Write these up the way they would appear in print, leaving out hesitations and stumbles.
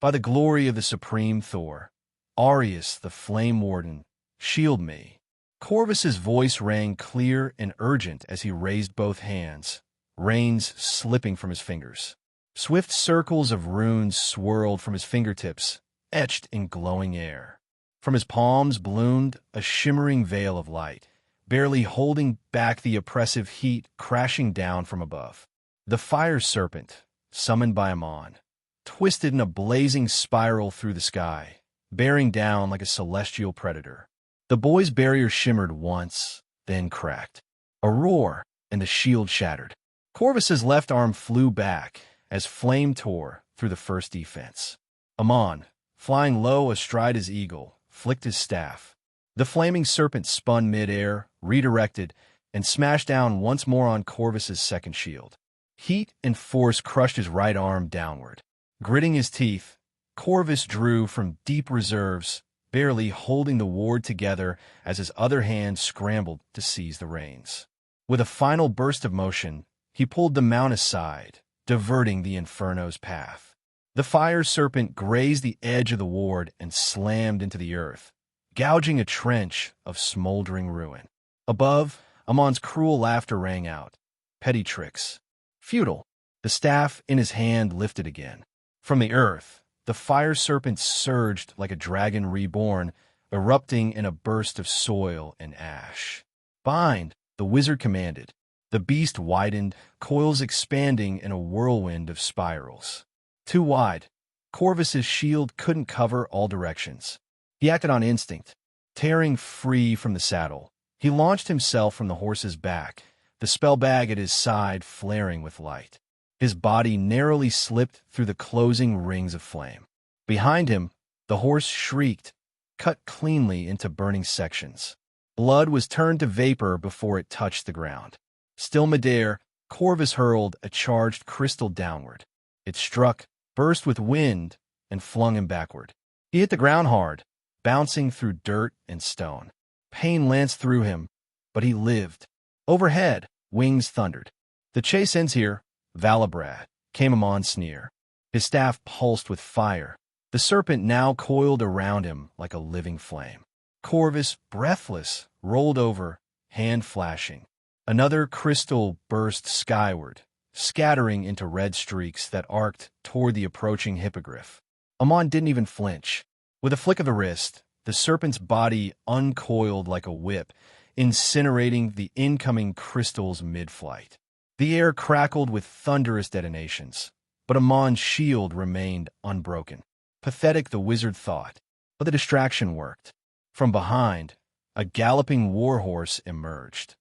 By the glory of the supreme Thor, Arius the Flame Warden, shield me. Corvus's voice rang clear and urgent as he raised both hands, reins slipping from his fingers. Swift circles of runes swirled from his fingertips, etched in glowing air. From his palms bloomed a shimmering veil of light, barely holding back the oppressive heat crashing down from above. The fire serpent, summoned by Amon, twisted in a blazing spiral through the sky, bearing down like a celestial predator. The boy's barrier shimmered once, then cracked. A roar, and the shield shattered. Corvus's left arm flew back as flame tore through the first defense. Amon, flying low astride his eagle, flicked his staff. The flaming serpent spun mid-air, redirected, and smashed down once more on Corvus's second shield. Heat and force crushed his right arm downward. Gritting his teeth, Corvus drew from deep reserves, barely holding the ward together as his other hand scrambled to seize the reins. With a final burst of motion, he pulled the mount aside, diverting the Inferno's path. The fire serpent grazed the edge of the ward and slammed into the earth, gouging a trench of smoldering ruin. Above, Amon's cruel laughter rang out. Petty tricks. Futile. The staff in his hand lifted again. From the earth, the fire serpent surged like a dragon reborn, erupting in a burst of soil and ash. Bind, the wizard commanded. The beast widened, coils expanding in a whirlwind of spirals. Too wide, Corvus's shield couldn't cover all directions. He acted on instinct. Tearing free from the saddle, he launched himself from the horse's back, the spell bag at his side flaring with light. His body narrowly slipped through the closing rings of flame. Behind him, the horse shrieked, cut cleanly into burning sections. Blood was turned to vapor before it touched the ground. Still midair, Corvus hurled a charged crystal downward. It struck, burst with wind, and flung him backward. He hit the ground hard, bouncing through dirt and stone. Pain lanced through him, but he lived. Overhead, wings thundered. "The chase ends here, Valabrad," came Amon's sneer. His staff pulsed with fire. The serpent now coiled around him like a living flame. Corvus, breathless, rolled over, hand flashing. Another crystal burst skyward, scattering into red streaks that arced toward the approaching hippogriff. Amon didn't even flinch. With a flick of the wrist, the serpent's body uncoiled like a whip, incinerating the incoming crystals mid-flight. The air crackled with thunderous detonations, but Amon's shield remained unbroken. Pathetic, the wizard thought, but the distraction worked. From behind, a galloping warhorse emerged.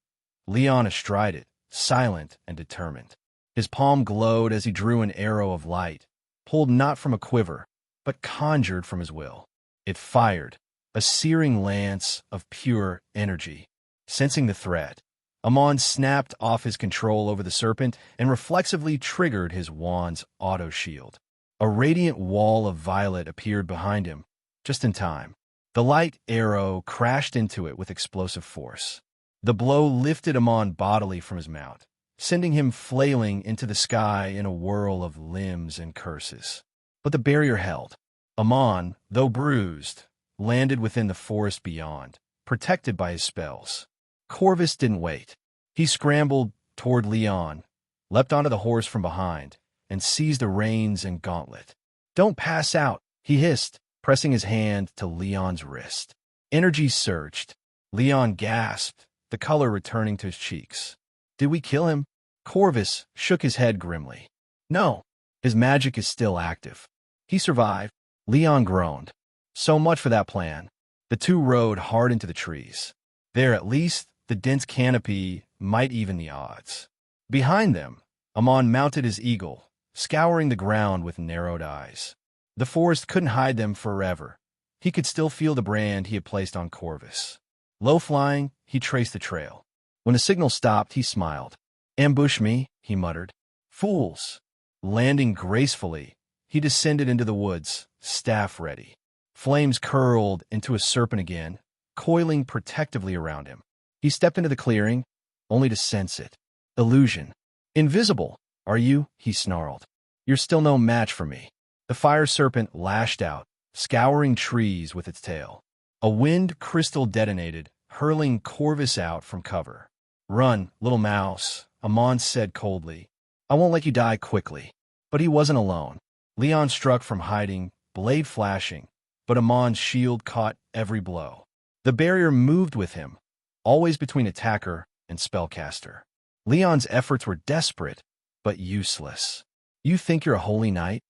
Leon astride it, silent and determined. His palm glowed as he drew an arrow of light, pulled not from a quiver, but conjured from his will. It fired, a searing lance of pure energy. Sensing the threat, Amon snapped off his control over the serpent and reflexively triggered his wand's auto-shield. A radiant wall of violet appeared behind him, just in time. The light arrow crashed into it with explosive force. The blow lifted Amon bodily from his mount, sending him flailing into the sky in a whirl of limbs and curses. But the barrier held. Amon, though bruised, landed within the forest beyond, protected by his spells. Corvus didn't wait. He scrambled toward Leon, leapt onto the horse from behind, and seized the reins and gauntlet. "Don't pass out," he hissed, pressing his hand to Leon's wrist. Energy surged. Leon gasped, the color returning to his cheeks. "Did we kill him?" Corvus shook his head grimly. "No, his magic is still active. He survived." Leon groaned. So much for that plan. The two rode hard into the trees. There, at least, the dense canopy might even the odds. Behind them, Amon mounted his eagle, scouring the ground with narrowed eyes. The forest couldn't hide them forever. He could still feel the brand he had placed on Corvus. Low-flying, he traced the trail. When the signal stopped, he smiled. "Ambush me," he muttered. "Fools." Landing gracefully, he descended into the woods, staff ready. Flames curled into a serpent again, coiling protectively around him. He stepped into the clearing, only to sense it. Illusion. "Invisible, are you?" he snarled. "You're still no match for me." The fire serpent lashed out, scouring trees with its tail. A wind crystal detonated, hurling Corvus out from cover. "Run, little mouse," Amon said coldly. "I won't let you die quickly." But he wasn't alone. Leon struck from hiding, blade flashing, but Amon's shield caught every blow. The barrier moved with him, always between attacker and spellcaster. Leon's efforts were desperate, but useless. "You think you're a holy knight?"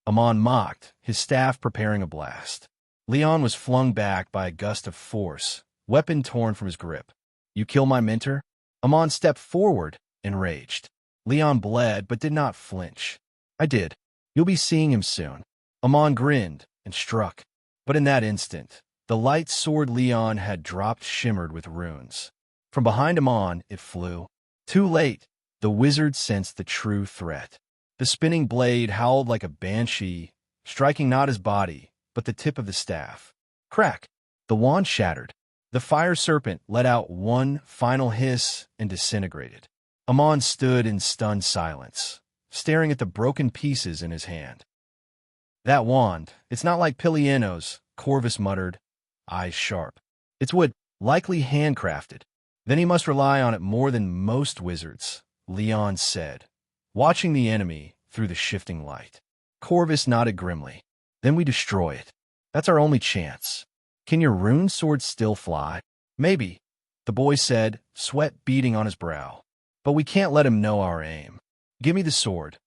Amon mocked, his staff preparing a blast. Leon was flung back by a gust of force, weapon torn from his grip. "You kill my mentor?" Amon stepped forward, enraged. Leon bled but did not flinch. "I did. You'll be seeing him soon." Amon grinned and struck. But in that instant, the light sword Leon had dropped shimmered with runes. From behind Amon, it flew. Too late, the wizard sensed the true threat. The spinning blade howled like a banshee, striking not his body, but the tip of the staff. Crack! The wand shattered. The fire serpent let out one final hiss and disintegrated. Amon stood in stunned silence, staring at the broken pieces in his hand. "That wand, it's not like Pilieno's," Corvus muttered, eyes sharp. "It's wood, likely handcrafted. Then he must rely on it more than most wizards," Leon said, watching the enemy through the shifting light. Corvus nodded grimly. "Then we destroy it. That's our only chance." "Can your rune sword still fly?" "Maybe," the boy said, sweat beading on his brow. "But we can't let him know our aim. Give me the sword.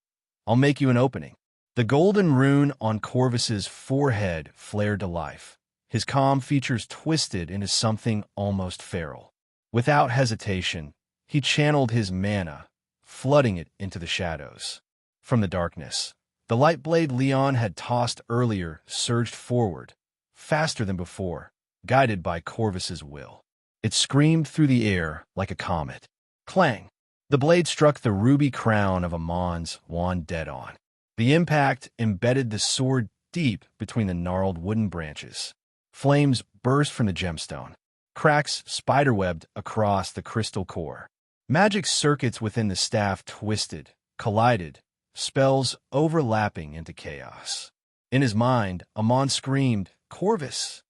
I'll make you an opening." The golden rune on Corvus's forehead flared to life. His calm features twisted into something almost feral. Without hesitation, he channeled his mana, flooding it into the shadows. From the darkness, the light blade Leon had tossed earlier surged forward, faster than before, guided by Corvus's will. It screamed through the air like a comet. Clang! The blade struck the ruby crown of Amon's wand dead on. The impact embedded the sword deep between the gnarled wooden branches. Flames burst from the gemstone. Cracks spiderwebbed across the crystal core. Magic circuits within the staff twisted, collided, spells overlapping into chaos. In his mind, Amon screamed, "Corvus!"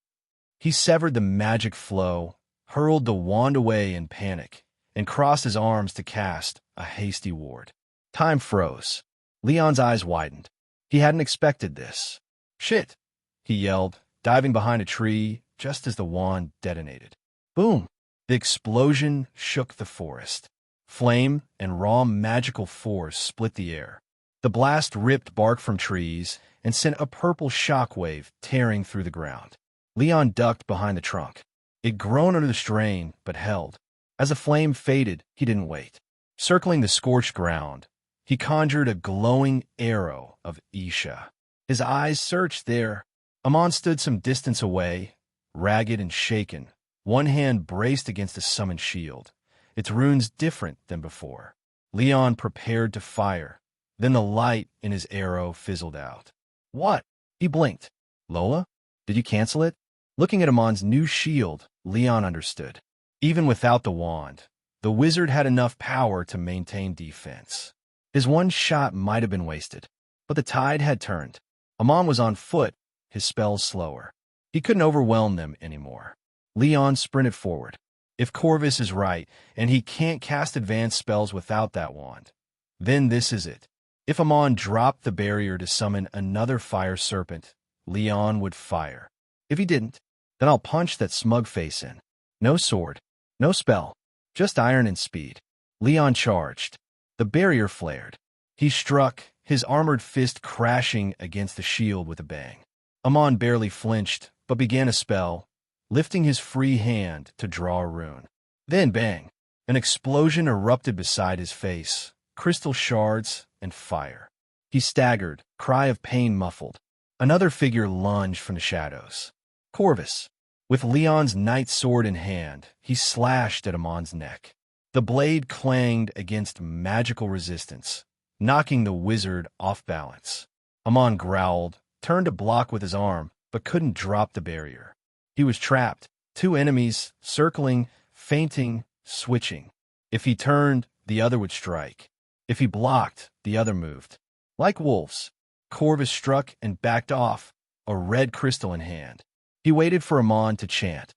He severed the magic flow, hurled the wand away in panic, and crossed his arms to cast a hasty ward. Time froze. Leon's eyes widened. He hadn't expected this. "Shit!" he yelled, diving behind a tree just as the wand detonated. Boom! The explosion shook the forest. Flame and raw magical force split the air. The blast ripped bark from trees and sent a purple shockwave tearing through the ground. Leon ducked behind the trunk. It groaned under the strain, but held. As the flame faded, he didn't wait. Circling the scorched ground, he conjured a glowing arrow of Isha. His eyes searched there. Amon stood some distance away, ragged and shaken, one hand braced against a summoned shield, its runes different than before. Leon prepared to fire. Then the light in his arrow fizzled out. "What?" He blinked. "Lola? Did you cancel it?" Looking at Amon's new shield, Leon understood. Even without the wand, the wizard had enough power to maintain defense. His one shot might have been wasted, but the tide had turned. Amon was on foot, his spells slower. He couldn't overwhelm them anymore. Leon sprinted forward. If Corvus is right, and he can't cast advanced spells without that wand, then this is it. If Amon dropped the barrier to summon another fire serpent, Leon would fire. If he didn't, then I'll punch that smug face in. No sword, no spell, just iron and speed. Leon charged. The barrier flared. He struck, his armored fist crashing against the shield with a bang. Amon barely flinched, but began a spell, lifting his free hand to draw a rune. Then bang! An explosion erupted beside his face, crystal shards and fire. He staggered, cry of pain muffled. Another figure lunged from the shadows. Corvus. With Leon's knight sword in hand, he slashed at Amon's neck. The blade clanged against magical resistance, knocking the wizard off balance. Amon growled, turned to block with his arm, but couldn't drop the barrier. He was trapped, two enemies, circling, feinting, switching. If he turned, the other would strike. If he blocked, the other moved. Like wolves, Corvus struck and backed off, a red crystal in hand. He waited for Amon to chant,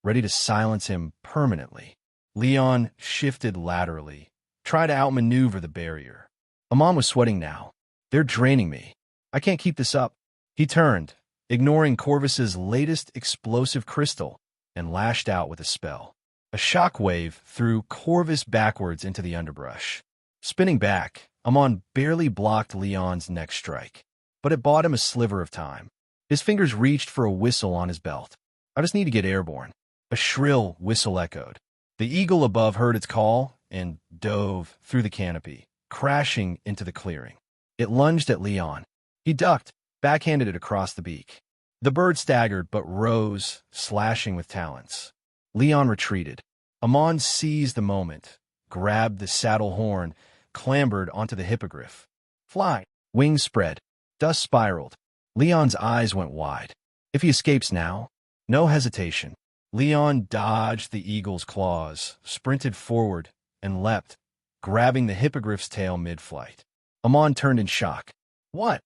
ready to silence him permanently. Leon shifted laterally, tried to outmaneuver the barrier. Amon was sweating now. They're draining me. I can't keep this up. He turned, ignoring Corvus's latest explosive crystal, and lashed out with a spell. A shockwave threw Corvus backwards into the underbrush. Spinning back, Amon barely blocked Leon's next strike, but it bought him a sliver of time. His fingers reached for a whistle on his belt. I just need to get airborne. A shrill whistle echoed. The eagle above heard its call and dove through the canopy, crashing into the clearing. It lunged at Leon. He ducked, backhanded it across the beak. The bird staggered but rose, slashing with talons. Leon retreated. Amon seized the moment, grabbed the saddle horn, clambered onto the hippogriff. Fly! Wings spread. Dust spiraled. Leon's eyes went wide. If he escapes now, no hesitation. Leon dodged the eagle's claws, sprinted forward, and leapt, grabbing the hippogriff's tail mid-flight. Amon turned in shock. What?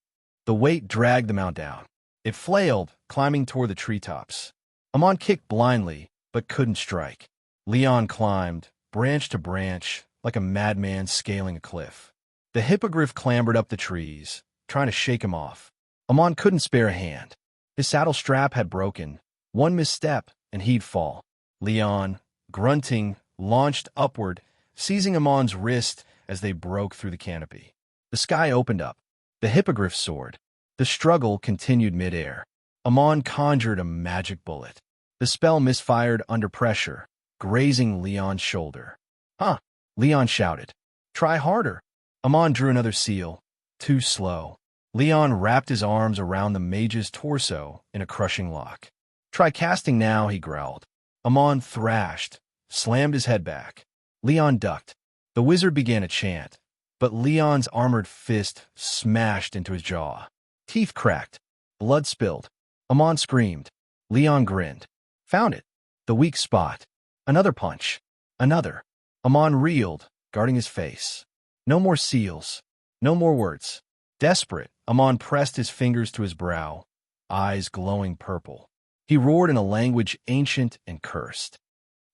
The weight dragged the mount down. It flailed, climbing toward the treetops. Amon kicked blindly, but couldn't strike. Leon climbed, branch to branch, like a madman scaling a cliff. The hippogriff clambered up the trees, trying to shake him off. Amon couldn't spare a hand. His saddle strap had broken. One misstep, and he'd fall. Leon, grunting, launched upward, seizing Amon's wrist as they broke through the canopy. The sky opened up. The hippogriff soared. The struggle continued mid-air. Amon conjured a magic bullet. The spell misfired under pressure, grazing Leon's shoulder. Huh! Leon shouted. Try harder. Amon drew another seal. Too slow. Leon wrapped his arms around the mage's torso in a crushing lock. Try casting now, he growled. Amon thrashed, slammed his head back. Leon ducked. The wizard began a chant, but Leon's armored fist smashed into his jaw. Teeth cracked. Blood spilled. Amon screamed. Leon grinned. Found it. The weak spot. Another punch. Another. Amon reeled, guarding his face. No more seals. No more words. Desperate, Amon pressed his fingers to his brow, eyes glowing purple. He roared in a language ancient and cursed.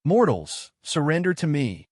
Mortals, surrender to me.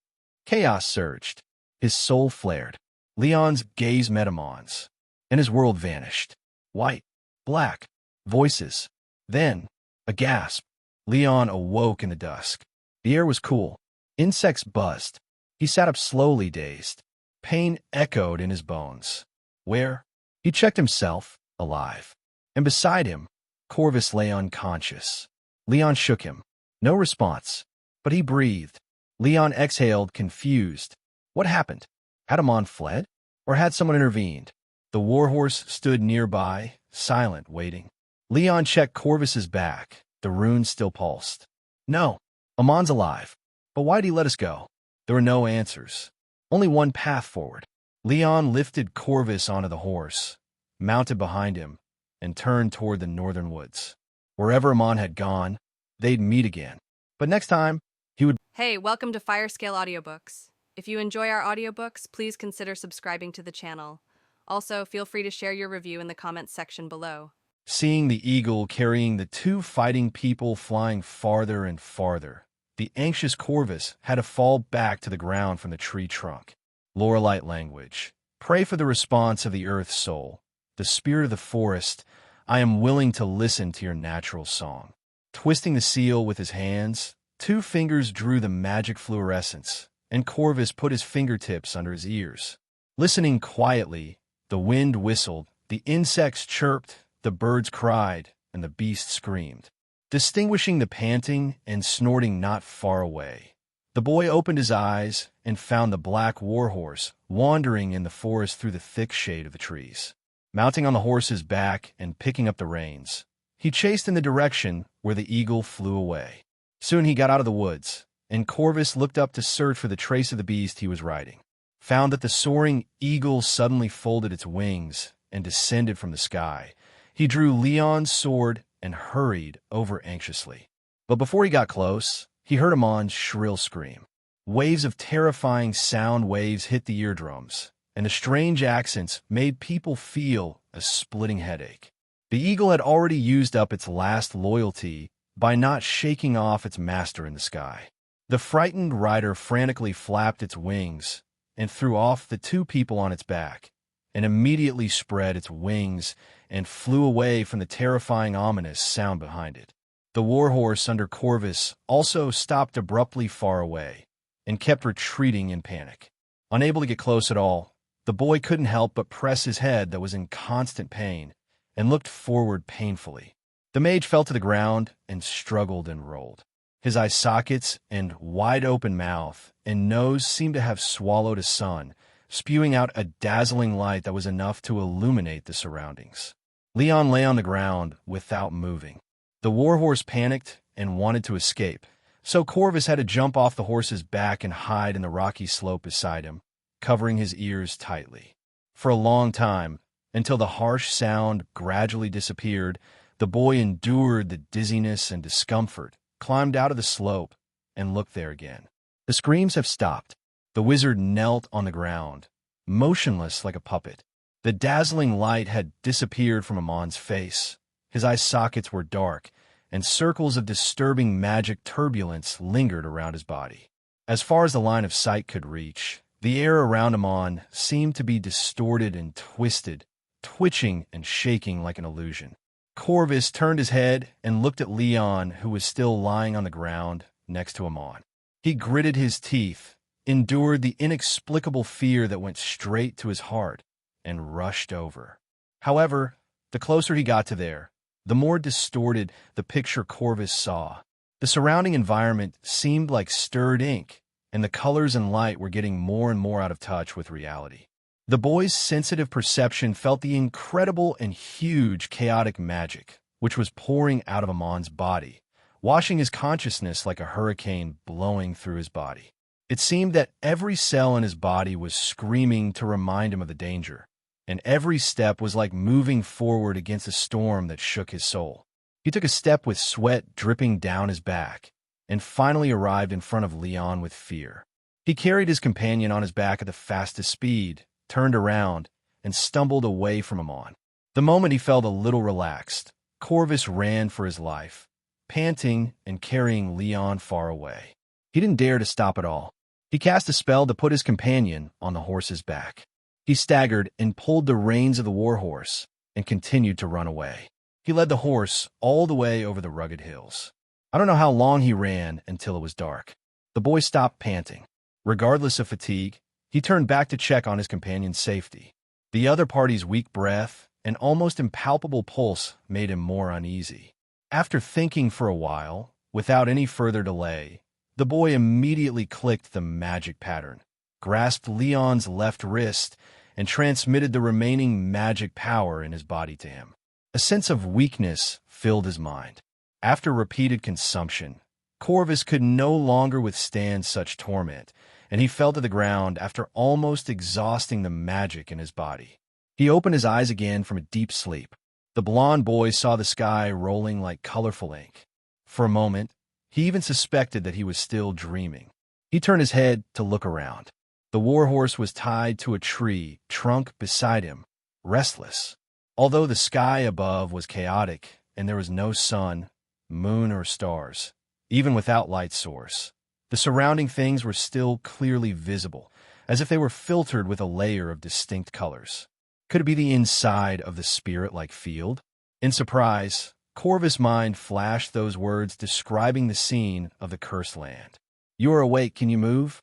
Chaos surged. His soul flared. Leon's gaze met Amon's, and his world vanished. White, black, voices. Then, a gasp. Leon awoke in the dusk. The air was cool. Insects buzzed. He sat up slowly, dazed. Pain echoed in his bones. Where? He checked himself, alive. And beside him, Corvus lay unconscious. Leon shook him. No response. But he breathed. Leon exhaled, confused. What happened? Had Amon fled? Or had someone intervened? The warhorse stood nearby, silent, waiting. Leon checked Corvus's back. The runes still pulsed. No, Amon's alive. But why'd he let us go? There were no answers. Only one path forward. Leon lifted Corvus onto the horse, mounted behind him, and turned toward the northern woods. Wherever Amon had gone, they'd meet again. But next time, he would... Hey, welcome to Firescale Audiobooks. If you enjoy our audiobooks, please consider subscribing to the channel. Also, feel free to share your review in the comments section below. Seeing the eagle carrying the two fighting people flying farther and farther, the anxious Corvus had to fall back to the ground from the tree trunk. Lorelite language. Pray for the response of the earth's soul. The spirit of the forest, I am willing to listen to your natural song. Twisting the seal with his hands, two fingers drew the magic fluorescence, and Corvus put his fingertips under his ears. Listening quietly, the wind whistled, the insects chirped, the birds cried, and the beast screamed. Distinguishing the panting and snorting not far away, the boy opened his eyes and found the black warhorse wandering in the forest through the thick shade of the trees. Mounting on the horse's back and picking up the reins, he chased in the direction where the eagle flew away. Soon he got out of the woods, and Corvus looked up to search for the trace of the beast he was riding. Found that the soaring eagle suddenly folded its wings and descended from the sky. He drew Leon's sword and hurried over anxiously. But before he got close, he heard Amon's shrill scream. Waves of terrifying sound waves hit the eardrums, and the strange accents made people feel a splitting headache. The eagle had already used up its last loyalty by not shaking off its master in the sky. The frightened rider frantically flapped its wings and threw off the two people on its back, and immediately spread its wings and flew away from the terrifying ominous sound behind it. The warhorse under Corvus also stopped abruptly far away and kept retreating in panic. Unable to get close at all, the boy couldn't help but press his head that was in constant pain and looked forward painfully. The mage fell to the ground and struggled and rolled. His eye sockets and wide-open mouth and nose seemed to have swallowed a sun, spewing out a dazzling light that was enough to illuminate the surroundings. Leon lay on the ground without moving. The warhorse panicked and wanted to escape, so Corvus had to jump off the horse's back and hide in the rocky slope beside him, covering his ears tightly. For a long time, until the harsh sound gradually disappeared, the boy endured the dizziness and discomfort, climbed out of the slope, and looked there again. The screams have stopped. The wizard knelt on the ground, motionless like a puppet. The dazzling light had disappeared from Amon's face. His eye sockets were dark, and circles of disturbing magic turbulence lingered around his body. As far as the line of sight could reach, the air around Amon seemed to be distorted and twisted, twitching and shaking like an illusion. Corvus turned his head and looked at Leon, who was still lying on the ground next to Amon. He gritted his teeth, endured the inexplicable fear that went straight to his heart, and rushed over. However, the closer he got to there, the more distorted the picture Corvus saw. The surrounding environment seemed like stirred ink, and the colors and light were getting more and more out of touch with reality. The boy's sensitive perception felt the incredible and huge chaotic magic which was pouring out of Amon's body, washing his consciousness like a hurricane blowing through his body. It seemed that every cell in his body was screaming to remind him of the danger, and every step was like moving forward against a storm that shook his soul. He took a step with sweat dripping down his back, and finally arrived in front of Leon with fear. He carried his companion on his back at the fastest speed, turned around, and stumbled away from Amon. The moment he felt a little relaxed, Corvus ran for his life, panting and carrying Leon far away. He didn't dare to stop at all. He cast a spell to put his companion on the horse's back. He staggered and pulled the reins of the warhorse and continued to run away. He led the horse all the way over the rugged hills. I don't know how long he ran until it was dark. The boy stopped panting. Regardless of fatigue, he turned back to check on his companion's safety. The other party's weak breath and almost impalpable pulse made him more uneasy. After thinking for a while, without any further delay, the boy immediately clicked the magic pattern, grasped Leon's left wrist, and transmitted the remaining magic power in his body to him. A sense of weakness filled his mind. After repeated consumption, Corvus could no longer withstand such torment, and he fell to the ground after almost exhausting the magic in his body. He opened his eyes again from a deep sleep. The blond boy saw the sky rolling like colorful ink. For a moment, he even suspected that he was still dreaming. He turned his head to look around. The warhorse was tied to a tree trunk beside him, restless. Although the sky above was chaotic and there was no sun, moon, or stars, even without light source, the surrounding things were still clearly visible, as if they were filtered with a layer of distinct colors. Could it be the inside of the spirit-like field? In surprise, Corvus' mind flashed those words describing the scene of the cursed land. "You are awake, can you move?"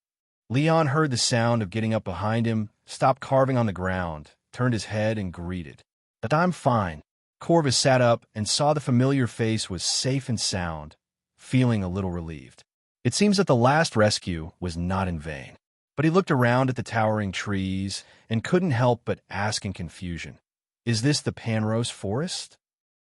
Leon heard the sound of getting up behind him, stopped carving on the ground, turned his head and greeted. "That I'm fine." Corvus sat up and saw the familiar face was safe and sound, feeling a little relieved. It seems that the last rescue was not in vain. But he looked around at the towering trees and couldn't help but ask in confusion, "Is this the Panrose Forest?"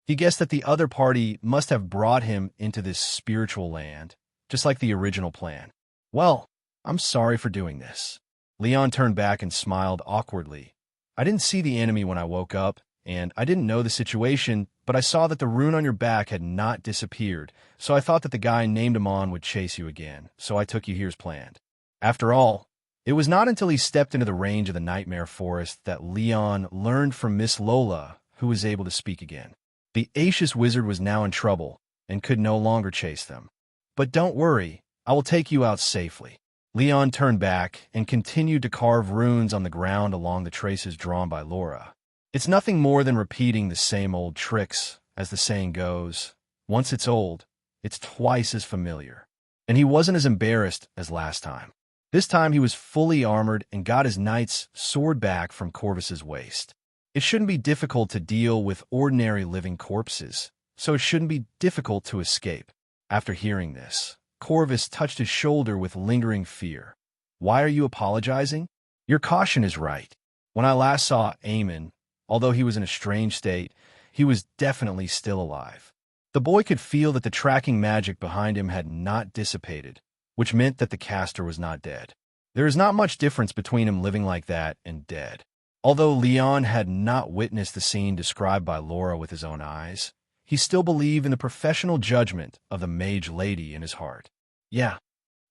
He guessed that the other party must have brought him into this spiritual land, just like the original plan. "Well, I'm sorry for doing this." Leon turned back and smiled awkwardly. "I didn't see the enemy when I woke up, and I didn't know the situation, but I saw that the rune on your back had not disappeared, so I thought that the guy named Amon would chase you again, so I took you here as planned. After all, It was not until he stepped into the range of the nightmare forest that Leon learned from Miss Lola, who was able to speak again. The Aetius wizard was now in trouble and could no longer chase them. But don't worry, I will take you out safely. Leon turned back and continued to carve runes on the ground along the traces drawn by Laura. It's nothing more than repeating the same old tricks, as the saying goes. Once it's old, it's twice as familiar. And he wasn't as embarrassed as last time. This time he was fully armored and got his knight's sword back from Corvus's waist. It shouldn't be difficult to deal with ordinary living corpses, so it shouldn't be difficult to escape. After hearing this, Corvus touched his shoulder with lingering fear. Why are you apologizing? Your caution is right. When I last saw Aemon, although he was in a strange state, he was definitely still alive. The boy could feel that the tracking magic behind him had not dissipated, which meant that the caster was not dead. There is not much difference between him living like that and dead. Although Leon had not witnessed the scene described by Laura with his own eyes, he still believed in the professional judgment of the mage lady in his heart. Yeah.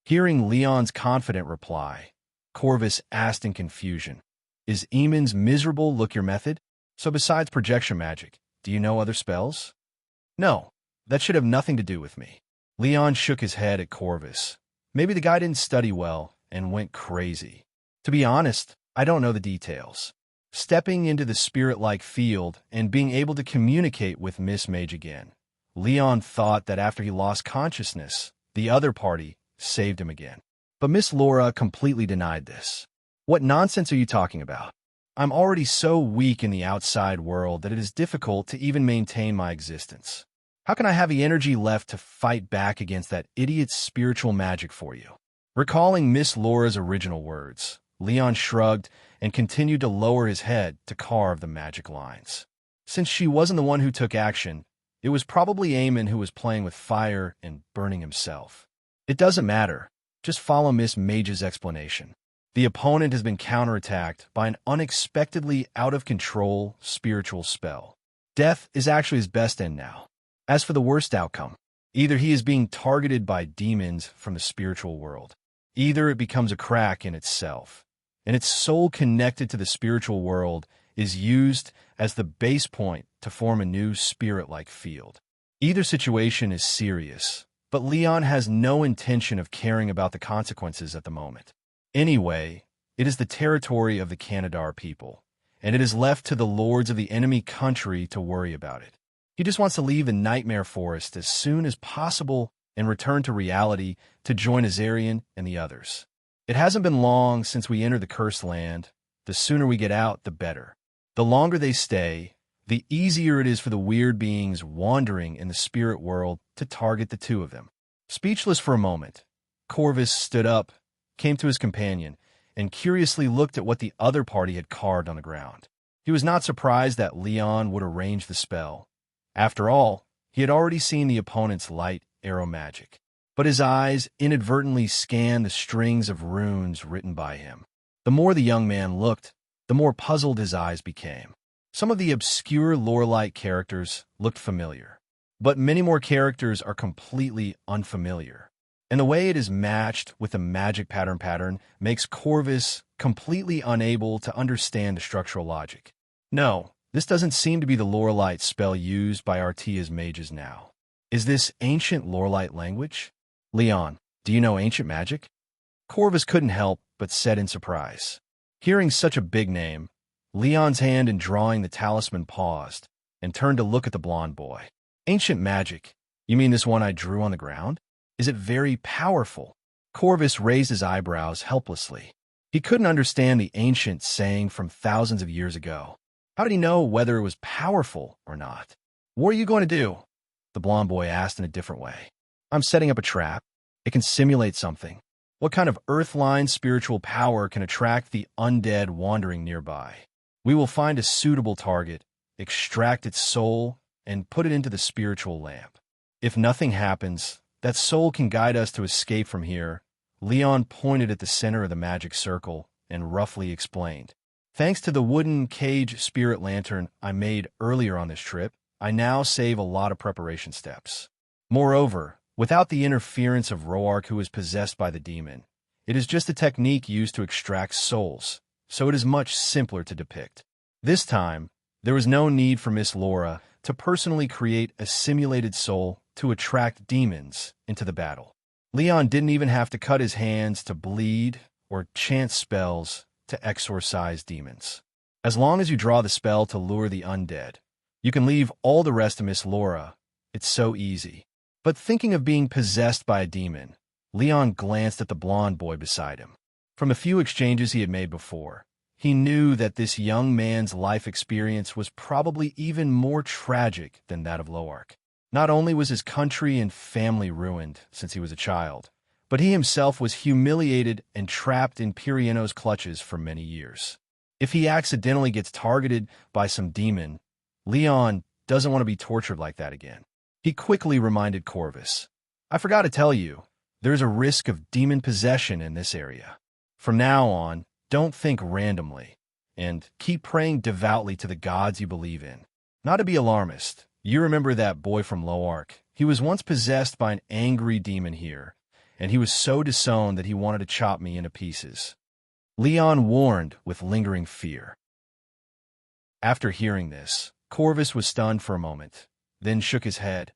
Hearing Leon's confident reply, Corvus asked in confusion, is Aemon's miserable look your method? So besides projection magic, do you know other spells? No, that should have nothing to do with me. Leon shook his head at Corvus. Maybe the guy didn't study well and went crazy. To be honest, I don't know the details. Stepping into the spirit-like field and being able to communicate with Miss Mage again, Leon thought that after he lost consciousness, the other party saved him again. But Miss Laura completely denied this. What nonsense are you talking about? I'm already so weak in the outside world that it is difficult to even maintain my existence. How can I have the energy left to fight back against that idiot's spiritual magic for you? Recalling Miss Laura's original words, Leon shrugged and continued to lower his head to carve the magic lines. Since she wasn't the one who took action, it was probably Aemon who was playing with fire and burning himself. It doesn't matter. Just follow Miss Mage's explanation. The opponent has been counterattacked by an unexpectedly out-of-control spiritual spell. Death is actually his best end now. As for the worst outcome, either he is being targeted by demons from the spiritual world, either it becomes a crack in itself, and its soul connected to the spiritual world is used as the base point to form a new spirit-like field. Either situation is serious, but Leon has no intention of caring about the consequences at the moment. Anyway, it is the territory of the Canadar people, and it is left to the lords of the enemy country to worry about it. He just wants to leave the nightmare forest as soon as possible and return to reality to join Azarian and the others. It hasn't been long since we entered the cursed land. The sooner we get out, the better. The longer they stay, the easier it is for the weird beings wandering in the spirit world to target the two of them. Speechless for a moment, Corvus stood up, came to his companion, and curiously looked at what the other party had carved on the ground. He was not surprised that Leon would arrange the spell. After all, he had already seen the opponent's light arrow magic. But his eyes inadvertently scanned the strings of runes written by him. The more the young man looked, the more puzzled his eyes became. Some of the obscure lore-like characters looked familiar, but many more characters are completely unfamiliar. And the way it is matched with the magic pattern makes Corvus completely unable to understand the structural logic. No, this doesn't seem to be the lore-light spell used by Artia's mages now. Is this ancient lore-light language? Leon, do you know ancient magic? Corvus couldn't help but said in surprise. Hearing such a big name, Leon's hand in drawing the talisman paused and turned to look at the blond boy. Ancient magic? You mean this one I drew on the ground? Is it very powerful? Corvus raised his eyebrows helplessly. He couldn't understand the ancient saying from thousands of years ago. How did he know whether it was powerful or not? What are you going to do? The blond boy asked in a different way. I'm setting up a trap. It can simulate something. What kind of earthline spiritual power can attract the undead wandering nearby? We will find a suitable target, extract its soul, and put it into the spiritual lamp. If nothing happens, that soul can guide us to escape from here. Leon pointed at the center of the magic circle and roughly explained. Thanks to the wooden cage spirit lantern I made earlier on this trip, I now save a lot of preparation steps. Moreover, without the interference of Roark, who is possessed by the demon, It is just a technique used to extract souls, so it is much simpler to depict. This time, there was no need for Miss Laura to personally create a simulated soul to attract demons into the battle. Leon didn't even have to cut his hands to bleed or chant spells to exorcise demons. As long as you draw the spell to lure the undead, you can leave all the rest to Miss Laura. It's so easy. But thinking of being possessed by a demon, Leon glanced at the blonde boy beside him. From a few exchanges he had made before, he knew that this young man's life experience was probably even more tragic than that of Loark. Not only was his country and family ruined since he was a child, but he himself was humiliated and trapped in Pirieno's clutches for many years. If he accidentally gets targeted by some demon, Leon doesn't want to be tortured like that again. He quickly reminded Corvus, "I forgot to tell you, there's a risk of demon possession in this area. From now on, don't think randomly, and keep praying devoutly to the gods you believe in. Not to be alarmist, you remember that boy from Loark. He was once possessed by an angry demon here, and he was so disowned that he wanted to chop me into pieces." Leon warned with lingering fear. After hearing this, Corvus was stunned for a moment, then shook his head.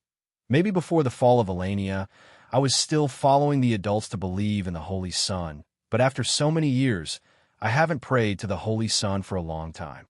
"Maybe before the fall of Elenia, I was still following the adults to believe in the Holy Sun, but after so many years, I haven't prayed to the Holy Sun for a long time."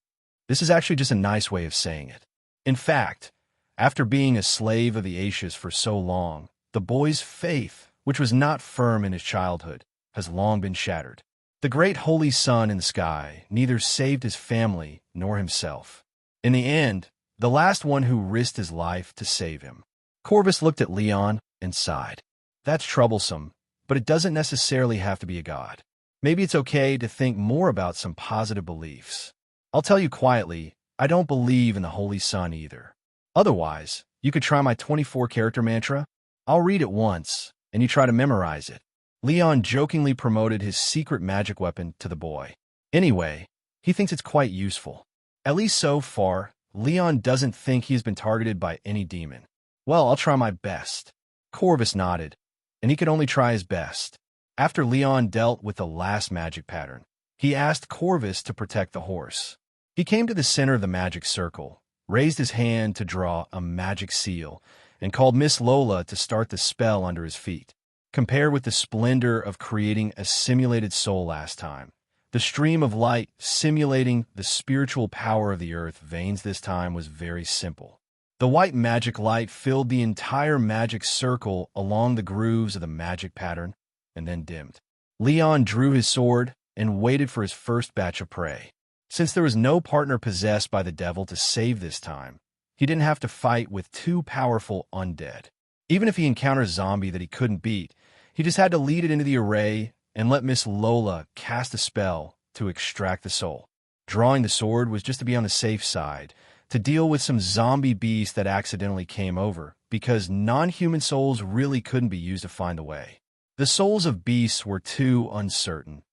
This is actually just a nice way of saying it. In fact, after being a slave of the Aetius for so long, the boy's faith, which was not firm in his childhood, has long been shattered. The great holy sun in the sky neither saved his family nor himself. In the end, the last one who risked his life to save him. Corvus looked at Leon and sighed. "That's troublesome, but it doesn't necessarily have to be a god. Maybe it's okay to think more about some positive beliefs. I'll tell you quietly, I don't believe in the Holy Sun either. Otherwise, you could try my 24-character mantra. I'll read it once, and you try to memorize it." Leon jokingly promoted his secret magic weapon to the boy. Anyway, he thinks it's quite useful. At least so far, Leon doesn't think he has been targeted by any demon. "Well, I'll try my best." Corvus nodded, and he could only try his best. After Leon dealt with the last magic pattern, he asked Corvus to protect the horse. He came to the center of the magic circle, raised his hand to draw a magic seal, and called Miss Lola to start the spell under his feet. Compared with the splendor of creating a simulated soul last time, the stream of light simulating the spiritual power of the earth veins this time was very simple. The white magic light filled the entire magic circle along the grooves of the magic pattern, and then dimmed. Leon drew his sword and waited for his first batch of prey. Since there was no partner possessed by the devil to save this time, he didn't have to fight with two powerful undead. Even if he encountered a zombie that he couldn't beat, he just had to lead it into the array and let Miss Lola cast a spell to extract the soul. Drawing the sword was just to be on the safe side, to deal with some zombie beast that accidentally came over, because non-human souls really couldn't be used to find the way. The souls of beasts were too uncertain,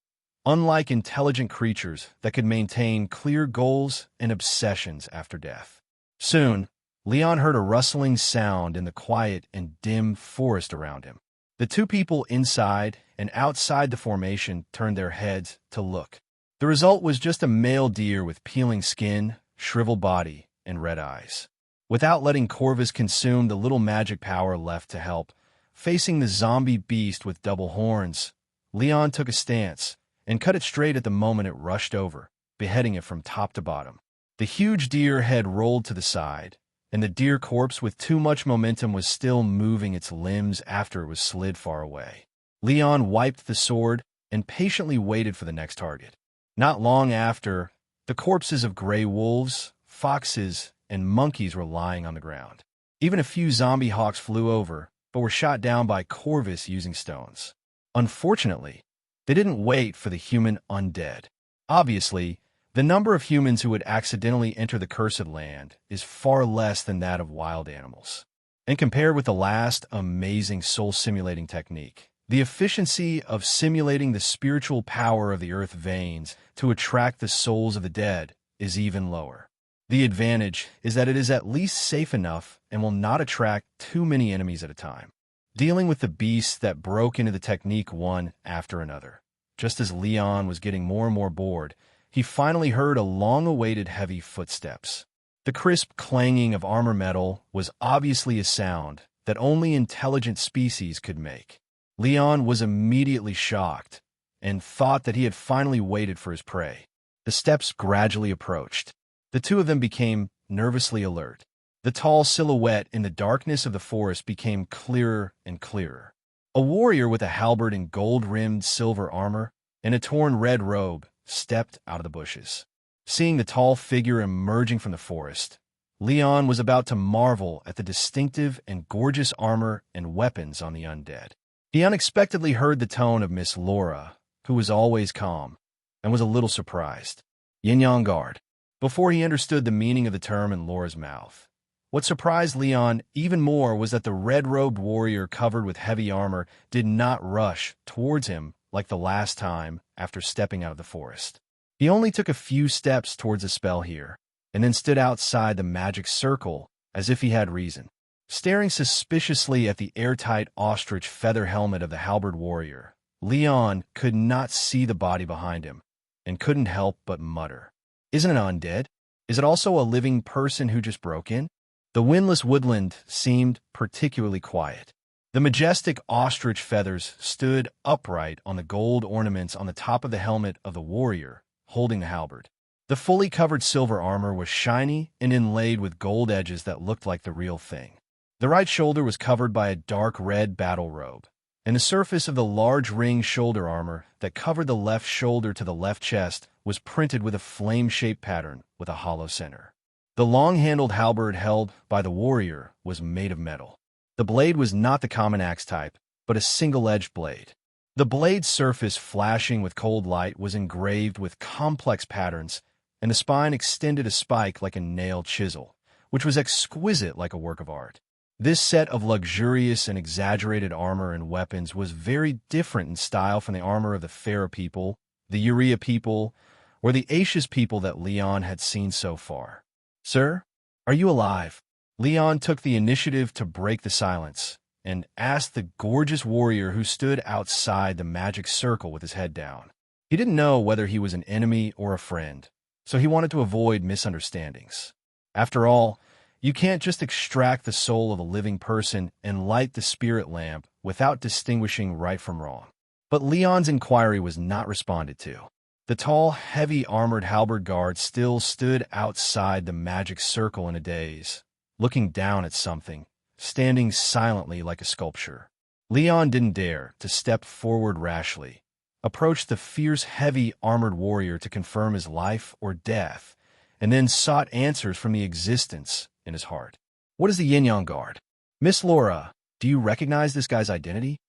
unlike intelligent creatures that could maintain clear goals and obsessions after death. Soon, Leon heard a rustling sound in the quiet and dim forest around him. The two people inside and outside the formation turned their heads to look. The result was just a male deer with peeling skin, shriveled body, and red eyes. Without letting Corvus consume the little magic power left to help, facing the zombie beast with double horns, Leon took a stance and cut it straight at the moment it rushed over, beheading it from top to bottom. The huge deer head rolled to the side, and the deer corpse with too much momentum was still moving its limbs after it was slid far away. Leon wiped the sword and patiently waited for the next target. Not long after, the corpses of gray wolves, foxes, and monkeys were lying on the ground. Even a few zombie hawks flew over, but were shot down by Corvus using stones. Unfortunately, they didn't wait for the human undead. Obviously, the number of humans who would accidentally enter the cursed land is far less than that of wild animals. And compared with the last amazing soul-simulating technique, the efficiency of simulating the spiritual power of the earth veins to attract the souls of the dead is even lower. The advantage is that it is at least safe enough and will not attract too many enemies at a time. dealing with the beasts that broke into the technique one after another. Just as Leon was getting more and more bored, he finally heard a long-awaited heavy footsteps. The crisp clanging of armor metal was obviously a sound that only intelligent species could make. Leon was immediately shocked and thought that he had finally waited for his prey. The steps gradually approached. The two of them became nervously alert. The tall silhouette in the darkness of the forest became clearer and clearer. A warrior with a halberd and gold-rimmed silver armor and a torn red robe stepped out of the bushes. Seeing the tall figure emerging from the forest, Leon was about to marvel at the distinctive and gorgeous armor and weapons on the undead. He unexpectedly heard the tone of Miss Laura, who was always calm, and was a little surprised. Yin-Yang Guard. Before he understood the meaning of the term in Laura's mouth, what surprised Leon even more was that the red-robed warrior covered with heavy armor did not rush towards him like the last time after stepping out of the forest. He only took a few steps towards the spell here, and then stood outside the magic circle as if he had reason. Staring suspiciously at the airtight ostrich feather helmet of the halberd warrior, Leon could not see the body behind him, and couldn't help but mutter, "Isn't it undead? Is it also a living person who just broke in?" The windless woodland seemed particularly quiet. The majestic ostrich feathers stood upright on the gold ornaments on the top of the helmet of the warrior, holding the halberd. The fully covered silver armor was shiny and inlaid with gold edges that looked like the real thing. The right shoulder was covered by a dark red battle robe, and the surface of the large ring shoulder armor that covered the left shoulder to the left chest was printed with a flame-shaped pattern with a hollow center. The long-handled halberd held by the warrior was made of metal. The blade was not the common axe type, but a single-edged blade. The blade's surface, flashing with cold light, was engraved with complex patterns, and the spine extended a spike like a nailed chisel, which was exquisite like a work of art. This set of luxurious and exaggerated armor and weapons was very different in style from the armor of the Pharaoh people, the Urea people, or the Ashes people that Leon had seen so far. "Sir, are you alive?" Leon took the initiative to break the silence and asked the gorgeous warrior who stood outside the magic circle with his head down. He didn't know whether he was an enemy or a friend, so he wanted to avoid misunderstandings. After all, you can't just extract the soul of a living person and light the spirit lamp without distinguishing right from wrong. But Leon's inquiry was not responded to. The tall, heavy armored halberd guard still stood outside the magic circle in a daze, looking down at something, standing silently like a sculpture. Leon didn't dare to step forward rashly, approach the fierce, heavy armored warrior to confirm his life or death, and then sought answers from the existence in his heart. "What is the Yin-Yang Guard? Miss Laura, do you recognize this guy's identity?"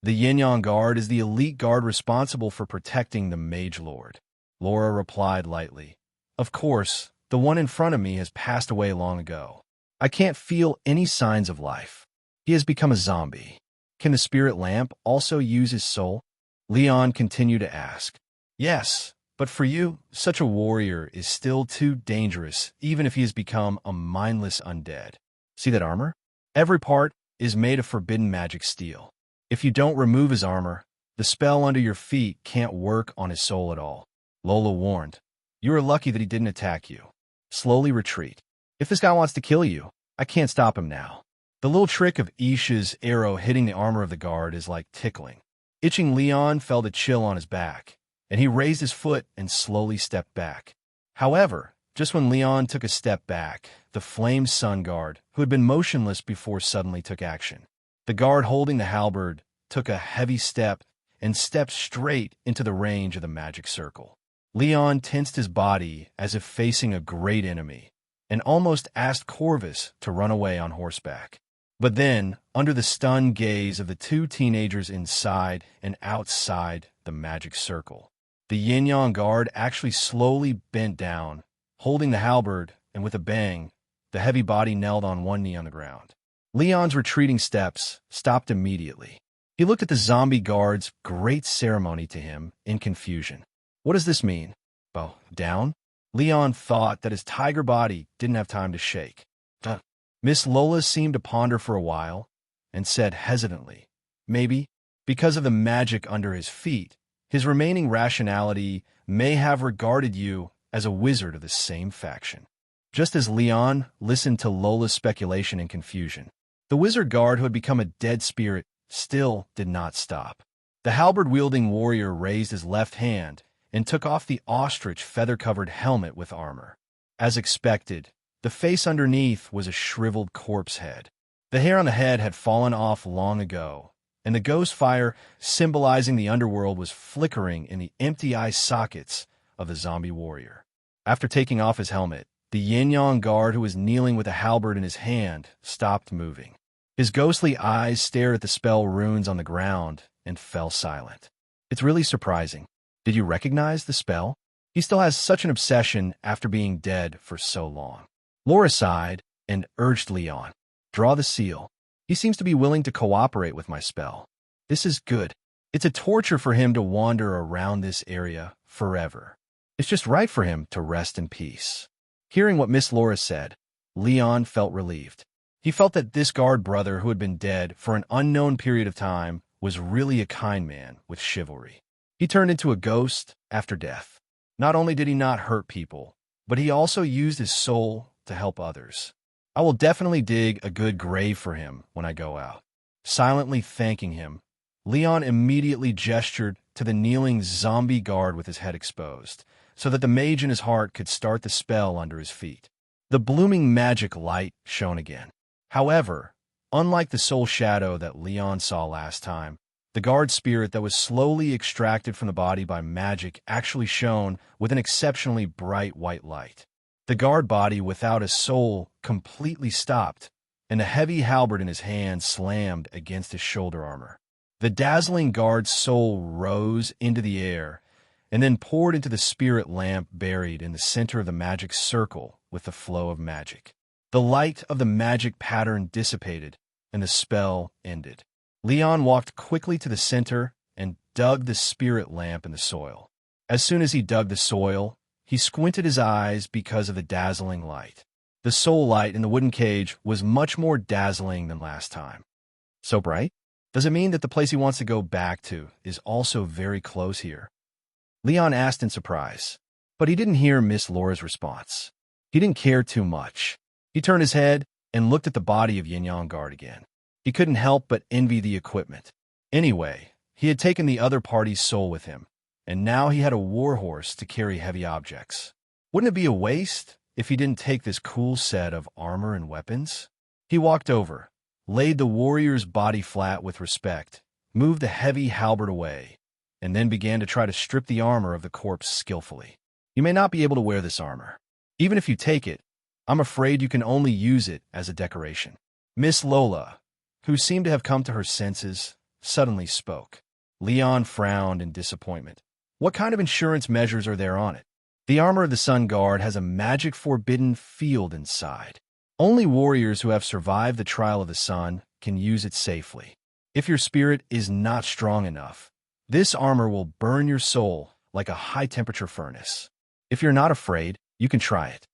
"The Yin-Yang Guard is the elite guard responsible for protecting the Mage Lord," Laura replied lightly. "Of course, the one in front of me has passed away long ago. I can't feel any signs of life. He has become a zombie. Can the spirit lamp also use his soul?" Leon continued to ask. "Yes, but for you, such a warrior is still too dangerous, even if he has become a mindless undead. See that armor? Every part is made of forbidden magic steel. If you don't remove his armor, the spell under your feet can't work on his soul at all." Lola warned. "You are lucky that he didn't attack you. Slowly retreat. If this guy wants to kill you, I can't stop him now." The little trick of Isha's arrow hitting the armor of the guard is like tickling. Itching Leon felt a chill on his back, and he raised his foot and slowly stepped back. However, just when Leon took a step back, the flamed sun guard, who had been motionless before, suddenly took action. The guard holding the halberd took a heavy step and stepped straight into the range of the magic circle. Leon tensed his body as if facing a great enemy, and almost asked Corvus to run away on horseback. But then, under the stunned gaze of the two teenagers inside and outside the magic circle, the Yin-Yang Guard actually slowly bent down, holding the halberd, and with a bang, the heavy body knelt on one knee on the ground. Leon's retreating steps stopped immediately. He looked at the zombie guard's great ceremony to him in confusion. What does this mean? Bow down? Leon thought that his tiger body didn't have time to shake. Miss Lola seemed to ponder for a while, and said hesitantly, "Maybe, because of the magic under his feet, his remaining rationality may have regarded you as a wizard of the same faction." Just as Leon listened to Lola's speculation and confusion, the wizard guard who had become a dead spirit still did not stop. The halberd-wielding warrior raised his left hand and took off the ostrich feather-covered helmet with armor. As expected, the face underneath was a shriveled corpse head. The hair on the head had fallen off long ago, and the ghost fire symbolizing the underworld was flickering in the empty eye sockets of the zombie warrior. After taking off his helmet, the yin-yang guard who was kneeling with a halberd in his hand stopped moving. His ghostly eyes stared at the spell runes on the ground and fell silent. "It's really surprising. Did you recognize the spell? He still has such an obsession after being dead for so long." Laura sighed and urged Leon, "Draw the seal. He seems to be willing to cooperate with my spell. This is good. It's a torture for him to wander around this area forever. It's just right for him to rest in peace." Hearing what Miss Laura said, Leon felt relieved. He felt that this guard brother who had been dead for an unknown period of time was really a kind man with chivalry. He turned into a ghost after death. Not only did he not hurt people, but he also used his soul to help others. "I will definitely dig a good grave for him when I go out." Silently thanking him, Leon immediately gestured to the kneeling zombie guard with his head exposed, so that the mage in his heart could start the spell under his feet. The blooming magic light shone again. However, unlike the soul shadow that Leon saw last time, the guard spirit that was slowly extracted from the body by magic actually shone with an exceptionally bright white light. The guard body without a soul completely stopped, and the heavy halberd in his hand slammed against his shoulder armor. The dazzling guard's soul rose into the air and then poured into the spirit lamp buried in the center of the magic circle with the flow of magic. The light of the magic pattern dissipated, and the spell ended. Leon walked quickly to the center and dug the spirit lamp in the soil. As soon as he dug the soil, he squinted his eyes because of the dazzling light. The soul light in the wooden cage was much more dazzling than last time. "So bright? Does it mean that the place he wants to go back to is also very close here?" Leon asked in surprise, but he didn't hear Miss Laura's response. He didn't care too much. He turned his head and looked at the body of Yin-Yang Guard again. He couldn't help but envy the equipment. Anyway, he had taken the other party's soul with him, and now he had a warhorse to carry heavy objects. Wouldn't it be a waste if he didn't take this cool set of armor and weapons? He walked over, laid the warrior's body flat with respect, moved the heavy halberd away, and then began to try to strip the armor of the corpse skillfully. "You may not be able to wear this armor. Even if you take it, I'm afraid you can only use it as a decoration." Miss Lola, who seemed to have come to her senses, suddenly spoke. Leon frowned in disappointment. "What kind of insurance measures are there on it?" "The armor of the Sun Guard has a magic forbidden field inside. Only warriors who have survived the trial of the sun can use it safely. If your spirit is not strong enough, this armor will burn your soul like a high-temperature furnace. If you're not afraid, you can try it."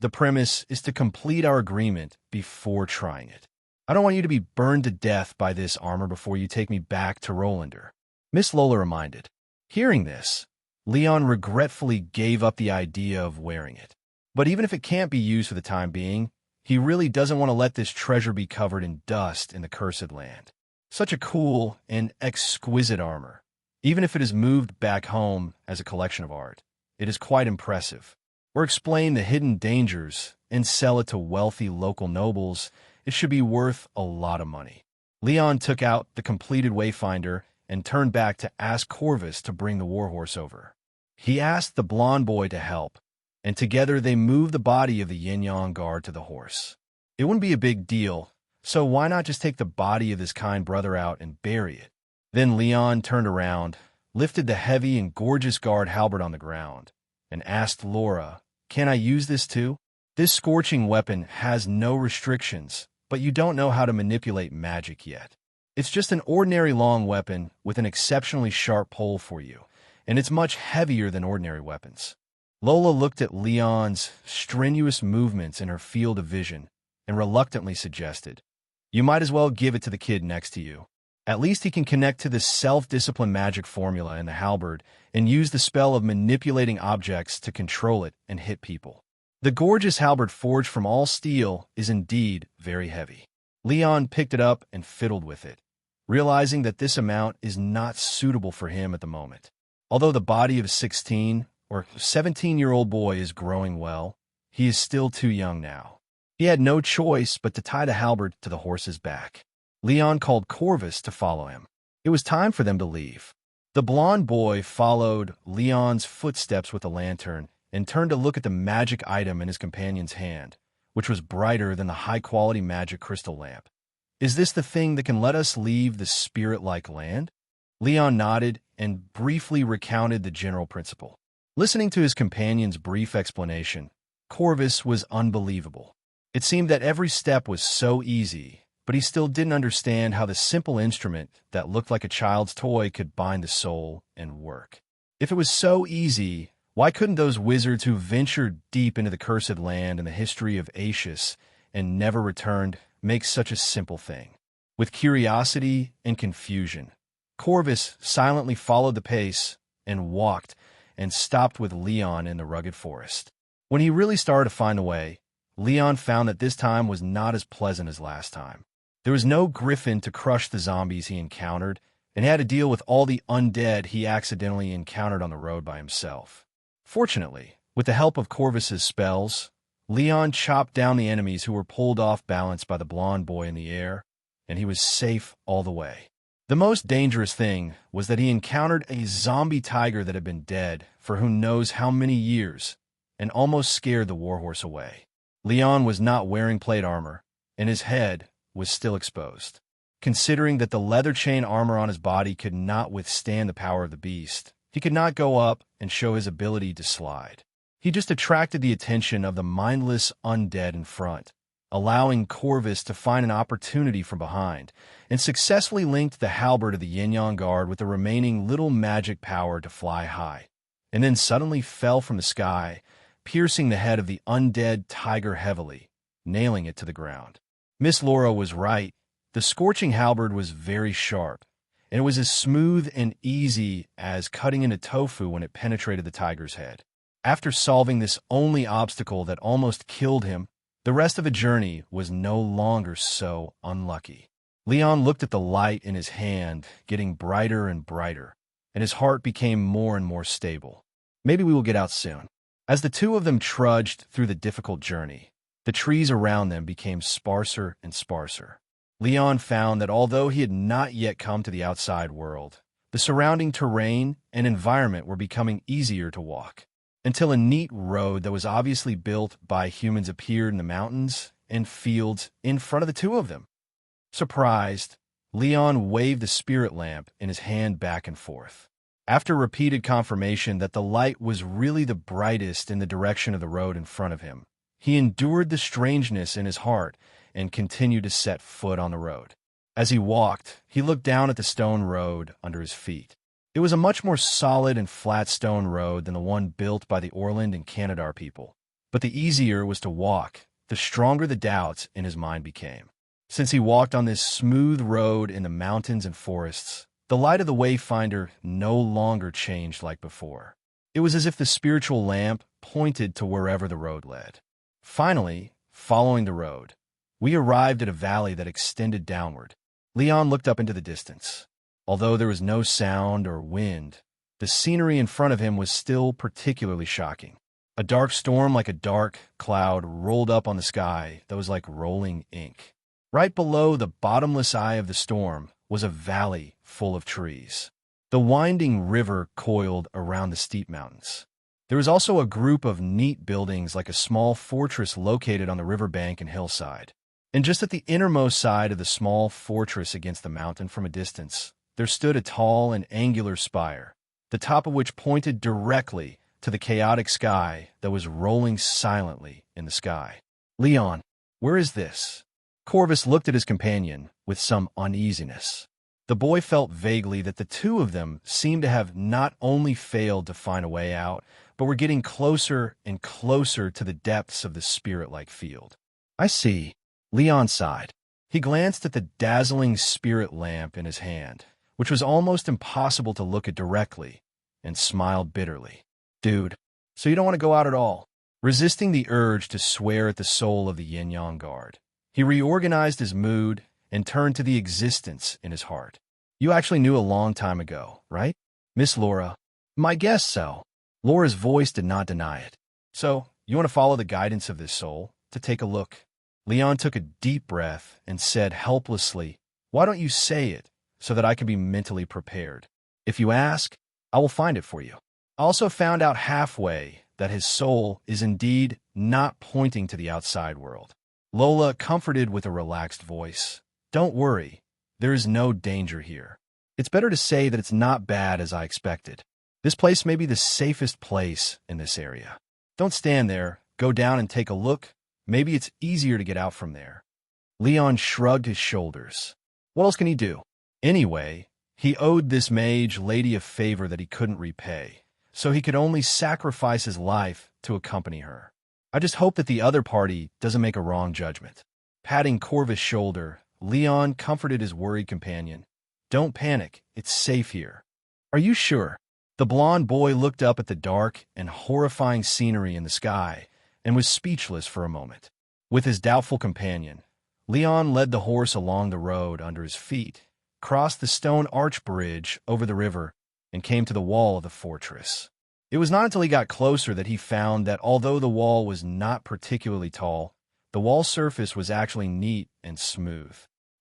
The premise is to complete our agreement before trying it. I don't want you to be burned to death by this armor before you take me back to Rolander," Miss Lola reminded. Hearing this, Leon regretfully gave up the idea of wearing it. But even if it can't be used for the time being, he really doesn't want to let this treasure be covered in dust in the Cursed Land. Such a cool and exquisite armor. Even if it is moved back home as a collection of art, it is quite impressive. Or explain the hidden dangers and sell it to wealthy local nobles, it should be worth a lot of money. Leon took out the completed Wayfinder and turned back to ask Corvus to bring the warhorse over. He asked the blonde boy to help, and together they moved the body of the Yin-Yang Guard to the horse. It wouldn't be a big deal, so why not just take the body of this kind brother out and bury it? Then Leon turned around, lifted the heavy and gorgeous guard halberd on the ground, and asked Laura, "Can I use this too? This scorching weapon has no restrictions, but you don't know how to manipulate magic yet. It's just an ordinary long weapon with an exceptionally sharp pole for you, and it's much heavier than ordinary weapons." Lola looked at Leon's strenuous movements in her field of vision and reluctantly suggested, "You might as well give it to the kid next to you. At least he can connect to the self-discipline magic formula in the halberd and use the spell of manipulating objects to control it and hit people." The gorgeous halberd forged from all steel is indeed very heavy. Leon picked it up and fiddled with it, realizing that this amount is not suitable for him at the moment. Although the body of a 16 or 17-year-old boy is growing well, he is still too young now. He had no choice but to tie the halberd to the horse's back. Leon called Corvus to follow him. It was time for them to leave. The blond boy followed Leon's footsteps with a lantern and turned to look at the magic item in his companion's hand, which was brighter than the high-quality magic crystal lamp. "Is this the thing that can let us leave the spirit-like land?" Leon nodded and briefly recounted the general principle. Listening to his companion's brief explanation, Corvus was unbelievable. It seemed that every step was so easy, but he still didn't understand how the simple instrument that looked like a child's toy could bind the soul and work. If it was so easy, why couldn't those wizards who ventured deep into the cursed land and the history of Aetius and never returned make such a simple thing? With curiosity and confusion, Corvus silently followed the pace and walked and stopped with Leon in the rugged forest. When he really started to find the way, Leon found that this time was not as pleasant as last time. There was no griffin to crush the zombies he encountered, and he had to deal with all the undead he accidentally encountered on the road by himself. Fortunately, with the help of Corvus's spells, Leon chopped down the enemies who were pulled off balance by the blond boy in the air, and he was safe all the way. The most dangerous thing was that he encountered a zombie tiger that had been dead for who knows how many years and almost scared the warhorse away. Leon was not wearing plate armor, and his head was still exposed. Considering that the leather chain armor on his body could not withstand the power of the beast, he could not go up and show his ability to slide. He just attracted the attention of the mindless undead in front, allowing Corvus to find an opportunity from behind, and successfully linked the halberd of the Yin-Yang Guard with the remaining little magic power to fly high, and then suddenly fell from the sky, piercing the head of the undead tiger heavily, nailing it to the ground. Miss Laura was right. The scorching halberd was very sharp, and it was as smooth and easy as cutting into tofu when it penetrated the tiger's head. After solving this only obstacle that almost killed him, the rest of the journey was no longer so unlucky. Leon looked at the light in his hand, getting brighter and brighter, and his heart became more and more stable. Maybe we will get out soon. As the two of them trudged through the difficult journey, the trees around them became sparser and sparser. Leon found that although he had not yet come to the outside world, the surrounding terrain and environment were becoming easier to walk, until a neat road that was obviously built by humans appeared in the mountains and fields in front of the two of them. Surprised, Leon waved the spirit lamp in his hand back and forth. After repeated confirmation that the light was really the brightest in the direction of the road in front of him, he endured the strangeness in his heart and continued to set foot on the road. As he walked, he looked down at the stone road under his feet. It was a much more solid and flat stone road than the one built by the Orland and Canadar people. But the easier it was to walk, the stronger the doubts in his mind became. Since he walked on this smooth road in the mountains and forests, the light of the wayfinder no longer changed like before. It was as if the spiritual lamp pointed to wherever the road led. Finally, following the road, we arrived at a valley that extended downward. Leon looked up into the distance. Although there was no sound or wind, the scenery in front of him was still particularly shocking. A dark storm like a dark cloud rolled up on the sky that was like rolling ink. Right below the bottomless eye of the storm was a valley full of trees. The winding river coiled around the steep mountains. There was also a group of neat buildings like a small fortress located on the riverbank and hillside. And just at the innermost side of the small fortress against the mountain from a distance, there stood a tall and angular spire, the top of which pointed directly to the chaotic sky that was rolling silently in the sky. "Leon, where is this?" Corvus looked at his companion with some uneasiness. The boy felt vaguely that the two of them seemed to have not only failed to find a way out, but were getting closer and closer to the depths of the spirit-like field. "I see. Leon sighed. He glanced at the dazzling spirit lamp in his hand, which was almost impossible to look at directly, and smiled bitterly. Dude, so you don't want to go out at all? Resisting the urge to swear at the soul of the Yin-Yang Guard, he reorganized his mood and turned to the existence in his heart. You actually knew a long time ago, right? Miss Laura? My guess so. Laura's voice did not deny it. So, you want to follow the guidance of this soul, to take a look? Leon took a deep breath and said helplessly, why don't you say it, so that I can be mentally prepared? If you ask, I will find it for you. I also found out halfway that his soul is indeed not pointing to the outside world. Lola comforted with a relaxed voice. Don't worry, there is no danger here. It's better to say that it's not bad as I expected. This place may be the safest place in this area. Don't stand there, go down and take a look. Maybe it's easier to get out from there. Leon shrugged his shoulders. What else can he do? Anyway, he owed this mage lady a favor that he couldn't repay, so he could only sacrifice his life to accompany her. I just hope that the other party doesn't make a wrong judgment. Patting Corvus' shoulder, Leon comforted his worried companion. Don't panic, it's safe here. Are you sure? The blond boy looked up at the dark and horrifying scenery in the sky and was speechless for a moment. With his doubtful companion, Leon led the horse along the road under his feet, crossed the stone arch bridge over the river, and came to the wall of the fortress. It was not until he got closer that he found that although the wall was not particularly tall, the wall surface was actually neat and smooth.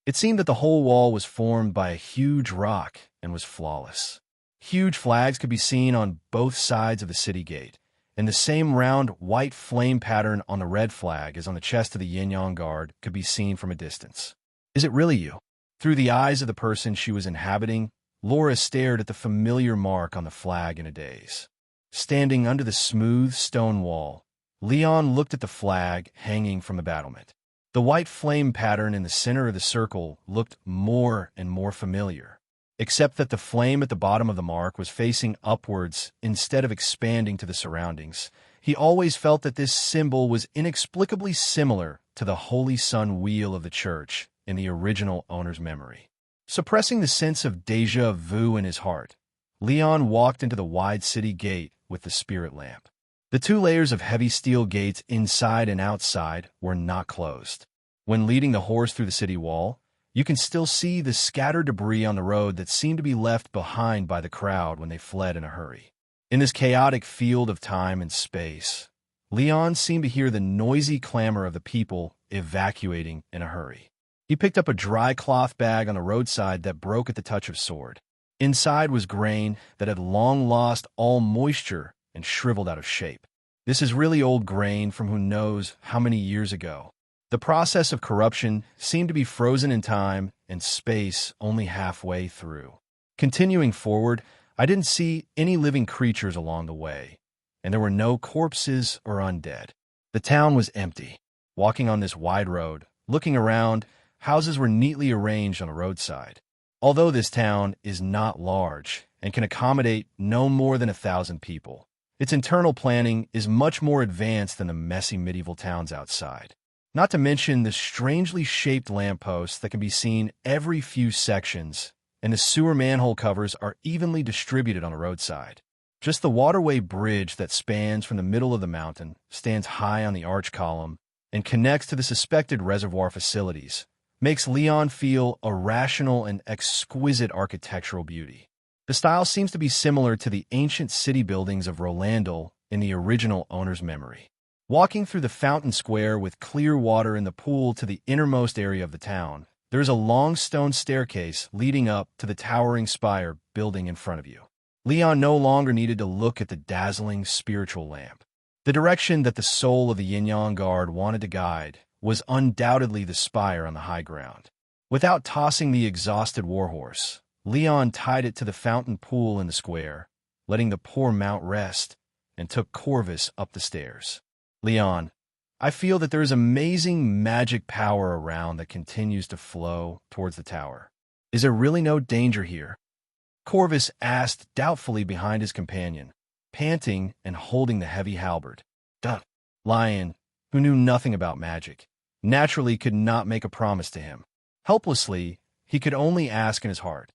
It seemed that the whole wall was formed by a huge rock and was flawless. Huge flags could be seen on both sides of the city gate, and the same round white flame pattern on the red flag as on the chest of the Yin-Yang Guard could be seen from a distance. Is it really you? Through the eyes of the person she was inhabiting, Laura stared at the familiar mark on the flag in a daze. Standing under the smooth stone wall, Leon looked at the flag hanging from the battlement. The white flame pattern in the center of the circle looked more and more familiar, except that the flame at the bottom of the mark was facing upwards instead of expanding to the surroundings. He always felt that this symbol was inexplicably similar to the Holy Sun wheel of the church in the original owner's memory. Suppressing the sense of déjà vu in his heart, Leon walked into the wide city gate with the spirit lamp. The two layers of heavy steel gates inside and outside were not closed. When leading the horse through the city wall, you can still see the scattered debris on the road that seemed to be left behind by the crowd when they fled in a hurry. In this chaotic field of time and space, Leon seemed to hear the noisy clamor of the people evacuating in a hurry. He picked up a dry cloth bag on the roadside that broke at the touch of sword. Inside was grain that had long lost all moisture and shriveled out of shape. This is really old grain from who knows how many years ago. The process of corruption seemed to be frozen in time and space only halfway through. Continuing forward, I didn't see any living creatures along the way, and there were no corpses or undead. The town was empty. Walking on this wide road, looking around, houses were neatly arranged on a roadside. Although this town is not large and can accommodate no more than 1,000 people, its internal planning is much more advanced than the messy medieval towns outside. Not to mention the strangely shaped lampposts that can be seen every few sections, and the sewer manhole covers are evenly distributed on the roadside. Just the waterway bridge that spans from the middle of the mountain stands high on the arch column and connects to the suspected reservoir facilities, makes Leon feel a rational and exquisite architectural beauty. The style seems to be similar to the ancient city buildings of Rolandel in the original owner's memory. Walking through the fountain square with clear water in the pool to the innermost area of the town, there is a long stone staircase leading up to the towering spire building in front of you. Leon no longer needed to look at the dazzling spiritual lamp. The direction that the soul of the Yin-Yang Guard wanted to guide was undoubtedly the spire on the high ground. Without tossing the exhausted warhorse, Leon tied it to the fountain pool in the square, letting the poor mount rest, and took Corvus up the stairs. Leon, I feel that there is amazing magic power around that continues to flow towards the tower. Is there really no danger here? Corvus asked doubtfully behind his companion, panting and holding the heavy halberd. Duh. Lion, who knew nothing about magic, naturally could not make a promise to him. Helplessly, he could only ask in his heart,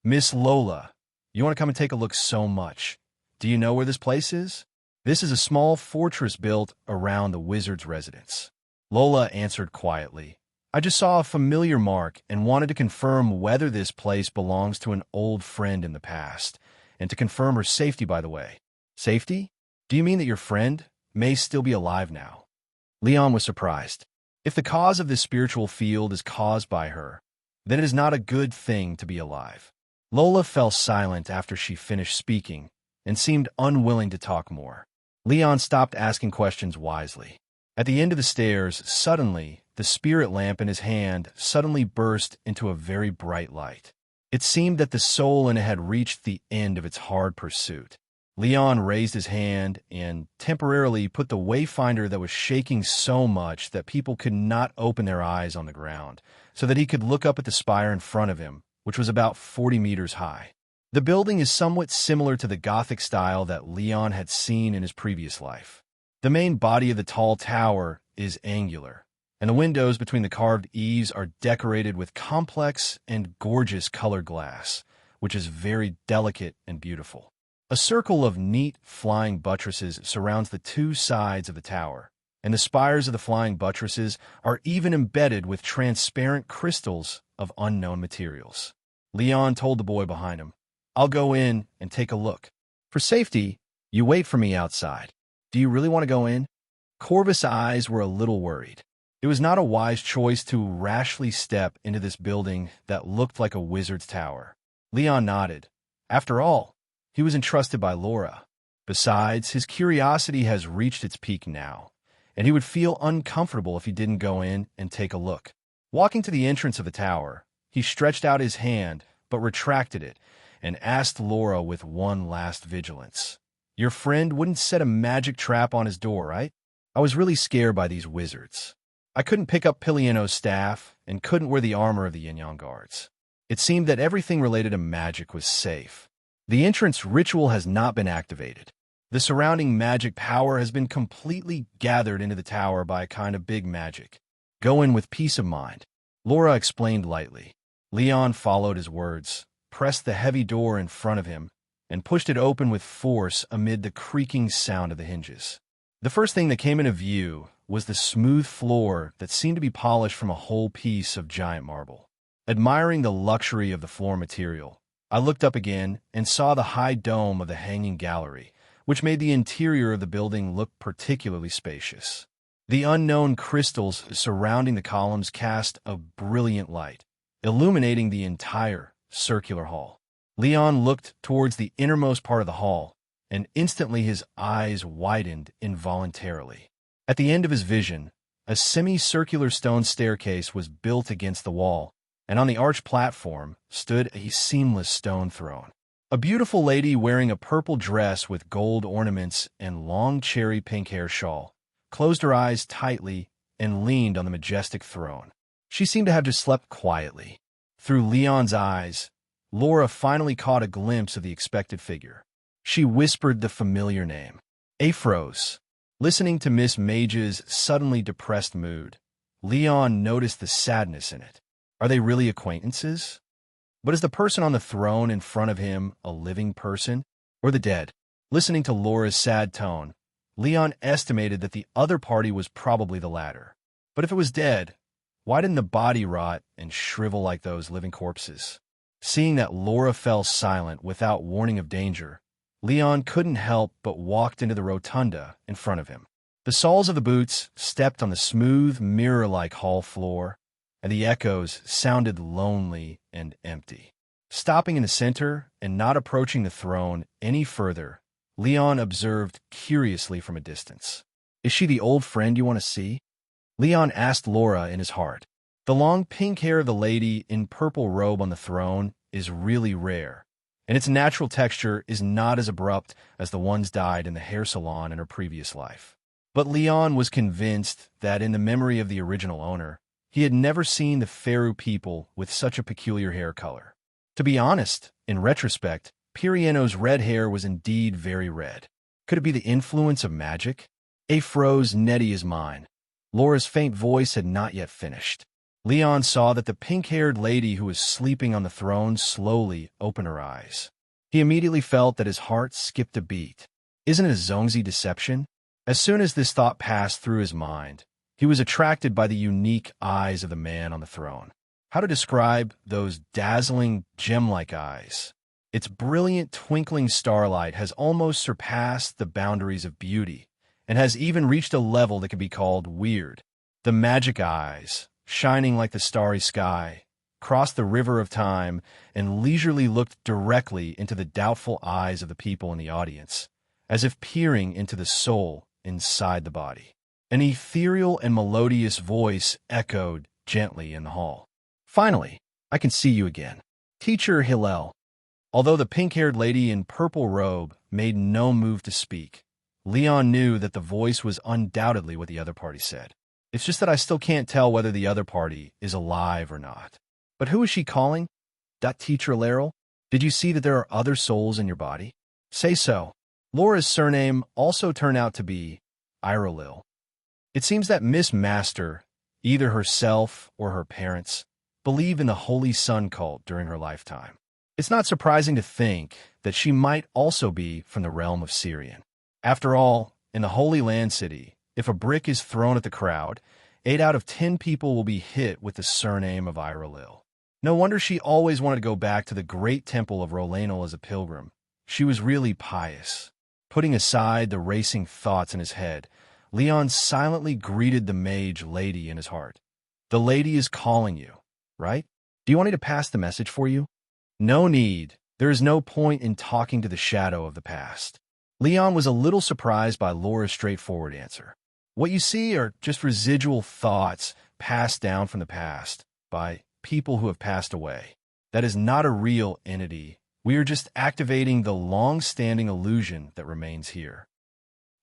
"Miss Lola, you want to come and take a look so much? Do you know where this place is?" "This is a small fortress built around the wizard's residence." Lola answered quietly, "I just saw a familiar mark and wanted to confirm whether this place belongs to an old friend in the past, and to confirm her safety, by the way." "Safety? Do you mean that your friend may still be alive now?" Leon was surprised. If the cause of this spiritual field is caused by her, then it is not a good thing to be alive. Lola fell silent after she finished speaking and seemed unwilling to talk more. Leon stopped asking questions wisely. At the end of the stairs, suddenly, the spirit lamp in his hand suddenly burst into a very bright light. It seemed that the soul in it had reached the end of its hard pursuit. Leon raised his hand and temporarily put the wayfinder that was shaking so much that people could not open their eyes on the ground, so that he could look up at the spire in front of him, which was about 40 meters high. The building is somewhat similar to the Gothic style that Leon had seen in his previous life. The main body of the tall tower is angular, and the windows between the carved eaves are decorated with complex and gorgeous colored glass, which is very delicate and beautiful. A circle of neat flying buttresses surrounds the two sides of the tower, and the spires of the flying buttresses are even embedded with transparent crystals of unknown materials. Leon told the boy behind him, "I'll go in and take a look. For safety, you wait for me outside." "Do you really want to go in?" Corvus' eyes were a little worried. It was not a wise choice to rashly step into this building that looked like a wizard's tower. Leon nodded. After all, he was entrusted by Laura. Besides, his curiosity has reached its peak now, and he would feel uncomfortable if he didn't go in and take a look. Walking to the entrance of the tower, he stretched out his hand, but retracted it, and asked Laura with one last vigilance, "Your friend wouldn't set a magic trap on his door, right?" "I was really scared by these wizards. I couldn't pick up Pilieno's staff and couldn't wear the armor of the Yin-Yang guards. It seemed that everything related to magic was safe. The entrance ritual has not been activated. The surrounding magic power has been completely gathered into the tower by a kind of big magic. Go in with peace of mind," Laura explained lightly. Leon followed his words, pressed the heavy door in front of him, and pushed it open with force amid the creaking sound of the hinges. The first thing that came into view was the smooth floor that seemed to be polished from a whole piece of giant marble. Admiring the luxury of the floor material, I looked up again and saw the high dome of the hanging gallery, which made the interior of the building look particularly spacious. The unknown crystals surrounding the columns cast a brilliant light, illuminating the entire circular hall. Leon looked towards the innermost part of the hall, and instantly his eyes widened involuntarily. At the end of his vision, a semicircular stone staircase was built against the wall, and on the arched platform stood a seamless stone throne. A beautiful lady wearing a purple dress with gold ornaments and long cherry pink hair shawl closed her eyes tightly and leaned on the majestic throne. She seemed to have just slept quietly. Through Leon's eyes, Laura finally caught a glimpse of the expected figure. She whispered the familiar name, Aphros. Listening to Miss Mage's suddenly depressed mood, Leon noticed the sadness in it. Are they really acquaintances? But is the person on the throne in front of him a living person, or the dead? Listening to Laura's sad tone, Leon estimated that the other party was probably the latter. But if it was dead, why didn't the body rot and shrivel like those living corpses? Seeing that Laura fell silent without warning of danger, Leon couldn't help but walked into the rotunda in front of him. The soles of the boots stepped on the smooth, mirror-like hall floor, and the echoes sounded lonely and empty. Stopping in the center and not approaching the throne any further, Leon observed curiously from a distance. "Is she the old friend you want to see?" Leon asked Laura in his heart. The long pink hair of the lady in purple robe on the throne is really rare, and its natural texture is not as abrupt as the ones dyed in the hair salon in her previous life. But Leon was convinced that in the memory of the original owner, he had never seen the Faru people with such a peculiar hair color. To be honest, in retrospect, Pirieno's red hair was indeed very red. Could it be the influence of magic? Aphros Nettie is mine. Laura's faint voice had not yet finished. Leon saw that the pink-haired lady who was sleeping on the throne slowly opened her eyes. He immediately felt that his heart skipped a beat. Isn't it a Zongzi deception? As soon as this thought passed through his mind, he was attracted by the unique eyes of the man on the throne. How to describe those dazzling, gem-like eyes? Its brilliant, twinkling starlight has almost surpassed the boundaries of beauty, and has even reached a level that can be called weird. The magic eyes, shining like the starry sky, crossed the river of time and leisurely looked directly into the doubtful eyes of the people in the audience, as if peering into the soul inside the body. An ethereal and melodious voice echoed gently in the hall. "Finally, I can see you again. Teacher Hillel." Although the pink-haired lady in purple robe made no move to speak, Leon knew that the voice was undoubtedly what the other party said. "It's just that I still can't tell whether the other party is alive or not." "But who is she calling? That teacher Laryl? Did you see that there are other souls in your body?" "Say so." Laura's surname also turned out to be Irolil. It seems that Miss Master, either herself or her parents, believed in the Holy Sun cult during her lifetime. It's not surprising to think that she might also be from the realm of Syrian. After all, in the Holy Land City, if a brick is thrown at the crowd, 8 out of 10 people will be hit with the surname of Irolil. No wonder she always wanted to go back to the great temple of Rolanel as a pilgrim. She was really pious. Putting aside the racing thoughts in his head, Leon silently greeted the mage lady in his heart. "The lady is calling you, right? Do you want me to pass the message for you?" "No need. There is no point in talking to the shadow of the past." Leon was a little surprised by Laura's straightforward answer. "What you see are just residual thoughts passed down from the past by people who have passed away. That is not a real entity. We are just activating the long-standing illusion that remains here."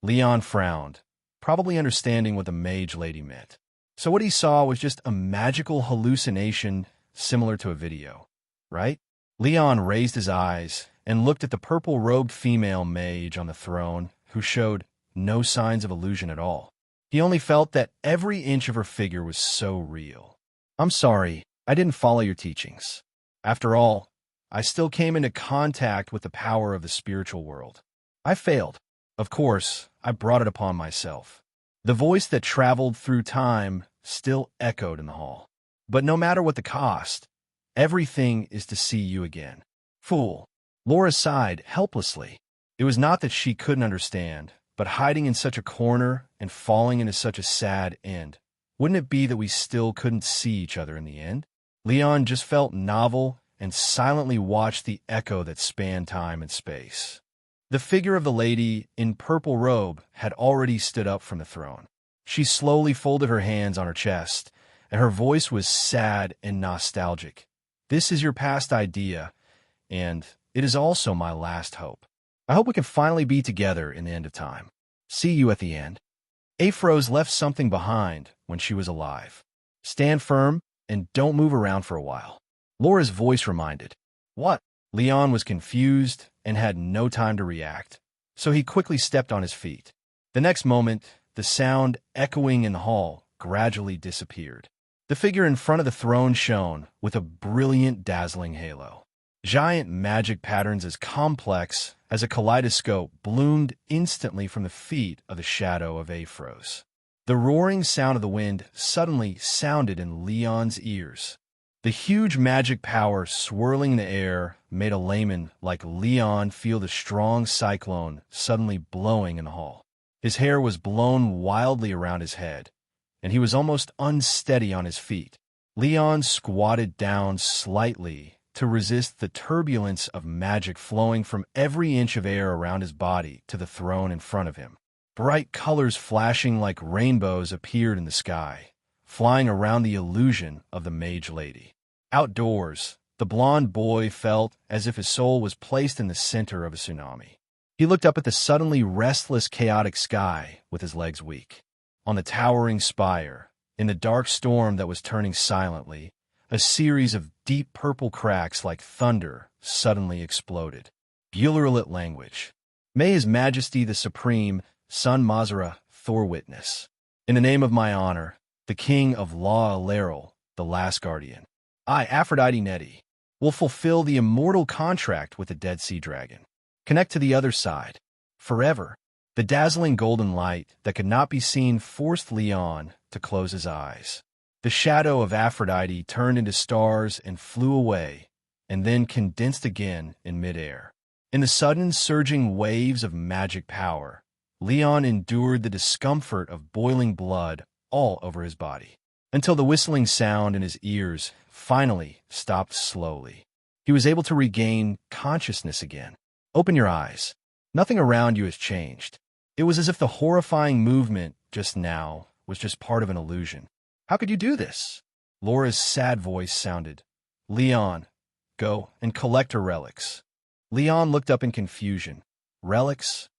Leon frowned, probably understanding what the mage lady meant. So what he saw was just a magical hallucination similar to a video, right? Leon raised his eyes and looked at the purple-robed female mage on the throne, who showed no signs of illusion at all. He only felt that every inch of her figure was so real. "I'm sorry, I didn't follow your teachings. After all, I still came into contact with the power of the spiritual world. I failed. Of course, I brought it upon myself." The voice that traveled through time still echoed in the hall. "But no matter what the cost, everything is to see you again." "Fool." Laura sighed helplessly. It was not that she couldn't understand, but hiding in such a corner and falling into such a sad end. Wouldn't it be that we still couldn't see each other in the end? Leon just felt novel and silently watched the echo that spanned time and space. The figure of the lady in purple robe had already stood up from the throne. She slowly folded her hands on her chest, and her voice was sad and nostalgic. "This is your past idea, and it is also my last hope. I hope we can finally be together in the end of time. See you at the end." Afros left something behind when she was alive. "Stand firm and don't move around for a while." Laura's voice reminded. "What?" Leon was confused and had no time to react, so he quickly stepped on his feet. The next moment, the sound echoing in the hall gradually disappeared. The figure in front of the throne shone with a brilliant, dazzling halo. Giant magic patterns as complex as a kaleidoscope bloomed instantly from the feet of the shadow of Afros. The roaring sound of the wind suddenly sounded in Leon's ears. The huge magic power swirling in the air made a layman like Leon feel the strong cyclone suddenly blowing in the hall. His hair was blown wildly around his head, and he was almost unsteady on his feet. Leon squatted down slightly to resist the turbulence of magic flowing from every inch of air around his body to the throne in front of him. Bright colors flashing like rainbows appeared in the sky, flying around the illusion of the mage lady. Outdoors, the blond boy felt as if his soul was placed in the center of a tsunami. He looked up at the suddenly restless, chaotic sky with his legs weak. On the towering spire, in the dark storm that was turning silently, a series of deep purple cracks like thunder suddenly exploded. Buelerlit language. "May His Majesty the Supreme, Sun Mazara, Thor witness." In the name of my honor, the king of La Alaral, the last guardian, I, Aphrodite Neti, will fulfill the immortal contract with the Dead Sea Dragon. Connect to the other side, forever. The dazzling golden light that could not be seen forced Leon to close his eyes. The shadow of Aphrodite turned into stars and flew away, and then condensed again in midair. In the sudden surging waves of magic power, Leon endured the discomfort of boiling blood all over his body, until the whistling sound in his ears finally stopped slowly. He was able to regain consciousness again. Open your eyes. Nothing around you has changed. It was as if the horrifying movement just now was just part of an illusion. How could you do this? Laura's sad voice sounded. Leon, go and collect her relics. Leon looked up in confusion. Relics?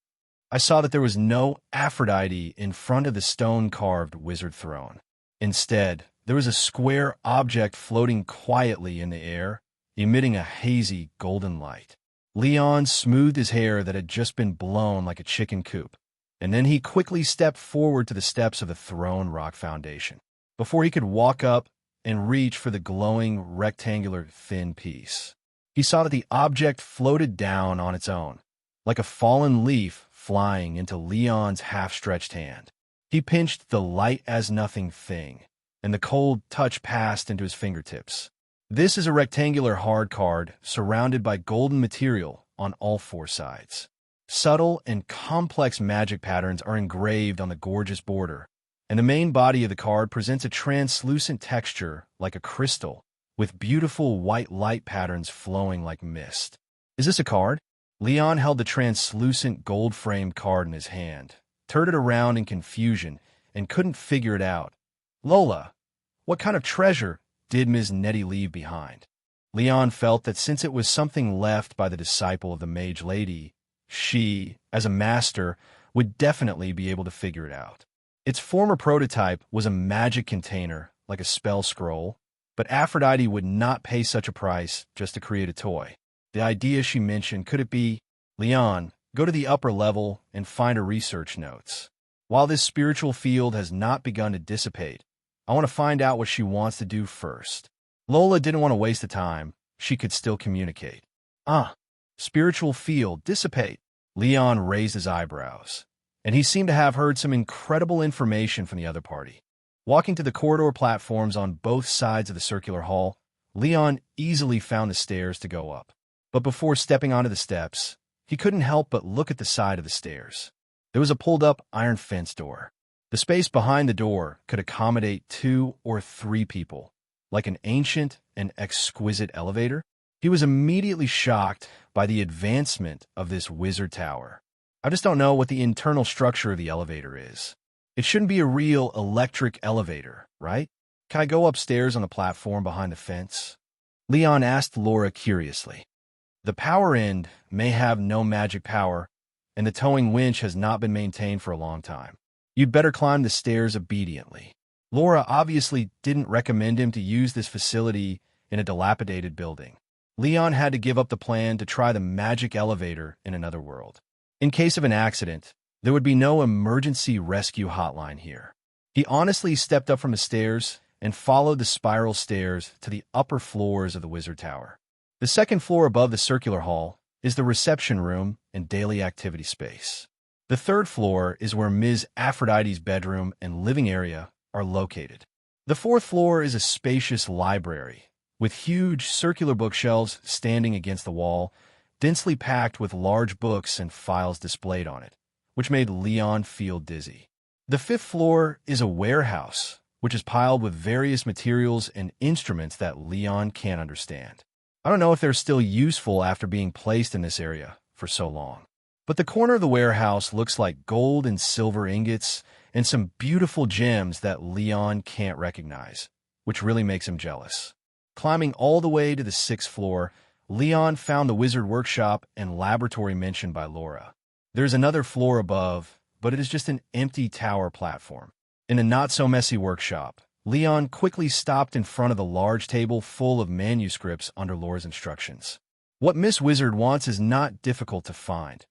I saw that there was no Aphrodite in front of the stone-carved wizard throne. Instead, there was a square object floating quietly in the air, emitting a hazy golden light. Leon smoothed his hair that had just been blown like a chicken coop, and then he quickly stepped forward to the steps of the throne rock foundation. Before he could walk up and reach for the glowing, rectangular, thin piece, he saw that the object floated down on its own, like a fallen leaf flying into Leon's half-stretched hand. He pinched the light-as-nothing thing, and the cold touch passed into his fingertips. This is a rectangular hard card surrounded by golden material on all four sides. Subtle and complex magic patterns are engraved on the gorgeous border, and the main body of the card presents a translucent texture like a crystal, with beautiful white light patterns flowing like mist. Is this a card? Leon held the translucent gold-framed card in his hand, turned it around in confusion, and couldn't figure it out. Lola, what kind of treasure did Ms. Nettie leave behind? Leon felt that since it was something left by the disciple of the Mage Lady, she, as a master, would definitely be able to figure it out. Its former prototype was a magic container, like a spell scroll, but Aphrodite would not pay such a price just to create a toy. The idea she mentioned, could it be, Leon, go to the upper level and find her research notes. While this spiritual field has not begun to dissipate, I want to find out what she wants to do first. Lola didn't want to waste the time. She could still communicate. Spiritual field, dissipate. Leon raised his eyebrows, and he seemed to have heard some incredible information from the other party. Walking to the corridor platforms on both sides of the circular hall, Leon easily found the stairs to go up. But before stepping onto the steps, he couldn't help but look at the side of the stairs. There was a pulled-up iron fence door. The space behind the door could accommodate 2 or 3 people, like an ancient and exquisite elevator. He was immediately shocked by the advancement of this wizard tower. I just don't know what the internal structure of the elevator is. It shouldn't be a real electric elevator, right? Can I go upstairs on the platform behind the fence? Leon asked Laura curiously. The power end may have no magic power, and the towing winch has not been maintained for a long time. You'd better climb the stairs obediently. Laura obviously didn't recommend him to use this facility in a dilapidated building. Leon had to give up the plan to try the magic elevator in another world. In case of an accident, there would be no emergency rescue hotline here. He honestly stepped up from the stairs and followed the spiral stairs to the upper floors of the wizard tower. The second floor above the circular hall is the reception room and daily activity space. The third floor is where Ms. Aphrodite's bedroom and living area are located. The fourth floor is a spacious library, with huge circular bookshelves standing against the wall, densely packed with large books and files displayed on it, which made Leon feel dizzy. The fifth floor is a warehouse, which is piled with various materials and instruments that Leon can't understand. I don't know if they're still useful after being placed in this area for so long. But the corner of the warehouse looks like gold and silver ingots and some beautiful gems that Leon can't recognize, which really makes him jealous. Climbing all the way to the 6th floor, Leon found the wizard workshop and laboratory mentioned by Laura. There's another floor above, but it is just an empty tower platform. In a not-so-messy workshop, Leon quickly stopped in front of the large table full of manuscripts under Laura's instructions. What Miss Wizard wants is not difficult to find.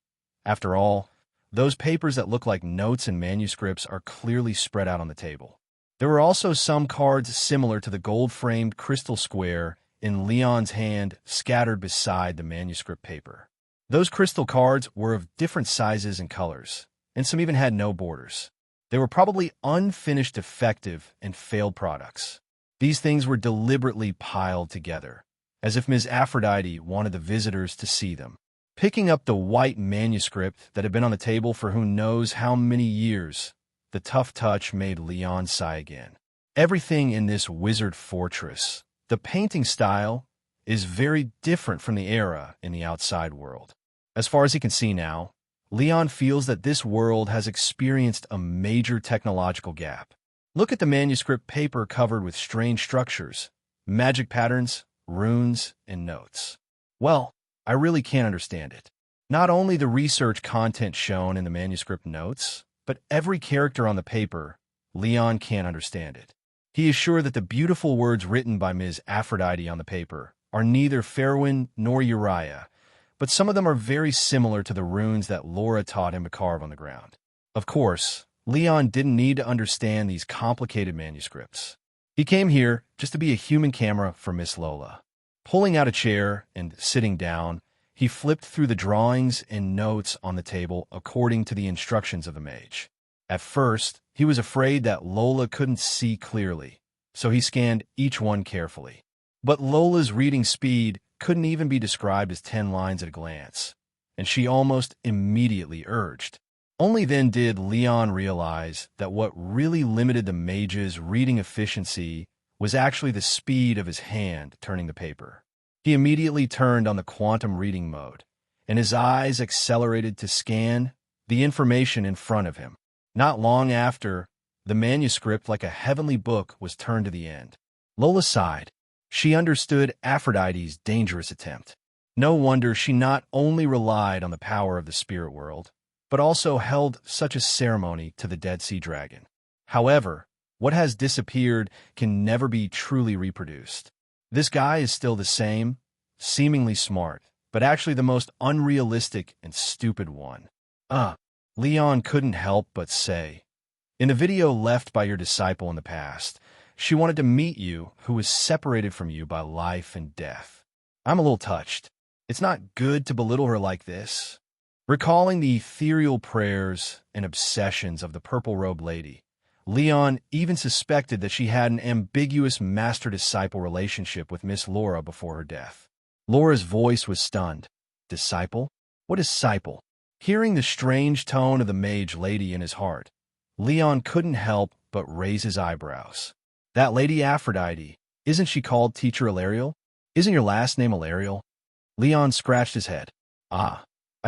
After all, those papers that look like notes and manuscripts are clearly spread out on the table. There were also some cards similar to the gold-framed crystal square in Leon's hand scattered beside the manuscript paper. Those crystal cards were of different sizes and colors, and some even had no borders. They were probably unfinished, defective, and failed products. These things were deliberately piled together, as if Ms. Aphrodite wanted the visitors to see them. Picking up the white manuscript that had been on the table for who knows how many years, the tough touch made Leon sigh again. Everything in this wizard fortress, the painting style, is very different from the era in the outside world. As far as he can see now, Leon feels that this world has experienced a major technological gap. Look at the manuscript paper covered with strange structures, magic patterns, runes, and notes. Well, I really can't understand it. Not only the research content shown in the manuscript notes, but every character on the paper, Leon can't understand it. He is sure that the beautiful words written by Ms. Aphrodite on the paper are neither Farewin nor Uriah, but some of them are very similar to the runes that Laura taught him to carve on the ground. Of course, Leon didn't need to understand these complicated manuscripts. He came here just to be a human camera for Miss Lola. Pulling out a chair and sitting down, he flipped through the drawings and notes on the table according to the instructions of the mage. At first, he was afraid that Lola couldn't see clearly, so he scanned each one carefully. But Lola's reading speed couldn't even be described as 10 lines at a glance, and she almost immediately urged. Only then did Leon realize that what really limited the mage's reading efficiency was actually the speed of his hand turning the paper. He immediately turned on the quantum reading mode, and his eyes accelerated to scan the information in front of him. Not long after, the manuscript, like a heavenly book, was turned to the end. Lola sighed. She understood Aphrodite's dangerous attempt. No wonder she not only relied on the power of the spirit world, but also held such a ceremony to the Dead Sea Dragon. However, what has disappeared can never be truly reproduced. This guy is still the same, seemingly smart, but actually the most unrealistic and stupid one. Leon couldn't help but say. In the video left by your disciple in the past, she wanted to meet you who was separated from you by life and death. I'm a little touched. It's not good to belittle her like this. Recalling the ethereal prayers and obsessions of the purple-robed lady, Leon even suspected that she had an ambiguous master-disciple relationship with Miss Laura before her death. Laura's voice was stunned. Disciple? What is disciple? Hearing the strange tone of the mage lady in his heart, Leon couldn't help but raise his eyebrows. That Lady Aphrodite, isn't she called Teacher Ilariel? Isn't your last name Ilariel? Leon scratched his head. I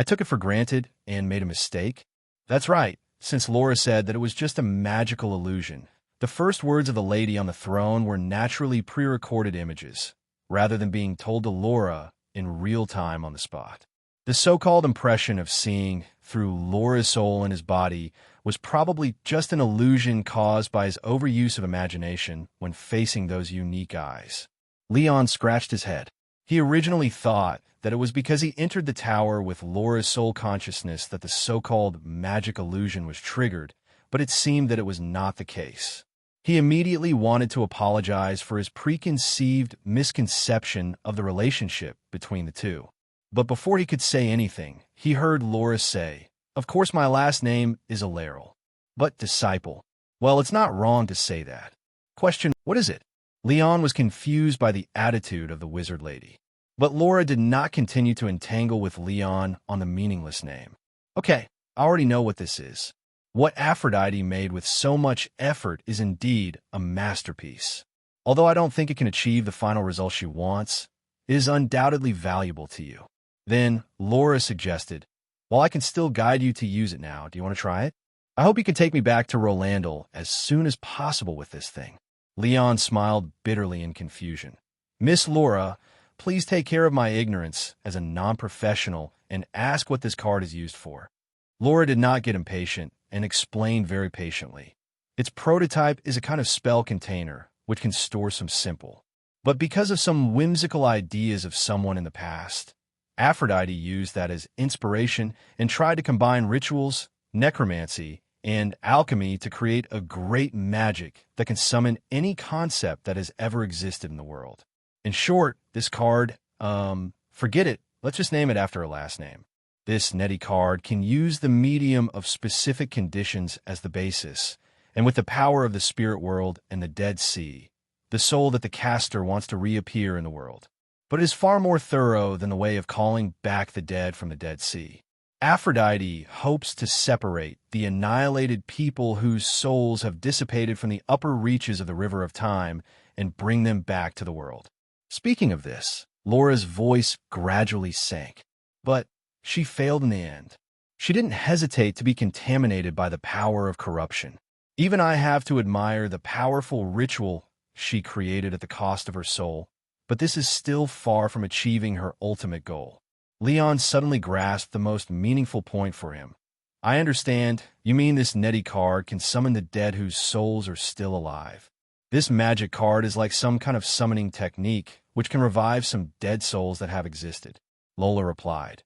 took it for granted and made a mistake. That's right, since Laura said that it was just a magical illusion. The first words of the lady on the throne were naturally pre-recorded images, rather than being told to Laura in real time on the spot. The so-called impression of seeing through Laura's soul in his body was probably just an illusion caused by his overuse of imagination when facing those unique eyes. Leon scratched his head. He originally thought that it was because he entered the tower with Laura's soul consciousness that the so-called magic illusion was triggered, but it seemed that it was not the case. He immediately wanted to apologize for his preconceived misconception of the relationship between the two. But before he could say anything, he heard Laura say, "Of course my last name is Ilariel. But disciple. Well, it's not wrong to say that. Question, what is it?" Leon was confused by the attitude of the wizard lady. But Laura did not continue to entangle with Leon on the meaningless name. Okay, I already know what this is. What Aphrodite made with so much effort is indeed a masterpiece. Although I don't think it can achieve the final result she wants, it is undoubtedly valuable to you. Then Laura suggested, "Well, I can still guide you to use it now. Do you want to try it? I hope you can take me back to Rolandel as soon as possible with this thing." Leon smiled bitterly in confusion. "Miss Laura, please take care of my ignorance as a non-professional and ask what this card is used for." Laura did not get impatient and explained very patiently. Its prototype is a kind of spell container which can store some simple. But because of some whimsical ideas of someone in the past, Aphrodite used that as inspiration and tried to combine rituals necromancy, and alchemy to create a great magic that can summon any concept that has ever existed in the world. In short, this card, forget it, let's just name it after a last name. This Netty card can use the medium of specific conditions as the basis, and with the power of the spirit world and the Dead Sea, the soul that the caster wants to reappear in the world. But it is far more thorough than the way of calling back the dead from the Dead Sea. Aphrodite hopes to separate the annihilated people whose souls have dissipated from the upper reaches of the river of time and bring them back to the world. Speaking of this, Laura's voice gradually sank, but she failed in the end. She didn't hesitate to be contaminated by the power of corruption. Even I have to admire the powerful ritual she created at the cost of her soul, but this is still far from achieving her ultimate goal. Leon suddenly grasped the most meaningful point for him. I understand, you mean this Netty card can summon the dead whose souls are still alive. This magic card is like some kind of summoning technique, which can revive some dead souls that have existed. Lola replied,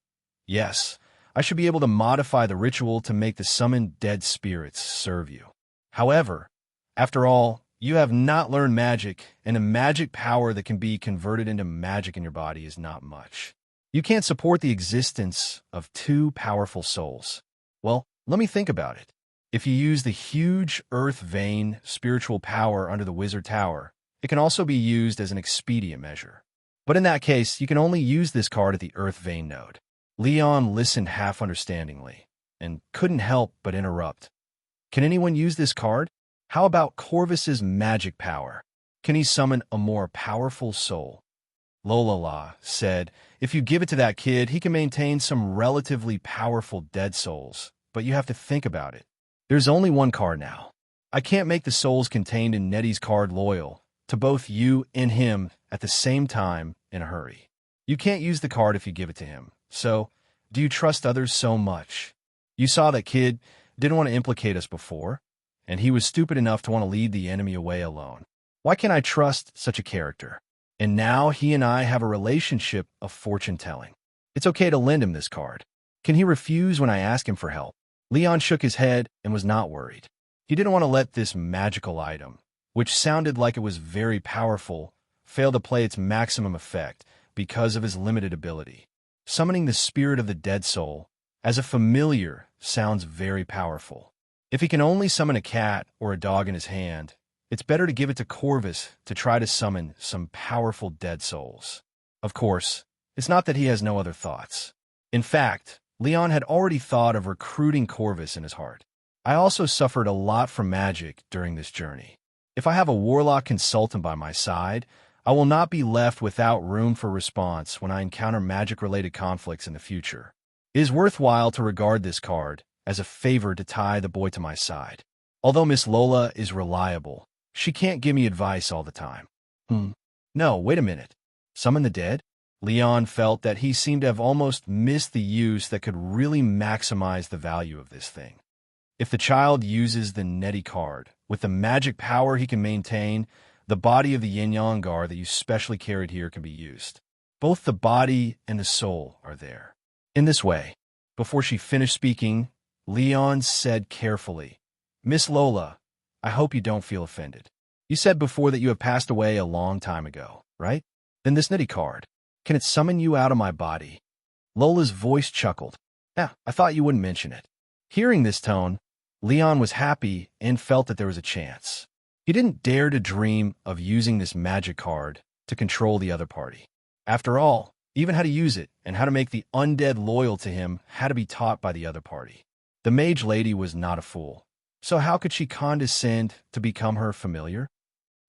yes, I should be able to modify the ritual to make the summoned dead spirits serve you. However, after all, you have not learned magic, and a magic power that can be converted into magic in your body is not much. You can't support the existence of two powerful souls. Well, let me think about it. If you use the huge earth vein spiritual power under the wizard tower, it can also be used as an expedient measure. But in that case, you can only use this card at the earth vein node. Leon listened half understandingly and couldn't help but interrupt. Can anyone use this card? How about Corvus's magic power? Can he summon a more powerful soul? Lola said, if you give it to that kid, he can maintain some relatively powerful dead souls, but you have to think about it. There's only one card now. I can't make the souls contained in Netty's card loyal to both you and him at the same time in a hurry. You can't use the card if you give it to him. So, do you trust others so much? You saw that kid didn't want to implicate us before, and he was stupid enough to want to lead the enemy away alone. Why can't I trust such a character? And now he and I have a relationship of fortune-telling. It's okay to lend him this card. Can he refuse when I ask him for help? Leon shook his head and was not worried. He didn't want to let this magical item, which sounded like it was very powerful, fail to play its maximum effect because of his limited ability. Summoning the spirit of the dead soul as a familiar sounds very powerful. If he can only summon a cat or a dog in his hand, it's better to give it to Corvus to try to summon some powerful dead souls. Of course, it's not that he has no other thoughts. In fact, Leon had already thought of recruiting Corvus in his heart. I also suffered a lot from magic during this journey. If I have a warlock consultant by my side, I will not be left without room for response when I encounter magic-related conflicts in the future. It is worthwhile to regard this card as a favor to tie the boy to my side. Although Miss Lola is reliable, she can't give me advice all the time. No, wait a minute. Summon the dead? Leon felt that he seemed to have almost missed the use that could really maximize the value of this thing. If the child uses the Netty card, with the magic power he can maintain, the body of the yin-yang guard that you specially carried here can be used. Both the body and the soul are there. In this way, before she finished speaking, Leon said carefully, Miss Lola, I hope you don't feel offended. You said before that you have passed away a long time ago, right? Then this Netty card, can it summon you out of my body? Lola's voice chuckled. Yeah, I thought you wouldn't mention it. Hearing this tone, Leon was happy and felt that there was a chance. He didn't dare to dream of using this magic card to control the other party. After all, even how to use it and how to make the undead loyal to him had to be taught by the other party. The mage lady was not a fool. So how could she condescend to become her familiar?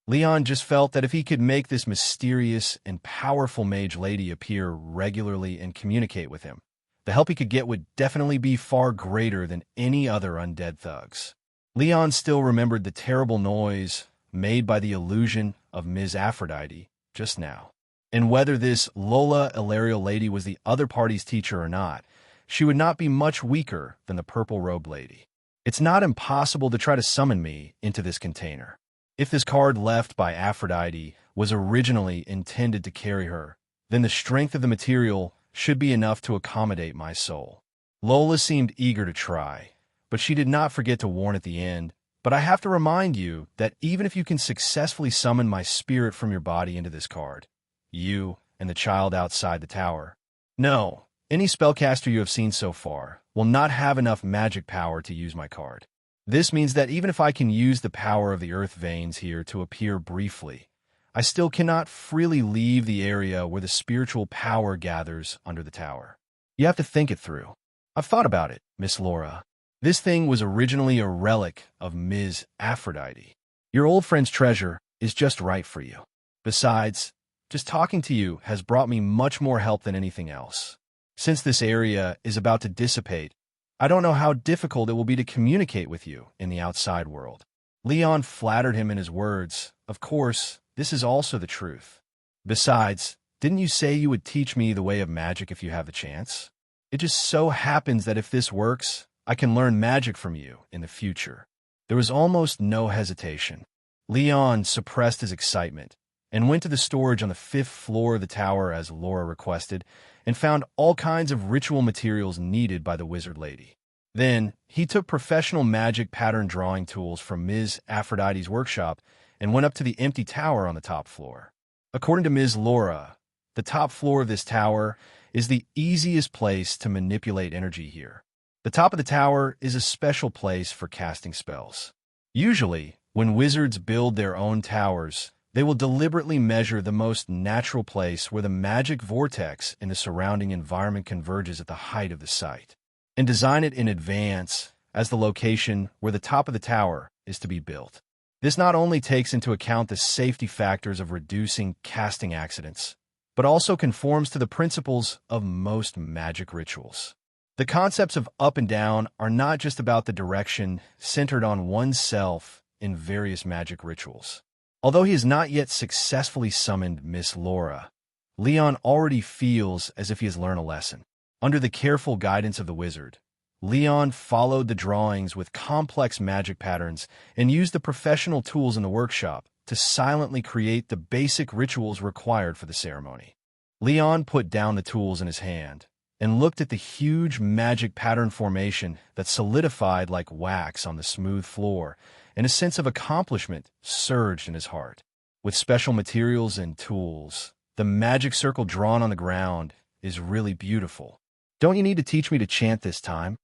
Leon just felt that if he could make this mysterious and powerful mage lady appear regularly and communicate with him, the help he could get would definitely be far greater than any other undead thugs. Leon still remembered the terrible noise made by the illusion of Ms. Aphrodite just now. And whether this Lola Ilarial lady was the other party's teacher or not, she would not be much weaker than the purple-robed lady. It's not impossible to try to summon me into this container. If this card left by Aphrodite was originally intended to carry her, then the strength of the material should be enough to accommodate my soul. Lola seemed eager to try, but she did not forget to warn at the end, "But I have to remind you that even if you can successfully summon my spirit from your body into this card, you and the child outside the tower, no, any spellcaster you have seen so far will not have enough magic power to use my card. This means that even if I can use the power of the earth veins here to appear briefly, I still cannot freely leave the area where the spiritual power gathers under the tower. You have to think it through." "I've thought about it, Miss Laura. This thing was originally a relic of Ms. Aphrodite. Your old friend's treasure is just right for you. Besides, just talking to you has brought me much more help than anything else. Since this area is about to dissipate, I don't know how difficult it will be to communicate with you in the outside world." Leon flattered him in his words. "Of course, this is also the truth. Besides, didn't you say you would teach me the way of magic if you have the chance? It just so happens that if this works, I can learn magic from you in the future." There was almost no hesitation. Leon suppressed his excitement and went to the storage on the 5th floor of the tower as Laura requested, and found all kinds of ritual materials needed by the wizard lady. Then, he took professional magic pattern drawing tools from Ms. Aphrodite's workshop and went up to the empty tower on the top floor. According to Ms. Laura, the top floor of this tower is the easiest place to manipulate energy here. The top of the tower is a special place for casting spells. Usually, when wizards build their own towers, they will deliberately measure the most natural place where the magic vortex in the surrounding environment converges at the height of the site, and design it in advance as the location where the top of the tower is to be built. This not only takes into account the safety factors of reducing casting accidents, but also conforms to the principles of most magic rituals. The concepts of up and down are not just about the direction centered on oneself in various magic rituals. Although he has not yet successfully summoned Miss Laura, Leon already feels as if he has learned a lesson. Under the careful guidance of the wizard, Leon followed the drawings with complex magic patterns and used the professional tools in the workshop to silently create the basic rituals required for the ceremony. Leon put down the tools in his hand and looked at the huge magic pattern formation that solidified like wax on the smooth floor, and a sense of accomplishment surged in his heart. With special materials and tools, the magic circle drawn on the ground is really beautiful. "Don't you need to teach me to chant this time?"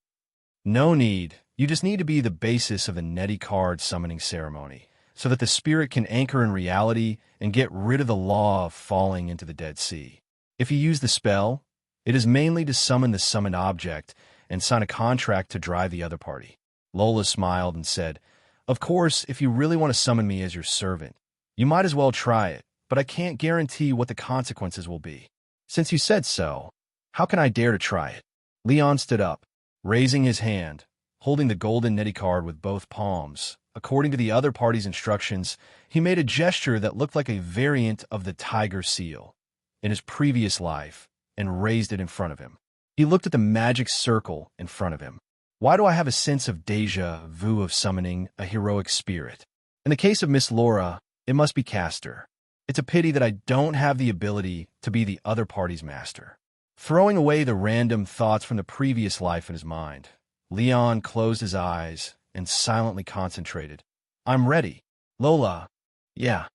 "No need. You just need to be the basis of the Neti card summoning ceremony, so that the spirit can anchor in reality and get rid of the law of falling into the Dead Sea. If you use the spell, it is mainly to summon the summoned object and sign a contract to drive the other party." Lola smiled and said, "Of course, if you really want to summon me as your servant, you might as well try it, but I can't guarantee what the consequences will be. Since you said so, how can I dare to try it?" Leon stood up, raising his hand, holding the golden Neti card with both palms. According to the other party's instructions, he made a gesture that looked like a variant of the tiger seal in his previous life and raised it in front of him. He looked at the magic circle in front of him. Why do I have a sense of déjà vu of summoning a heroic spirit? In the case of Miss Laura, it must be Castor. It's a pity that I don't have the ability to be the other party's master. Throwing away the random thoughts from the previous life in his mind, Leon closed his eyes and silently concentrated. "I'm ready." "Lola." "Yeah."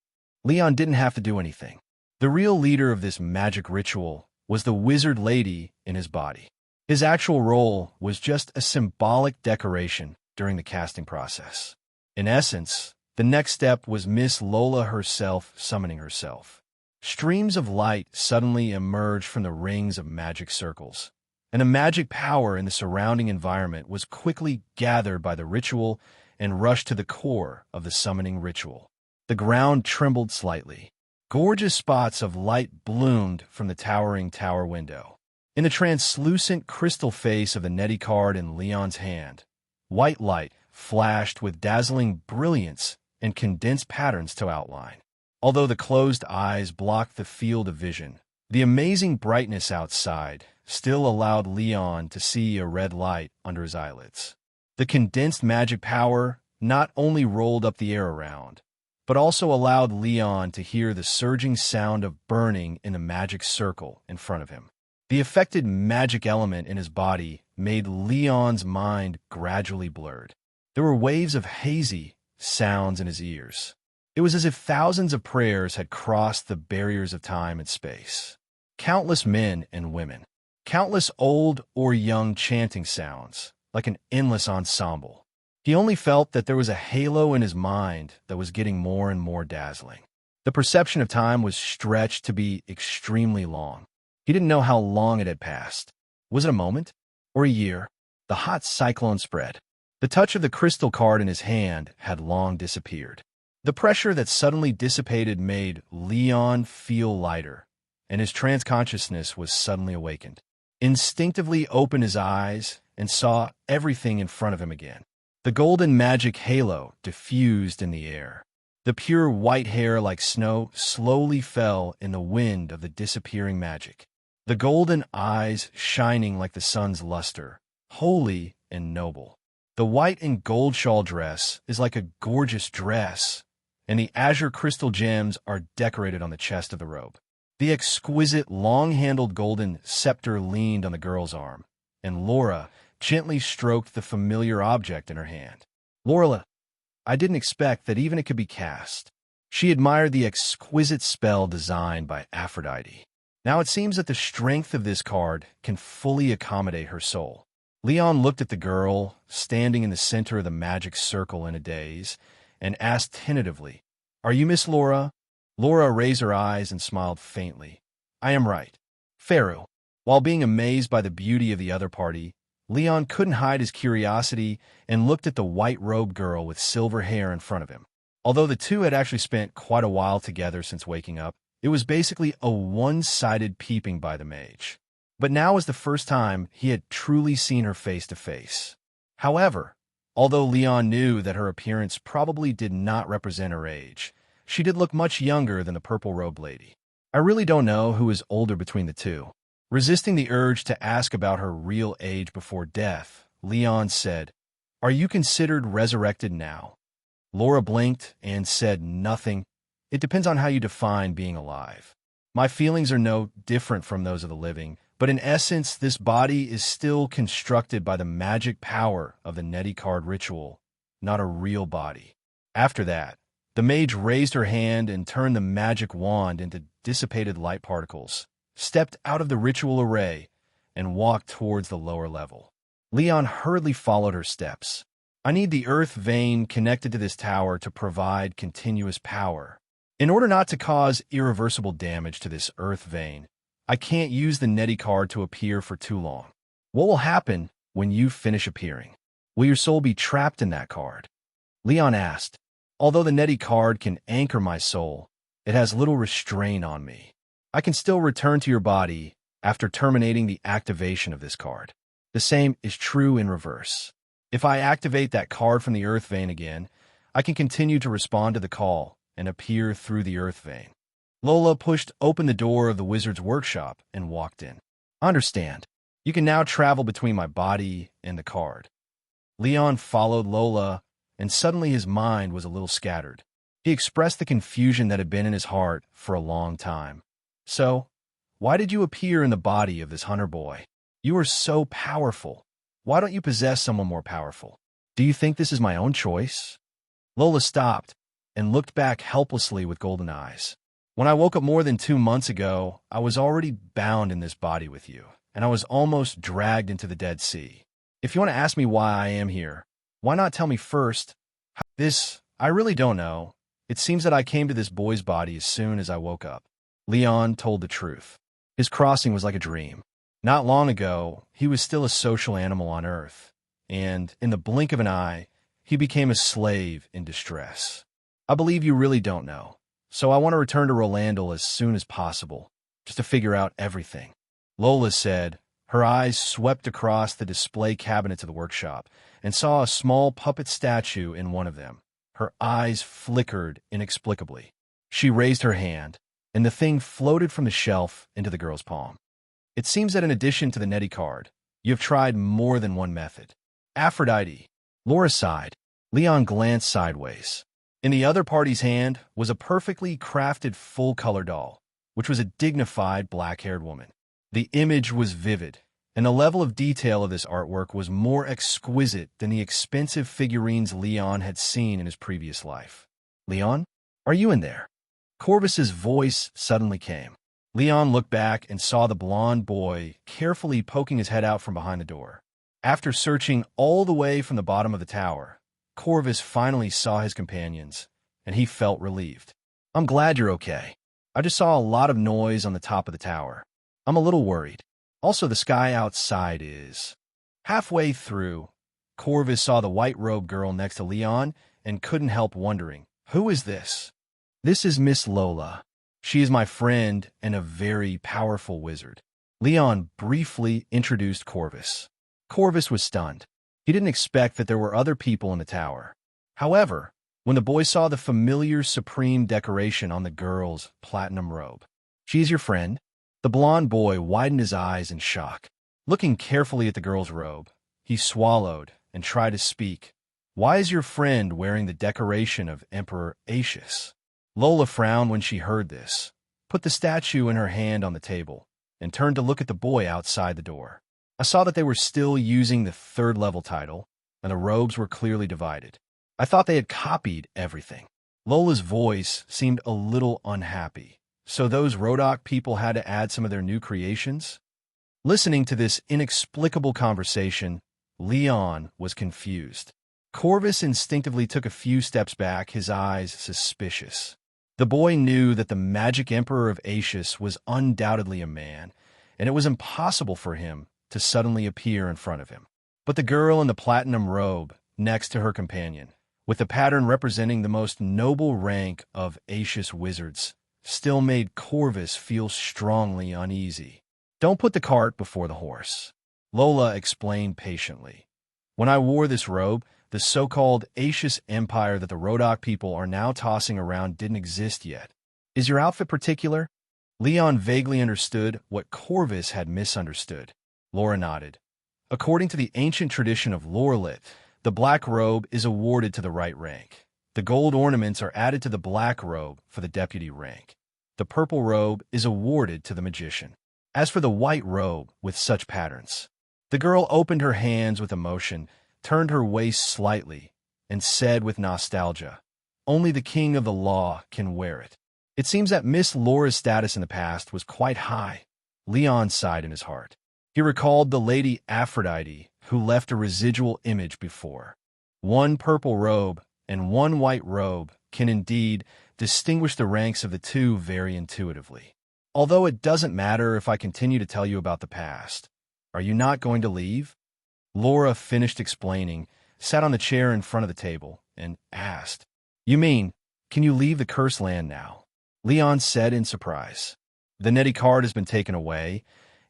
Leon didn't have to do anything. The real leader of this magic ritual was the wizard lady in his body. His actual role was just a symbolic decoration during the casting process. In essence, the next step was Miss Lola herself summoning herself. Streams of light suddenly emerged from the rings of magic circles, and the magic power in the surrounding environment was quickly gathered by the ritual and rushed to the core of the summoning ritual. The ground trembled slightly. Gorgeous spots of light bloomed from the towering tower window. In the translucent crystal face of the Neti card in Leon's hand, white light flashed with dazzling brilliance and condensed patterns to outline. Although the closed eyes blocked the field of vision, the amazing brightness outside still allowed Leon to see a red light under his eyelids. The condensed magic power not only rolled up the air around, but also allowed Leon to hear the surging sound of burning in the magic circle in front of him. The affected magic element in his body made Leon's mind gradually blurred. There were waves of hazy sounds in his ears. It was as if thousands of prayers had crossed the barriers of time and space. Countless men and women, countless old or young chanting sounds, like an endless ensemble. He only felt that there was a halo in his mind that was getting more and more dazzling. The perception of time was stretched to be extremely long. He didn't know how long it had passed. Was it a moment? Or a year? The hot cyclone spread. The touch of the crystal card in his hand had long disappeared. The pressure that suddenly dissipated made Leon feel lighter, and his trance consciousness was suddenly awakened. Instinctively opened his eyes and saw everything in front of him again. The golden magic halo diffused in the air. The pure white hair like snow slowly fell in the wind of the disappearing magic. The golden eyes shining like the sun's luster, holy and noble. The white and gold shawl dress is like a gorgeous dress, and the azure crystal gems are decorated on the chest of the robe. The exquisite, long-handled golden scepter leaned on the girl's arm, and Laura gently stroked the familiar object in her hand. Laura, I didn't expect that even it could be cast. She admired the exquisite spell designed by Aphrodite. Now it seems that the strength of this card can fully accommodate her soul. Leon looked at the girl, standing in the center of the magic circle in a daze, and asked tentatively, "Are you Miss Laura?" Laura raised her eyes and smiled faintly. "I am right." Pharaoh. While being amazed by the beauty of the other party, Leon couldn't hide his curiosity and looked at the white-robed girl with silver hair in front of him. Although the two had actually spent quite a while together since waking up, it was basically a one-sided peeping by the mage. But now was the first time he had truly seen her face to face. However, although Leon knew that her appearance probably did not represent her age, she did look much younger than the purple-robed lady. I really don't know who is older between the two. Resisting the urge to ask about her real age before death, Leon said, "Are you considered resurrected now?" Laura blinked and said nothing. "It depends on how you define being alive. My feelings are no different from those of the living, but in essence, this body is still constructed by the magic power of the Neti card ritual, not a real body." After that, the mage raised her hand and turned the magic wand into dissipated light particles, stepped out of the ritual array, and walked towards the lower level. Leon hurriedly followed her steps. "I need the earth vein connected to this tower to provide continuous power. In order not to cause irreversible damage to this earth vein, I can't use the Neti card to appear for too long. What will happen when you finish appearing? Will your soul be trapped in that card?" Leon asked. "Although the Neti card can anchor my soul, it has little restraint on me. I can still return to your body after terminating the activation of this card. The same is true in reverse. If I activate that card from the earth vein again, I can continue to respond to the call and appear through the earth vein." Lola pushed open the door of the wizard's workshop and walked in. "I understand. You can now travel between my body and the card." Leon followed Lola, and suddenly his mind was a little scattered. He expressed the confusion that had been in his heart for a long time. "So, why did you appear in the body of this hunter boy? You are so powerful. Why don't you possess someone more powerful? Do you think this is my own choice?" Lola stopped and looked back helplessly with golden eyes. "When I woke up more than 2 months ago, I was already bound in this body with you, and I was almost dragged into the Dead Sea. If you want to ask me why I am here, why not tell me first? I really don't know. It seems that I came to this boy's body as soon as I woke up." Leon told the truth. His crossing was like a dream. Not long ago, he was still a social animal on Earth, and in the blink of an eye, he became a slave in distress. "I believe you really don't know, so I want to return to Rolando as soon as possible, just to figure out everything." Lola said. Her eyes swept across the display cabinets of the workshop and saw a small puppet statue in one of them. Her eyes flickered inexplicably. She raised her hand, and the thing floated from the shelf into the girl's palm. "It seems that in addition to the Neti card, you have tried more than one method." "Aphrodite." Laura sighed. Leon glanced sideways. In the other party's hand was a perfectly crafted full-color doll, which was a dignified black-haired woman. The image was vivid, and the level of detail of this artwork was more exquisite than the expensive figurines Leon had seen in his previous life. "Leon, are you in there?" Corvus's voice suddenly came. Leon looked back and saw the blond boy carefully poking his head out from behind the door. After searching all the way from the bottom of the tower, Corvus finally saw his companions, and he felt relieved. "I'm glad you're okay. I just saw a lot of noise on the top of the tower. I'm a little worried. Also, the sky outside is..." Halfway through, Corvus saw the white-robed girl next to Leon and couldn't help wondering, "Who is this?" "This is Miss Lola. She is my friend and a very powerful wizard." Leon briefly introduced Corvus. Corvus was stunned. He didn't expect that there were other people in the tower. However, when the boy saw the familiar supreme decoration on the girl's platinum robe, "She is your friend?" The blond boy widened his eyes in shock. Looking carefully at the girl's robe, he swallowed and tried to speak. "Why is your friend wearing the decoration of Emperor Aetius?" Lola frowned when she heard this, put the statue in her hand on the table, and turned to look at the boy outside the door. "I saw that they were still using the third-level title, and the robes were clearly divided. I thought they had copied everything." Lola's voice seemed a little unhappy. "So those Rodok people had to add some of their new creations?" Listening to this inexplicable conversation, Leon was confused. Corvus instinctively took a few steps back, his eyes suspicious. The boy knew that the magic emperor of Aetius was undoubtedly a man, and it was impossible for him to suddenly appear in front of him. But the girl in the platinum robe, next to her companion, with the pattern representing the most noble rank of Aetius wizards, still made Corvus feel strongly uneasy. "Don't put the cart before the horse," Lola explained patiently. "When I wore this robe, the so-called Aetius Empire that the Rodok people are now tossing around didn't exist yet. Is your outfit particular?" Leon vaguely understood what Corvus had misunderstood. Laura nodded. "According to the ancient tradition of Lorelith, the black robe is awarded to the right rank. The gold ornaments are added to the black robe for the deputy rank. The purple robe is awarded to the magician. As for the white robe with such patterns..." The girl opened her hands with emotion, turned her waist slightly, and said with nostalgia, "Only the king of the law can wear it." It seems that Miss Laura's status in the past was quite high. Leon sighed in his heart. He recalled the Lady Aphrodite, who left a residual image before. One purple robe and one white robe can indeed distinguish the ranks of the two very intuitively. "Although it doesn't matter if I continue to tell you about the past. Are you not going to leave?" Laura finished explaining, sat on the chair in front of the table, and asked, "You mean, can you leave the cursed land now?" Leon said in surprise, "The Neti card has been taken away,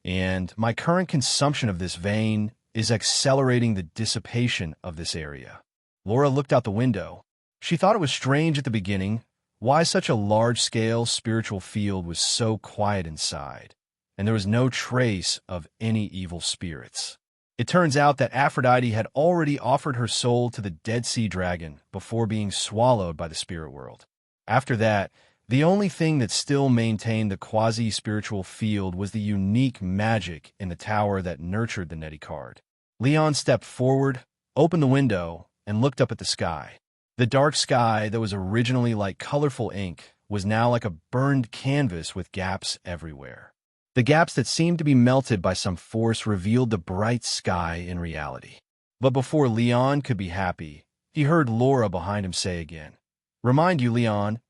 and my current consumption of this vein is accelerating the dissipation of this area." Laura looked out the window. She thought it was strange at the beginning why such a large-scale spiritual field was so quiet inside, and there was no trace of any evil spirits. It turns out that Aphrodite had already offered her soul to the Dead Sea Dragon before being swallowed by the spirit world. After that, the only thing that still maintained the quasi-spiritual field was the unique magic in the tower that nurtured the Neti card. Leon stepped forward, opened the window, and looked up at the sky. The dark sky that was originally like colorful ink was now like a burned canvas with gaps everywhere. The gaps that seemed to be melted by some force revealed the bright sky in reality. But before Leon could be happy, he heard Laura behind him say again, "Remind you, Leon,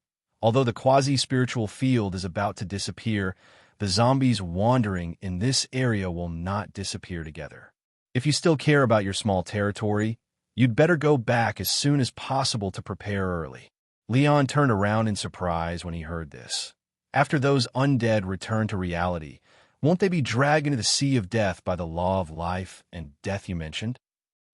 although the quasi-spiritual field is about to disappear, the zombies wandering in this area will not disappear together. If you still care about your small territory, you'd better go back as soon as possible to prepare early." Leon turned around in surprise when he heard this. After those undead return to reality, won't they be dragged into the sea of death by the law of life and death you mentioned?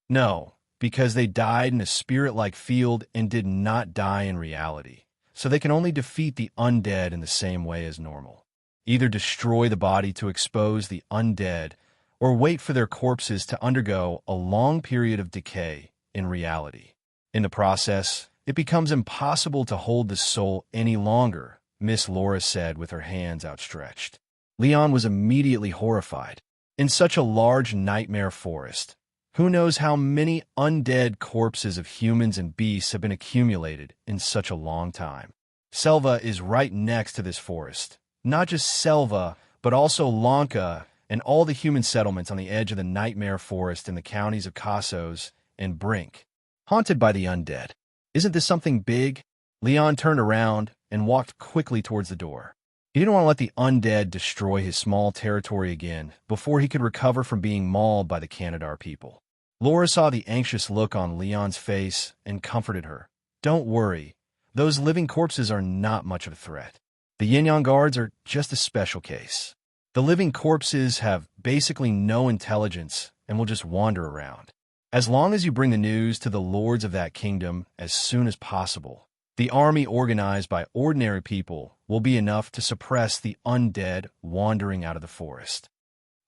No, because they died in a spirit-like field and did not die in reality, so they can only defeat the undead in the same way as normal. Either destroy the body to expose the undead, or wait for their corpses to undergo a long period of decay in reality. In the process, it becomes impossible to hold the soul any longer, Miss Laura said with her hands outstretched. Leon was immediately horrified. In such a large nightmare forest, who knows how many undead corpses of humans and beasts have been accumulated in such a long time. Selva is right next to this forest. Not just Selva, but also Lanka and all the human settlements on the edge of the nightmare forest in the counties of Cassos and Brink, haunted by the undead. Isn't this something big? Leon turned around and walked quickly towards the door. He didn't want to let the undead destroy his small territory again before he could recover from being mauled by the Canadar people. Laura saw the anxious look on Leon's face and comforted her. Don't worry, those living corpses are not much of a threat. The Yin-Yang guards are just a special case. The living corpses have basically no intelligence and will just wander around. As long as you bring the news to the lords of that kingdom as soon as possible, the army organized by ordinary people will be enough to suppress the undead wandering out of the forest.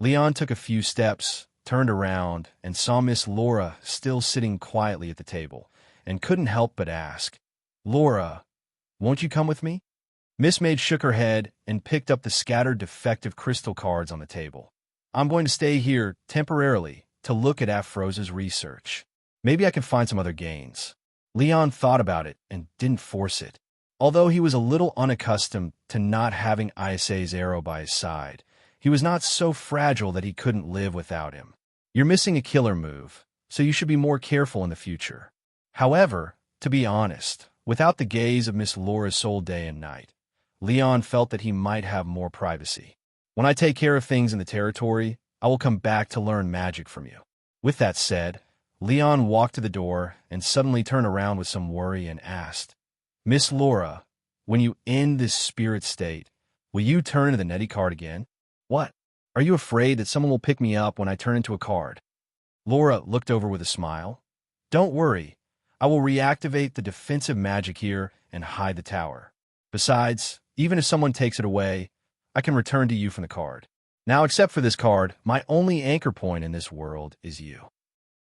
Leon took a few steps, turned around, and saw Miss Laura still sitting quietly at the table, and couldn't help but ask, "Laura, won't you come with me?" Miss Maid shook her head and picked up the scattered defective crystal cards on the table. "I'm going to stay here temporarily to look at Afrosa's research. Maybe I can find some other gains." Leon thought about it and didn't force it. Although he was a little unaccustomed to not having Isa's arrow by his side, he was not so fragile that he couldn't live without him. You're missing a killer move, so you should be more careful in the future. However, to be honest, without the gaze of Miss Laura's soul day and night, Leon felt that he might have more privacy. "When I take care of things in the territory, I will come back to learn magic from you." With that said, Leon walked to the door and suddenly turned around with some worry and asked, "Miss Laura, when you end this spirit state, will you turn into the Nettie card again?" "What? Are you afraid that someone will pick me up when I turn into a card?" Laura looked over with a smile. "Don't worry. I will reactivate the defensive magic here and hide the tower. Besides, even if someone takes it away, I can return to you from the card. Now, except for this card, my only anchor point in this world is you."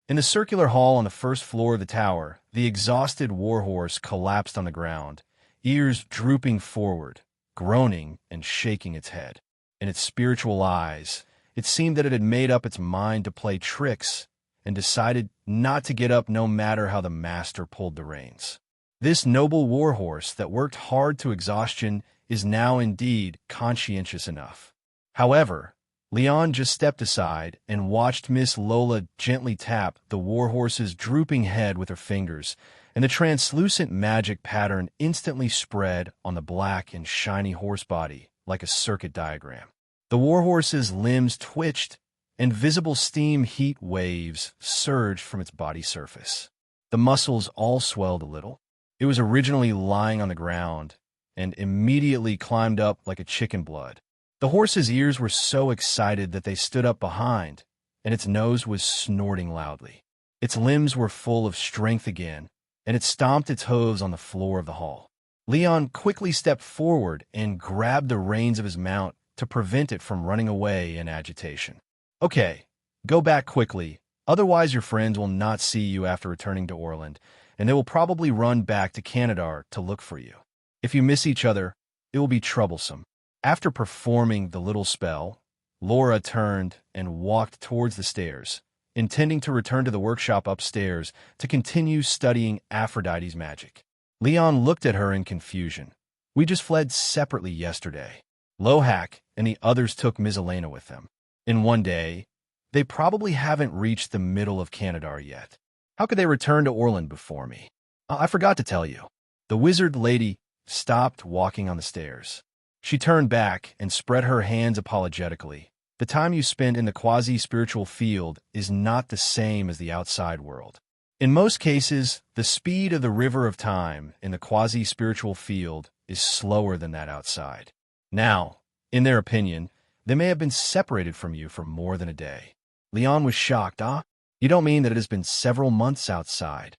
In the circular hall on the first floor of the tower, the exhausted warhorse collapsed on the ground, ears drooping forward, groaning and shaking its head. In its spiritual eyes, it seemed that it had made up its mind to play tricks and decided not to get up no matter how the master pulled the reins. This noble warhorse that worked hard to exhaustion is now indeed conscientious enough. However, Leon just stepped aside and watched Miss Lola gently tap the warhorse's drooping head with her fingers, and the translucent magic pattern instantly spread on the black and shiny horse body like a circuit diagram. The warhorse's limbs twitched, and visible steam heat waves surged from its body surface. The muscles all swelled a little. It was originally lying on the ground and immediately climbed up like a chicken blood. The horse's ears were so excited that they stood up behind, and its nose was snorting loudly. Its limbs were full of strength again, and it stomped its hooves on the floor of the hall. Leon quickly stepped forward and grabbed the reins of his mount to prevent it from running away in agitation. "Okay, go back quickly, otherwise your friends will not see you after returning to Orland, and they will probably run back to Canadar to look for you. If you miss each other, it will be troublesome." After performing the little spell, Laura turned and walked towards the stairs, intending to return to the workshop upstairs to continue studying Aphrodite's magic. Leon looked at her in confusion. "We just fled separately yesterday. Lohak and the others took Ms. Elena with them. In one day, they probably haven't reached the middle of Canadar yet. How could they return to Orland before me? I forgot to tell you." The wizard lady stopped walking on the stairs. She turned back and spread her hands apologetically. "The time you spend in the quasi-spiritual field is not the same as the outside world. In most cases, the speed of the river of time in the quasi-spiritual field is slower than that outside. Now, in their opinion, they may have been separated from you for more than a day." Leon was shocked. "Ah, you don't mean that it has been several months outside?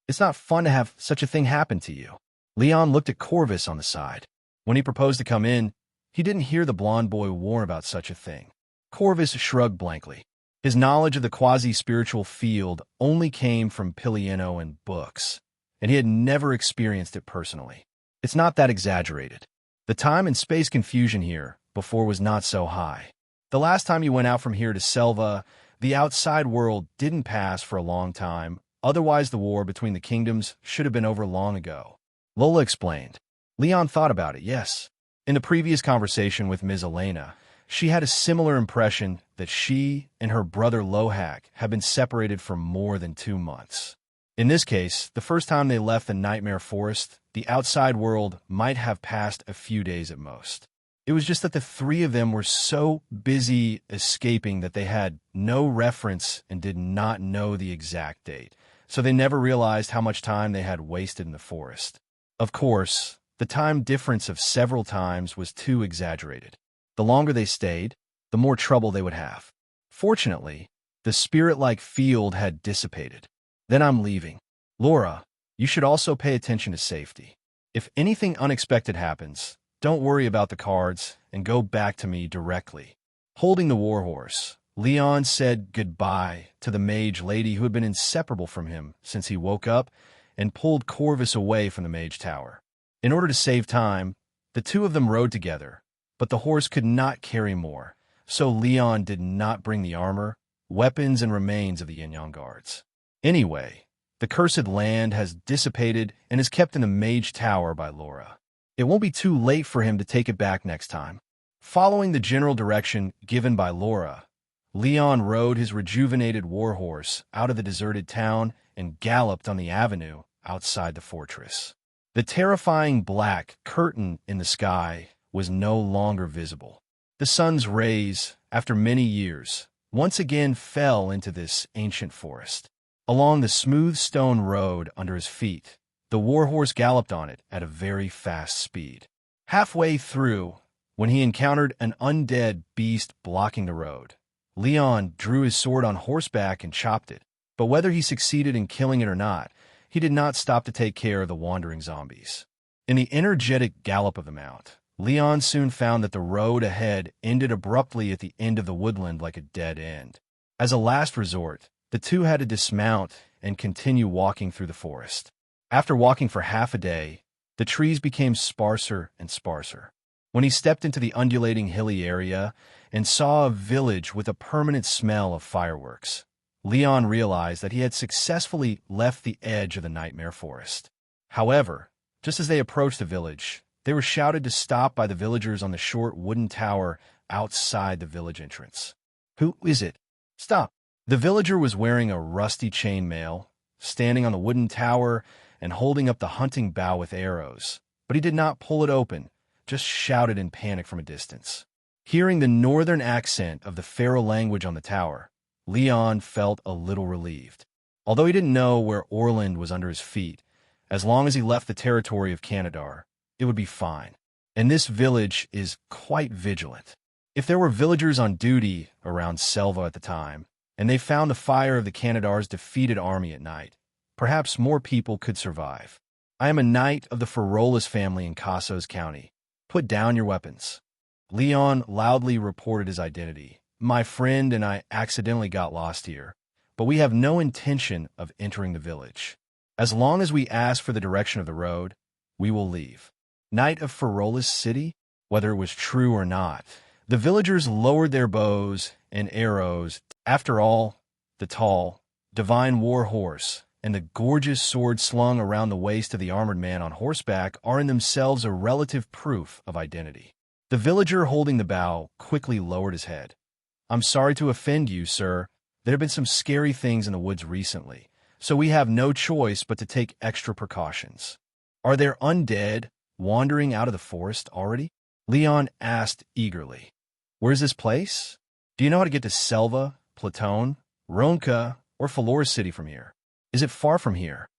It's not fun to have such a thing happen to you." Leon looked at Corvus on the side. When he proposed to come in, he didn't hear the blonde boy warn about such a thing. Corvus shrugged blankly. His knowledge of the quasi-spiritual field only came from Pilieno and books, and he had never experienced it personally. It's not that exaggerated. The time and space confusion here before was not so high. The last time you went out from here to Selva, the outside world didn't pass for a long time. Otherwise, the war between the kingdoms should have been over long ago. Lola explained. Leon thought about it, yes. In the previous conversation with Ms. Elena, she had a similar impression that she and her brother Lohak had been separated for more than 2 months. In this case, the first time they left the Nightmare Forest, the outside world might have passed a few days at most. It was just that the three of them were so busy escaping that they had no reference and did not know the exact date, so they never realized how much time they had wasted in the forest. Of course, the time difference of several times was too exaggerated. The longer they stayed, the more trouble they would have. Fortunately, the spirit-like field had dissipated. Then I'm leaving. Laura, you should also pay attention to safety. If anything unexpected happens, don't worry about the cards and go back to me directly. Holding the warhorse, Leon said goodbye to the mage lady who had been inseparable from him since he woke up and pulled Corvus away from the mage tower. In order to save time, the two of them rode together, but the horse could not carry more, so Leon did not bring the armor, weapons, and remains of the Yin-Yang guards. Anyway, the cursed land has dissipated and is kept in the mage tower by Laura. It won't be too late for him to take it back next time. Following the general direction given by Laura, Leon rode his rejuvenated warhorse out of the deserted town and galloped on the avenue outside the fortress. The terrifying black curtain in the sky was no longer visible. The sun's rays, after many years, once again fell into this ancient forest. Along the smooth stone road under his feet, the warhorse galloped on it at a very fast speed. Halfway through, when he encountered an undead beast blocking the road, Leon drew his sword on horseback and chopped it. But whether he succeeded in killing it or not, he did not stop to take care of the wandering zombies. In the energetic gallop of the mount, Leon soon found that the road ahead ended abruptly at the end of the woodland like a dead end. As a last resort, the two had to dismount and continue walking through the forest. After walking for half a day, the trees became sparser and sparser. When he stepped into the undulating hilly area and saw a village with a permanent smell of fireworks, Leon realized that he had successfully left the edge of the Nightmare Forest. However, just as they approached the village, they were shouted to stop by the villagers on the short wooden tower outside the village entrance. "Who is it? Stop!" The villager was wearing a rusty chainmail, standing on the wooden tower and holding up the hunting bow with arrows, but he did not pull it open, just shouted in panic from a distance. Hearing the northern accent of the Pharaoh language on the tower, Leon felt a little relieved. Although he didn't know where Orland was under his feet, as long as he left the territory of Canadar, it would be fine. And this village is quite vigilant. If there were villagers on duty around Selva at the time, and they found the fire of the Canadar's defeated army at night, perhaps more people could survive. "I am a knight of the Ferolus family in Casos County. Put down your weapons." Leon loudly reported his identity. "My friend and I accidentally got lost here, but we have no intention of entering the village. As long as we ask for the direction of the road, we will leave." Knight of Ferolus City? Whether it was true or not, the villagers lowered their bows and arrows. After all, the tall, divine war horse and the gorgeous sword slung around the waist of the armored man on horseback are in themselves a relative proof of identity. The villager holding the bow quickly lowered his head. "I'm sorry to offend you, sir. There have been some scary things in the woods recently, so we have no choice but to take extra precautions." "Are there undead wandering out of the forest already?" Leon asked eagerly. "Where's this place? Do you know how to get to Selva, Platone, Ronka, or Falora City from here? Is it far from here?"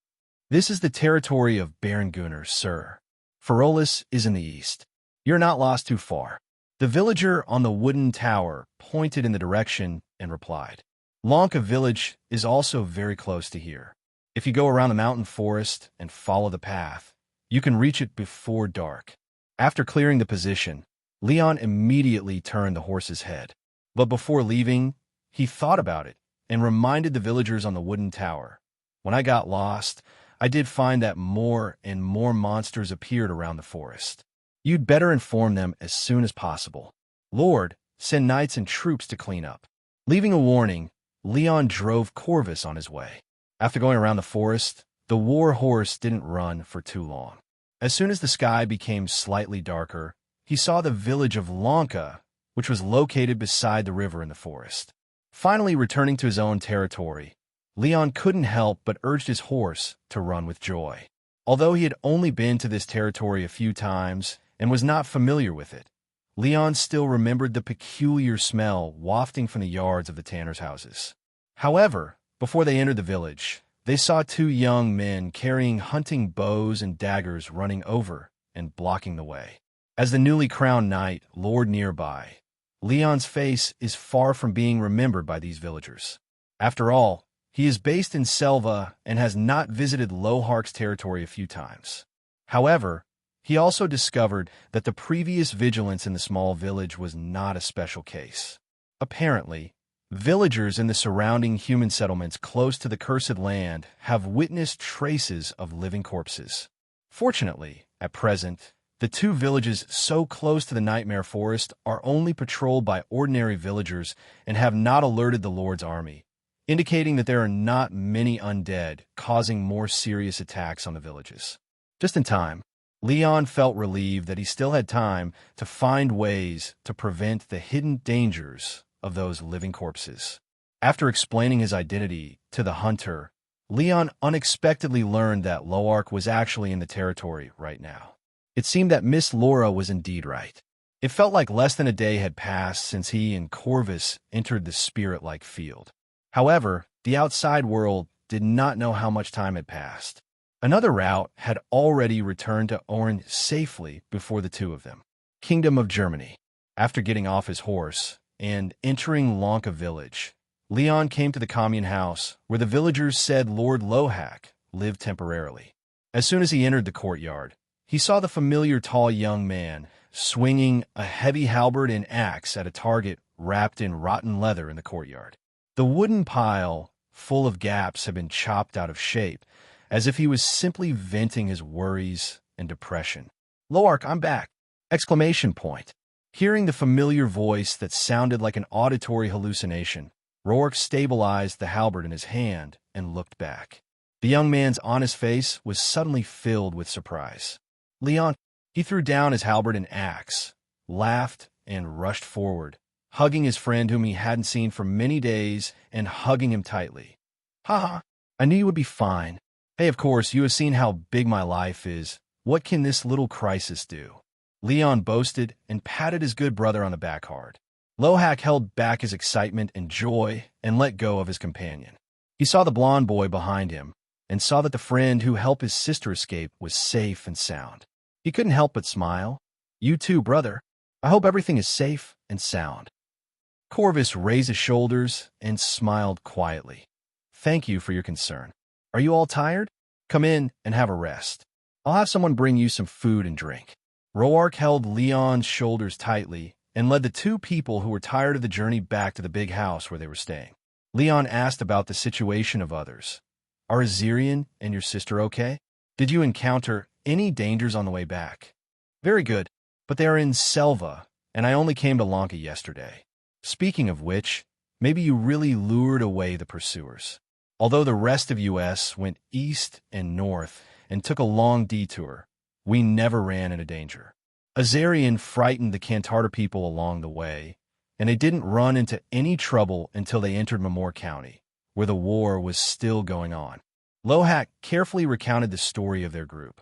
"This is the territory of Baron Gunnar, sir. Ferolus is in the east. You're not lost too far." The villager on the wooden tower pointed in the direction and replied. "Lonka village is also very close to here. If you go around the mountain forest and follow the path, you can reach it before dark." After clearing the position, Leon immediately turned the horse's head. But before leaving, he thought about it and reminded the villagers on the wooden tower. "When I got lost, I did find that more and more monsters appeared around the forest. You'd better inform them as soon as possible." "Lord, send knights and troops to clean up. Leaving a warning, Leon drove Corvus on his way. After going around the forest, the war horse didn't run for too long. As soon as the sky became slightly darker, he saw the village of Lanka, which was located beside the river in the forest. Finally returning to his own territory, Leon couldn't help but urged his horse to run with joy. Although he had only been to this territory a few times and was not familiar with it, Leon still remembered the peculiar smell wafting from the yards of the tanners' houses. However, before they entered the village, they saw two young men carrying hunting bows and daggers running over and blocking the way. As the newly crowned knight lord nearby, Leon's face is far from being remembered by these villagers. After all, he is based in Selva and has not visited Lohark's territory a few times. However, he also discovered that the previous vigilance in the small village was not a special case. Apparently, villagers in the surrounding human settlements close to the cursed land have witnessed traces of living corpses. Fortunately, at present, the two villages so close to the Nightmare Forest are only patrolled by ordinary villagers and have not alerted the Lord's army, indicating that there are not many undead causing more serious attacks on the villages. Just in time, Leon felt relieved that he still had time to find ways to prevent the hidden dangers of those living corpses. After explaining his identity to the hunter, Leon unexpectedly learned that Loark was actually in the territory right now. It seemed that Miss Laura was indeed right. It felt like less than a day had passed since he and Corvus entered the spirit-like field. However, the outside world did not know how much time had passed. Another route had already returned to Oren safely before the two of them. Kingdom of Germany. After getting off his horse and entering Lanka village, Leon came to the commune house where the villagers said Lord Lohak lived temporarily. As soon as he entered the courtyard, he saw the familiar tall young man swinging a heavy halberd and axe at a target wrapped in rotten leather in the courtyard. The wooden pile, full of gaps, had been chopped out of shape, as if he was simply venting his worries and depression. "Loark, I'm back!" Exclamation point. Hearing the familiar voice that sounded like an auditory hallucination, Roark stabilized the halberd in his hand and looked back. The young man's honest face was suddenly filled with surprise. Leon, he threw down his halberd and axe, laughed, and rushed forward, hugging his friend whom he hadn't seen for many days and hugging him tightly. "Ha! I knew you would be fine. Hey, of course, you have seen how big my life is. What can this little crisis do?" Leon boasted and patted his good brother on the back hard. Lohak held back his excitement and joy and let go of his companion. He saw the blond boy behind him and saw that the friend who helped his sister escape was safe and sound. He couldn't help but smile. "You too, brother. I hope everything is safe and sound." Corvus raised his shoulders and smiled quietly. "Thank you for your concern. Are you all tired? Come in and have a rest. I'll have someone bring you some food and drink." Roark held Leon's shoulders tightly and led the two people who were tired of the journey back to the big house where they were staying. Leon asked about the situation of others. "Are Azirian and your sister okay? Did you encounter any dangers on the way back?" "Very good, but they are in Selva, and I only came to Lanka yesterday. Speaking of which, maybe you really lured away the pursuers. Although the rest of US went east and north and took a long detour, we never ran into danger. Azarian frightened the Cantarta people along the way, and they didn't run into any trouble until they entered Mamor County, where the war was still going on." Lohak carefully recounted the story of their group.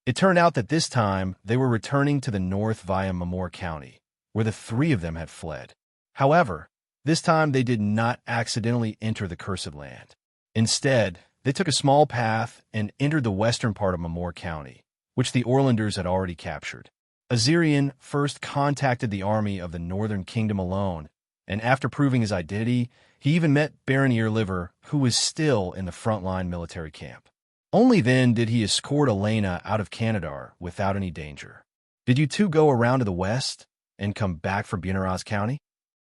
It turned out that this time they were returning to the north via Mamor County, where the three of them had fled. However, this time they did not accidentally enter the Cursed Land. Instead, they took a small path and entered the western part of Mamor County, which the Orlanders had already captured. Azirian first contacted the army of the Northern Kingdom alone, and after proving his identity, he even met Baron Earliver, who was still in the frontline military camp. Only then did he escort Elena out of Canadar without any danger. "Did you two go around to the west and come back for Buenaraz County?"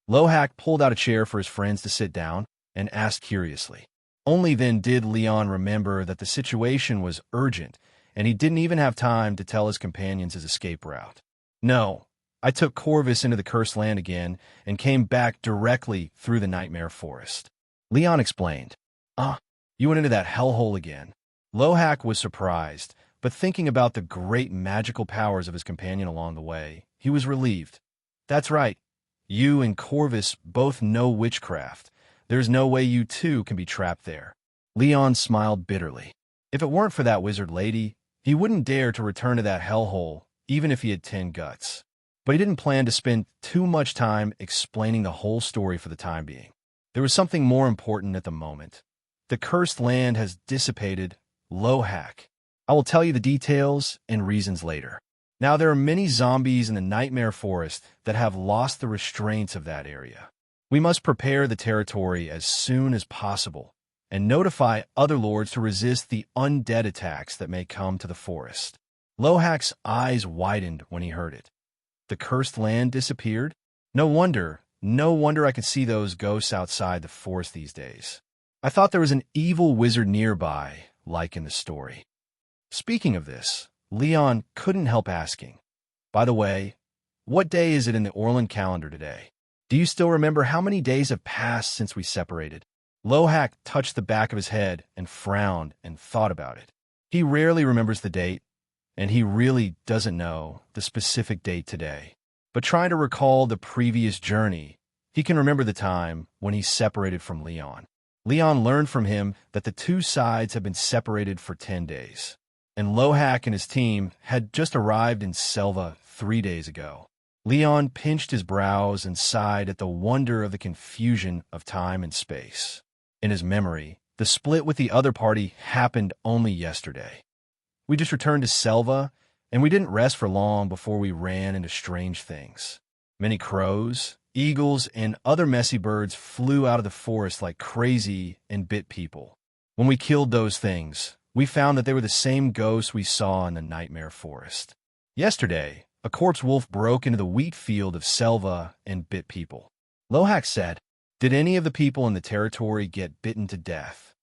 Lohak pulled out a chair for his friends to sit down and asked curiously. Only then did Leon remember that the situation was urgent, and he didn't even have time to tell his companions his escape route. "No, I took Corvus into the cursed land again and came back directly through the nightmare forest. Leon explained. You went into that hellhole again. Lohak was surprised, but thinking about the great magical powers of his companion along the way, he was relieved. That's right. You and Corvus both know witchcraft. There's no way you two can be trapped there. Leon smiled bitterly. If it weren't for that wizard lady, he wouldn't dare to return to that hellhole, even if he had 10 guts. But he didn't plan to spend too much time explaining the whole story for the time being. There was something more important at the moment. The cursed land has dissipated Lohak. I will tell you the details and reasons later. Now, there are many zombies in the nightmare forest that have lost the restraints of that area. We must prepare the territory as soon as possible and notify other lords to resist the undead attacks that may come to the forest. Lohak's eyes widened when he heard it. The cursed land disappeared? No wonder I could see those ghosts outside the forest these days. I thought there was an evil wizard nearby, like in the story. Speaking of this, Leon couldn't help asking, by the way, what day is it in the Orland calendar today? Do you still remember how many days have passed since we separated? Lohak touched the back of his head and frowned and thought about it. He rarely remembers the date, and he really doesn't know the specific date today. But trying to recall the previous journey, he can remember the time when he separated from Leon. Leon learned from him that the two sides had been separated for 10 days, and Lohak and his team had just arrived in Selva 3 days ago. Leon pinched his brows and sighed at the wonder of the confusion of time and space. In his memory, the split with the other party happened only yesterday. We just returned to Selva, and we didn't rest for long before we ran into strange things. Many crows, eagles, and other messy birds flew out of the forest like crazy and bit people. When we killed those things, we found that they were the same ghosts we saw in the nightmare forest. Yesterday, a corpse wolf broke into the wheat field of Selva and bit people. Lohak said, "Did any of the people in the territory get bitten to death?"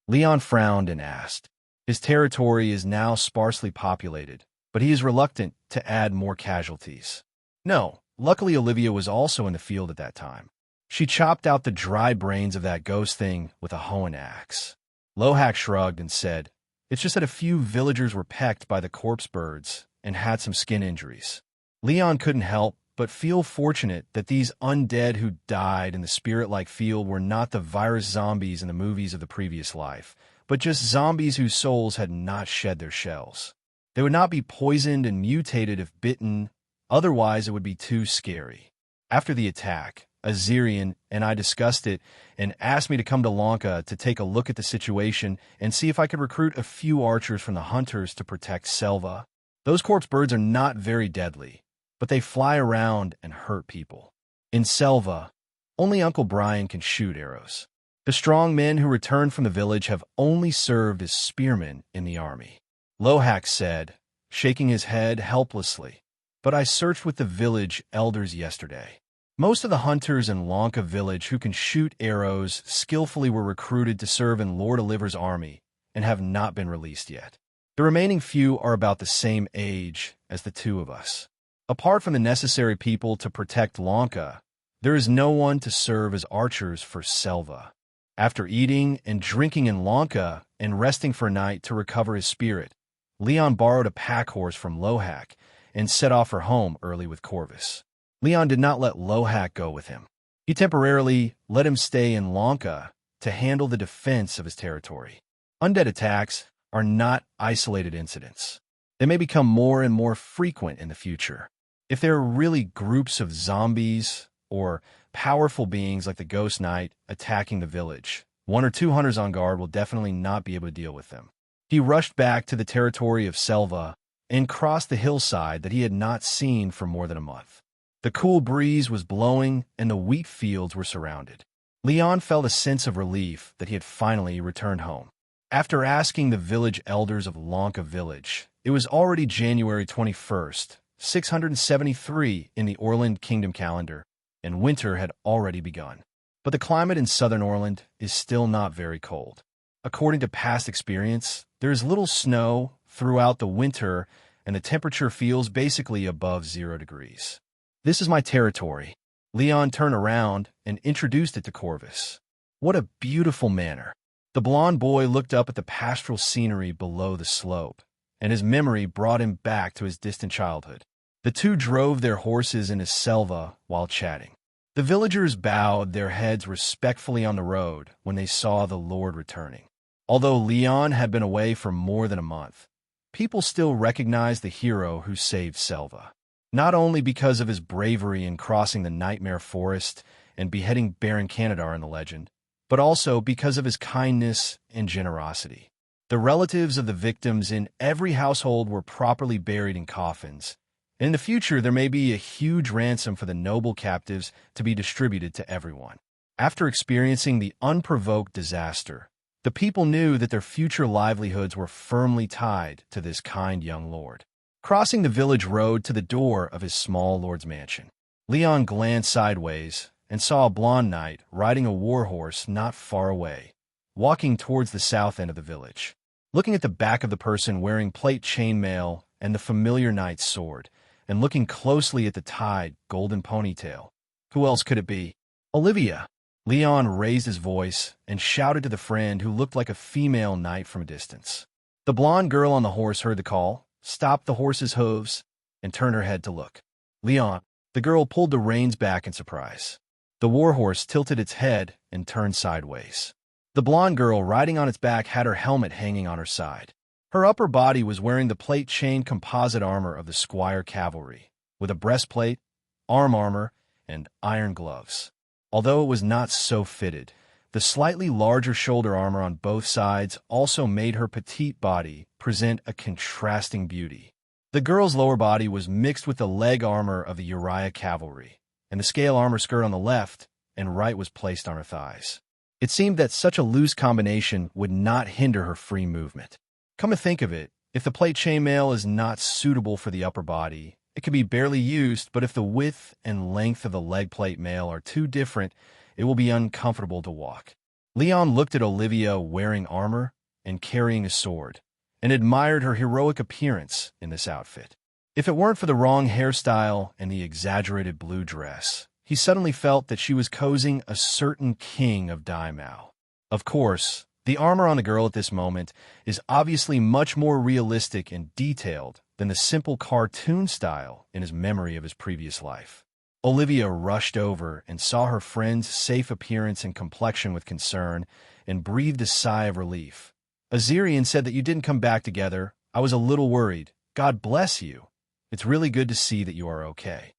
Leon frowned and asked. His territory is now sparsely populated, but he is reluctant to add more casualties. No, luckily Olivia was also in the field at that time. She chopped out the dry brains of that ghost thing with a hoe and axe. Lohak shrugged and said, "It's just that a few villagers were pecked by the corpse birds and had some skin injuries." Leon couldn't help but feel fortunate that these undead who died in the spirit-like field were not the virus zombies in the movies of the previous life, but just zombies whose souls had not shed their shells. They would not be poisoned and mutated if bitten, otherwise it would be too scary. After the attack, Azirian and I discussed it and asked me to come to Lanka to take a look at the situation and see if I could recruit a few archers from the hunters to protect Selva. Those corpse birds are not very deadly, but they fly around and hurt people. In Selva, only Uncle Brian can shoot arrows. The strong men who returned from the village have only served as spearmen in the army. Lohak said, shaking his head helplessly, "But I searched with the village elders yesterday. Most of the hunters in Lanka village who can shoot arrows skillfully were recruited to serve in Lord Oliver's army and have not been released yet. The remaining few are about the same age as the two of us. Apart from the necessary people to protect Lanka, there is no one to serve as archers for Selva." After eating and drinking in Lanka and resting for a night to recover his spirit, Leon borrowed a pack horse from Lohak and set off for home early with Corvus. Leon did not let Lohak go with him. He temporarily let him stay in Lanka to handle the defense of his territory. Undead attacks are not isolated incidents. They may become more and more frequent in the future. If there are really groups of zombies or powerful beings like the Ghost Knight attacking the village, 1 or 2 hunters on guard will definitely not be able to deal with them. He rushed back to the territory of Selva and crossed the hillside that he had not seen for more than a month. The cool breeze was blowing and the wheat fields were surrounded. Leon felt a sense of relief that he had finally returned home. After asking the village elders of Lanka village, it was already January 21st, 673 in the Orland Kingdom calendar, and winter had already begun. But the climate in southern Orland is still not very cold. According to past experience, there is little snow throughout the winter, and the temperature feels basically above 0 degrees. This is my territory. Leon turned around and introduced it to Corvus. What a beautiful manor. The blond boy looked up at the pastoral scenery below the slope, and his memory brought him back to his distant childhood. The two drove their horses in a selva while chatting. The villagers bowed their heads respectfully on the road when they saw the lord returning. Although Leon had been away for more than a month, people still recognized the hero who saved Selva, not only because of his bravery in crossing the Nightmare Forest and beheading Baron Canadar in the legend, but also because of his kindness and generosity. The relatives of the victims in every household were properly buried in coffins. In the future, there may be a huge ransom for the noble captives to be distributed to everyone. After experiencing the unprovoked disaster, the people knew that their future livelihoods were firmly tied to this kind young lord. Crossing the village road to the door of his small lord's mansion, Leon glanced sideways and saw a blonde knight riding a warhorse not far away, walking towards the south end of the village. Looking at the back of the person wearing plate chainmail and the familiar knight's sword, and looking closely at the tied, golden ponytail, who else could it be? Olivia! Leon raised his voice and shouted to the friend who looked like a female knight from a distance. The blonde girl on the horse heard the call, stopped the horse's hooves, and turned her head to look. Leon, the girl pulled the reins back in surprise. The warhorse tilted its head and turned sideways. The blonde girl riding on its back had her helmet hanging on her side. Her upper body was wearing the plate-chain composite armor of the Squire Cavalry, with a breastplate, arm armor, and iron gloves. Although it was not so fitted, the slightly larger shoulder armor on both sides also made her petite body present a contrasting beauty. The girl's lower body was mixed with the leg armor of the Uriah Cavalry, and the scale armor skirt on the left and right was placed on her thighs. It seemed that such a loose combination would not hinder her free movement. Come to think of it, if the plate chainmail is not suitable for the upper body, it can be barely used, but if the width and length of the leg plate mail are too different, it will be uncomfortable to walk. Leon looked at Olivia wearing armor and carrying a sword, and admired her heroic appearance in this outfit. If it weren't for the wrong hairstyle and the exaggerated blue dress, he suddenly felt that she was cozying a certain king of Daimao. Of course, the armor on the girl at this moment is obviously much more realistic and detailed than the simple cartoon style in his memory of his previous life. Olivia rushed over and saw her friend's safe appearance and complexion with concern and breathed a sigh of relief. Azirian said that you didn't come back together. I was a little worried. God bless you. It's really good to see that you are okay.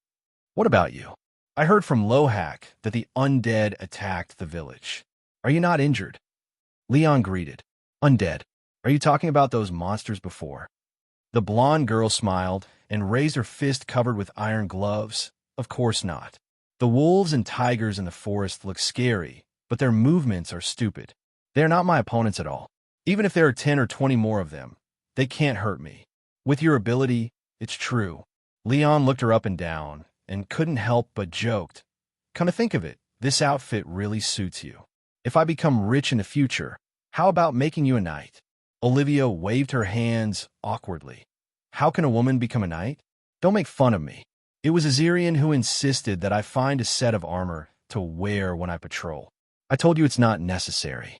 What about you? I heard from Lohak that the undead attacked the village. Are you not injured? Leon greeted. Undead. Are you talking about those monsters before? The blonde girl smiled and raised her fist covered with iron gloves. Of course not. The wolves and tigers in the forest look scary, but their movements are stupid. They are not my opponents at all. Even if there are 10 or 20 more of them, they can't hurt me. With your ability, it's true. Leon looked her up and down and couldn't help but joked. Come to think of it, this outfit really suits you. If I become rich in the future, how about making you a knight? Olivia waved her hands awkwardly. How can a woman become a knight? Don't make fun of me. It was Azirian who insisted that I find a set of armor to wear when I patrol. I told you it's not necessary.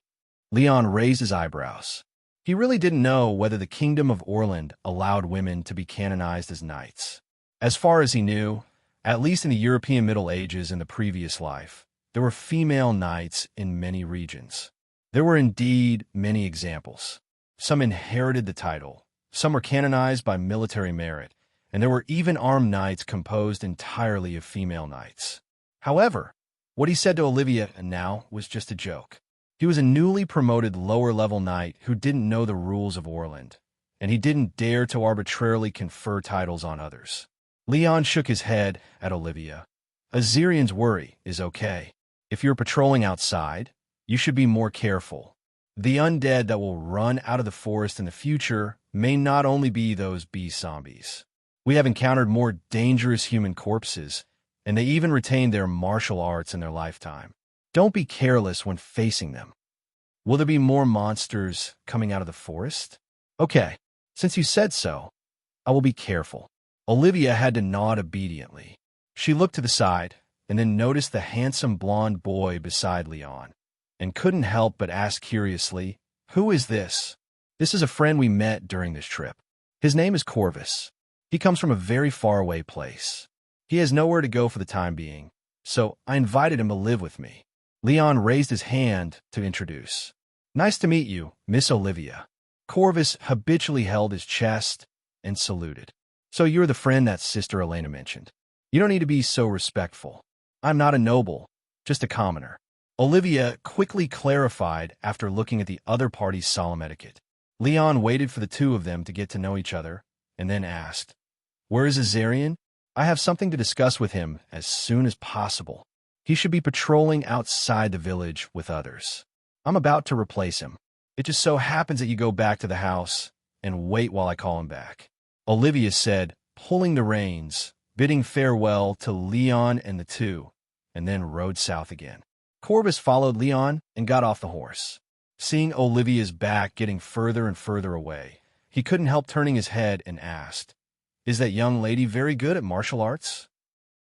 Leon raised his eyebrows. He really didn't know whether the Kingdom of Orland allowed women to be canonized as knights. As far as he knew, at least in the European Middle Ages in the previous life, there were female knights in many regions. There were indeed many examples. Some inherited the title, some were canonized by military merit, and there were even armed knights composed entirely of female knights. However, what he said to Olivia now was just a joke. He was a newly promoted lower-level knight who didn't know the rules of Orland, and he didn't dare to arbitrarily confer titles on others. Leon shook his head at Olivia. Azirian's worry is okay. If you're patrolling outside, you should be more careful. The undead that will run out of the forest in the future may not only be those beast zombies. We have encountered more dangerous human corpses, and they even retain their martial arts in their lifetime. Don't be careless when facing them. Will there be more monsters coming out of the forest? Okay, since you said so, I will be careful. Olivia had to nod obediently. She looked to the side and then noticed the handsome blonde boy beside Leon, and couldn't help but ask curiously, "Who is this?" "This is a friend we met during this trip. His name is Corvus. He comes from a very faraway place. He has nowhere to go for the time being, so I invited him to live with me." Leon raised his hand to introduce. "Nice to meet you, Miss Olivia." Corvus habitually held his chest and saluted. "So you're the friend that Sister Elena mentioned. You don't need to be so respectful. I'm not a noble, just a commoner." Olivia quickly clarified after looking at the other party's solemn etiquette. Leon waited for the two of them to get to know each other and then asked, "Where is Azarian? I have something to discuss with him as soon as possible. He should be patrolling outside the village with others. I'm about to replace him. It just so happens that you go back to the house and wait while I call him back," Olivia said, pulling the reins, bidding farewell to Leon and the two, and then rode south again. Corvus followed Leon and got off the horse. Seeing Olivia's back getting further and further away, he couldn't help turning his head and asked, "Is that young lady very good at martial arts?"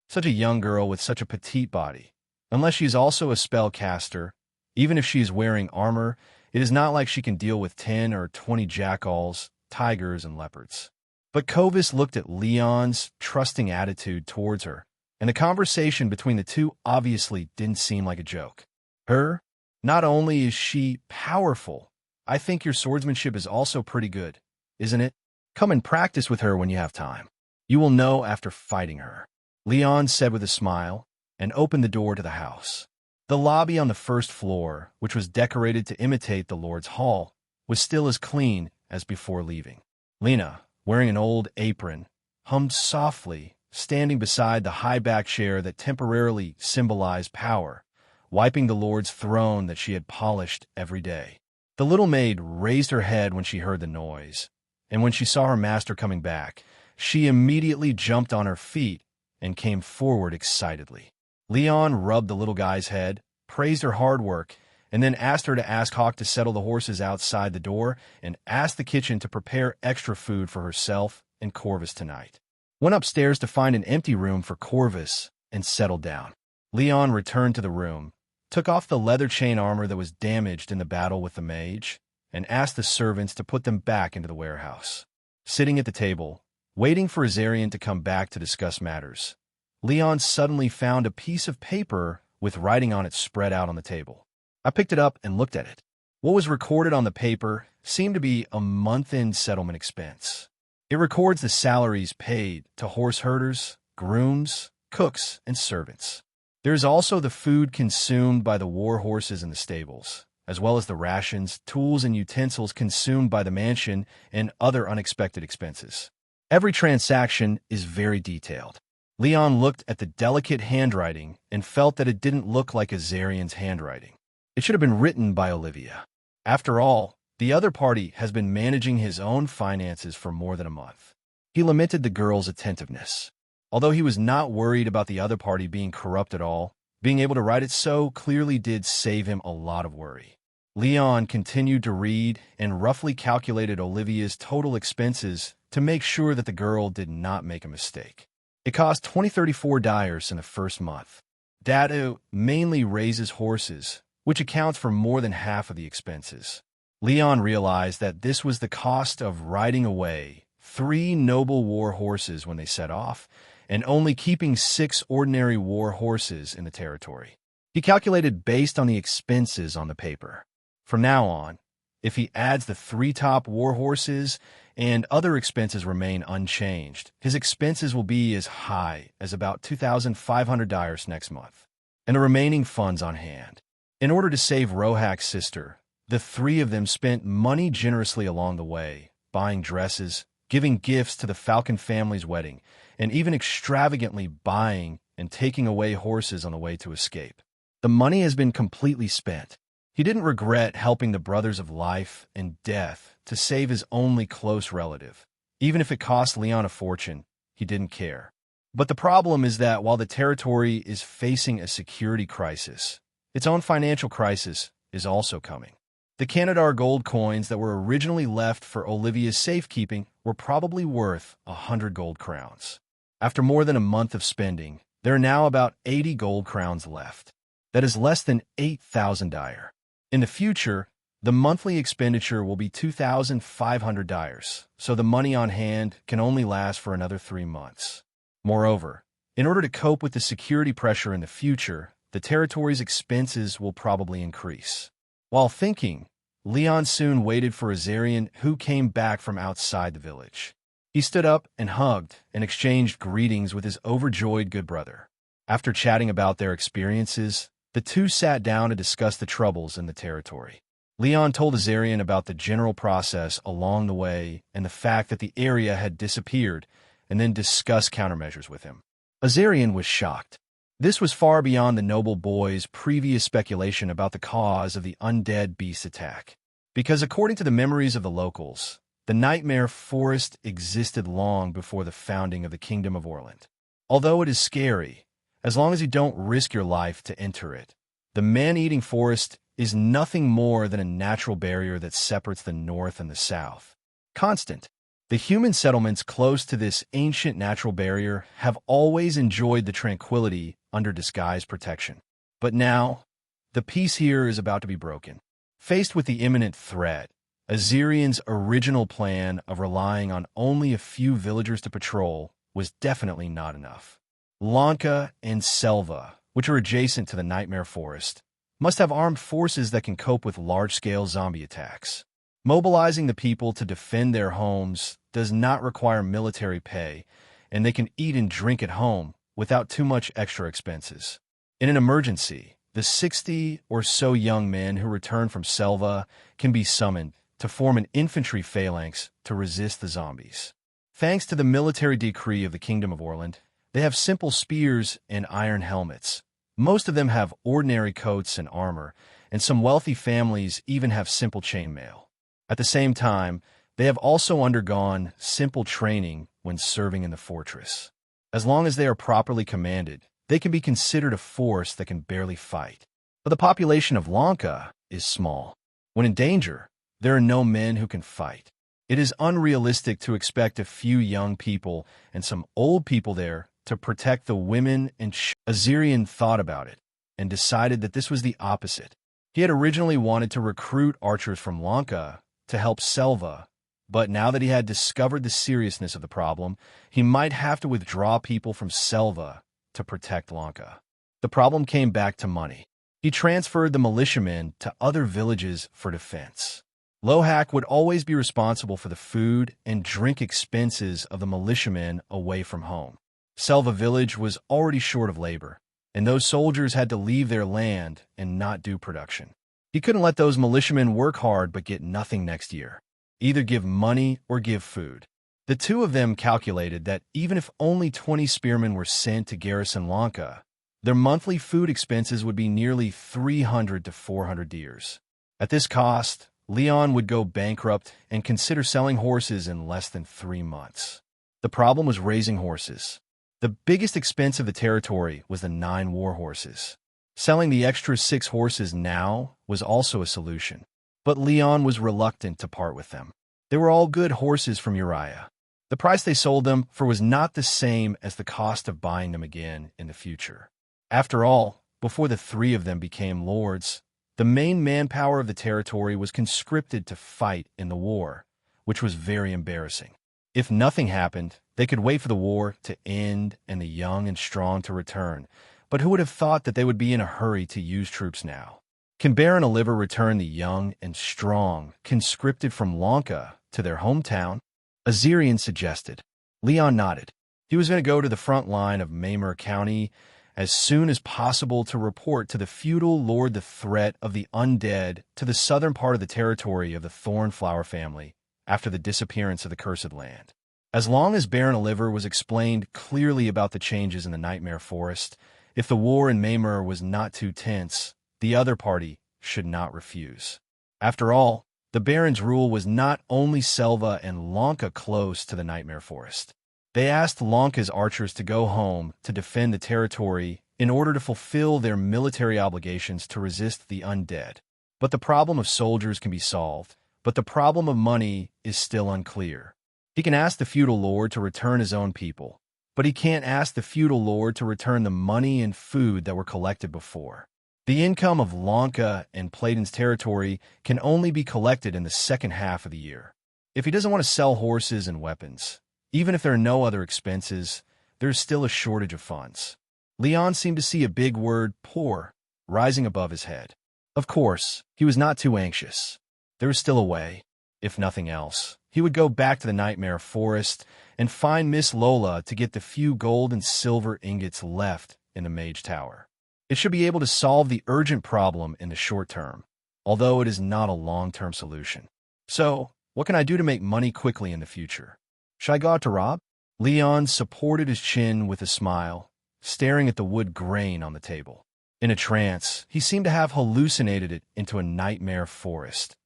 Such a young girl with such a petite body. Unless she's also a spellcaster, even if she is wearing armor, it is not like she can deal with 10 or 20 jackals, tigers, and leopards. But Corvus looked at Leon's trusting attitude towards her, and the conversation between the two obviously didn't seem like a joke. "Her? Not only is she powerful, I think your swordsmanship is also pretty good, isn't it? Come and practice with her when you have time. You will know after fighting her," Leon said with a smile, and opened the door to the house. The lobby on the first floor, which was decorated to imitate the Lord's Hall, was still as clean as before leaving. Lena, wearing an old apron, hummed softly, standing beside the high-back chair that temporarily symbolized power, wiping the Lord's throne that she had polished every day. The little maid raised her head when she heard the noise, and when she saw her master coming back, she immediately jumped on her feet and came forward excitedly. Leon rubbed the little guy's head, praised her hard work, and then asked her to ask Hawk to settle the horses outside the door and asked the kitchen to prepare extra food for herself and Corvus tonight. Went upstairs to find an empty room for Corvus and settled down. Leon returned to the room, took off the leather chain armor that was damaged in the battle with the mage, and asked the servants to put them back into the warehouse. Sitting at the table, waiting for Azarian to come back to discuss matters, Leon suddenly found a piece of paper with writing on it spread out on the table. I picked it up and looked at it. What was recorded on the paper seemed to be a month-end settlement expense. It records the salaries paid to horse herders, grooms, cooks, and servants. There is also the food consumed by the war horses in the stables, as well as the rations, tools, and utensils consumed by the mansion and other unexpected expenses. Every transaction is very detailed. Leon looked at the delicate handwriting and felt that it didn't look like Azarian's handwriting. It should have been written by Olivia. After all, the other party has been managing his own finances for more than a month. He lamented the girl's attentiveness. Although he was not worried about the other party being corrupt at all, being able to write it so clearly did save him a lot of worry. Leon continued to read and roughly calculated Olivia's total expenses to make sure that the girl did not make a mistake. It cost 2034 dyers in the first month. Dadu mainly raises horses, which accounts for more than half of the expenses. Leon realized that this was the cost of riding away 3 noble war horses when they set off, and only keeping 6 ordinary war horses in the territory. He calculated based on the expenses on the paper. From now on, if he adds the 3 top war horses and other expenses remain unchanged, his expenses will be as high as about 2,500 dyers next month, and the remaining funds on hand. In order to save Rohak's sister, the 3 of them spent money generously along the way, buying dresses, giving gifts to the Falcon family's wedding, and even extravagantly buying and taking away horses on the way to escape. The money has been completely spent. He didn't regret helping the brothers of life and death to save his only close relative. Even if it cost Leon a fortune, he didn't care. But the problem is that while the territory is facing a security crisis, its own financial crisis is also coming. The Canadar gold coins that were originally left for Olivia's safekeeping were probably worth 100 gold crowns. After more than a month of spending, there are now about 80 gold crowns left. That is less than 8,000 dire. In the future, the monthly expenditure will be 2,500 dires, so the money on hand can only last for another 3 months. Moreover, in order to cope with the security pressure in the future, the territory's expenses will probably increase. While thinking, Leon soon waited for Azarian, who came back from outside the village. He stood up and hugged and exchanged greetings with his overjoyed good brother. After chatting about their experiences, the two sat down to discuss the troubles in the territory. Leon told Azarian about the general process along the way and the fact that the area had disappeared, and then discussed countermeasures with him. Azarian was shocked. This was far beyond the noble boy's previous speculation about the cause of the undead beast attack. Because according to the memories of the locals, the Nightmare Forest existed long before the founding of the Kingdom of Orland. Although it is scary, as long as you don't risk your life to enter it, the man-eating forest is nothing more than a natural barrier that separates the north and the south. Constant. The human settlements close to this ancient natural barrier have always enjoyed the tranquility under disguised protection. But now, the peace here is about to be broken. Faced with the imminent threat, Azarian's original plan of relying on only a few villagers to patrol was definitely not enough. Lanka and Selva, which are adjacent to the Nightmare Forest, must have armed forces that can cope with large-scale zombie attacks. Mobilizing the people to defend their homes does not require military pay, and they can eat and drink at home without too much extra expenses. In an emergency, the 60 or so young men who return from Selva can be summoned to form an infantry phalanx to resist the zombies. Thanks to the military decree of the Kingdom of Orland, they have simple spears and iron helmets. Most of them have ordinary coats and armor, and some wealthy families even have simple chainmail. At the same time, they have also undergone simple training when serving in the fortress. As long as they are properly commanded, they can be considered a force that can barely fight. But the population of Lanka is small. When in danger, there are no men who can fight. It is unrealistic to expect a few young people and some old people there to protect the women and Azarian thought about it and decided that this was the opposite. He had originally wanted to recruit archers from Lanka to help Selva, but now that he had discovered the seriousness of the problem, he might have to withdraw people from Selva to protect Lanka. The problem came back to money. He transferred the militiamen to other villages for defense. Lohak would always be responsible for the food and drink expenses of the militiamen away from home. Selva village was already short of labor, and those soldiers had to leave their land and not do production. He couldn't let those militiamen work hard but get nothing next year. Either give money or give food. The two of them calculated that even if only 20 spearmen were sent to garrison Lanka, their monthly food expenses would be nearly 300 to 400 deers. At this cost, Leon would go bankrupt and consider selling horses in less than 3 months. The problem was raising horses. The biggest expense of the territory was the 9 war horses. Selling the extra 6 horses now was also a solution, but Leon was reluctant to part with them. They were all good horses from Uriah. The price they sold them for was not the same as the cost of buying them again in the future. After all, before the 3 of them became lords, the main manpower of the territory was conscripted to fight in the war, which was very embarrassing. If nothing happened, they could wait for the war to end and the young and strong to return, but who would have thought that they would be in a hurry to use troops now? Can Baron Oliver return the young and strong, conscripted from Lanka, to their hometown? Azarian suggested. Leon nodded. He was going to go to the front line of Maymar County as soon as possible to report to the feudal lord the threat of the undead to the southern part of the territory of the Thornflower family after the disappearance of the Cursed Land. As long as Baron Oliver was explained clearly about the changes in the Nightmare Forest, if the war in Maymar was not too tense, the other party should not refuse. After all, the Baron's rule was not only Selva and Lanka close to the Nightmare Forest. They asked Lanka's archers to go home to defend the territory in order to fulfill their military obligations to resist the undead. But the problem of soldiers can be solved, but the problem of money is still unclear. He can ask the feudal lord to return his own people, but he can't ask the feudal lord to return the money and food that were collected before. The income of Lanka and Platon's territory can only be collected in the second half of the year. If he doesn't want to sell horses and weapons, even if there are no other expenses, there's still a shortage of funds. Leon seemed to see a big word, poor, rising above his head. Of course, he was not too anxious. There was still a way. If nothing else, he would go back to the Nightmare Forest and find Miss Lola to get the few gold and silver ingots left in the Mage Tower. It should be able to solve the urgent problem in the short term, although it is not a long-term solution. So, what can I do to make money quickly in the future? Should I go out to rob? Leon supported his chin with a smile, staring at the wood grain on the table. In a trance, he seemed to have hallucinated it into a nightmare forest,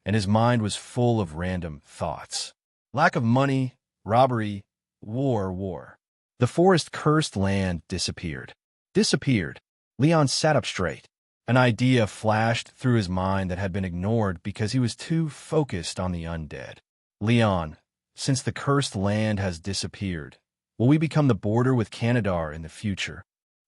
and his mind was full of random thoughts. Lack of money, robbery, war. The forest-cursed land disappeared. Leon sat up straight. An idea flashed through his mind that had been ignored because he was too focused on the undead. Leon, since the cursed land has disappeared, will we become the border with Canadar in the future?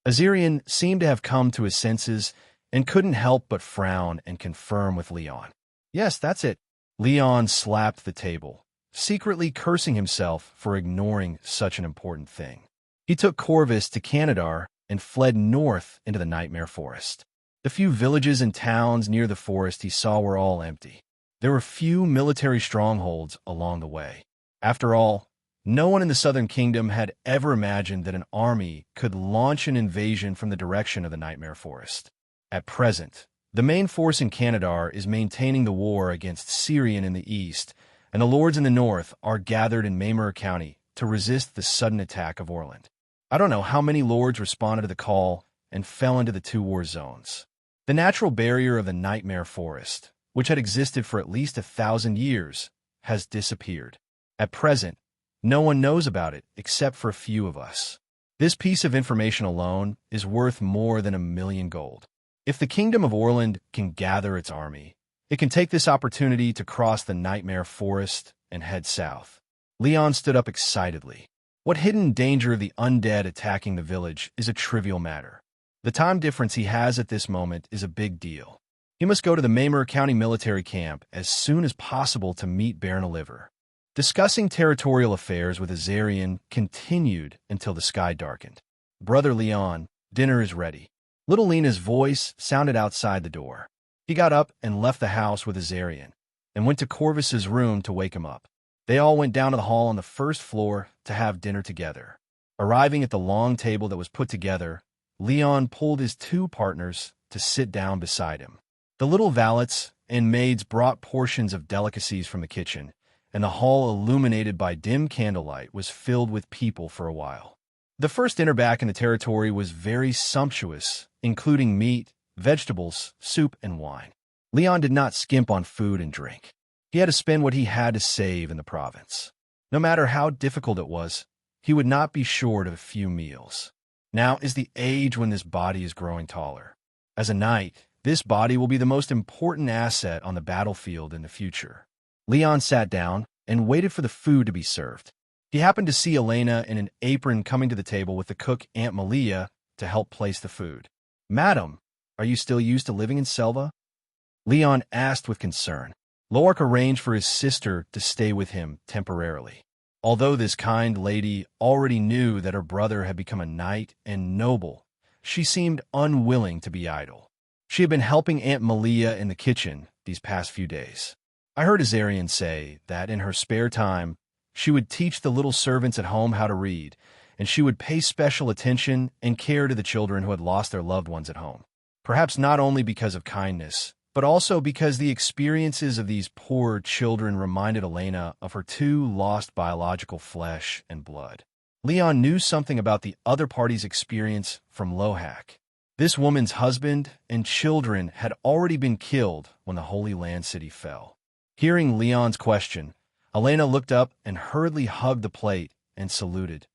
Azirian seemed to have come to his senses and couldn't help but frown and confirm with Leon. Yes, that's it. Leon slapped the table, secretly cursing himself for ignoring such an important thing. He took Corvus to Canadar and fled north into the Nightmare Forest. The few villages and towns near the forest he saw were all empty. There were few military strongholds along the way. After all, no one in the Southern Kingdom had ever imagined that an army could launch an invasion from the direction of the Nightmare Forest. At present, the main force in Canadar is maintaining the war against Syrian in the east, and the lords in the north are gathered in Maymere County to resist the sudden attack of Orland. I don't know how many lords responded to the call and fell into the two war zones. The natural barrier of the Nightmare Forest, which had existed for at least 1,000 years, has disappeared. At present, no one knows about it except for a few of us. This piece of information alone is worth more than 1,000,000 gold. If the Kingdom of Orland can gather its army, it can take this opportunity to cross the Nightmare Forest and head south. Leon stood up excitedly. What hidden danger of the undead attacking the village is a trivial matter. The time difference he has at this moment is a big deal. He must go to the Maymere County military camp as soon as possible to meet Baron Oliver. Discussing territorial affairs with Azarian continued until the sky darkened. Brother Leon, dinner is ready. Little Lena's voice sounded outside the door. He got up and left the house with Azarian, and went to Corvus's room to wake him up. They all went down to the hall on the first floor to have dinner together. Arriving at the long table that was put together, Leon pulled his two partners to sit down beside him. The little valets and maids brought portions of delicacies from the kitchen, and the hall, illuminated by dim candlelight, was filled with people for a while. The first dinner back in the territory was very sumptuous, including meat, vegetables, soup, and wine. Leon did not skimp on food and drink. He had to spend what he had to save in the province. No matter how difficult it was, he would not be short of a few meals. Now is the age when this body is growing taller. As a knight, this body will be the most important asset on the battlefield in the future. Leon sat down and waited for the food to be served. He happened to see Elena in an apron coming to the table with the cook Aunt Malia to help place the food. "Madam, are you still used to living in Selva?" Leon asked with concern. Loark arranged for his sister to stay with him temporarily. Although this kind lady already knew that her brother had become a knight and noble, she seemed unwilling to be idle. She had been helping Aunt Malia in the kitchen these past few days. I heard Azarian say that in her spare time, she would teach the little servants at home how to read, and she would pay special attention and care to the children who had lost their loved ones at home. Perhaps not only because of kindness, but also because the experiences of these poor children reminded Elena of her two lost biological flesh and blood. Leon knew something about the other party's experience from Lohak. This woman's husband and children had already been killed when the Holy Land City fell. Hearing Leon's question, Elena looked up and hurriedly hugged the plate and saluted.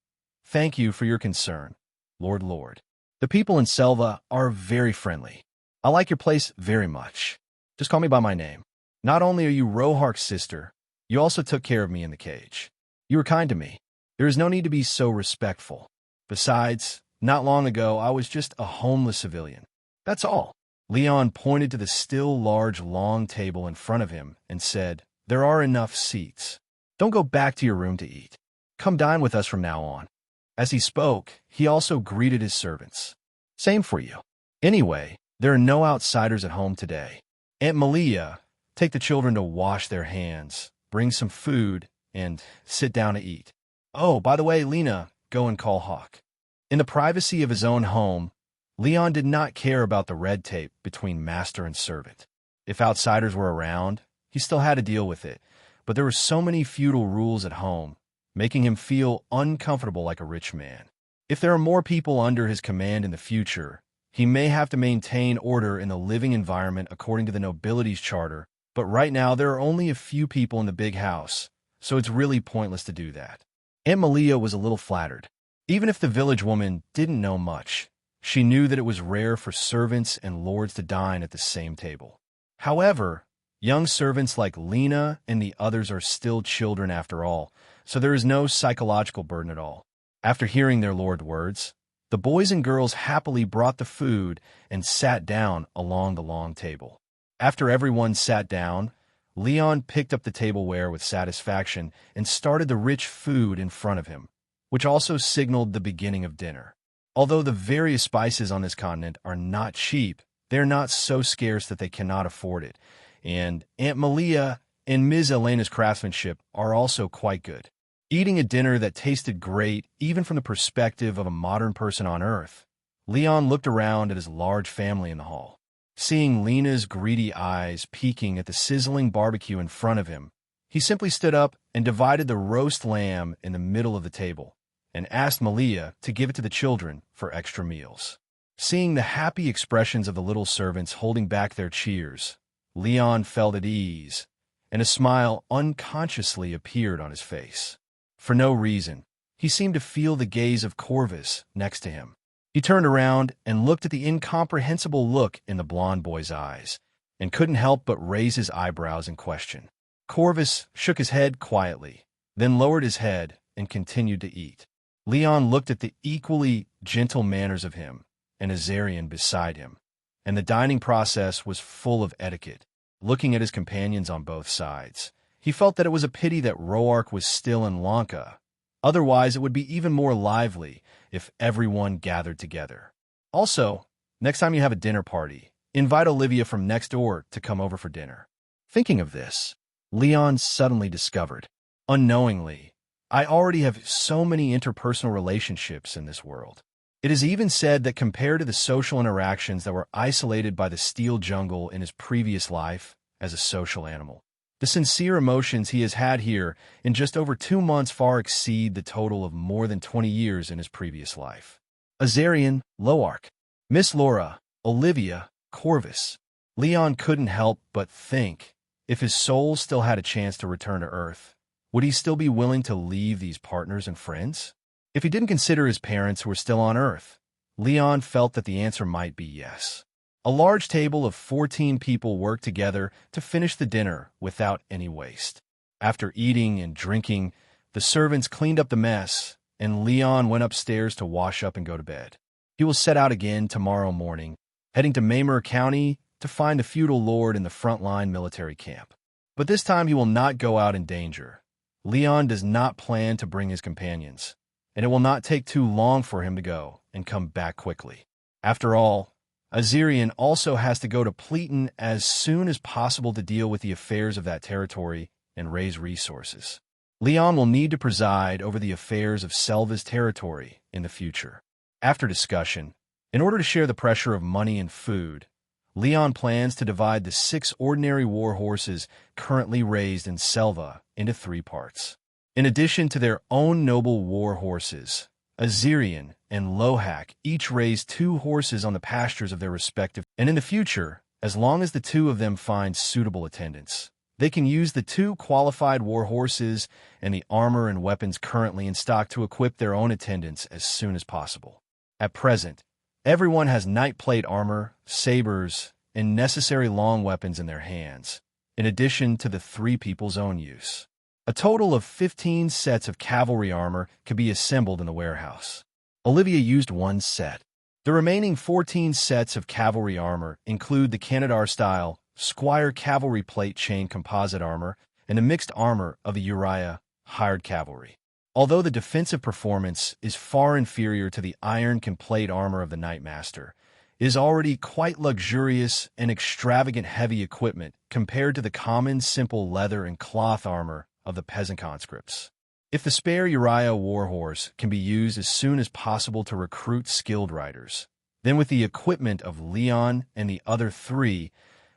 "Thank you for your concern, Lord. The people in Selva are very friendly. I like your place very much. Just call me by my name. Not only are you Rohark's sister, you also took care of me in the cage. You were kind to me. There is no need to be so respectful. Besides, not long ago I was just a homeless civilian. That's all. Leon pointed to the still large long table in front of him and said, "There are enough seats. Don't go back to your room to eat. Come dine with us from now on." As he spoke, he also greeted his servants. "Same for you. Anyway, there are no outsiders at home today. Aunt Malia, take the children to wash their hands, bring some food, and sit down to eat. Oh, by the way, Lena, go and call Hawk." In the privacy of his own home, Leon did not care about the red tape between master and servant. If outsiders were around, he still had to deal with it, but there were so many feudal rules at home, making him feel uncomfortable like a rich man. If there are more people under his command in the future, he may have to maintain order in the living environment according to the nobility's charter, but right now there are only a few people in the big house, so it's really pointless to do that. Aunt Malia was a little flattered. Even if the village woman didn't know much, she knew that it was rare for servants and lords to dine at the same table. However, young servants like Lena and the others are still children after all, so there is no psychological burden at all. After hearing their lord's words, the boys and girls happily brought the food and sat down along the long table. After everyone sat down, Leon picked up the tableware with satisfaction and started the rich food in front of him, which also signaled the beginning of dinner. Although the various spices on this continent are not cheap, they are not so scarce that they cannot afford it, and Aunt Malia and Ms. Elena's craftsmanship are also quite good. Eating a dinner that tasted great, even from the perspective of a modern person on Earth, Leon looked around at his large family in the hall. Seeing Lena's greedy eyes peeking at the sizzling barbecue in front of him, he simply stood up and divided the roast lamb in the middle of the table, and asked Malia to give it to the children for extra meals. Seeing the happy expressions of the little servants holding back their cheers, Leon felt at ease, and a smile unconsciously appeared on his face. For no reason, he seemed to feel the gaze of Corvus next to him. He turned around and looked at the incomprehensible look in the blond boy's eyes, and couldn't help but raise his eyebrows in question. Corvus shook his head quietly, then lowered his head and continued to eat. Leon looked at the equally gentle manners of him and Azarian beside him, and the dining process was full of etiquette. Looking at his companions on both sides, he felt that it was a pity that Roark was still in Lanka. Otherwise, it would be even more lively if everyone gathered together. Also, next time you have a dinner party, invite Olivia from next door to come over for dinner. Thinking of this, Leon suddenly discovered, unknowingly, I already have so many interpersonal relationships in this world. It is even said that compared to the social interactions that were isolated by the steel jungle in his previous life as a social animal, the sincere emotions he has had here in just over 2 months far exceed the total of more than 20 years in his previous life. Azarian, Loark, Miss Laura, Olivia, Corvus. Leon couldn't help but think, if his soul still had a chance to return to Earth, would he still be willing to leave these partners and friends? If he didn't consider his parents who were still on Earth, Leon felt that the answer might be yes. A large table of 14 people worked together to finish the dinner without any waste. After eating and drinking, the servants cleaned up the mess, and Leon went upstairs to wash up and go to bed. He will set out again tomorrow morning, heading to Maymur County to find the feudal lord in the frontline military camp. But this time he will not go out in danger. Leon does not plan to bring his companions, and it will not take too long for him to go and come back quickly. After all, Azarian also has to go to Pleaton as soon as possible to deal with the affairs of that territory and raise resources. Leon will need to preside over the affairs of Selva's territory in the future. After discussion, in order to share the pressure of money and food, Leon plans to divide the 6 ordinary war horses currently raised in Selva into 3 parts. In addition to their own noble war horses, Azarian and Lohak each raise 2 horses on the pastures of their respective, and in the future, as long as the 2 of them find suitable attendants, they can use the 2 qualified war horses and the armor and weapons currently in stock to equip their own attendants as soon as possible. At present, everyone has knight plate armor, sabers, and necessary long weapons in their hands, in addition to the 3 people's own use. A total of 15 sets of cavalry armor could be assembled in the warehouse. Olivia used one set. The remaining 14 sets of cavalry armor include the Canadar-style Squire cavalry plate chain composite armor and the mixed armor of the Uriah hired cavalry. Although the defensive performance is far inferior to the iron can plate armor of the Knightmaster, it is already quite luxurious and extravagant heavy equipment compared to the common simple leather and cloth armor of the peasant conscripts. If the spare Uriah warhorse can be used as soon as possible to recruit skilled riders, then with the equipment of Leon and the other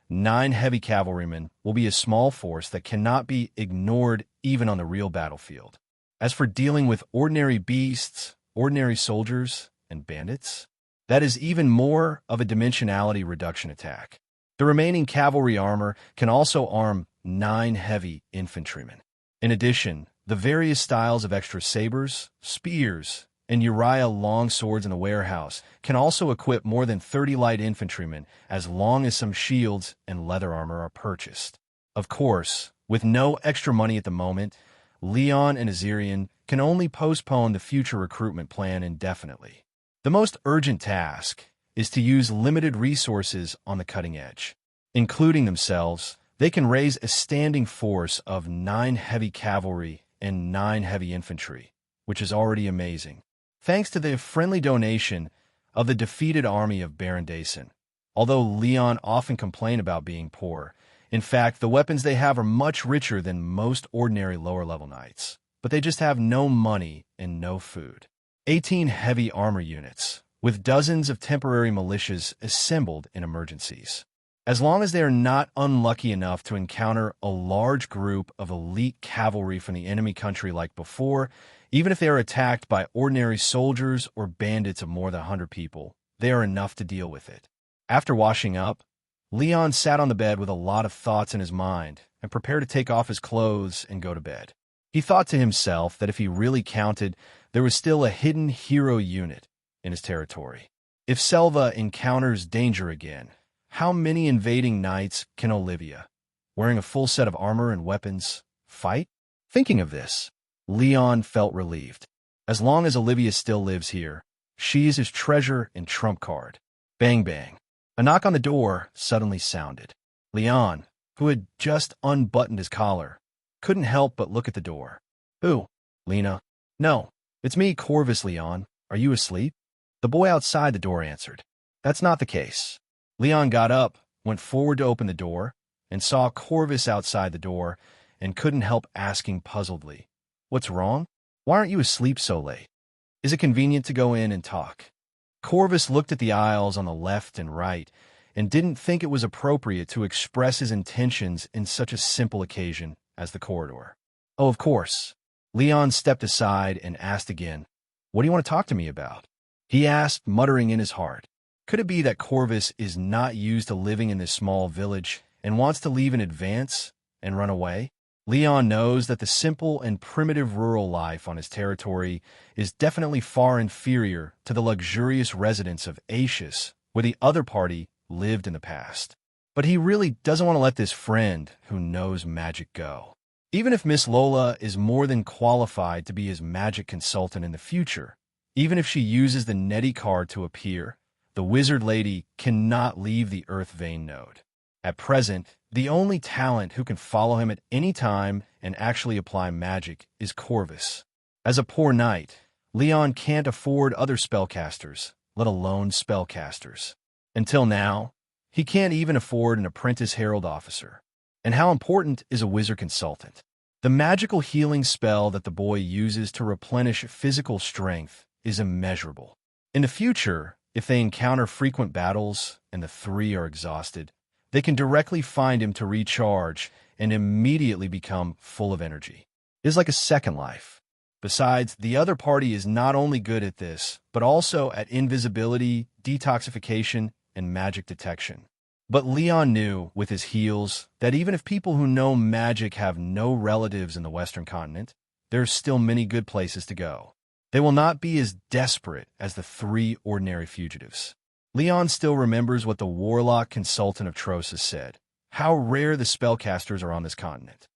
9 heavy cavalrymen will be a small force that cannot be ignored even on the real battlefield. As for dealing with ordinary beasts, ordinary soldiers, and bandits, that is even more of a dimensionality reduction attack. The remaining cavalry armor can also arm 9 heavy infantrymen. In addition, the various styles of extra sabers, spears, and Uriah long swords in the warehouse can also equip more than 30 light infantrymen as long as some shields and leather armor are purchased. Of course, with no extra money at the moment, Leon and Azirian can only postpone the future recruitment plan indefinitely. The most urgent task is to use limited resources on the cutting edge. Including themselves, they can raise a standing force of 9 heavy cavalry and 9 heavy infantry, which is already amazing, thanks to the friendly donation of the defeated army of Baron Dason. Although Leon often complain about being poor, in fact, the weapons they have are much richer than most ordinary lower-level knights, but they just have no money and no food. 18 heavy armor units, with dozens of temporary militias assembled in emergencies. As long as they are not unlucky enough to encounter a large group of elite cavalry from the enemy country like before, even if they are attacked by ordinary soldiers or bandits of more than 100 people, they are enough to deal with it. After washing up, Leon sat on the bed with a lot of thoughts in his mind and prepared to take off his clothes and go to bed. He thought to himself that if he really counted, there was still a hidden hero unit in his territory. If Selva encounters danger again, how many invading knights can Olivia, wearing a full set of armor and weapons, fight? Thinking of this, Leon felt relieved. As long as Olivia still lives here, she is his treasure and trump card. Bang bang. A knock on the door suddenly sounded. Leon, who had just unbuttoned his collar, couldn't help but look at the door. Who? Lena. No, it's me, Corvus. Leon. Are you asleep? The boy outside the door answered. That's not the case. Leon got up, went forward to open the door, and saw Corvus outside the door, and couldn't help asking puzzledly, What's wrong? Why aren't you asleep so late? Is it convenient to go in and talk? Corvus looked at the aisles on the left and right, and didn't think it was appropriate to express his intentions in such a simple occasion as the corridor. Oh, of course. Leon stepped aside and asked again, What do you want to talk to me about? He asked, muttering in his heart. Could it be that Corvus is not used to living in this small village and wants to leave in advance and run away? Leon knows that the simple and primitive rural life on his territory is definitely far inferior to the luxurious residence of Aetius, where the other party lived in the past. But he really doesn't want to let this friend who knows magic go. Even if Miss Lola is more than qualified to be his magic consultant in the future, even if she uses the Nettie card to appear, the wizard lady cannot leave the Earth Vein node. At present, the only talent who can follow him at any time and actually apply magic is Corvus. As a poor knight, Leon can't afford other spellcasters, let alone spellcasters. Until now, he can't even afford an apprentice herald officer. And how important is a wizard consultant? The magical healing spell that the boy uses to replenish physical strength is immeasurable. In the future, if they encounter frequent battles and the 3 are exhausted, they can directly find him to recharge and immediately become full of energy. It is like a second life. Besides, the other party is not only good at this, but also at invisibility, detoxification, and magic detection. But Leon knew, with his heals, that even if people who know magic have no relatives in the Western continent, there are still many good places to go. They will not be as desperate as the 3 ordinary fugitives. Leon still remembers what the warlock consultant of Trosa said, how rare the spellcasters are on this continent.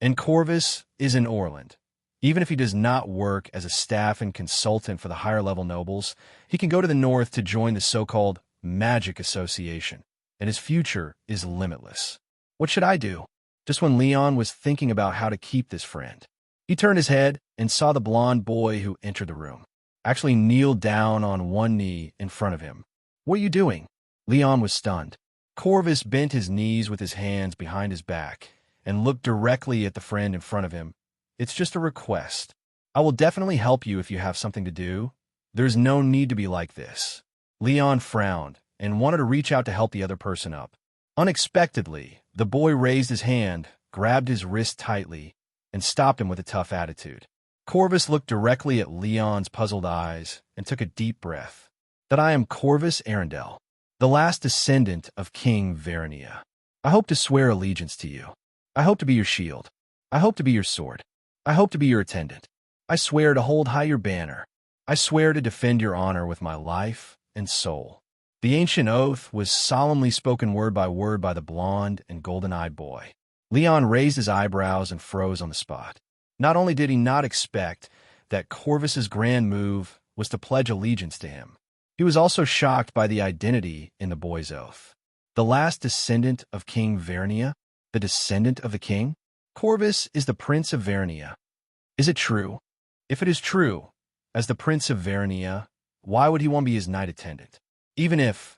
And Corvus is in Orland. Even if he does not work as a staff and consultant for the higher-level nobles, he can go to the north to join the so-called Magic Association, and his future is limitless. What should I do? Just when Leon was thinking about how to keep this friend, he turned his head and saw the blond boy who entered the room, actually kneeled down on one knee in front of him. What are you doing? Leon was stunned. Corvus bent his knees with his hands behind his back and looked directly at the friend in front of him. It's just a request. I will definitely help you if you have something to do. There's no need to be like this. Leon frowned and wanted to reach out to help the other person up. Unexpectedly, the boy raised his hand, grabbed his wrist tightly, and stopped him with a tough attitude. Corvus looked directly at Leon's puzzled eyes and took a deep breath. That I am Corvus Arundel, the last descendant of King Vernia. I hope to swear allegiance to you. I hope to be your shield. I hope to be your sword. I hope to be your attendant. I swear to hold high your banner. I swear to defend your honor with my life and soul. The ancient oath was solemnly spoken word by the blond and golden-eyed boy. Leon raised his eyebrows and froze on the spot. Not only did he not expect that Corvus's grand move was to pledge allegiance to him, he was also shocked by the identity in the boy's oath. The last descendant of King Vernia? The descendant of the king? Corvus is the Prince of Vernia. Is it true? If it is true, as the Prince of Vernia, why would he want to be his knight attendant? Even if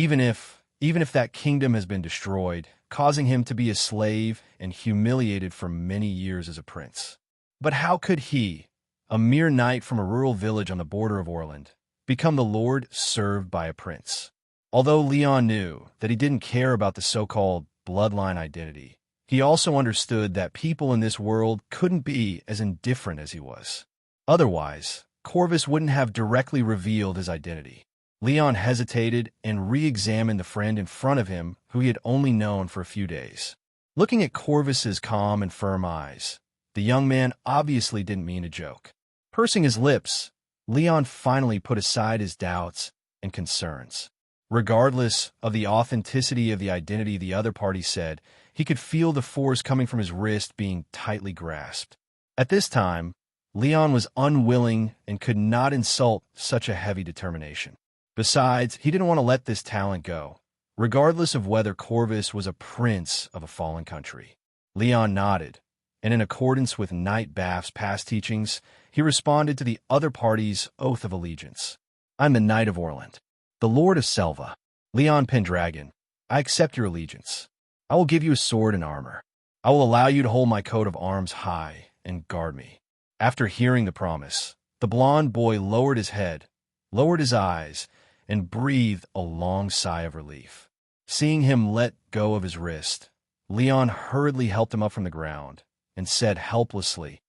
that kingdom has been destroyed, causing him to be a slave and humiliated for many years as a prince. But how could he, a mere knight from a rural village on the border of Orland, become the lord served by a prince? Although Leon knew that he didn't care about the so-called bloodline identity, he also understood that people in this world couldn't be as indifferent as he was. Otherwise, Corvus wouldn't have directly revealed his identity. Leon hesitated and re-examined the friend in front of him who he had only known for a few days. Looking at Corvus's calm and firm eyes, the young man obviously didn't mean a joke. Pursing his lips, Leon finally put aside his doubts and concerns. Regardless of the authenticity of the identity the other party said, he could feel the force coming from his wrist being tightly grasped. At this time, Leon was unwilling and could not insult such a heavy determination. Besides, he didn't want to let this talent go, regardless of whether Corvus was a prince of a fallen country. Leon nodded, and in accordance with Knight Baff's past teachings, he responded to the other party's oath of allegiance. I'm the Knight of Orland, the Lord of Selva, Leon Pendragon. I accept your allegiance. I will give you a sword and armor. I will allow you to hold my coat of arms high and guard me. After hearing the promise, the blond boy lowered his head, lowered his eyes, and breathed a long sigh of relief. Seeing him let go of his wrist, Leon hurriedly helped him up from the ground and said helplessly,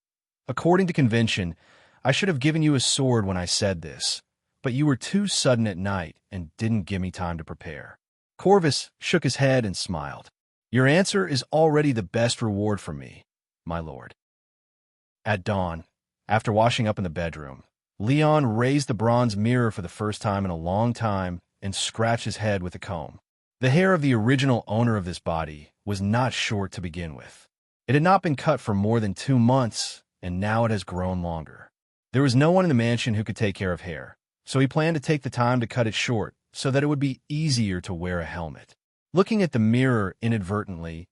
"According to convention, I should have given you a sword when I said this, but you were too sudden at night and didn't give me time to prepare." Corvus shook his head and smiled. "Your answer is already the best reward for me, my lord." At dawn, after washing up in the bedroom, Leon raised the bronze mirror for the first time in a long time and scratched his head with a comb. The hair of the original owner of this body was not short to begin with. It had not been cut for more than 2 months, and now it has grown longer. There was no one in the mansion who could take care of hair, so he planned to take the time to cut it short so that it would be easier to wear a helmet. Looking at the mirror inadvertently,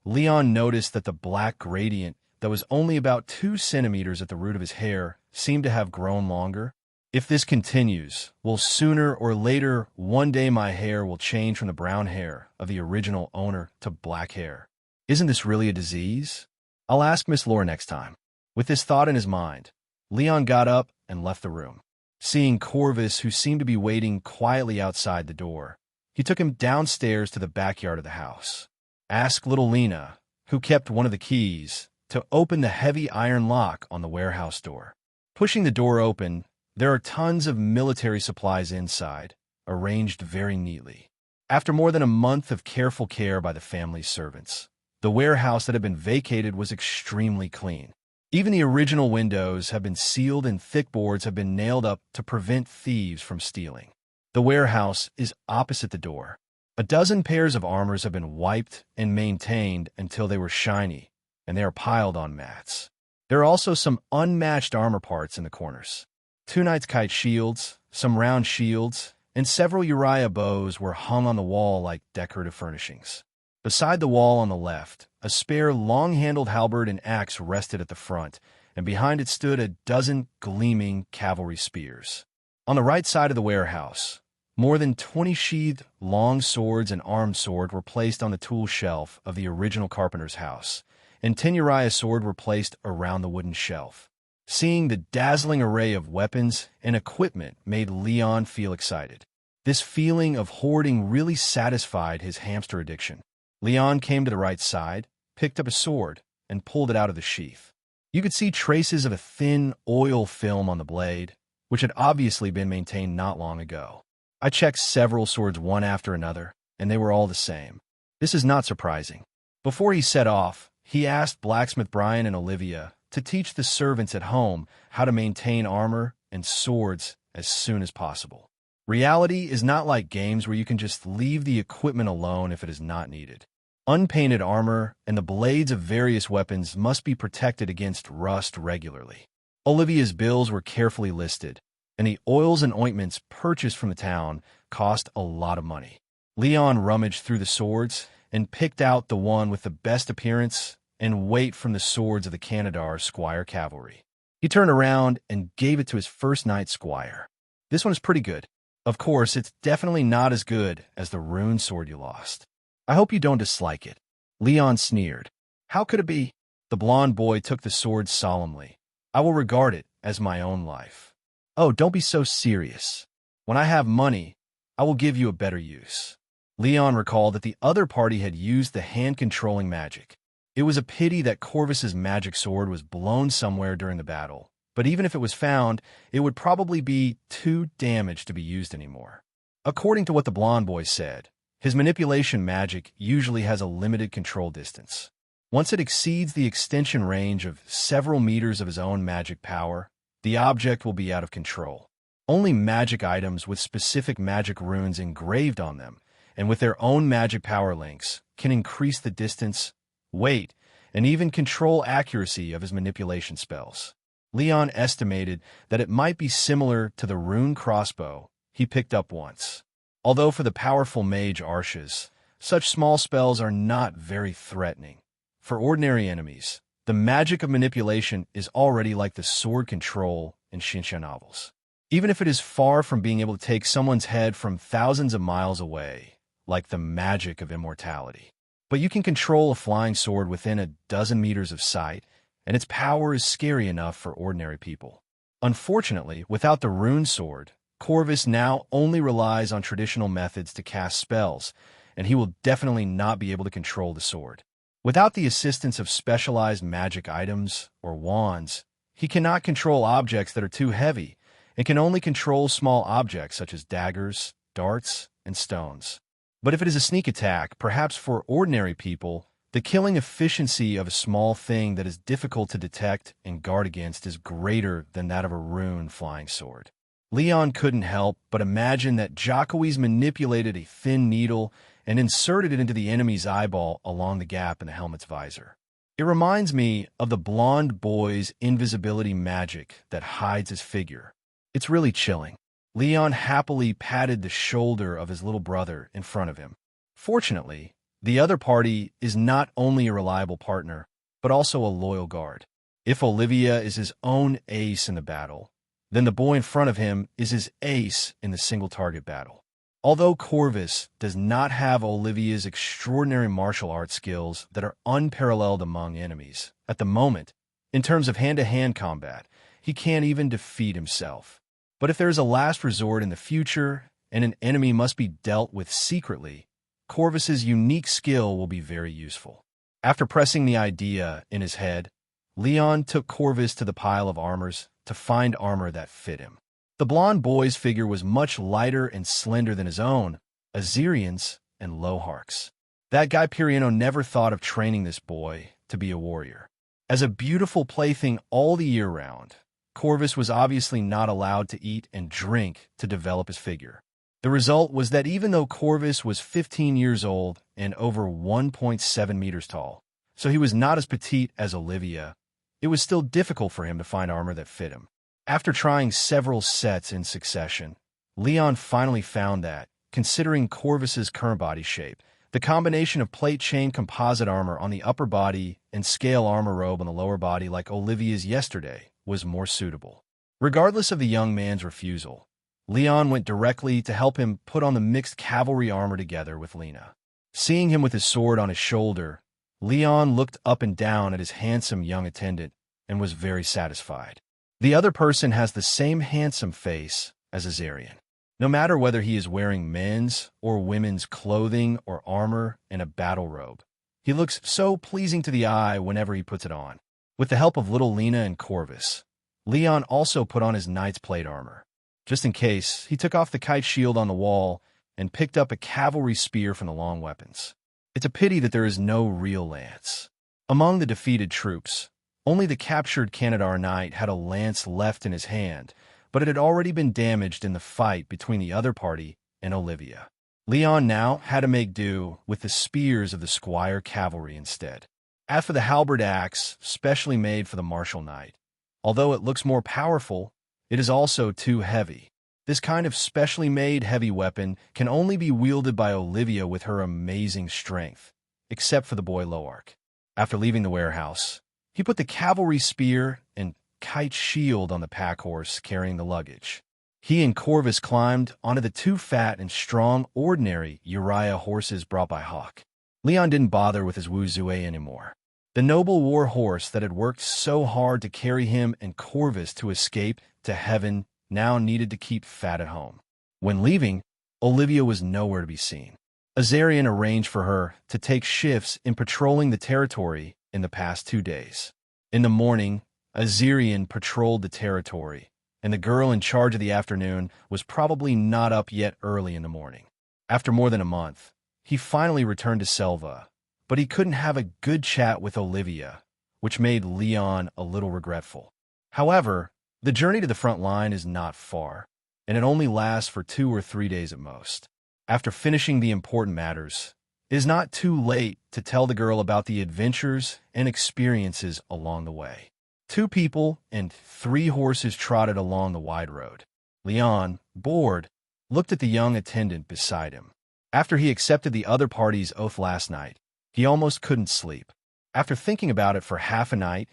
Leon noticed that the black gradient that was only about 2 centimeters at the root of his hair seemed to have grown longer. If this continues, well, sooner or later, one day my hair will change from the brown hair of the original owner to black hair. Isn't this really a disease? I'll ask Miss Lore next time. With this thought in his mind, Leon got up and left the room. Seeing Corvus, who seemed to be waiting quietly outside the door, he took him downstairs to the backyard of the house. Asked little Lena, who kept one of the keys, to open the heavy iron lock on the warehouse door. Pushing the door open, there are tons of military supplies inside, arranged very neatly. After more than a month of careful care by the family's servants, the warehouse that had been vacated was extremely clean. Even the original windows have been sealed and thick boards have been nailed up to prevent thieves from stealing. The warehouse is opposite the door. A dozen pairs of armors have been wiped and maintained until they were shiny, and they are piled on mats. There are also some unmatched armor parts in the corners. Two Knight's Kite shields, some round shields, and several Uriah bows were hung on the wall like decorative furnishings. Beside the wall on the left, a spare long-handled halberd and axe rested at the front, and behind it stood a dozen gleaming cavalry spears. On the right side of the warehouse, more than 20 sheathed long swords and armed sword were placed on the tool shelf of the original carpenter's house, and 10 Uriah swords were placed around the wooden shelf. Seeing the dazzling array of weapons and equipment made Leon feel excited. This feeling of hoarding really satisfied his hamster addiction. Leon came to the right side, picked up a sword, and pulled it out of the sheath. You could see traces of a thin oil film on the blade, which had obviously been maintained not long ago. I checked several swords one after another, and they were all the same. This is not surprising. Before he set off, he asked blacksmith Brian and Olivia to teach the servants at home how to maintain armor and swords as soon as possible. Reality is not like games where you can just leave the equipment alone if it is not needed. Unpainted armor and the blades of various weapons must be protected against rust regularly. Olivia's bills were carefully listed, and the oils and ointments purchased from the town cost a lot of money. Leon rummaged through the swords and picked out the one with the best appearance and weight from the swords of the Canadar Squire cavalry. He turned around and gave it to his first knight squire. This one is pretty good. Of course, it's definitely not as good as the rune sword you lost. I hope you don't dislike it. Leon sneered. How could it be? The blond boy took the sword solemnly. I will regard it as my own life. Oh, don't be so serious. When I have money, I will give you a better use. Leon recalled that the other party had used the hand-controlling magic. It was a pity that Corvus's magic sword was blown somewhere during the battle, but even if it was found, it would probably be too damaged to be used anymore. According to what the blond boy said, his manipulation magic usually has a limited control distance. Once it exceeds the extension range of several meters of his own magic power, the object will be out of control. Only magic items with specific magic runes engraved on them and with their own magic power links can increase the distance, weight, and even control accuracy of his manipulation spells. Leon estimated that it might be similar to the rune crossbow he picked up once. Although for the powerful mage Arches, such small spells are not very threatening. For ordinary enemies, the magic of manipulation is already like the sword control in Shinsha novels. Even if it is far from being able to take someone's head from thousands of miles away, like the magic of immortality. But you can control a flying sword within a dozen meters of sight, and its power is scary enough for ordinary people. Unfortunately, without the rune sword, Corvus now only relies on traditional methods to cast spells, and he will definitely not be able to control the sword. Without the assistance of specialized magic items or wands, he cannot control objects that are too heavy, and can only control small objects such as daggers, darts, and stones. But if it is a sneak attack, perhaps for ordinary people, the killing efficiency of a small thing that is difficult to detect and guard against is greater than that of a rune flying sword. Leon couldn't help but imagine that Jacques manipulated a thin needle and inserted it into the enemy's eyeball along the gap in the helmet's visor. It reminds me of the blonde boy's invisibility magic that hides his figure. It's really chilling. Leon happily patted the shoulder of his little brother in front of him. Fortunately, the other party is not only a reliable partner, but also a loyal guard. If Olivia is his own ace in the battle, then the boy in front of him is his ace in the single-target battle. Although Corvus does not have Olivia's extraordinary martial arts skills that are unparalleled among enemies, at the moment, in terms of hand-to-hand combat, he can't even defeat himself. But if there is a last resort in the future, and an enemy must be dealt with secretly, Corvus's unique skill will be very useful. After pressing the idea in his head, Leon took Corvus to the pile of armors to find armor that fit him. The blond boy's figure was much lighter and slender than his own, Azirian's and Lohark's. That guy Pirino never thought of training this boy to be a warrior. As a beautiful plaything all the year round, Corvus was obviously not allowed to eat and drink to develop his figure. The result was that even though Corvus was 15 years old and over 1.7 meters tall, so he was not as petite as Olivia. It was still difficult for him to find armor that fit him. After trying several sets in succession, Leon finally found that, considering Corvus's current body shape, the combination of plate-chain composite armor on the upper body and scale armor robe on the lower body like Olivia's yesterday was more suitable. Regardless of the young man's refusal, Leon went directly to help him put on the mixed cavalry armor together with Lena. Seeing him with his sword on his shoulder, Leon looked up and down at his handsome young attendant and was very satisfied. The other person has the same handsome face as Azarian. No matter whether he is wearing men's or women's clothing or armor and a battle robe, he looks so pleasing to the eye whenever he puts it on. With the help of little Lena and Corvus, Leon also put on his knight's plate armor. Just in case, he took off the kite shield on the wall and picked up a cavalry spear from the long weapons. It's a pity that there is no real lance. Among the defeated troops, only the captured Canadar knight had a lance left in his hand, but it had already been damaged in the fight between the other party and Olivia. Leon now had to make do with the spears of the squire cavalry instead. As for the halberd axe, specially made for the martial knight, although it looks more powerful, it is also too heavy. This kind of specially made heavy weapon can only be wielded by Olivia with her amazing strength, except for the boy Loark. After leaving the warehouse, he put the cavalry spear and kite shield on the pack horse carrying the luggage. He and Corvus climbed onto the two fat and strong ordinary Uriah horses brought by Hawk. Leon didn't bother with his Wuzue anymore. The noble war horse that had worked so hard to carry him and Corvus to escape to heaven now needed to keep fat at home. When leaving, Olivia was nowhere to be seen. Azarian arranged for her to take shifts in patrolling the territory in the past 2 days. In the morning, Azarian patrolled the territory, and the girl in charge of the afternoon was probably not up yet early in the morning. After more than a month, he finally returned to Selva, but he couldn't have a good chat with Olivia, which made Leon a little regretful. However, the journey to the front line is not far, and it only lasts for 2 or 3 days at most. After finishing the important matters, it is not too late to tell the girl about the adventures and experiences along the way. 2 people and 3 horses trotted along the wide road. Leon, bored, looked at the young attendant beside him. After he accepted the other party's oath last night, he almost couldn't sleep. After thinking about it for half a night,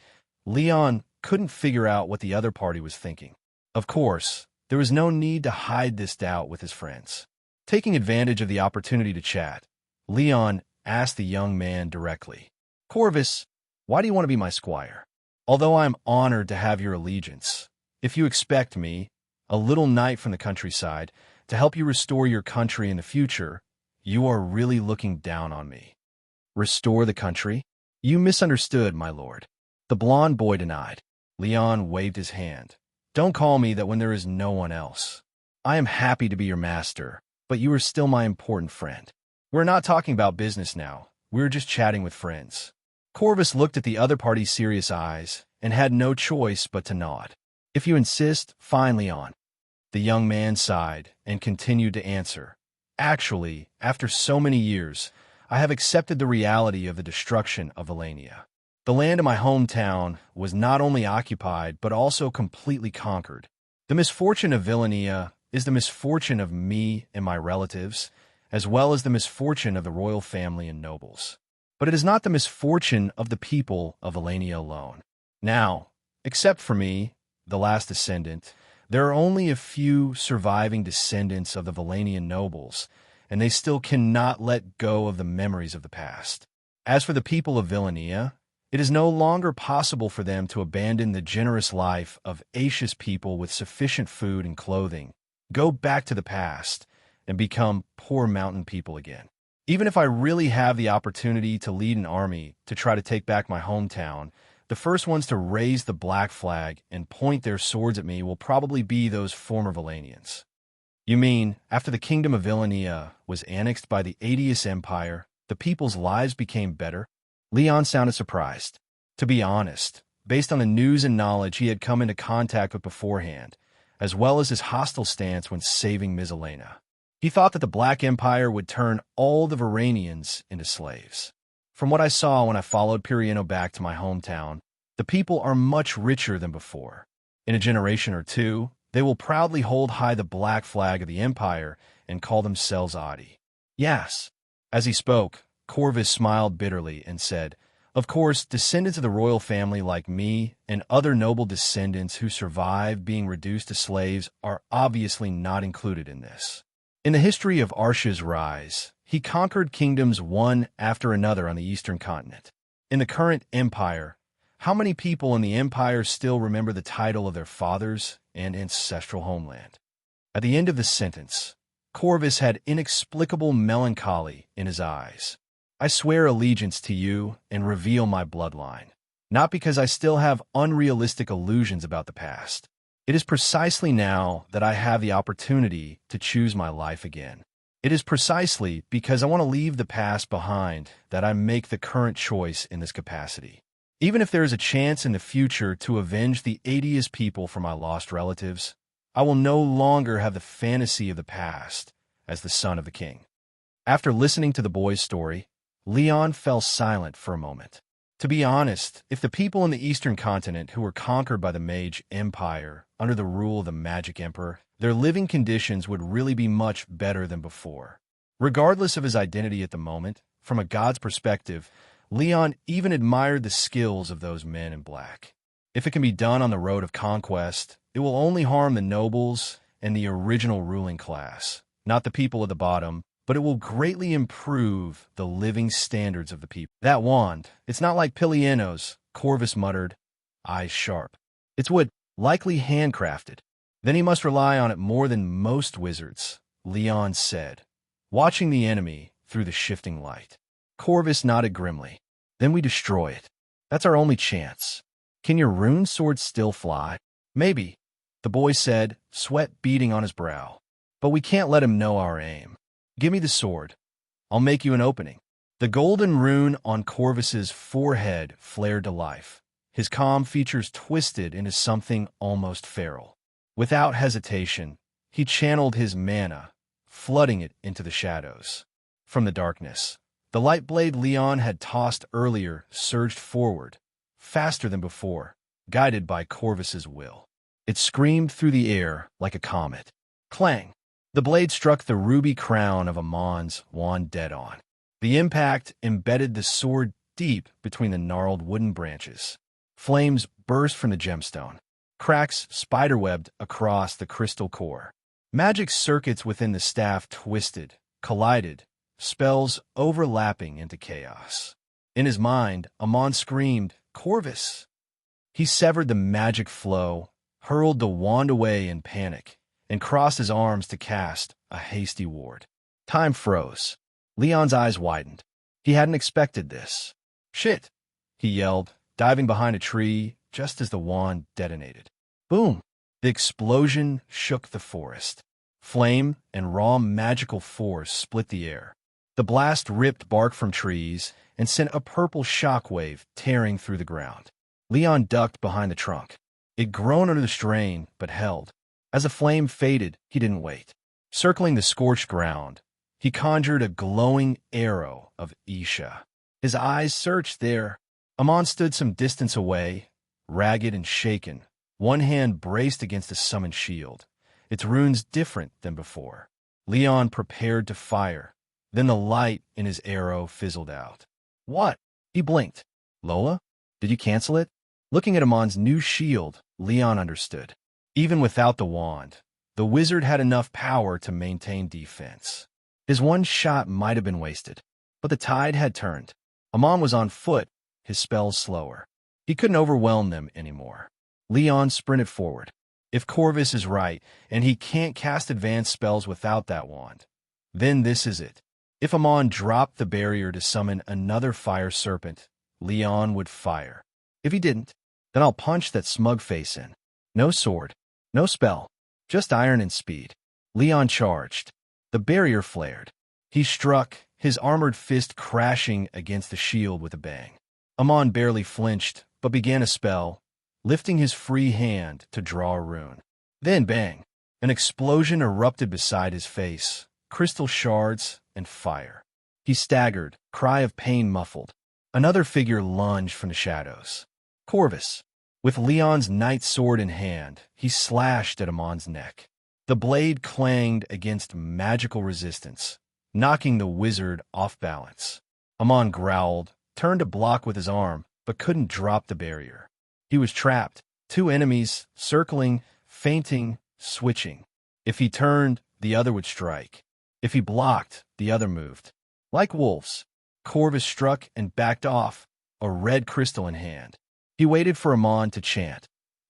Leon couldn't figure out what the other party was thinking. Of course, there was no need to hide this doubt with his friends. Taking advantage of the opportunity to chat, Leon asked the young man directly, "Corvus, why do you want to be my squire? Although I am honored to have your allegiance, if you expect me, a little knight from the countryside, to help you restore your country in the future, you are really looking down on me." "Restore the country? You misunderstood, my lord," the blond boy denied. Leon waved his hand. "Don't call me that when there is no one else. I am happy to be your master, but you are still my important friend. We're not talking about business now. We're just chatting with friends." Corvus looked at the other party's serious eyes and had no choice but to nod. "If you insist, fine, Leon." The young man sighed and continued to answer. "Actually, after so many years, I have accepted the reality of the destruction of Valania. The land in my hometown was not only occupied, but also completely conquered. The misfortune of Villania is the misfortune of me and my relatives, as well as the misfortune of the royal family and nobles. But it is not the misfortune of the people of Valania alone. Now, except for me, the last descendant, there are only a few surviving descendants of the Valanian nobles, and they still cannot let go of the memories of the past. As for the people of Villania, it is no longer possible for them to abandon the generous life of Asia's people with sufficient food and clothing, go back to the past, and become poor mountain people again. Even if I really have the opportunity to lead an army to try to take back my hometown, the first ones to raise the black flag and point their swords at me will probably be those former Valanians." "You mean, after the kingdom of Villania was annexed by the Aetius Empire, the people's lives became better?" Leon sounded surprised. To be honest, based on the news and knowledge he had come into contact with beforehand, as well as his hostile stance when saving Mizelena, he thought that the Black Empire would turn all the Varanians into slaves. From what I saw when I followed Pirino back to my hometown, the people are much richer than before. In a generation or two, they will proudly hold high the black flag of the empire and call themselves Audi. Yes. As he spoke, Corvus smiled bitterly and said, "Of course, descendants of the royal family like me and other noble descendants who survive being reduced to slaves are obviously not included in this. In the history of Arsha's rise, he conquered kingdoms one after another on the eastern continent. In the current empire, how many people in the empire still remember the title of their fathers and ancestral homeland?" At the end of the sentence, Corvus had inexplicable melancholy in his eyes. "I swear allegiance to you and reveal my bloodline, not because I still have unrealistic illusions about the past. It is precisely now that I have the opportunity to choose my life again. It is precisely because I want to leave the past behind that I make the current choice in this capacity. Even if there is a chance in the future to avenge the 80th people for my lost relatives, I will no longer have the fantasy of the past as the son of the king." After listening to the boy's story, Leon fell silent for a moment. To be honest, if the people in the eastern continent who were conquered by the Mage Empire under the rule of the Magic Emperor, their living conditions would really be much better than before. Regardless of his identity at the moment, from a god's perspective, Leon even admired the skills of those men in black. If it can be done on the road of conquest, it will only harm the nobles and the original ruling class, not the people at the bottom, but it will greatly improve the living standards of the people. "That wand, it's not like Pilieno's," Corvus muttered, eyes sharp. "It's wood, likely handcrafted. Then he must rely on it more than most wizards," Leon said, watching the enemy through the shifting light. Corvus nodded grimly. "Then we destroy it. That's our only chance. Can your rune sword still fly?" "Maybe," the boy said, sweat beading on his brow. "But we can't let him know our aim. Give me the sword. I'll make you an opening." The golden rune on Corvus's forehead flared to life. His calm features twisted into something almost feral. Without hesitation, he channeled his mana, flooding it into the shadows. From the darkness, the light blade Leon had tossed earlier surged forward, faster than before, guided by Corvus's will. It screamed through the air like a comet. Clang! The blade struck the ruby crown of Amon's wand dead on. The impact embedded the sword deep between the gnarled wooden branches. Flames burst from the gemstone. Cracks spiderwebbed across the crystal core. Magic circuits within the staff twisted, collided, spells overlapping into chaos. In his mind, Amon screamed, "Corvus!" He severed the magic flow, hurled the wand away in panic, and crossed his arms to cast a hasty ward. Time froze. Leon's eyes widened. He hadn't expected this. "Shit!" he yelled, diving behind a tree just as the wand detonated. Boom! The explosion shook the forest. Flame and raw magical force split the air. The blast ripped bark from trees and sent a purple shockwave tearing through the ground. Leon ducked behind the trunk. It groaned under the strain, but held. As the flame faded, he didn't wait. Circling the scorched ground, he conjured a glowing arrow of Isha. His eyes searched there. Amon stood some distance away, ragged and shaken, one hand braced against the summoned shield, its runes different than before. Leon prepared to fire. Then the light in his arrow fizzled out. "What?" He blinked. "Lola? Did you cancel it?" Looking at Amon's new shield, Leon understood. Even without the wand, the wizard had enough power to maintain defense. His one shot might have been wasted, but the tide had turned. Amon was on foot, his spells slower. He couldn't overwhelm them anymore. Leon sprinted forward. If Corvus is right, and he can't cast advanced spells without that wand, then this is it. If Amon dropped the barrier to summon another fire serpent, Leon would fire. If he didn't, then I'll punch that smug face in. No sword. No spell, just iron and speed. Leon charged. The barrier flared. He struck, his armored fist crashing against the shield with a bang. Amon barely flinched, but began a spell, lifting his free hand to draw a rune. Then bang! An explosion erupted beside his face, crystal shards and fire. He staggered, cry of pain muffled. Another figure lunged from the shadows. Corvus. With Leon's knight sword in hand, he slashed at Amon's neck. The blade clanged against magical resistance, knocking the wizard off balance. Amon growled, turned to block with his arm, but couldn't drop the barrier. He was trapped, two enemies, circling, feinting, switching. If he turned, the other would strike. If he blocked, the other moved. Like wolves, Corvus struck and backed off, a red crystal in hand. He waited for Amon to chant,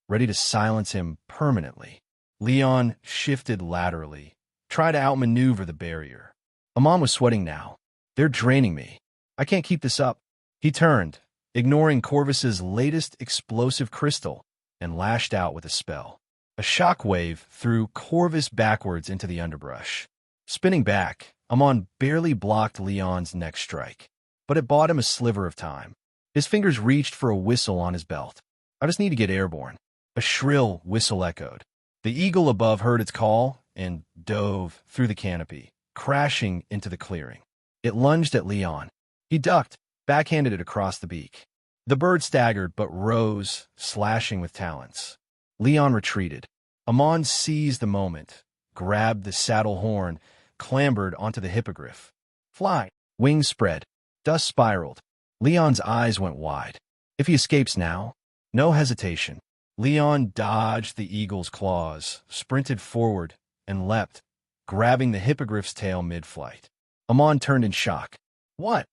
ready to silence him permanently. Leon shifted laterally, tried to outmaneuver the barrier. Amon was sweating now. They're draining me. I can't keep this up. He turned, ignoring Corvus's latest explosive crystal, and lashed out with a spell. A shockwave threw Corvus backwards into the underbrush. Spinning back, Amon barely blocked Leon's next strike, but it bought him a sliver of time. His fingers reached for a whistle on his belt. I just need to get airborne. A shrill whistle echoed. The eagle above heard its call and dove through the canopy, crashing into the clearing. It lunged at Leon. He ducked, backhanded it across the beak. The bird staggered but rose, slashing with talons. Leon retreated. Amon seized the moment, grabbed the saddle horn, clambered onto the hippogriff. Fly! Wings spread. Dust spiraled. Leon's eyes went wide. If he escapes now, no hesitation. Leon dodged the eagle's claws, sprinted forward, and leapt, grabbing the hippogriff's tail mid-flight. Amon turned in shock. What?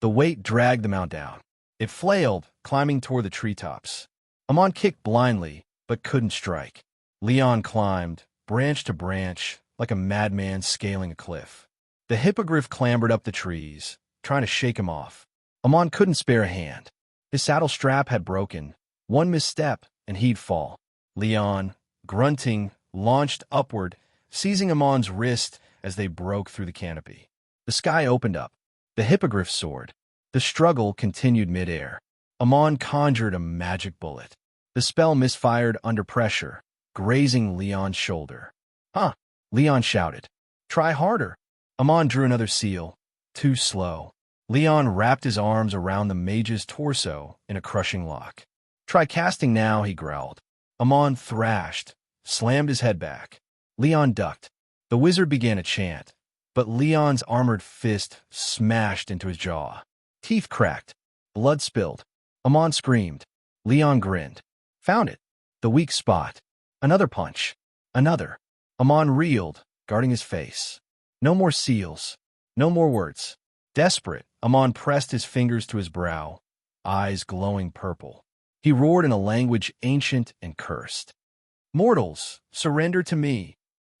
The weight dragged the mount down. It flailed, climbing toward the treetops. Amon kicked blindly, but couldn't strike. Leon climbed, branch to branch, like a madman scaling a cliff. The hippogriff clambered up the trees, trying to shake him off. Amon couldn't spare a hand. His saddle strap had broken. One misstep, and he'd fall. Leon, grunting, launched upward, seizing Amon's wrist as they broke through the canopy. The sky opened up. The hippogriff soared. The struggle continued midair. Amon conjured a magic bullet. The spell misfired under pressure, grazing Leon's shoulder. Huh! Leon shouted. Try harder. Amon drew another seal. Too slow. Leon wrapped his arms around the mage's torso in a crushing lock. Try casting now, he growled. Amon thrashed, slammed his head back. Leon ducked. The wizard began a chant, but Leon's armored fist smashed into his jaw. Teeth cracked. Blood spilled. Amon screamed. Leon grinned. Found it. The weak spot. Another punch. Another. Amon reeled, guarding his face. No more seals. No more words. Desperate, Amon pressed his fingers to his brow, eyes glowing purple. He roared in a language ancient and cursed. Mortals, surrender to me.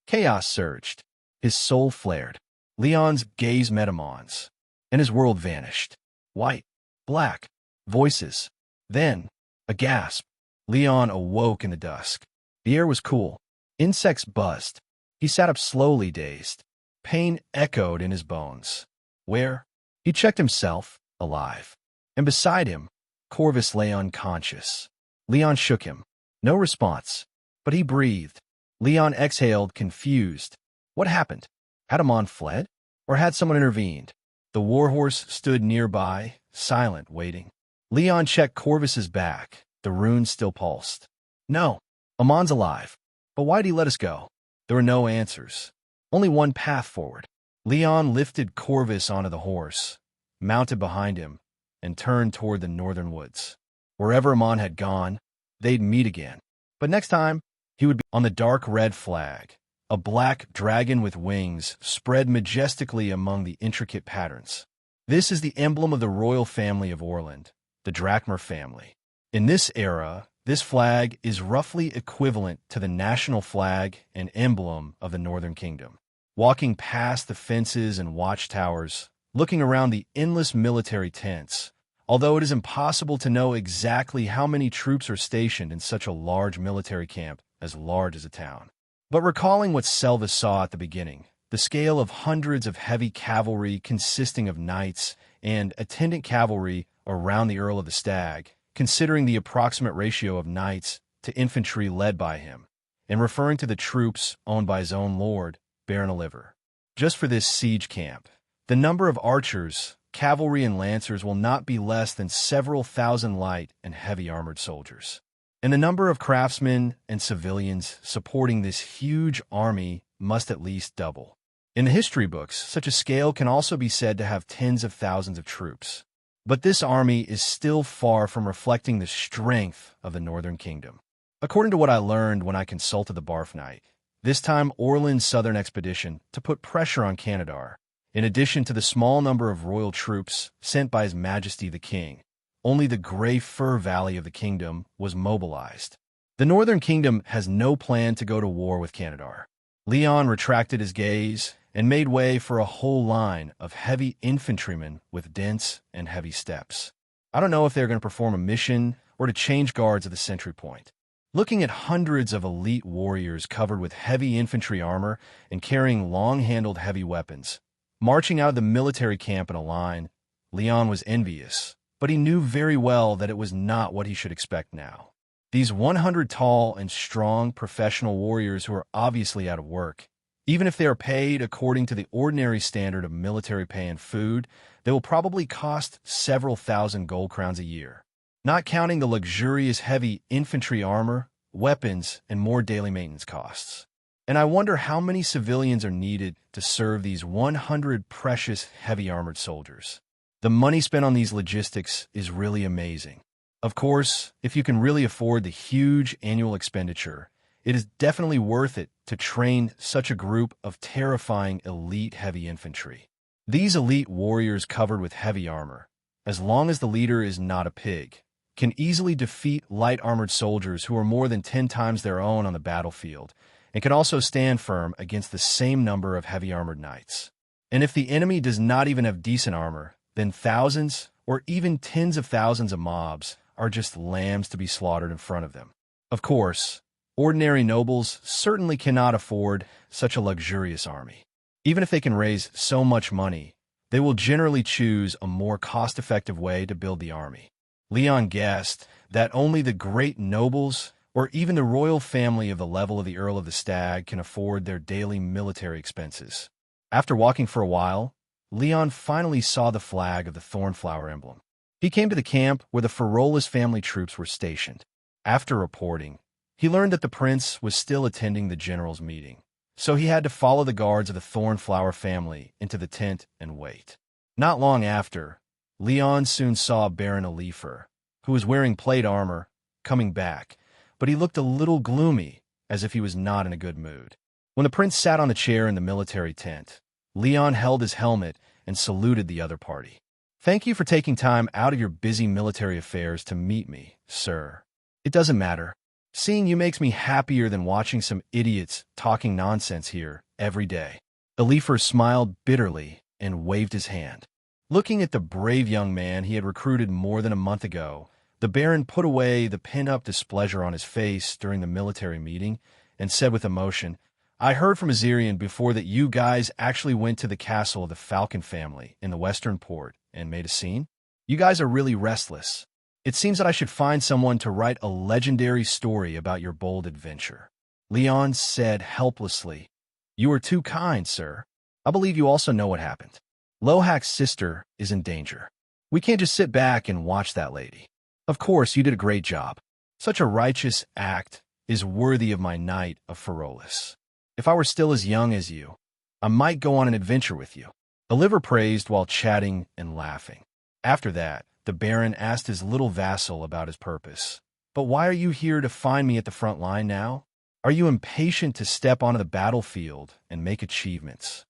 Chaos surged. His soul flared. Leon's gaze met Amon's, and his world vanished. White, black, voices. Then, a gasp. Leon awoke in the dusk. The air was cool. Insects buzzed. He sat up slowly, dazed. Pain echoed in his bones. Where? He checked himself, alive. And beside him, Corvus lay unconscious. Leon shook him. No response. But he breathed. Leon exhaled, confused. What happened? Had Amon fled? Or had someone intervened? The warhorse stood nearby, silent, waiting. Leon checked Corvus's back. The runes still pulsed. No, Amon's alive. But why'd he let us go? There were no answers. Only one path forward. Leon lifted Corvus onto the horse, mounted behind him, and turned toward the northern woods. Wherever Amon had gone, they'd meet again. But next time, he would be on the dark red flag, a black dragon with wings spread majestically among the intricate patterns. This is the emblem of the royal family of Orland, the Drakmer family. In this era, this flag is roughly equivalent to the national flag and emblem of the Northern Kingdom. Walking past the fences and watchtowers, looking around the endless military tents, although it is impossible to know exactly how many troops are stationed in such a large military camp as large as a town. But recalling what Selva saw at the beginning, the scale of hundreds of heavy cavalry consisting of knights and attendant cavalry around the Earl of the Stag, considering the approximate ratio of knights to infantry led by him, and referring to the troops owned by his own lord, Baron Oliver. Just for this siege camp, the number of archers cavalry and lancers will not be less than several thousand light and heavy armored soldiers. And the number of craftsmen and civilians supporting this huge army must at least double. In the history books, such a scale can also be said to have tens of thousands of troops. But this army is still far from reflecting the strength of the Northern Kingdom. According to what I learned when I consulted the Barf Knight, this time Orland's southern expedition to put pressure on Canadar, in addition to the small number of royal troops sent by His Majesty the King, only the Grey Fir Valley of the kingdom was mobilized. The Northern Kingdom has no plan to go to war with Canadar. Leon retracted his gaze and made way for a whole line of heavy infantrymen with dense and heavy steps. I don't know if they're going to perform a mission or to change guards at the sentry point. Looking at hundreds of elite warriors covered with heavy infantry armor and carrying long-handled heavy weapons, marching out of the military camp in a line, Leon was envious, but he knew very well that it was not what he should expect now. These 100 tall and strong professional warriors who are obviously out of work, even if they are paid according to the ordinary standard of military pay and food, they will probably cost several thousand gold crowns a year, not counting the luxurious heavy infantry armor, weapons, and more daily maintenance costs. And I wonder how many civilians are needed to serve these 100 precious heavy armored soldiers. The money spent on these logistics is really amazing. Of course, if you can really afford the huge annual expenditure, it is definitely worth it to train such a group of terrifying elite heavy infantry. These elite warriors covered with heavy armor, as long as the leader is not a pig, can easily defeat light armored soldiers who are more than 10 times their own on the battlefield, and can also stand firm against the same number of heavy armored knights. And if the enemy does not even have decent armor, then thousands or even tens of thousands of mobs are just lambs to be slaughtered in front of them. Of course, ordinary nobles certainly cannot afford such a luxurious army. Even if they can raise so much money, they will generally choose a more cost-effective way to build the army. Leon guessed that only the great nobles or even the royal family of the level of the Earl of the Stag can afford their daily military expenses. After walking for a while, Leon finally saw the flag of the Thornflower emblem. He came to the camp where the Ferolus family troops were stationed. After reporting, he learned that the prince was still attending the general's meeting, so he had to follow the guards of the Thornflower family into the tent and wait. Not long after, Leon soon saw Baron Alifer, who was wearing plate armor, coming back, but he looked a little gloomy, as if he was not in a good mood. When the prince sat on the chair in the military tent, Leon held his helmet and saluted the other party. "Thank you for taking time out of your busy military affairs to meet me, sir. It doesn't matter. Seeing you makes me happier than watching some idiots talking nonsense here every day." Alifer smiled bitterly and waved his hand. Looking at the brave young man he had recruited more than a month ago, the Baron put away the pent-up displeasure on his face during the military meeting and said with emotion, "I heard from Azirian before that you guys actually went to the castle of the Falcon family in the western port and made a scene. You guys are really restless. It seems that I should find someone to write a legendary story about your bold adventure." Leon said helplessly, "You are too kind, sir. I believe you also know what happened. Lohak's sister is in danger. We can't just sit back and watch that lady. Of course, you did a great job. Such a righteous act is worthy of my Knight of Ferolus. If I were still as young as you, I might go on an adventure with you." Oliver praised while chatting and laughing. After that, the Baron asked his little vassal about his purpose. "But why are you here to find me at the front line now? Are you impatient to step onto the battlefield and make achievements?"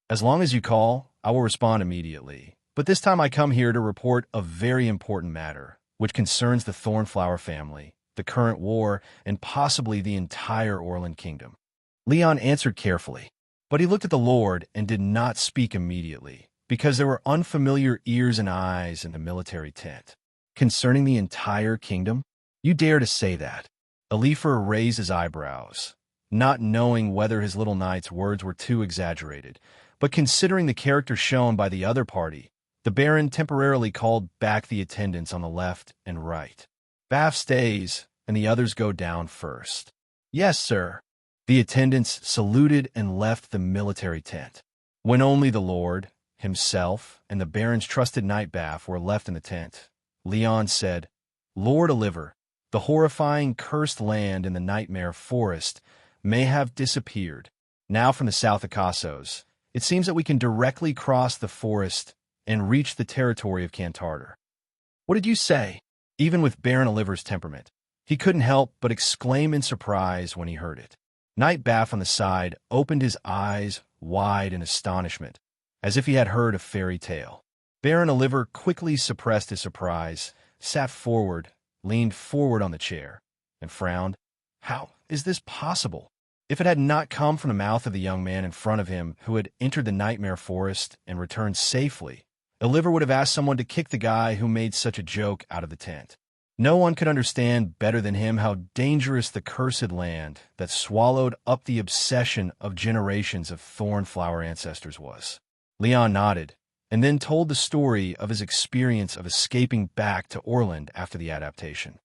"As long as you call, I will respond immediately. But this time I come here to report a very important matter, which concerns the Thornflower family, the current war, and possibly the entire Orland Kingdom." Leon answered carefully, but he looked at the Lord and did not speak immediately, because there were unfamiliar ears and eyes in the military tent. "Concerning the entire kingdom? You dare to say that?" Alifer raised his eyebrows, not knowing whether his little knight's words were too exaggerated, but considering the character shown by the other party, the Baron temporarily called back the attendants on the left and right. "Baff stays, and the others go down first." "Yes, sir." The attendants saluted and left the military tent. When only the Lord, himself, and the Baron's trusted night bath were left in the tent, Leon said, "Lord Oliver, the horrifying cursed land in the nightmare forest may have disappeared. Now from the south of Cassos, it seems that we can directly cross the forest and reach the territory of Cantarter." "What did you say?" Even with Baron Oliver's temperament, he couldn't help but exclaim in surprise when he heard it. Night Bath on the side opened his eyes wide in astonishment, as if he had heard a fairy tale. Baron Oliver quickly suppressed his surprise, sat forward, leaned forward on the chair, and frowned. How is this possible? If it had not come from the mouth of the young man in front of him who had entered the nightmare forest and returned safely, Oliver would have asked someone to kick the guy who made such a joke out of the tent. No one could understand better than him how dangerous the cursed land that swallowed up the obsession of generations of thornflower ancestors was. Leon nodded, and then told the story of his experience of escaping back to Orland after the adaptation.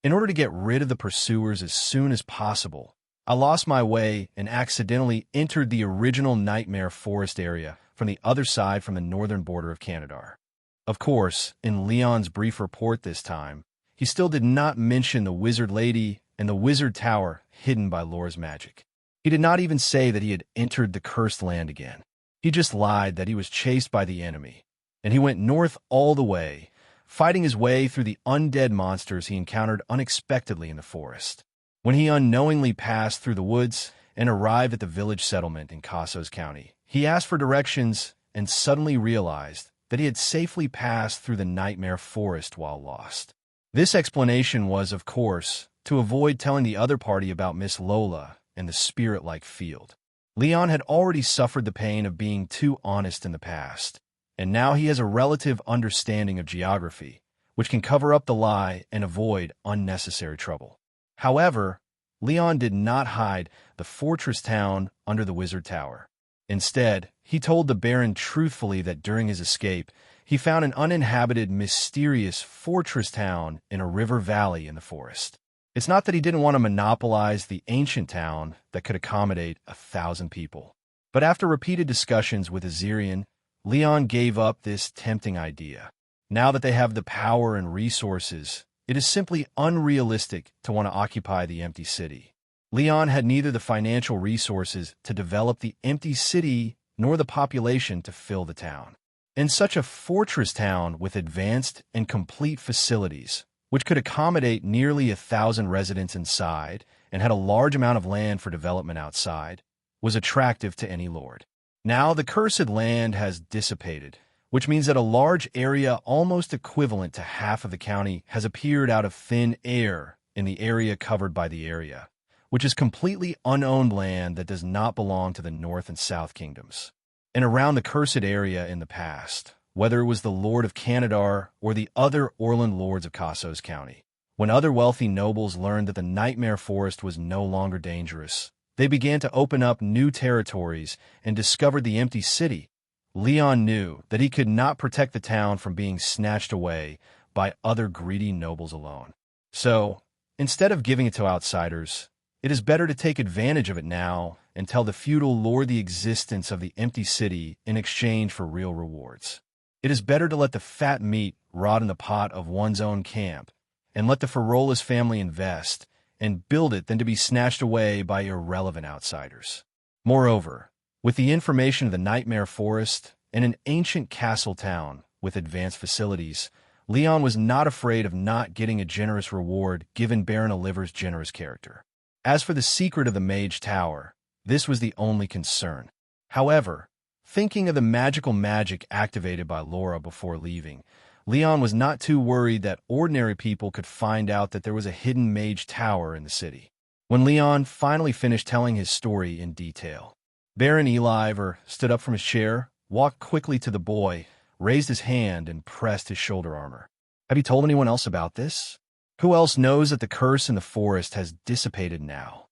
"In order to get rid of the pursuers as soon as possible, I lost my way and accidentally entered the original nightmare forest area from the other side from the northern border of Canadar." Of course, in Leon's brief report this time, he still did not mention the wizard lady and the wizard tower hidden by Laura's magic. He did not even say that he had entered the cursed land again. He just lied that he was chased by the enemy, and he went north all the way, fighting his way through the undead monsters he encountered unexpectedly in the forest. When he unknowingly passed through the woods and arrived at the village settlement in Cassos County, he asked for directions and suddenly realized that he had safely passed through the nightmare forest while lost. This explanation was, of course, to avoid telling the other party about Miss Lola and the spirit-like field. Leon had already suffered the pain of being too honest in the past, and now he has a relative understanding of geography, which can cover up the lie and avoid unnecessary trouble. However, Leon did not hide the fortress town under the wizard tower. Instead, he told the Baron truthfully that during his escape, he found an uninhabited, mysterious fortress town in a river valley in the forest. It's not that he didn't want to monopolize the ancient town that could accommodate 1,000 people. But after repeated discussions with Azirian, Leon gave up this tempting idea. Now that they have the power and resources, it is simply unrealistic to want to occupy the empty city. Leon had neither the financial resources to develop the empty city nor the population to fill the town. In such a fortress town with advanced and complete facilities, which could accommodate nearly 1,000 residents inside and had a large amount of land for development outside, was attractive to any lord. Now the cursed land has dissipated, which means that a large area almost equivalent to half of the county has appeared out of thin air in the area covered by the area, which is completely unowned land that does not belong to the North and South Kingdoms. And around the cursed area in the past, whether it was the Lord of Canadar or the other Orland lords of Cassos County, when other wealthy nobles learned that the nightmare forest was no longer dangerous, they began to open up new territories and discovered the empty city. Leon knew that he could not protect the town from being snatched away by other greedy nobles alone. So, instead of giving it to outsiders, it is better to take advantage of it now and tell the feudal lord the existence of the empty city in exchange for real rewards. It is better to let the fat meat rot in the pot of one's own camp and let the Ferrolas family invest and build it than to be snatched away by irrelevant outsiders. Moreover, with the information of the nightmare forest and an ancient castle town with advanced facilities, Leon was not afraid of not getting a generous reward given Baron Oliver's generous character. As for the secret of the Mage Tower, this was the only concern. However, thinking of the magical magic activated by Laura before leaving, Leon was not too worried that ordinary people could find out that there was a hidden mage tower in the city. When Leon finally finished telling his story in detail, Baron Eliver stood up from his chair, walked quickly to the boy, raised his hand, and pressed his shoulder armor. "Have you told anyone else about this? Who else knows that the curse in the forest has dissipated now?"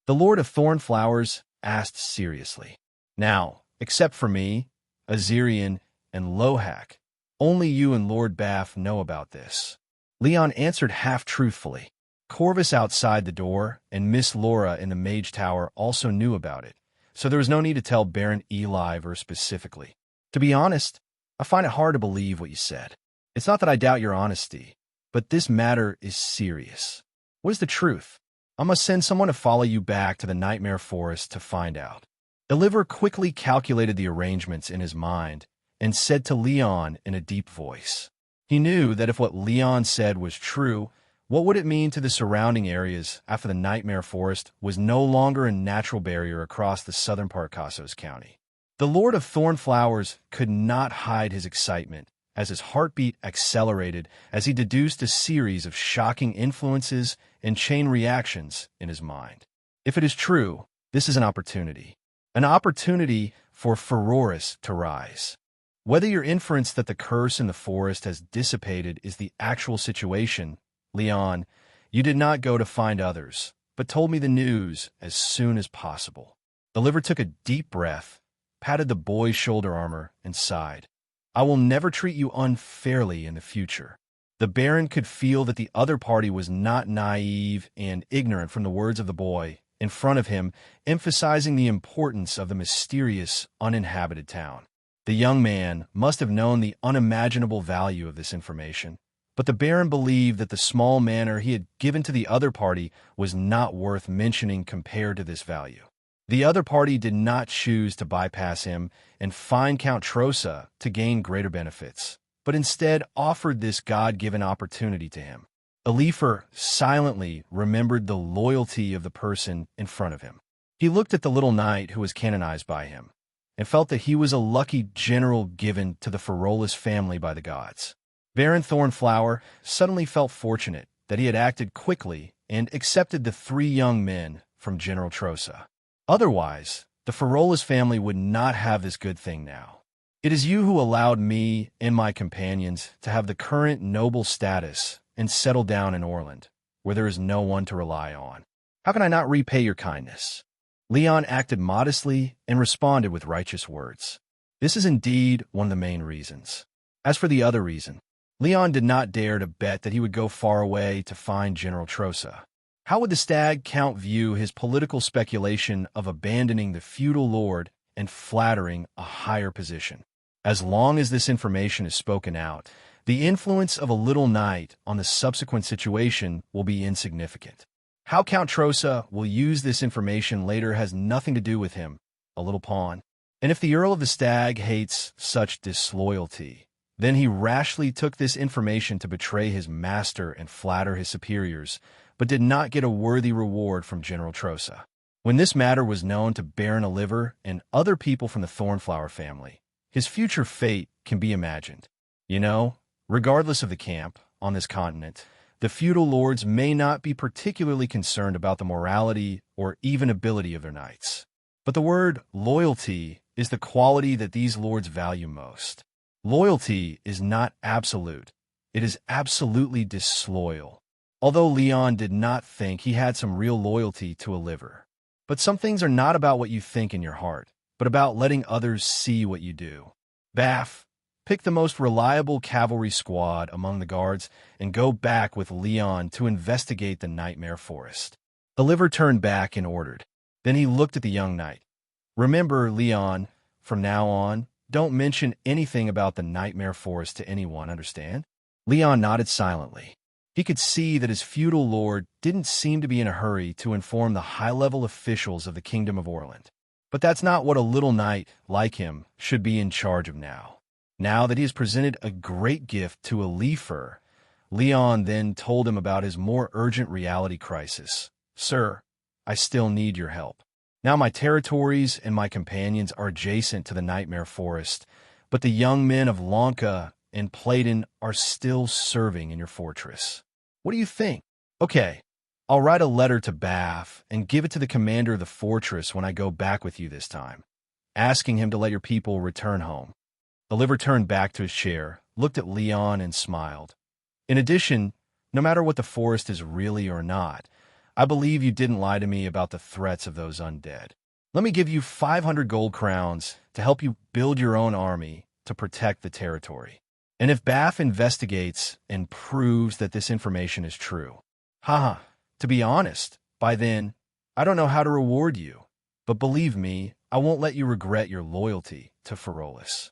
The Lord of Thornflowers asked seriously. "Now, except for me, Azirian, and Lohak, only you and Lord Bath know about this." Leon answered half-truthfully. Corvus outside the door and Miss Laura in the Mage Tower also knew about it, so there was no need to tell Baron Eliver specifically. To be honest, I find it hard to believe what you said. It's not that I doubt your honesty, but this matter is serious. What is the truth? I must send someone to follow you back to the Nightmare Forest to find out. Oliver quickly calculated the arrangements in his mind and said to Leon in a deep voice. He knew that if what Leon said was true, what would it mean to the surrounding areas after the Nightmare Forest was no longer a natural barrier across the southern part of Cassos County? The Lord of Thornflowers could not hide his excitement as his heartbeat accelerated as he deduced a series of shocking influences and chain reactions in his mind. If it is true, this is an opportunity for Feroris to rise. Whether your inference that the curse in the forest has dissipated is the actual situation, Leon, you did not go to find others, but told me the news as soon as possible. Oliver took a deep breath, patted the boy's shoulder armor, and sighed. I will never treat you unfairly in the future. The Baron could feel that the other party was not naive and ignorant from the words of the boy in front of him, emphasizing the importance of the mysterious, uninhabited town. The young man must have known the unimaginable value of this information, but the Baron believed that the small manor he had given to the other party was not worth mentioning compared to this value. The other party did not choose to bypass him and find Count Trosa to gain greater benefits, but instead offered this God-given opportunity to him. Alifer silently remembered the loyalty of the person in front of him. He looked at the little knight who was canonized by him, and felt that he was a lucky general given to the Ferolis family by the gods. Baron Thornflower suddenly felt fortunate that he had acted quickly and accepted the 3 young men from General Trosa. Otherwise, the Ferolis family would not have this good thing now. It is you who allowed me and my companions to have the current noble status and settle down in Orland, where there is no one to rely on. How can I not repay your kindness? Leon acted modestly and responded with righteous words. This is indeed one of the main reasons. As for the other reason, Leon did not dare to bet that he would go far away to find General Trosa. How would the Stag Count view his political speculation of abandoning the feudal lord and flattering a higher position? As long as this information is spoken out, the influence of a little knight on the subsequent situation will be insignificant. How Count Trosa will use this information later has nothing to do with him, a little pawn. And if the Earl of the Stag hates such disloyalty, then he rashly took this information to betray his master and flatter his superiors, but did not get a worthy reward from General Trosa. When this matter was known to Baron Oliver and other people from the Thornflower family, his future fate can be imagined. You know, regardless of the camp on this continent, the feudal lords may not be particularly concerned about the morality or even ability of their knights. But the word loyalty is the quality that these lords value most. Loyalty is not absolute. It is absolutely disloyal. Although Leon did not think he had some real loyalty to Oliver. But some things are not about what you think in your heart, but about letting others see what you do. Baff, pick the most reliable cavalry squad among the guards and go back with Leon to investigate the Nightmare Forest. Oliver turned back and ordered. Then he looked at the young knight. Remember, Leon, from now on, don't mention anything about the Nightmare Forest to anyone, understand? Leon nodded silently. He could see that his feudal lord didn't seem to be in a hurry to inform the high-level officials of the Kingdom of Orland. But that's not what a little knight like him should be in charge of now. Now that he has presented a great gift to Alifer, Leon then told him about his more urgent reality crisis. Sir, I still need your help. Now my territories and my companions are adjacent to the Nightmare Forest, but the young men of Lanka and Pladen are still serving in your fortress. What do you think? Okay, I'll write a letter to Baff and give it to the commander of the fortress when I go back with you this time, asking him to let your people return home. Oliver turned back to his chair, looked at Leon, and smiled. In addition, no matter what the forest is really or not, I believe you didn't lie to me about the threats of those undead. Let me give you 500 gold crowns to help you build your own army to protect the territory. And if Baff investigates and proves that this information is true, to be honest, by then, I don't know how to reward you. But believe me, I won't let you regret your loyalty to Ferolis.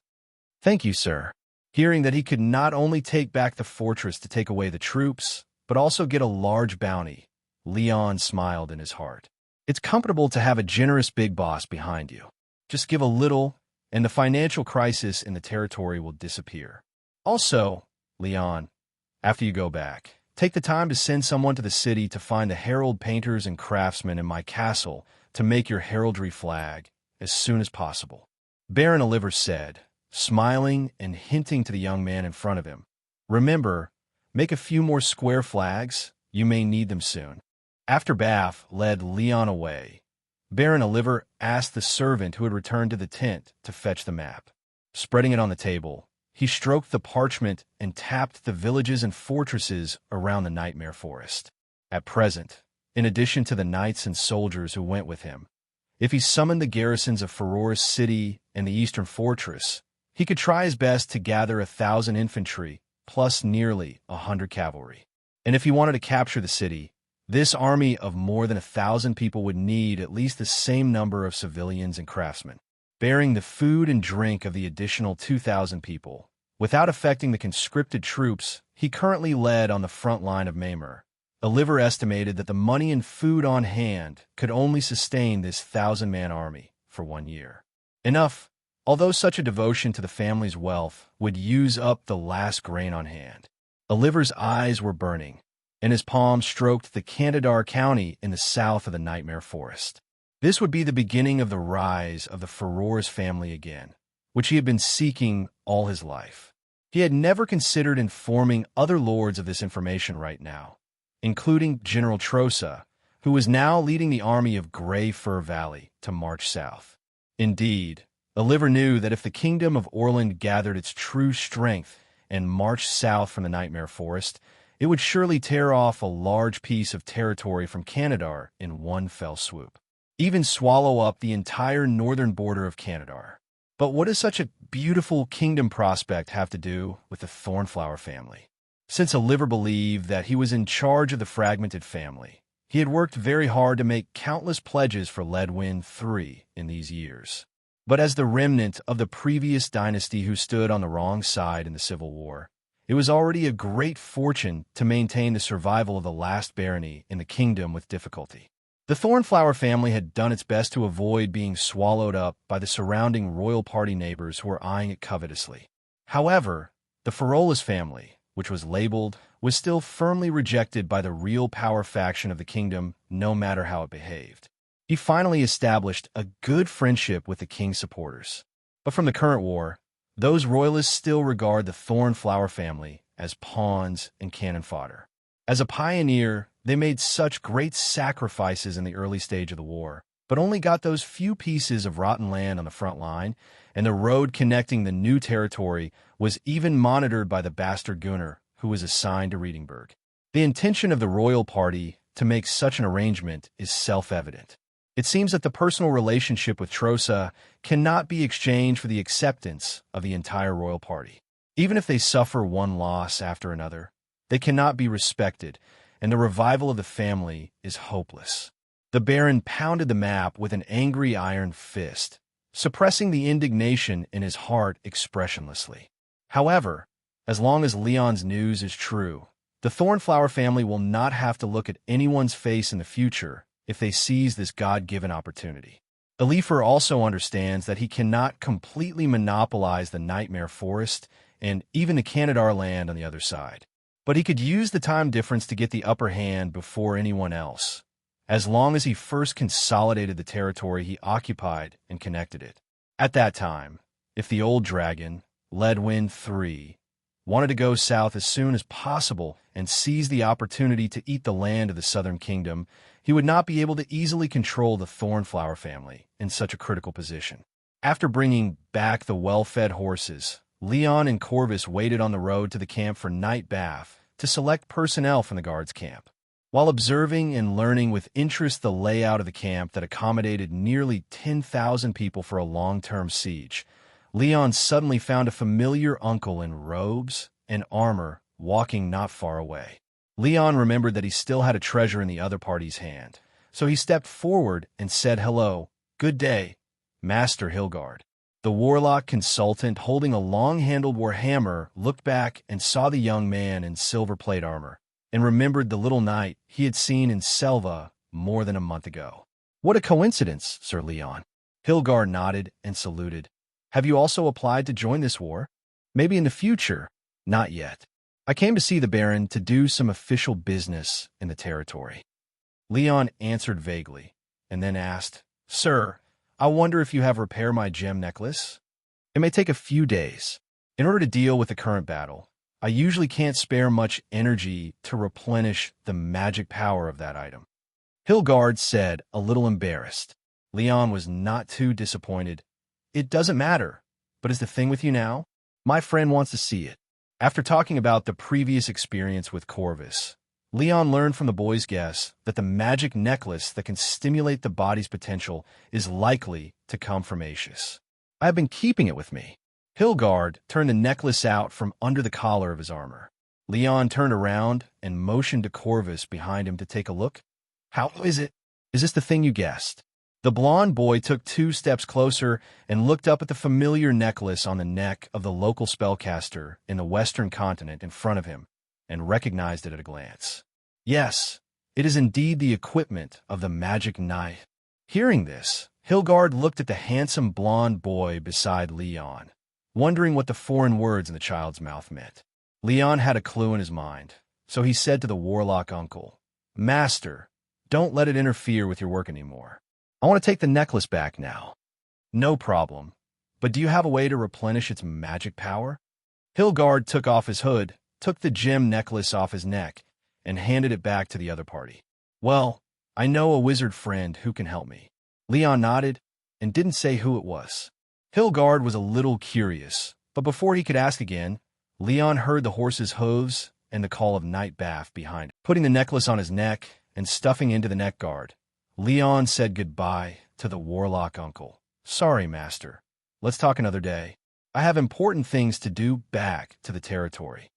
"Thank you, sir." Hearing that he could not only take back the fortress to take away the troops, but also get a large bounty, Leon smiled in his heart. It's comfortable to have a generous big boss behind you. Just give a little, and the financial crisis in the territory will disappear. Also, Leon, after you go back, take the time to send someone to the city to find the herald painters and craftsmen in my castle to make your heraldry flag as soon as possible. Baron Oliver said, smiling and hinting to the young man in front of him. Remember, make a few more square flags. You may need them soon. After Bath led Leon away, Baron Oliver asked the servant who had returned to the tent to fetch the map. Spreading it on the table, he stroked the parchment and tapped the villages and fortresses around the nightmare forest. At present, in addition to the knights and soldiers who went with him, if he summoned the garrisons of Feroris City and the Eastern Fortress, he could try his best to gather 1,000 infantry plus nearly 100 cavalry. And if he wanted to capture the city, this army of more than 1,000 people would need at least the same number of civilians and craftsmen, bearing the food and drink of the additional 2,000 people, without affecting the conscripted troops he currently led on the front line of Mamer. Oliver estimated that the money and food on hand could only sustain this 1,000-man army for 1 year. Enough, although such a devotion to the family's wealth would use up the last grain on hand. Oliver's eyes were burning, and his palm stroked the Candidar County in the south of the Nightmare Forest. This would be the beginning of the rise of the Feroris family again, which he had been seeking all his life. He had never considered informing other lords of this information right now, including General Trosa, who was now leading the army of Grey Fir Valley to march south. Indeed, Oliver knew that if the kingdom of Orland gathered its true strength and marched south from the Nightmare Forest, it would surely tear off a large piece of territory from Candidar in one fell swoop, even swallow up the entire northern border of Candidar. But what does such a beautiful kingdom prospect have to do with the Thornflower family? Since Oliver believed that he was in charge of the fragmented family, he had worked very hard to make countless pledges for Ledwin III in these years. But as the remnant of the previous dynasty who stood on the wrong side in the Civil War, it was already a great fortune to maintain the survival of the last barony in the kingdom with difficulty. The Thornflower family had done its best to avoid being swallowed up by the surrounding royal party neighbors who were eyeing it covetously. However, the Ferolis family, which was labeled, was still firmly rejected by the real power faction of the kingdom, no matter how it behaved. He finally established a good friendship with the king's supporters. But from the current war, those royalists still regard the Thornflower family as pawns and cannon fodder. As a pioneer, they made such great sacrifices in the early stage of the war, but only got those few pieces of rotten land on the front line, and the road connecting the new territory was even monitored by the bastard Gunnar, who was assigned to Readingburg. The intention of the royal party to make such an arrangement is self-evident. It seems that the personal relationship with Trosa cannot be exchanged for the acceptance of the entire royal party. Even if they suffer one loss after another, they cannot be respected, and the revival of the family is hopeless. The Baron pounded the map with an angry iron fist, suppressing the indignation in his heart expressionlessly. However, as long as Leon's news is true, the Thornflower family will not have to look at anyone's face in the future if they seize this God-given opportunity. Elifer also understands that he cannot completely monopolize the Nightmare Forest and even the Candidar land on the other side. But he could use the time difference to get the upper hand before anyone else, as long as he first consolidated the territory he occupied and connected it. At that time, if the old dragon, Ledwin III, wanted to go south as soon as possible and seize the opportunity to eat the land of the Southern Kingdom, he would not be able to easily control the Thornflower family in such a critical position. After bringing back the well-fed horses, Leon and Corvus waited on the road to the camp for night bath to select personnel from the guards' camp. While observing and learning with interest the layout of the camp that accommodated nearly 10,000 people for a long-term siege, Leon suddenly found a familiar uncle in robes and armor walking not far away. Leon remembered that he still had a treasure in the other party's hand, so he stepped forward and said hello, "Good day, Master Hilgard." The warlock consultant, holding a long-handled warhammer, looked back and saw the young man in silver plate armor, and remembered the little knight he had seen in Selva more than a month ago. "What a coincidence, Sir Leon." Hilgard nodded and saluted. "Have you also applied to join this war?" "Maybe in the future." "Not yet. I came to see the Baron to do some official business in the territory." Leon answered vaguely, and then asked, "Sir, I wonder if you have repaired my gem necklace?" "It may take a few days. In order to deal with the current battle, I usually can't spare much energy to replenish the magic power of that item." Hilgard said, a little embarrassed. Leon was not too disappointed. "It doesn't matter, but is the thing with you now? My friend wants to see it." After talking about the previous experience with Corvus, Leon learned from the boy's guess that the magic necklace that can stimulate the body's potential is likely to come from Aetius. "I have been keeping it with me." Hilgard turned the necklace out from under the collar of his armor. Leon turned around and motioned to Corvus behind him to take a look. "How is it? Is this the thing you guessed?" The blond boy took 2 steps closer and looked up at the familiar necklace on the neck of the local spellcaster in the western continent in front of him, and recognized it at a glance. "Yes, it is indeed the equipment of the magic knight." Hearing this, Hilgard looked at the handsome blond boy beside Leon, wondering what the foreign words in the child's mouth meant. Leon had a clue in his mind, so he said to the warlock uncle, "Master, don't let it interfere with your work anymore. I want to take the necklace back now." "No problem, but do you have a way to replenish its magic power?" Hilgard took off his hood, took the gem necklace off his neck, and handed it back to the other party. "Well, I know a wizard friend who can help me." Leon nodded and didn't say who it was. Hilgard was a little curious, but before he could ask again, Leon heard the horse's hooves and the call of Night Bath behind him. Putting the necklace on his neck and stuffing into the neck guard, Leon said goodbye to the warlock uncle. "Sorry, master. Let's talk another day. I have important things to do back to the territory."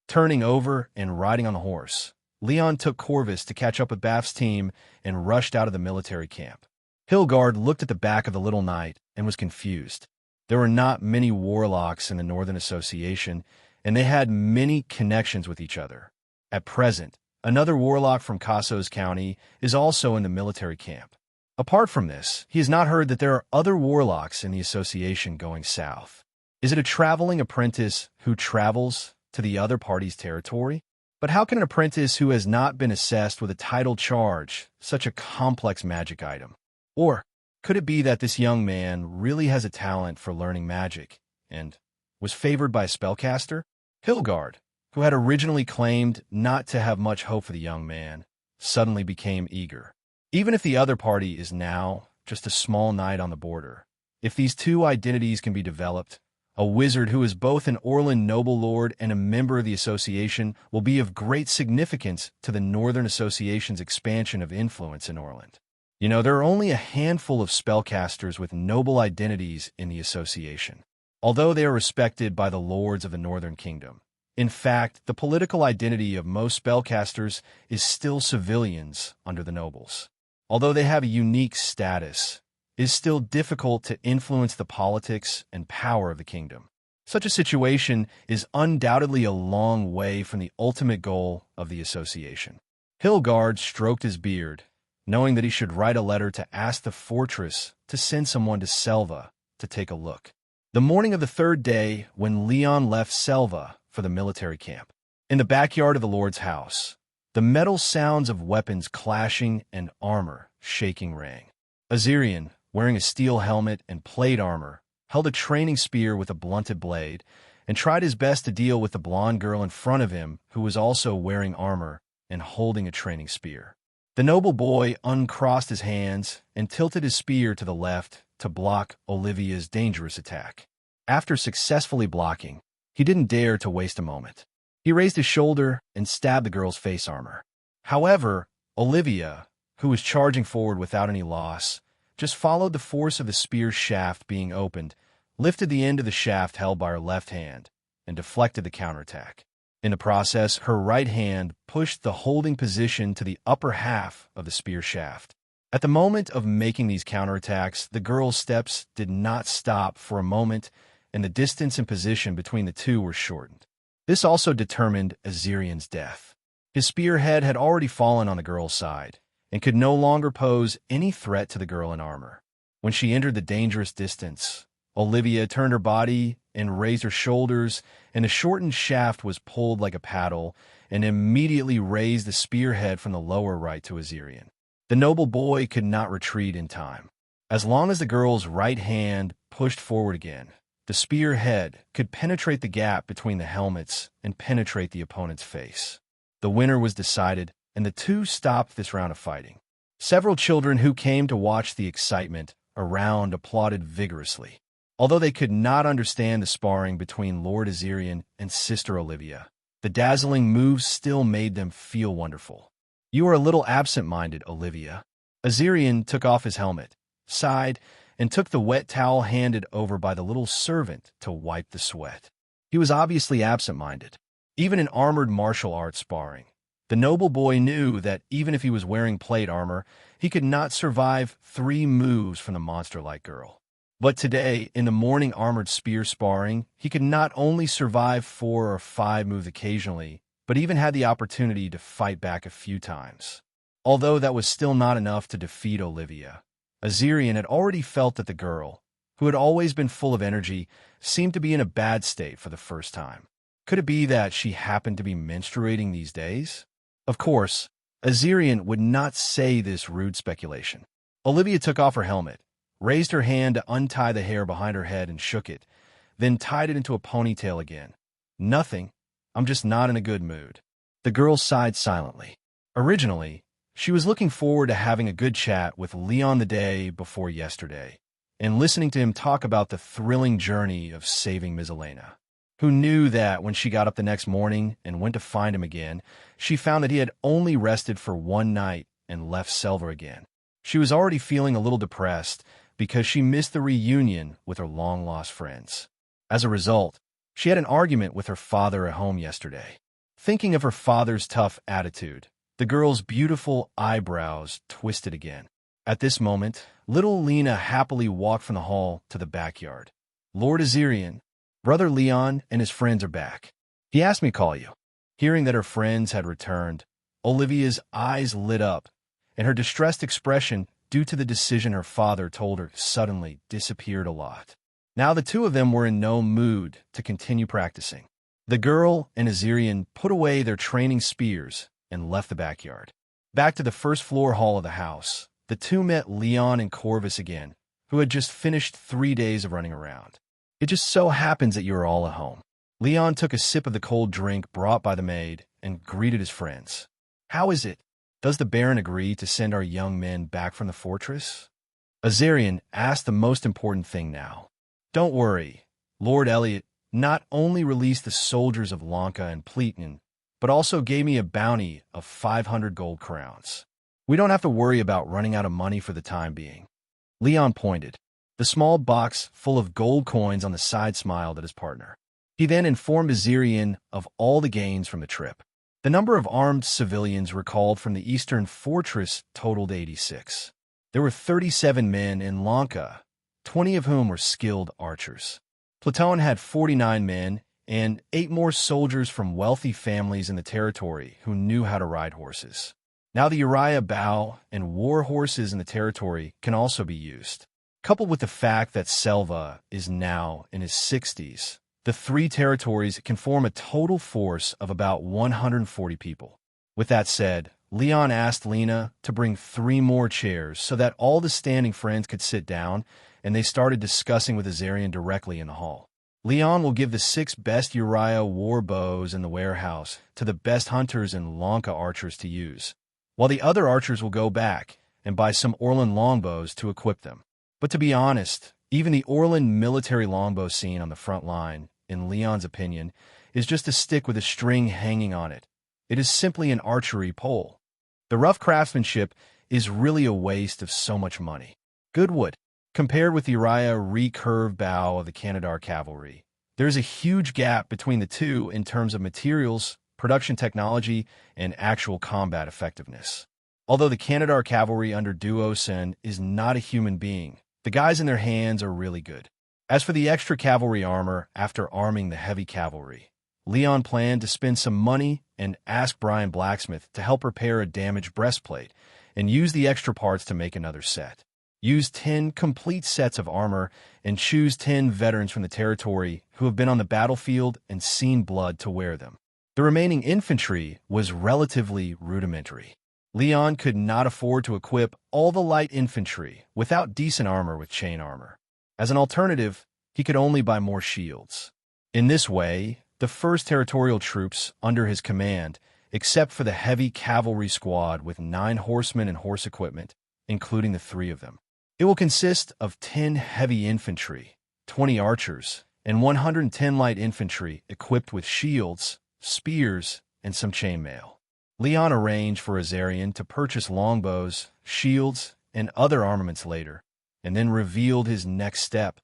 Turning over and riding on the horse, Leon took Corvus to catch up with Bath's team and rushed out of the military camp. Hilgard looked at the back of the little knight and was confused. There were not many warlocks in the Northern Association, and they had many connections with each other. At present, another warlock from Casos County is also in the military camp. Apart from this, he has not heard that there are other warlocks in the association going south. Is it a traveling apprentice who travels to the other party's territory? But how can an apprentice who has not been assessed with a title charge such a complex magic item? Or could it be that this young man really has a talent for learning magic and was favored by a spellcaster? Hilgard, who had originally claimed not to have much hope for the young man, suddenly became eager. Even if the other party is now just a small knight on the border, if these two identities can be developed, a wizard who is both an Orland noble lord and a member of the association will be of great significance to the Northern Association's expansion of influence in Orland. You know, there are only a handful of spellcasters with noble identities in the association, although they are respected by the lords of the Northern Kingdom. In fact, the political identity of most spellcasters is still civilians under the nobles. Although they have a unique status, it is still difficult to influence the politics and power of the kingdom. Such a situation is undoubtedly a long way from the ultimate goal of the association. Hilgard stroked his beard, knowing that he should write a letter to ask the fortress to send someone to Selva to take a look. The morning of the 3rd day, when Leon left Selva for the military camp, in the backyard of the Lord's house, the metal sounds of weapons clashing and armor shaking rang. Azirian, wearing a steel helmet and plate armor, held a training spear with a blunted blade and tried his best to deal with the blonde girl in front of him who was also wearing armor and holding a training spear. The noble boy uncrossed his hands and tilted his spear to the left to block Olivia's dangerous attack. After successfully blocking, he didn't dare to waste a moment. He raised his shoulder and stabbed the girl's face armor. However, Olivia, who was charging forward without any loss, just followed the force of the spear shaft being opened, lifted the end of the shaft held by her left hand, and deflected the counterattack. In the process, her right hand pushed the holding position to the upper half of the spear shaft. At the moment of making these counterattacks, the girl's steps did not stop for a moment, and the distance and position between the two were shortened. This also determined Azirian's death. His spearhead had already fallen on the girl's side, and could no longer pose any threat to the girl in armor. When she entered the dangerous distance, Olivia turned her body and raised her shoulders, and a shortened shaft was pulled like a paddle, and immediately raised the spearhead from the lower right to Azirian. The noble boy could not retreat in time. As long as the girl's right hand pushed forward again, the spearhead could penetrate the gap between the helmets and penetrate the opponent's face. The winner was decided, and the two stopped this round of fighting. Several children who came to watch the excitement around applauded vigorously. Although they could not understand the sparring between Lord Azirian and Sister Olivia, the dazzling moves still made them feel wonderful. "You are a little absent-minded, Olivia." Azirian took off his helmet, sighed, and took the wet towel handed over by the little servant to wipe the sweat. He was obviously absent-minded. Even in armored martial arts sparring, the noble boy knew that even if he was wearing plate armor, he could not survive 3 moves from the monster-like girl. But today, in the morning armored spear sparring, he could not only survive 4 or 5 moves occasionally, but even had the opportunity to fight back a few times. Although that was still not enough to defeat Olivia, Azirian had already felt that the girl, who had always been full of energy, seemed to be in a bad state for the first time. Could it be that she happened to be menstruating these days? Of course, Azirian would not say this rude speculation. Olivia took off her helmet, raised her hand to untie the hair behind her head and shook it, then tied it into a ponytail again. "Nothing. I'm just not in a good mood." The girl sighed silently. Originally, she was looking forward to having a good chat with Leon the day before yesterday, and listening to him talk about the thrilling journey of saving Ms. Elena, who knew that when she got up the next morning and went to find him again, she found that he had only rested for 1 night and left Selva again. She was already feeling a little depressed because she missed the reunion with her long-lost friends. As a result, she had an argument with her father at home yesterday. Thinking of her father's tough attitude, the girl's beautiful eyebrows twisted again. At this moment, little Lena happily walked from the hall to the backyard. "Lord Azirian, Brother Leon and his friends are back. He asked me to call you." Hearing that her friends had returned, Olivia's eyes lit up, and her distressed expression due to the decision her father told her suddenly disappeared a lot. Now the two of them were in no mood to continue practicing. The girl and Azirian put away their training spears and left the backyard. Back to the first-floor hall of the house, the two met Leon and Corvus again, who had just finished 3 days of running around. "It just so happens that you are all at home." Leon took a sip of the cold drink brought by the maid and greeted his friends. "How is it? Does the Baron agree to send our young men back from the fortress?" Azirian asked the most important thing now. "Don't worry. Lord Elliot not only released the soldiers of Lanka and Pleaton, but also gave me a bounty of 500 gold crowns. We don't have to worry about running out of money for the time being." Leon pointed. The small box full of gold coins on the side smiled at his partner. He then informed Azirian of all the gains from the trip. The number of armed civilians recalled from the eastern fortress totaled 86. There were 37 men in Lanka, 20 of whom were skilled archers. Platon had 49 men and 8 more soldiers from wealthy families in the territory who knew how to ride horses. Now the Uriah bow and war horses in the territory can also be used. Coupled with the fact that Selva is now in his 60s, the 3 territories can form a total force of about 140 people. With that said, Leon asked Lena to bring 3 more chairs so that all the standing friends could sit down, and they started discussing with Azirian directly in the hall. Leon will give the 6 best Uriah war bows in the warehouse to the best hunters and Lanka archers to use, while the other archers will go back and buy some Orlan longbows to equip them. But to be honest, even the Orlan military longbow seen on the front line, in Leon's opinion, is just a stick with a string hanging on it. It is simply an archery pole. The rough craftsmanship is really a waste of so much money. Good wood. Compared with the Uriah recurved bow of the Canadar cavalry, there is a huge gap between the two in terms of materials, production technology, and actual combat effectiveness. Although the Canadar cavalry under Duosen is not a human being, the guys in their hands are really good. As for the extra cavalry armor after arming the heavy cavalry, Leon planned to spend some money and ask Brian Blacksmith to help repair a damaged breastplate and use the extra parts to make another set. Use 10 complete sets of armor and choose 10 veterans from the territory who have been on the battlefield and seen blood to wear them. The remaining infantry was relatively rudimentary. Leon could not afford to equip all the light infantry without decent armor with chain armor. As an alternative, he could only buy more shields. In this way, the 1st Territorial troops under his command, except for the heavy cavalry squad with 9 horsemen and horse equipment, including the 3 of them. It will consist of 10 heavy infantry, 20 archers, and 110 light infantry equipped with shields, spears, and some chainmail. Leon arranged for Azarian to purchase longbows, shields, and other armaments later, and then revealed his next step: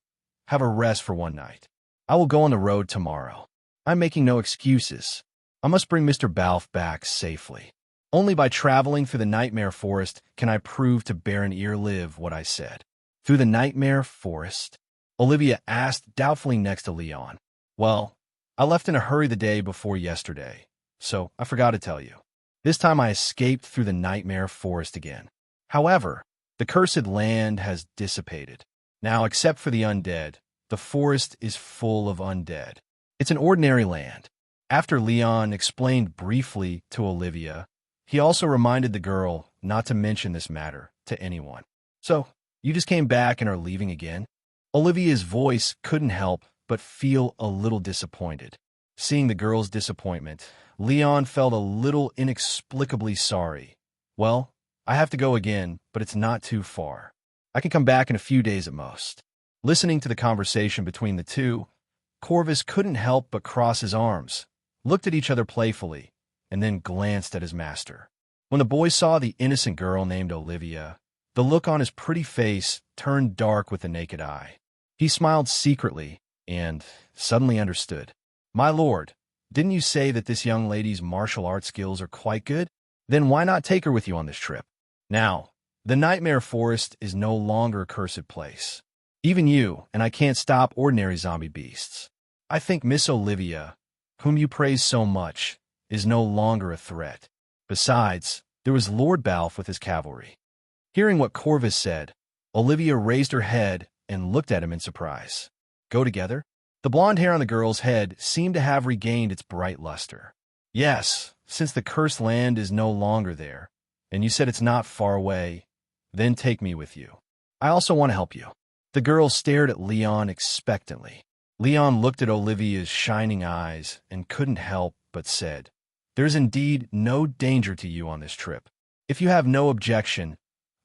have a rest for one night. I will go on the road tomorrow. I'm making no excuses. I must bring Mr. Balfe back safely. Only by traveling through the Nightmare Forest can I prove to Baron Earlive what I said. Through the Nightmare Forest? Olivia asked doubtfully next to Leon. Well, I left in a hurry the day before yesterday, so I forgot to tell you. This time I escaped through the Nightmare Forest again. However, the cursed land has dissipated. Now, except for the undead, the forest is full of undead. It's an ordinary land. After Leon explained briefly to Olivia, he also reminded the girl not to mention this matter to anyone. So, you just came back and are leaving again? Olivia's voice couldn't help but feel a little disappointed. Seeing the girl's disappointment, Leon felt a little inexplicably sorry. Well, I have to go again, but it's not too far. I can come back in a few days at most. Listening to the conversation between the two, Corvus couldn't help but cross his arms, looked at each other playfully, and then glanced at his master. When the boy saw the innocent girl named Olivia, the look on his pretty face turned dark with the naked eye. He smiled secretly and suddenly understood. My lord, didn't you say that this young lady's martial arts skills are quite good? Then why not take her with you on this trip? Now, the Nightmare Forest is no longer a cursed place. Even you, and I can't stop ordinary zombie beasts. I think Miss Olivia, whom you praise so much, is no longer a threat. Besides, there was Lord Balfe with his cavalry. Hearing what Corvus said, Olivia raised her head and looked at him in surprise. Go together? The blonde hair on the girl's head seemed to have regained its bright luster. Yes, since the cursed land is no longer there, and you said it's not far away, then take me with you. I also want to help you. The girl stared at Leon expectantly. Leon looked at Olivia's shining eyes and couldn't help but said, There's indeed no danger to you on this trip. If you have no objection,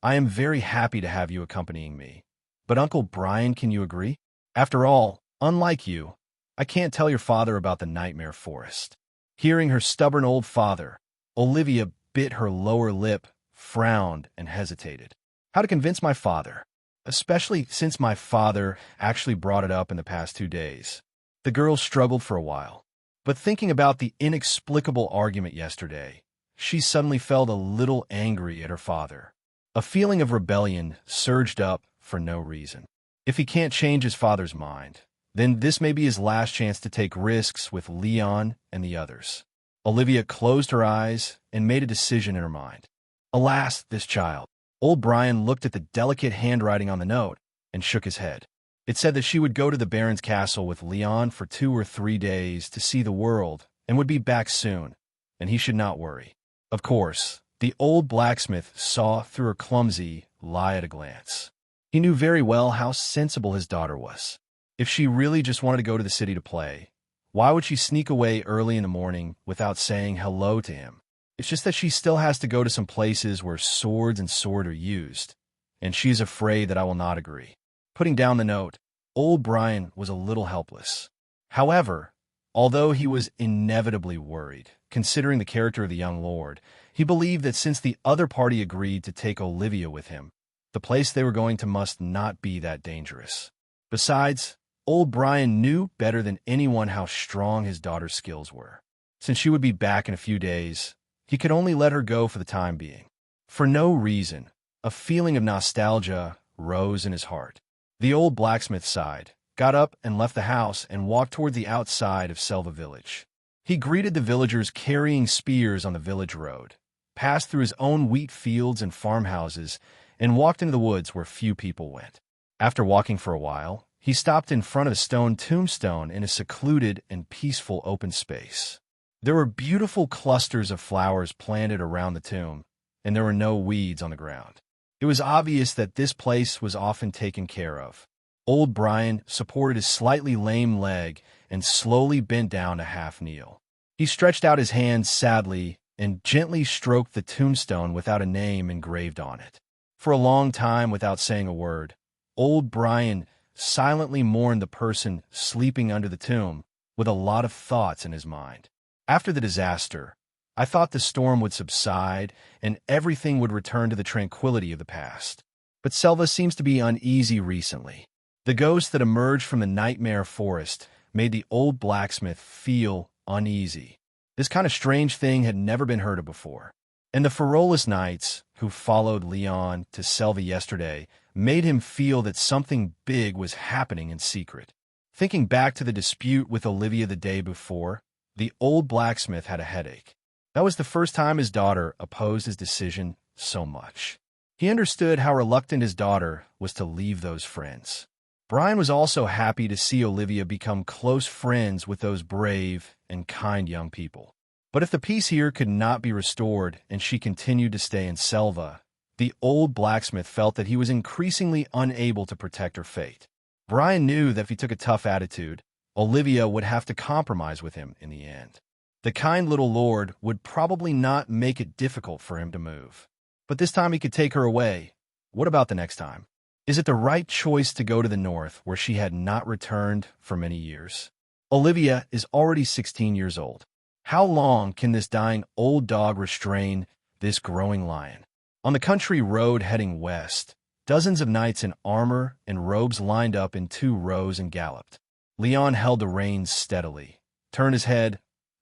I am very happy to have you accompanying me. But Uncle Brian, can you agree? After all, unlike you, I can't tell your father about the Nightmare Forest. Hearing her stubborn old father, Olivia bit her lower lip, frowned, and hesitated. How to convince my father? Especially since my father actually brought it up in the past 2 days. The girl struggled for a while. But thinking about the inexplicable argument yesterday, she suddenly felt a little angry at her father. A feeling of rebellion surged up for no reason. If he can't change his father's mind, then this may be his last chance to take risks with Leon and the others. Olivia closed her eyes and made a decision in her mind. Alas, this child. Old Brian looked at the delicate handwriting on the note and shook his head. It said that she would go to the Baron's castle with Leon for 2 or 3 days to see the world and would be back soon, and he should not worry. Of course, the old blacksmith saw through her clumsy lie at a glance. He knew very well how sensible his daughter was. If she really just wanted to go to the city to play, why would she sneak away early in the morning without saying hello to him? It's just that she still has to go to some places where swords and sword are used, and she is afraid that I will not agree. Putting down the note, old Brian was a little helpless. However, although he was inevitably worried, considering the character of the young lord, he believed that since the other party agreed to take Olivia with him, the place they were going to must not be that dangerous. Besides, old Brian knew better than anyone how strong his daughter's skills were. Since she would be back in a few days, he could only let her go for the time being. For no reason, a feeling of nostalgia rose in his heart. The old blacksmith sighed, got up and left the house and walked toward the outside of Selva village. He greeted the villagers carrying spears on the village road, passed through his own wheat fields and farmhouses, and walked into the woods where few people went. After walking for a while, he stopped in front of a stone tombstone in a secluded and peaceful open space. There were beautiful clusters of flowers planted around the tomb, and there were no weeds on the ground. It was obvious that this place was often taken care of. Old Brian supported his slightly lame leg and slowly bent down to half kneel. He stretched out his hands sadly and gently stroked the tombstone without a name engraved on it. For a long time, without saying a word, old Brian silently mourned the person sleeping under the tomb, with a lot of thoughts in his mind. After the disaster, I thought the storm would subside and everything would return to the tranquility of the past. But Selva seems to be uneasy recently. The ghost that emerged from the nightmare forest made the old blacksmith feel uneasy. This kind of strange thing had never been heard of before. And the Ferolus Knights, who followed Leon to Selva yesterday, made him feel that something big was happening in secret. Thinking back to the dispute with Olivia the day before, the old blacksmith had a headache. That was the first time his daughter opposed his decision so much. He understood how reluctant his daughter was to leave those friends. Brian was also happy to see Olivia become close friends with those brave and kind young people. But if the peace here could not be restored and she continued to stay in Selva, the old blacksmith felt that he was increasingly unable to protect her fate. Brian knew that if he took a tough attitude, Olivia would have to compromise with him in the end. The kind little lord would probably not make it difficult for him to move. But this time he could take her away. What about the next time? Is it the right choice to go to the north where she had not returned for many years? Olivia is already 16 years old. How long can this dying old dog restrain this growing lion? On the country road heading west, dozens of knights in armor and robes lined up in 2 rows and galloped. Leon held the reins steadily, turned his head,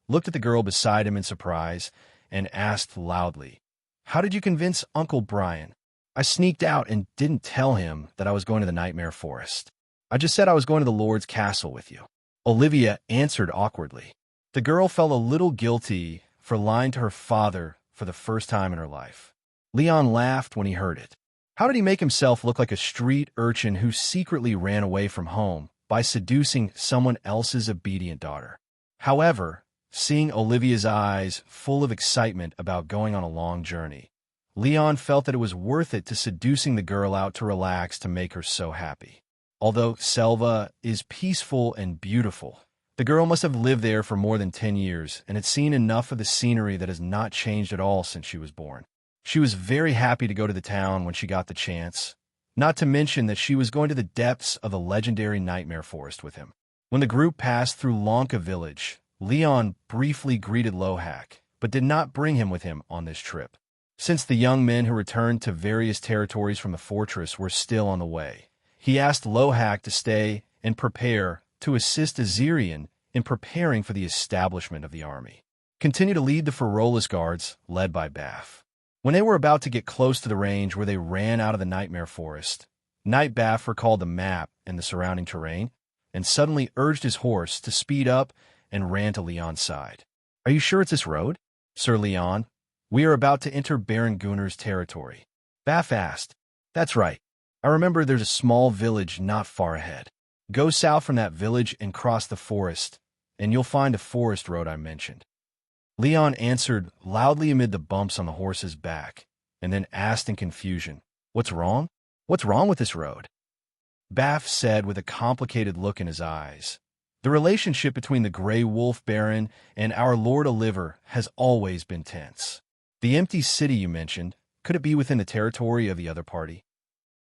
looked at the girl beside him in surprise, and asked loudly, "How did you convince Uncle Brian?" "I sneaked out and didn't tell him that I was going to the Nightmare Forest. I just said I was going to the Lord's castle with you," Olivia answered awkwardly. The girl felt a little guilty for lying to her father for the first time in her life. Leon laughed when he heard it. How did he make himself look like a street urchin who secretly ran away from home by seducing someone else's obedient daughter? However, seeing Olivia's eyes full of excitement about going on a long journey, Leon felt that it was worth it to seducing the girl out to relax to make her so happy. Although Selva is peaceful and beautiful, the girl must have lived there for more than 10 years and had seen enough of the scenery that has not changed at all since she was born. She was very happy to go to the town when she got the chance, not to mention that she was going to the depths of the legendary Nightmare Forest with him. When the group passed through Lonka village, Leon briefly greeted Lohak, but did not bring him with him on this trip. Since the young men who returned to various territories from the fortress were still on the way, he asked Lohak to stay and prepare to assist Azirian in preparing for the establishment of the army. Continue to lead the Ferolus guards, led by Baff. When they were about to get close to the range where they ran out of the Nightmare Forest, Knight Baff recalled the map and the surrounding terrain, and suddenly urged his horse to speed up and ran to Leon's side. "Are you sure it's this road, Sir Leon? We are about to enter Baron Gunnar's territory." Baff asked. "That's right. I remember there's a small village not far ahead. Go south from that village and cross the forest, and you'll find the forest road I mentioned." Leon answered loudly amid the bumps on the horse's back, and then asked in confusion, "What's wrong? What's wrong with this road?" Baff said with a complicated look in his eyes, "The relationship between the Grey Wolf Baron and our Lord Oliver has always been tense. The empty city you mentioned, could it be within the territory of the other party?"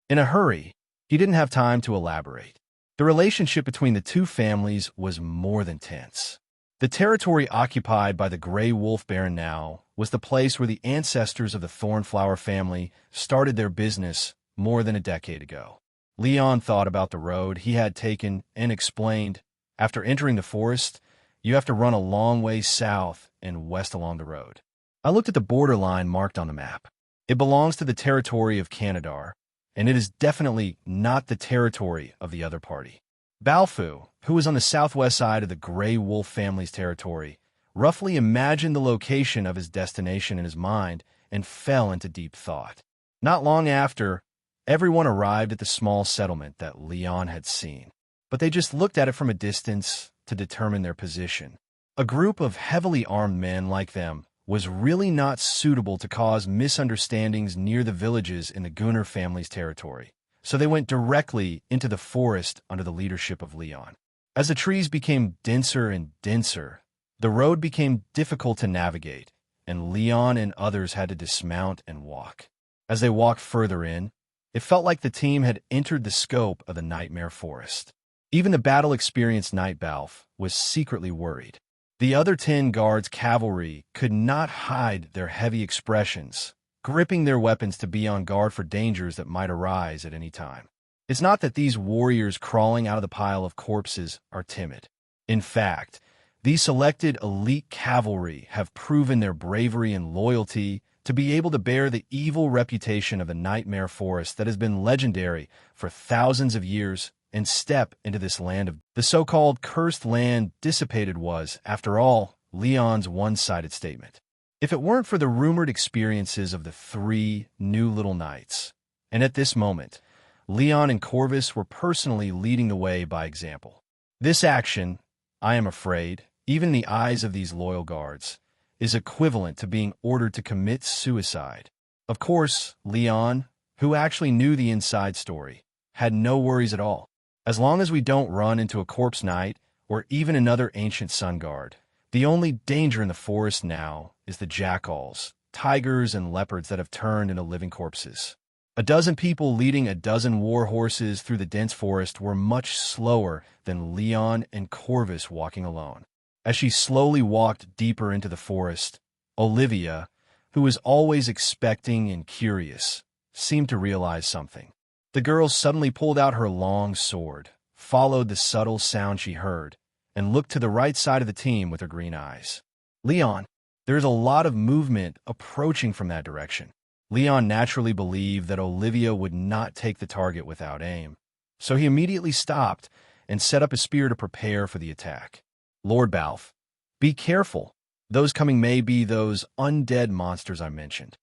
In a hurry, he didn't have time to elaborate. The relationship between the two families was more than tense. The territory occupied by the Grey Wolf Baron now was the place where the ancestors of the Thornflower family started their business more than a decade ago. Leon thought about the road he had taken and explained, "After entering the forest, you have to run a long way south and west along the road. I looked at the borderline marked on the map. It belongs to the territory of Canadar, and it is definitely not the territory of the other party. Balfu, who was on the southwest side of the Grey Wolf family's territory, roughly imagined the location of his destination in his mind and fell into deep thought. Not long after, everyone arrived at the small settlement that Leon had seen, but they just looked at it from a distance to determine their position. A group of heavily armed men like them was really not suitable to cause misunderstandings near the villages in the Gunnar family's territory, so they went directly into the forest under the leadership of Leon. As the trees became denser and denser, the road became difficult to navigate, and Leon and others had to dismount and walk. As they walked further in, it felt like the team had entered the scope of the nightmare forest. Even the battle-experienced Night Balf was secretly worried. The other 10 guards' cavalry could not hide their heavy expressions, gripping their weapons to be on guard for dangers that might arise at any time. It's not that these warriors crawling out of the pile of corpses are timid. In fact, these selected elite cavalry have proven their bravery and loyalty to be able to bear the evil reputation of the nightmare forest that has been legendary for thousands of years and step into this land of the so-called cursed land dissipated was, after all, Leon's one-sided statement. If it weren't for the rumored experiences of the 3 new little knights, and at this moment, Leon and Corvus were personally leading the way by example. This action, I am afraid, even in the eyes of these loyal guards, is equivalent to being ordered to commit suicide. Of course, Leon, who actually knew the inside story, had no worries at all. As long as we don't run into a corpse knight or even another ancient sun guard, the only danger in the forest now is the jackals, tigers, and leopards that have turned into living corpses. A dozen people leading a dozen war horses through the dense forest were much slower than Leon and Corvus walking alone. As she slowly walked deeper into the forest, Olivia, who was always expecting and curious, seemed to realize something. The girl suddenly pulled out her long sword, followed the subtle sound she heard, and looked to the right side of the team with her green eyes. Leon, there's a lot of movement approaching from that direction. Leon naturally believed that Olivia would not take the target without aim, so he immediately stopped and set up a spear to prepare for the attack. Lord Balf, be careful. Those coming may be those undead monsters I mentioned.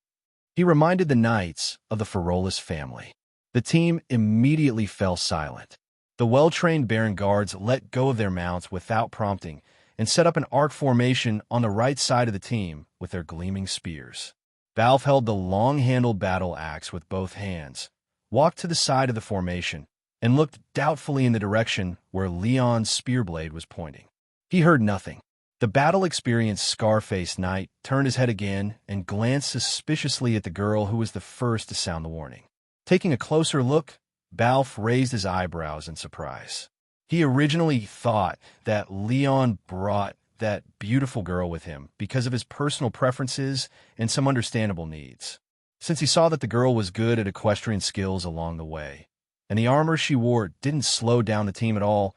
He reminded the knights of the Ferolus family. The team immediately fell silent. The well-trained Baron guards let go of their mounts without prompting and set up an arc formation on the right side of the team with their gleaming spears. Balf held the long-handled battle axe with both hands, walked to the side of the formation, and looked doubtfully in the direction where Leon's spear blade was pointing. He heard nothing. The battle-experienced scar-faced knight turned his head again and glanced suspiciously at the girl who was the first to sound the warning. Taking a closer look, Balf raised his eyebrows in surprise. He originally thought that Leon brought that beautiful girl with him because of his personal preferences and some understandable needs. Since he saw that the girl was good at equestrian skills along the way, and the armor she wore didn't slow down the team at all,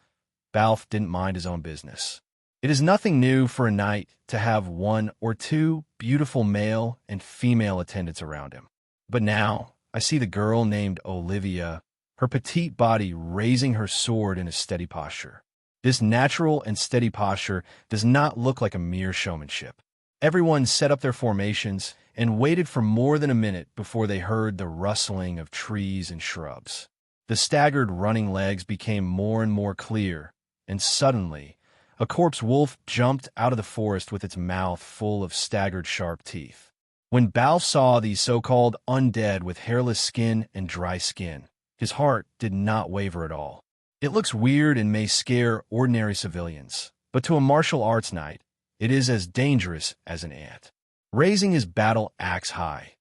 Balf didn't mind his own business. It is nothing new for a knight to have 1 or 2 beautiful male and female attendants around him. But now, I see the girl named Olivia, her petite body raising her sword in a steady posture. This natural and steady posture does not look like a mere showmanship. Everyone set up their formations and waited for more than a minute before they heard the rustling of trees and shrubs. The staggered running legs became more and more clear, and suddenly, a corpse wolf jumped out of the forest with its mouth full of staggered sharp teeth. When Balf saw these so-called undead with hairless skin and dry skin, his heart did not waver at all. It looks weird and may scare ordinary civilians, but to a martial arts knight, it is as dangerous as an ant. Raising his battle axe high,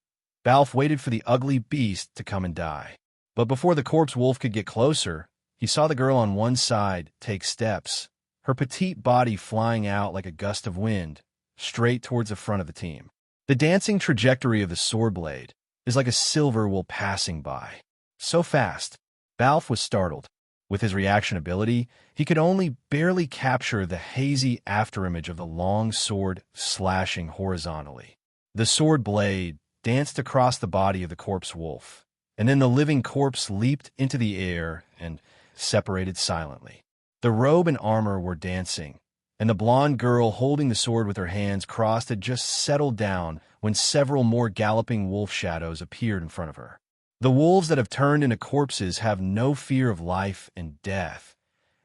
Balf waited for the ugly beast to come and die. But before the corpse wolf could get closer, he saw the girl on one side take steps, her petite body flying out like a gust of wind, straight towards the front of the team. The dancing trajectory of the sword blade is like a silver wool passing by. So fast, Balf was startled. With his reaction ability, he could only barely capture the hazy afterimage of the long sword slashing horizontally. The sword blade, danced across the body of the corpse wolf, and then the living corpse leaped into the air and separated silently. The robe and armor were dancing, and the blonde girl holding the sword with her hands crossed had just settled down when several more galloping wolf shadows appeared in front of her. The wolves that have turned into corpses have no fear of life and death,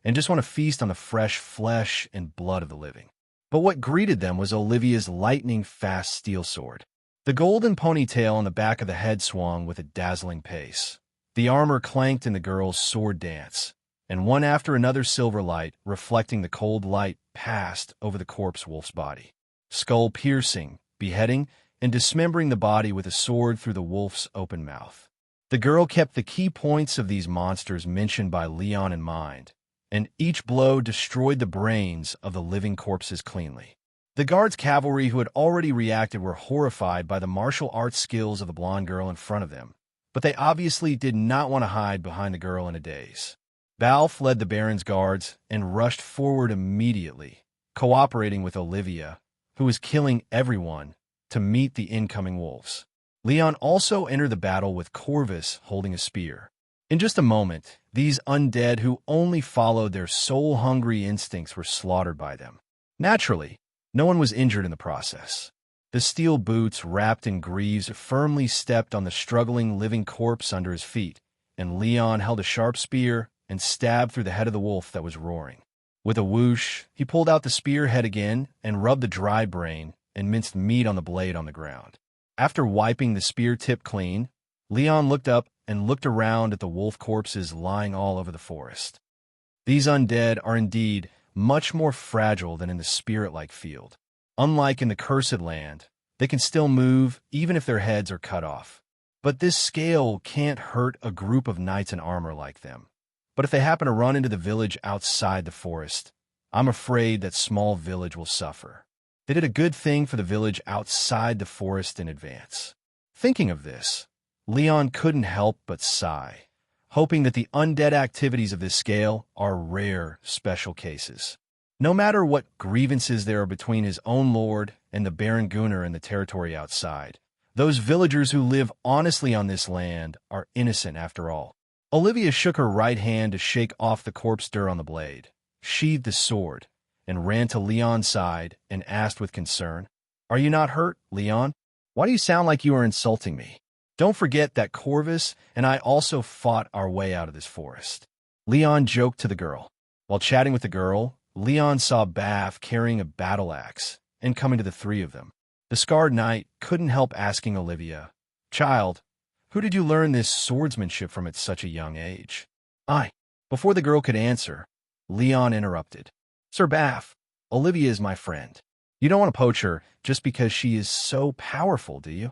and just want to feast on the fresh flesh and blood of the living. But what greeted them was Olivia's lightning-fast steel sword. The golden ponytail on the back of the head swung with a dazzling pace. The armor clanked in the girl's sword dance, and one after another silver light, reflecting the cold light, passed over the corpse wolf's body. Skull-piercing, beheading, and dismembering the body with a sword through the wolf's open mouth. The girl kept the key points of these monsters mentioned by Leon in mind, and each blow destroyed the brains of the living corpses cleanly. The guards' cavalry who had already reacted were horrified by the martial arts skills of the blonde girl in front of them, but they obviously did not want to hide behind the girl in a daze. Balf led the Baron's guards and rushed forward immediately, cooperating with Olivia, who was killing everyone, to meet the incoming wolves. Leon also entered the battle with Corvus holding a spear. In just a moment, these undead who only followed their soul-hungry instincts were slaughtered by them. Naturally, no one was injured in the process. The steel boots wrapped in greaves firmly stepped on the struggling living corpse under his feet, and Leon held a sharp spear and stabbed through the head of the wolf that was roaring. With a whoosh, he pulled out the spear head again and rubbed the dry brain and minced meat on the blade on the ground. After wiping the spear tip clean, Leon looked up and looked around at the wolf corpses lying all over the forest. These undead are indeed much more fragile than in the spirit-like field. Unlike in the Cursed Land, they can still move even if their heads are cut off. But this scale can't hurt a group of knights in armor like them. But if they happen to run into the village outside the forest, I'm afraid that small village will suffer. They did a good thing for the village outside the forest in advance. Thinking of this, Leon couldn't help but sigh, hoping that the undead activities of this scale are rare special cases. No matter what grievances there are between his own lord and the Baron Gunnar in the territory outside, those villagers who live honestly on this land are innocent after all. Olivia shook her right hand to shake off the corpse dirt on the blade, sheathed the sword, and ran to Leon's side and asked with concern, "Are you not hurt, Leon? Why do you sound like you are insulting me? Don't forget that Corvus and I also fought our way out of this forest." Leon joked to the girl. While chatting with the girl, Leon saw Bath carrying a battle axe and coming to the three of them. The scarred knight couldn't help asking Olivia, "Child, who did you learn this swordsmanship from at such a young age?" Before the girl could answer, Leon interrupted. "Sir Bath, Olivia is my friend. You don't want to poach her just because she is so powerful, do you?"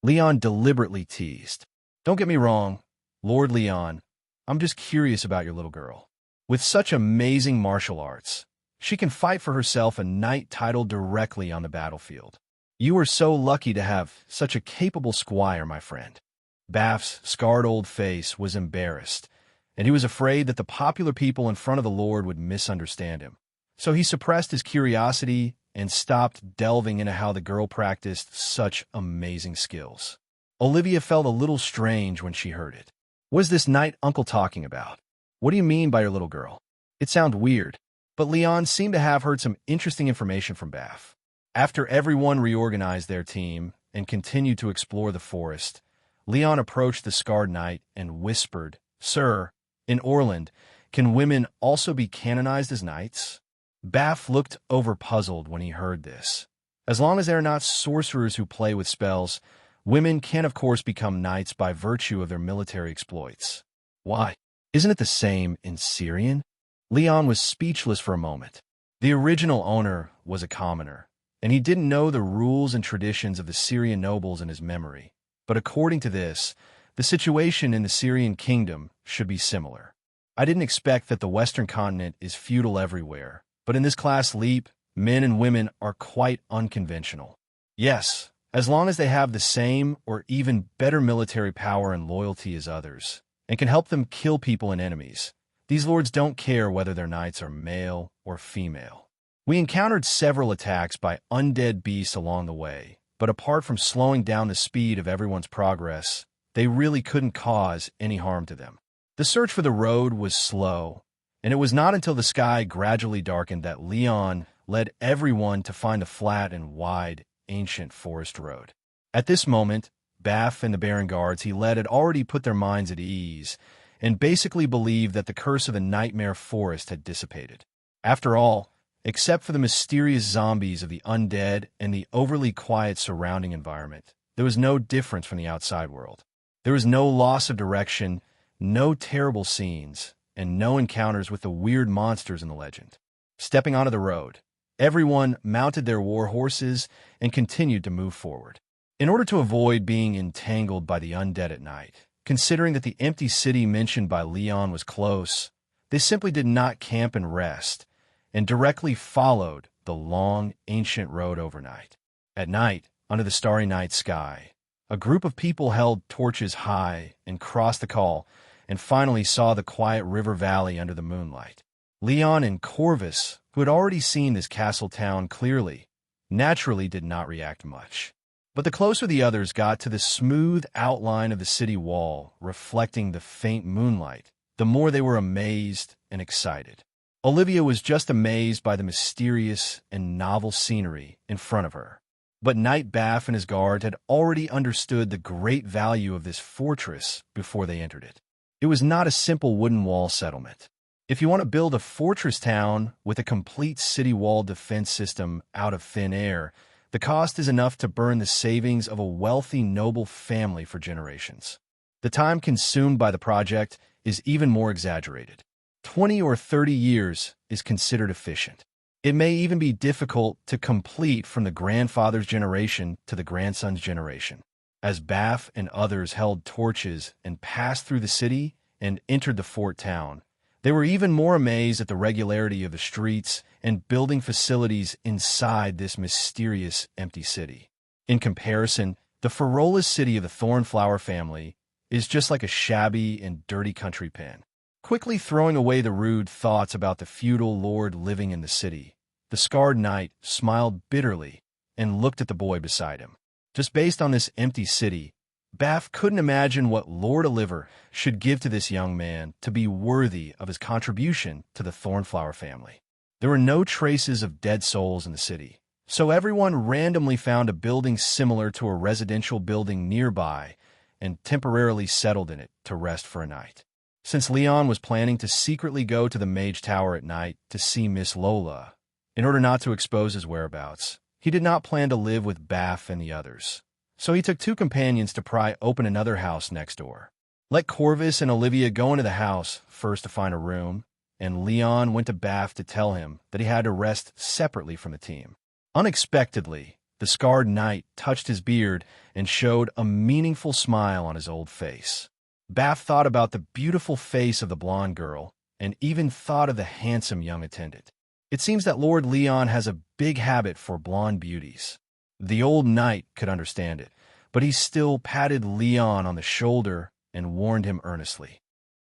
Leon deliberately teased. "Don't get me wrong, Lord Leon. I'm just curious about your little girl. With such amazing martial arts, she can fight for herself a knight title directly on the battlefield. You are so lucky to have such a capable squire, my friend." Bath's scarred old face was embarrassed, and he was afraid that the popular people in front of the Lord would misunderstand him. So he suppressed his curiosity and stopped delving into how the girl practiced such amazing skills. Olivia felt a little strange when she heard it. "What is this knight uncle talking about? What do you mean by your little girl? It sounds weird." But Leon seemed to have heard some interesting information from Bath. After everyone reorganized their team and continued to explore the forest, Leon approached the scarred knight and whispered, "Sir, in Orland, can women also be canonized as knights?" Bath looked over puzzled when he heard this. As long as they are not sorcerers who play with spells, women can of course become knights by virtue of their military exploits. Why? Isn't it the same in Syrian? Leon was speechless for a moment. The original owner was a commoner, and he didn't know the rules and traditions of the Syrian nobles in his memory. But according to this, the situation in the Syrian kingdom should be similar. I didn't expect that the Western continent is feudal everywhere, but in this class leap, men and women are quite unconventional. Yes, as long as they have the same or even better military power and loyalty as others, and can help them kill people and enemies, these lords don't care whether their knights are male or female. We encountered several attacks by undead beasts along the way, but apart from slowing down the speed of everyone's progress, they really couldn't cause any harm to them. The search for the road was slow, and it was not until the sky gradually darkened that Leon led everyone to find the flat and wide, ancient forest road. At this moment, Baff and the Baron guards he led had already put their minds at ease and basically believed that the curse of the nightmare forest had dissipated. After all, except for the mysterious zombies of the undead and the overly quiet surrounding environment, there was no difference from the outside world. There was no loss of direction, no terrible scenes, and no encounters with the weird monsters in the legend. Stepping onto the road, everyone mounted their war horses and continued to move forward. In order to avoid being entangled by the undead at night, considering that the empty city mentioned by Leon was close, they simply did not camp and rest, and directly followed the long, ancient road overnight. At night, under the starry night sky, a group of people held torches high and crossed the call and finally saw the quiet river valley under the moonlight. Leon and Corvus, who had already seen this castle town clearly, naturally did not react much. But the closer the others got to the smooth outline of the city wall reflecting the faint moonlight, the more they were amazed and excited. Olivia was just amazed by the mysterious and novel scenery in front of her. But Knight Baff and his guard had already understood the great value of this fortress before they entered it. It was not a simple wooden wall settlement. If you want to build a fortress town with a complete city wall defense system out of thin air, the cost is enough to burn the savings of a wealthy noble family for generations. The time consumed by the project is even more exaggerated. 20 or 30 years is considered efficient. It may even be difficult to complete from the grandfather's generation to the grandson's generation. As Baff and others held torches and passed through the city and entered the fort town, they were even more amazed at the regularity of the streets and building facilities inside this mysterious empty city. In comparison, the Ferolus city of the Thornflower family is just like a shabby and dirty country pen. Quickly throwing away the rude thoughts about the feudal lord living in the city, the scarred knight smiled bitterly and looked at the boy beside him. Just based on this empty city, Baff couldn't imagine what Lord Oliver should give to this young man to be worthy of his contribution to the Thornflower family. There were no traces of dead souls in the city, so everyone randomly found a building similar to a residential building nearby and temporarily settled in it to rest for a night. Since Leon was planning to secretly go to the Mage Tower at night to see Miss Lola, in order not to expose his whereabouts, he did not plan to live with Baff and the others. So he took 2 companions to pry open another house next door. Let Corvus and Olivia go into the house first to find a room, and Leon went to Baff to tell him that he had to rest separately from the team. Unexpectedly, the scarred knight touched his beard and showed a meaningful smile on his old face. Baff thought about the beautiful face of the blonde girl and even thought of the handsome young attendant. It seems that Lord Leon has a big habit for blonde beauties. The old knight could understand it, but he still patted Leon on the shoulder and warned him earnestly.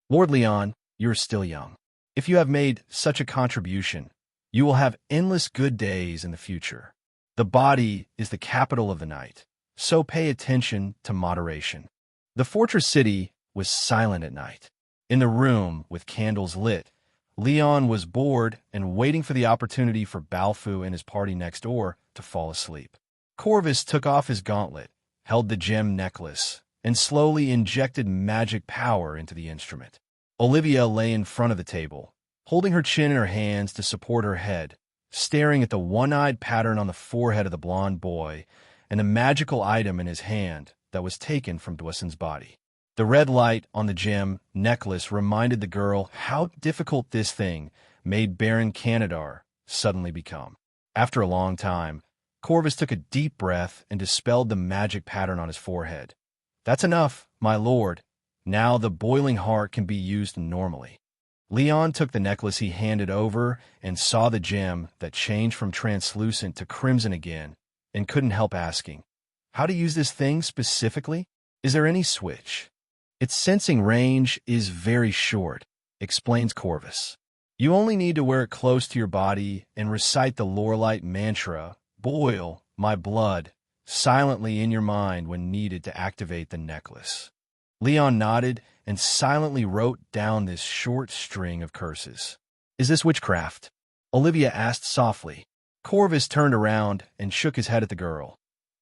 Lord Leon, you are still young. If you have made such a contribution, you will have endless good days in the future. The body is the capital of the night, so pay attention to moderation. The fortress city was silent at night. In the room, with candles lit, Leon was bored and waiting for the opportunity for Balfu and his party next door to fall asleep. Corvus took off his gauntlet, held the gem necklace, and slowly injected magic power into the instrument. Olivia lay in front of the table, holding her chin in her hands to support her head, staring at the one-eyed pattern on the forehead of the blonde boy and the magical item in his hand that was taken from Dwesson's body. The red light on the gem necklace reminded the girl how difficult this thing made Baron Canadar suddenly become. After a long time, Corvus took a deep breath and dispelled the magic pattern on his forehead. That's enough, my lord. Now the boiling heart can be used normally. Leon took the necklace he handed over and saw the gem that changed from translucent to crimson again and couldn't help asking, how to use this thing specifically? Is there any switch? Its sensing range is very short, explains Corvus. You only need to wear it close to your body and recite the Lorelite mantra, boil my blood, silently in your mind when needed to activate the necklace. Leon nodded and silently wrote down this short string of curses. Is this witchcraft? Olivia asked softly. Corvus turned around and shook his head at the girl.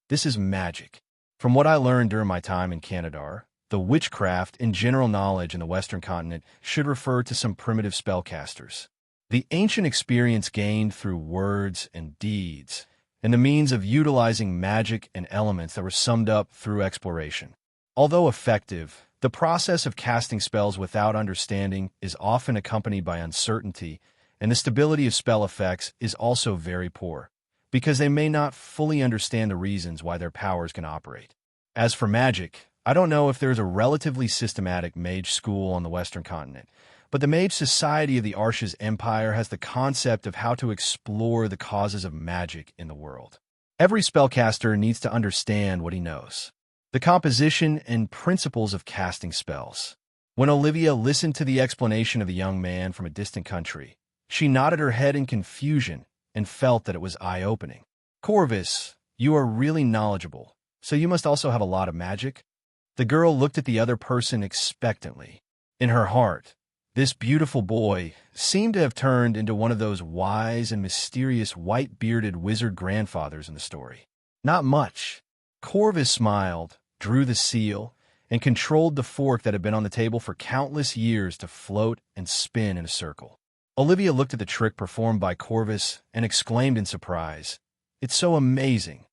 This is magic. From what I learned during my time in Canada, the witchcraft in general knowledge in the Western continent should refer to some primitive spellcasters. The ancient experience gained through words and deeds, and the means of utilizing magic and elements that were summed up through exploration. Although effective, the process of casting spells without understanding is often accompanied by uncertainty, and the stability of spell effects is also very poor, because they may not fully understand the reasons why their powers can operate. As for magic, I don't know if there's a relatively systematic mage school on the Western continent, but the Mage Society of the Arshes Empire has the concept of how to explore the causes of magic in the world. Every spellcaster needs to understand what he knows, the composition and principles of casting spells. When Olivia listened to the explanation of the young man from a distant country, she nodded her head in confusion and felt that it was eye-opening. Corvus, you are really knowledgeable, so you must also have a lot of magic? The girl looked at the other person expectantly. In her heart, this beautiful boy seemed to have turned into one of those wise and mysterious white-bearded wizard grandfathers in the story. Not much. Corvus smiled, drew the seal, and controlled the fork that had been on the table for countless years to float and spin in a circle. Olivia looked at the trick performed by Corvus and exclaimed in surprise, "It's so amazing.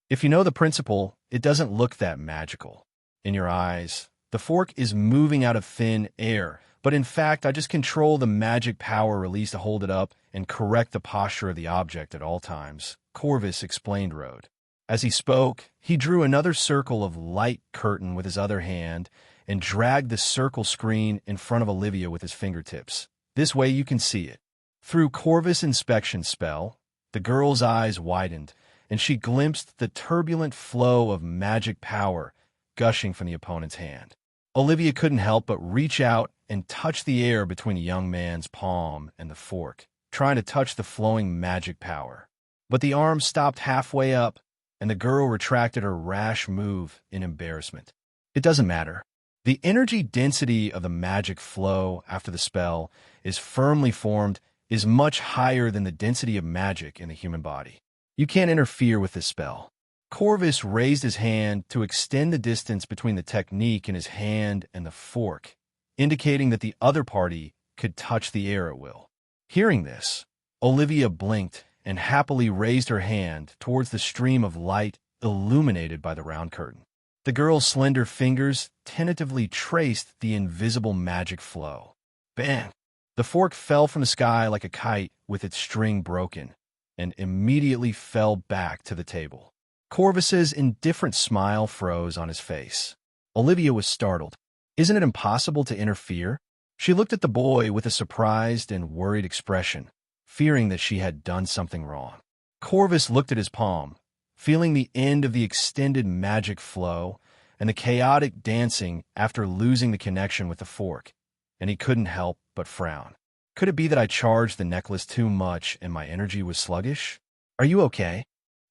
If you know the principle, it doesn't look that magical. In your eyes, the fork is moving out of thin air, but in fact, I just control the magic power released to hold it up and correct the posture of the object at all times," Corvus explained Rode. As he spoke, he drew another circle of light curtain with his other hand and dragged the circle screen in front of Olivia with his fingertips. This way you can see it. Through Corvus' inspection spell, the girl's eyes widened, and she glimpsed the turbulent flow of magic power gushing from the opponent's hand. Olivia couldn't help but reach out and touch the air between the young man's palm and the fork, trying to touch the flowing magic power. But the arm stopped halfway up, and the girl retracted her rash move in embarrassment. It doesn't matter. The energy density of the magic flow after the spell is firmly formed is much higher than the density of magic in the human body. You can't interfere with this spell. Corvus raised his hand to extend the distance between the technique in his hand and the fork, indicating that the other party could touch the air at will. Hearing this, Olivia blinked and happily raised her hand towards the stream of light illuminated by the round curtain. The girl's slender fingers tentatively traced the invisible magic flow. Bang! The fork fell from the sky like a kite with its string broken, and immediately fell back to the table. Corvus's indifferent smile froze on his face. Olivia was startled. Isn't it impossible to interfere? She looked at the boy with a surprised and worried expression, fearing that she had done something wrong. Corvus looked at his palm, feeling the end of the extended magic flow and the chaotic dancing after losing the connection with the fork, and he couldn't help but frown. Could it be that I charged the necklace too much and my energy was sluggish? Are you okay?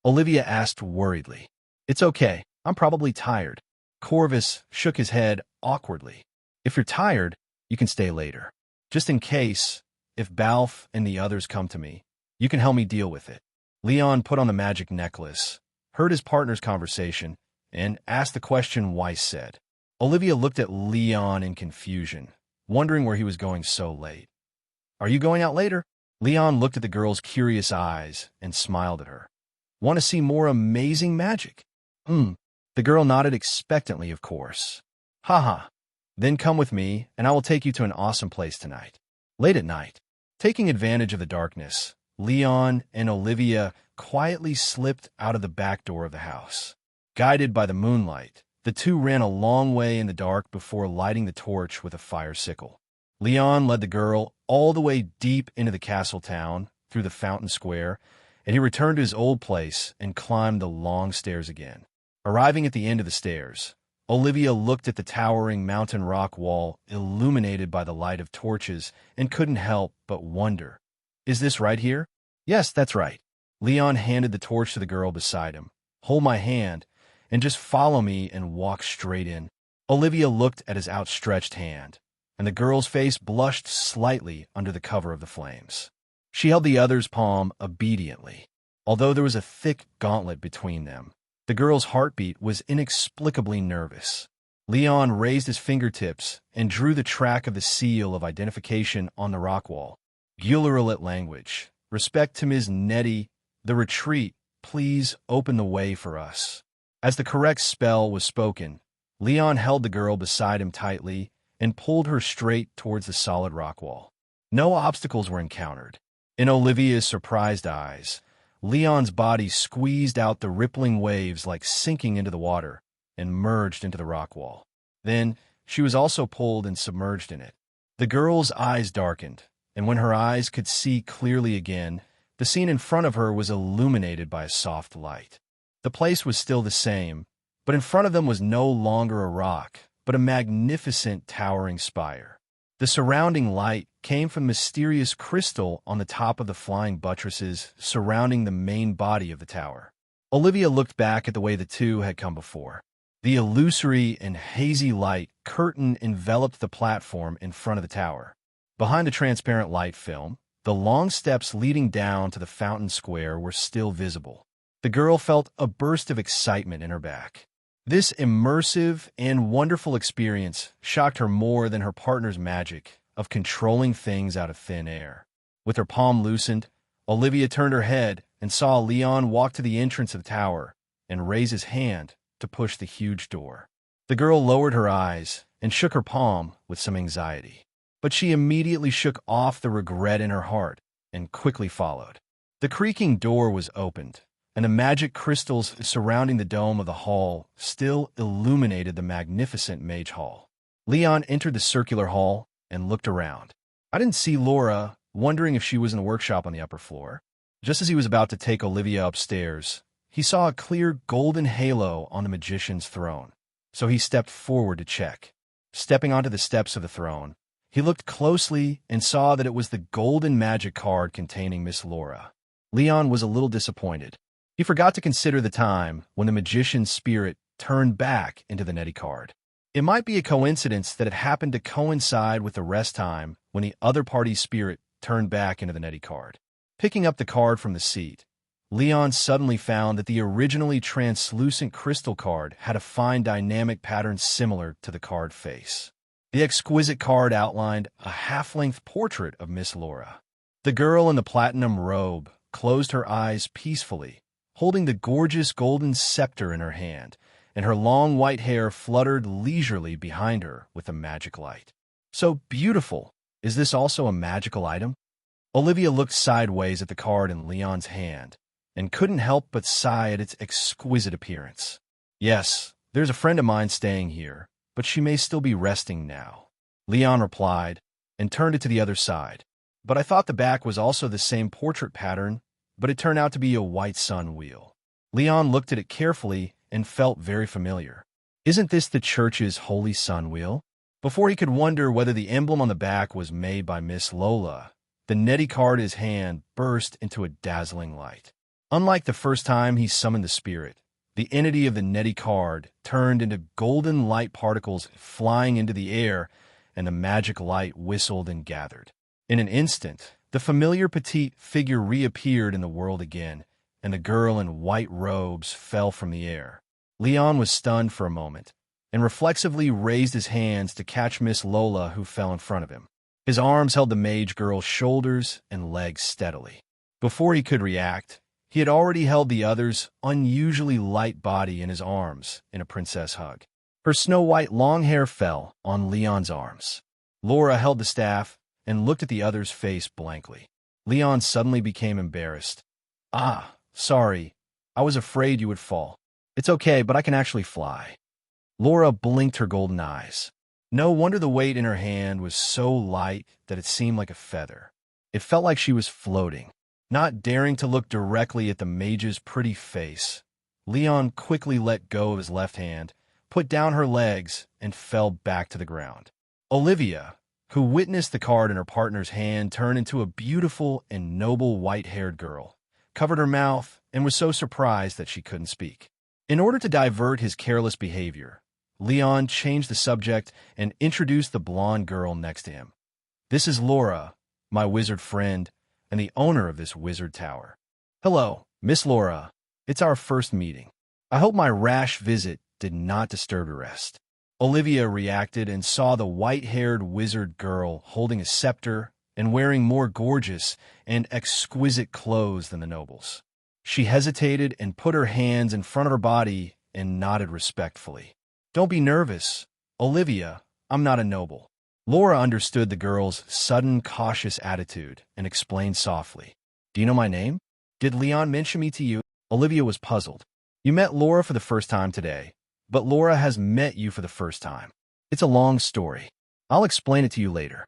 Olivia asked worriedly. It's okay. I'm probably tired. Corvus shook his head awkwardly. If you're tired, you can stay later. Just in case, if Balf and the others come to me, you can help me deal with it. Leon put on the magic necklace, heard his partner's conversation, and asked the question Weiss said. Olivia looked at Leon in confusion, wondering where he was going so late. Are you going out later? Leon looked at the girl's curious eyes and smiled at her. Want to see more amazing magic? The girl nodded expectantly, of course. Haha. Then come with me, and I will take you to an awesome place tonight. Late at night, taking advantage of the darkness, Leon and Olivia quietly slipped out of the back door of the house. Guided by the moonlight, the two ran a long way in the dark before lighting the torch with a fire sickle. Leon led the girl all the way deep into the castle town, through the fountain square, and he returned to his old place and climbed the long stairs again. Arriving at the end of the stairs, Olivia looked at the towering mountain rock wall illuminated by the light of torches and couldn't help but wonder, is this right here? Yes, that's right. Leon handed the torch to the girl beside him, hold my hand, and just follow me and walk straight in." Olivia looked at his outstretched hand, and the girl's face blushed slightly under the cover of the flames. She held the other's palm obediently. Although there was a thick gauntlet between them, the girl's heartbeat was inexplicably nervous. Leon raised his fingertips and drew the track of the seal of identification on the rock wall. Gularulit language. "Respect to Ms. Nettie. The retreat. Please open the way for us." As the correct spell was spoken, Leon held the girl beside him tightly and pulled her straight towards the solid rock wall. No obstacles were encountered. In Olivia's surprised eyes, Leon's body squeezed out the rippling waves like sinking into the water and merged into the rock wall. Then she was also pulled and submerged in it. The girl's eyes darkened, and when her eyes could see clearly again, the scene in front of her was illuminated by a soft light. The place was still the same, but in front of them was no longer a rock, but a magnificent towering spire. The surrounding light came from mysterious crystal on the top of the flying buttresses surrounding the main body of the tower. Olivia looked back at the way the two had come before. The illusory and hazy light curtain enveloped the platform in front of the tower. Behind the transparent light film, the long steps leading down to the fountain square were still visible. The girl felt a burst of excitement in her back. This immersive and wonderful experience shocked her more than her partner's magic of controlling things out of thin air. With her palm loosened, Olivia turned her head and saw Leon walk to the entrance of the tower and raise his hand to push the huge door. The girl lowered her eyes and shook her palm with some anxiety, but she immediately shook off the regret in her heart and quickly followed. The creaking door was opened, and the magic crystals surrounding the dome of the hall still illuminated the magnificent mage hall. Leon entered the circular hall and looked around. I didn't see Laura, wondering if she was in the workshop on the upper floor. Just as he was about to take Olivia upstairs, he saw a clear golden halo on the magician's throne, so he stepped forward to check. Stepping onto the steps of the throne, he looked closely and saw that it was the golden magic card containing Miss Laura. Leon was a little disappointed. He forgot to consider the time when the magician's spirit turned back into the Nettie card. It might be a coincidence that it happened to coincide with the rest time when the other party's spirit turned back into the Nettie card. Picking up the card from the seat, Leon suddenly found that the originally translucent crystal card had a fine dynamic pattern similar to the card face. The exquisite card outlined a half-length portrait of Miss Laura. The girl in the platinum robe closed her eyes peacefully, holding the gorgeous golden scepter in her hand, and her long white hair fluttered leisurely behind her with a magic light. So beautiful! Is this also a magical item? Olivia looked sideways at the card in Leon's hand and couldn't help but sigh at its exquisite appearance. Yes, there's a friend of mine staying here, but she may still be resting now, Leon replied and turned it to the other side. But I thought the back was also the same portrait pattern, but it turned out to be a white sun wheel. Leon looked at it carefully and felt very familiar. Isn't this the church's holy sun wheel? Before he could wonder whether the emblem on the back was made by Miss Lola, the Nettie card in his hand burst into a dazzling light. Unlike the first time he summoned the spirit, the entity of the Nettie card turned into golden light particles flying into the air, and the magic light whistled and gathered. In an instant, the familiar petite figure reappeared in the world again, and the girl in white robes fell from the air. Leon was stunned for a moment, and reflexively raised his hands to catch Miss Lola, who fell in front of him. His arms held the mage girl's shoulders and legs steadily. Before he could react, he had already held the other's unusually light body in his arms in a princess hug. Her snow-white long hair fell on Leon's arms. Laura held the staff and looked at the other's face blankly. Leon suddenly became embarrassed. "Ah, sorry. I was afraid you would fall. It's okay, but I can actually fly." Laura blinked her golden eyes. No wonder the weight in her hand was so light that it seemed like a feather. It felt like she was floating. Not daring to look directly at the mage's pretty face, Leon quickly let go of his left hand, put down her legs, and fell back to the ground. Olivia, who witnessed the card in her partner's hand turn into a beautiful and noble white-haired girl, covered her mouth, and was so surprised that she couldn't speak. In order to divert his careless behavior, Leon changed the subject and introduced the blonde girl next to him. "This is Laura, my wizard friend, and the owner of this wizard tower." "Hello, Miss Laura. It's our first meeting. I hope my rash visit did not disturb your rest." Olivia reacted and saw the white-haired wizard girl holding a scepter and wearing more gorgeous and exquisite clothes than the nobles. She hesitated and put her hands in front of her body and nodded respectfully. "Don't be nervous, Olivia. I'm not a noble." Laura understood the girl's sudden, cautious attitude and explained softly, "Do you know my name? Did Leon mention me to you?" Olivia was puzzled. "You met Laura for the first time today, but Laura has met you for the first time. It's a long story. I'll explain it to you later,"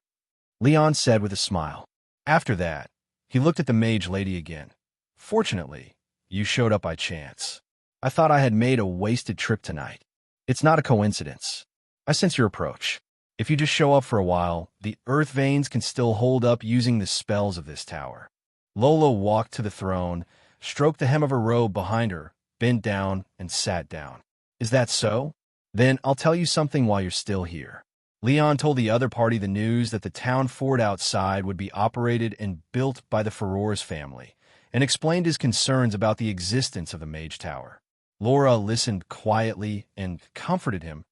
Leon said with a smile. After that, he looked at the mage lady again. "Fortunately, you showed up by chance. I thought I had made a wasted trip tonight. It's not a coincidence. I sense your approach. If you just show up for a while, the earth veins can still hold up using the spells of this tower." Lola walked to the throne, stroked the hem of her robe behind her, bent down, and sat down. "Is that so? Then I'll tell you something while you're still here." Leon told the other party the news that the town fort outside would be operated and built by the Ferrors family, and explained his concerns about the existence of the Mage Tower. Laura listened quietly and comforted him.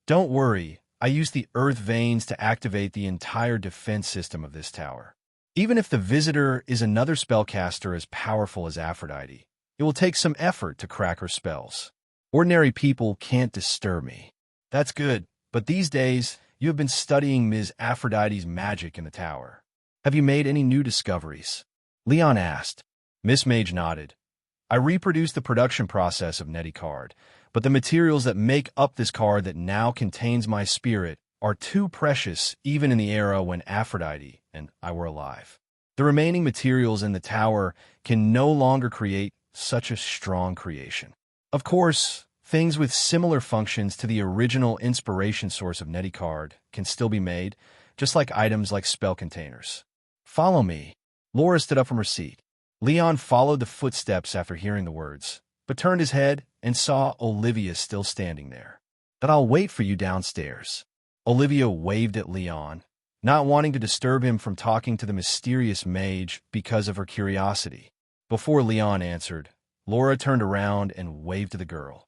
"Don't worry, I used the earth veins to activate the entire defense system of this tower. Even if the visitor is another spellcaster as powerful as Aphrodite, it will take some effort to crack her spells. Ordinary people can't disturb me." "That's good, but these days, you have been studying Ms. Aphrodite's magic in the tower. Have you made any new discoveries?" Leon asked. Miss Mage nodded. "I reproduced the production process of Nettie card, but the materials that make up this card that now contains my spirit are too precious even in the era when Aphrodite and I were alive. The remaining materials in the tower can no longer create such a strong creation. Of course, things with similar functions to the original inspiration source of Nettie card can still be made, just like items like spell containers." "Follow me." Laura stood up from her seat. Leon followed the footsteps after hearing the words, but turned his head and saw Olivia still standing there. "Then I'll wait for you downstairs." Olivia waved at Leon, not wanting to disturb him from talking to the mysterious mage because of her curiosity. Before Leon answered, Laura turned around and waved to the girl.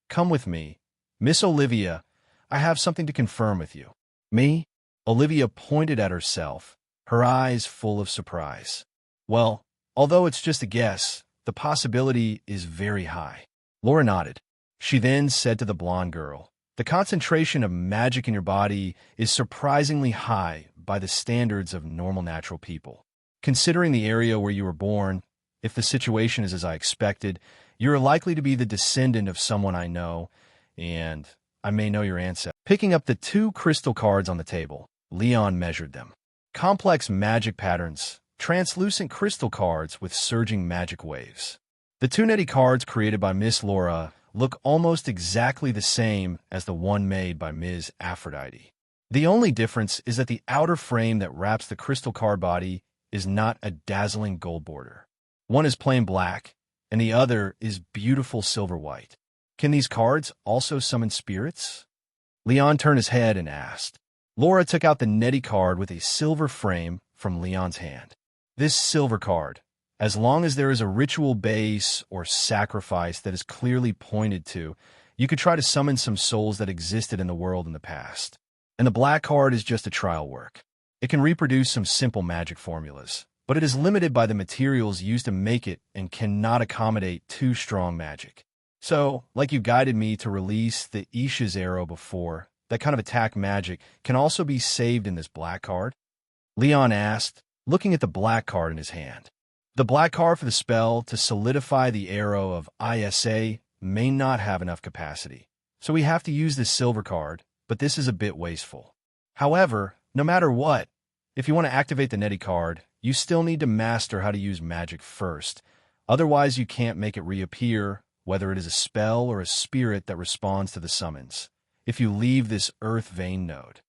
"Come with me. Miss Olivia, I have something to confirm with you." "Me?" Olivia pointed at herself, her eyes full of surprise. "Well, although it's just a guess, the possibility is very high." Laura nodded. She then said to the blonde girl, "The concentration of magic in your body is surprisingly high by the standards of normal natural people. Considering the area where you were born, if the situation is as I expected, you're likely to be the descendant of someone I know, and I may know your ancestor." Picking up the 2 crystal cards on the table, Leon measured them. Complex magic patterns, translucent crystal cards with surging magic waves. The 2 Nettie cards created by Miss Laura look almost exactly the same as the one made by Ms. Aphrodite. The only difference is that the outer frame that wraps the crystal card body is not a dazzling gold border. One is plain black, and the other is beautiful silver white. "Can these cards also summon spirits?" Leon turned his head and asked. Laura took out the Nettie card with a silver frame from Leon's hand. "This silver card, as long as there is a ritual base or sacrifice that is clearly pointed to, you could try to summon some souls that existed in the world in the past. And the black card is just a trial work. It can reproduce some simple magic formulas, but it is limited by the materials used to make it and cannot accommodate too strong magic. So, like you guided me to release the Isha's arrow before, that kind of attack magic can also be saved in this black card?" Leon asked, looking at the black card in his hand. "The black card for the spell to solidify the arrow of Isa may not have enough capacity, so we have to use this silver card, but this is a bit wasteful. However, no matter what, if you want to activate the Nettie card, you still need to master how to use magic first. Otherwise, you can't make it reappear, whether it is a spell or a spirit that responds to the summons, if you leave this earth vein node."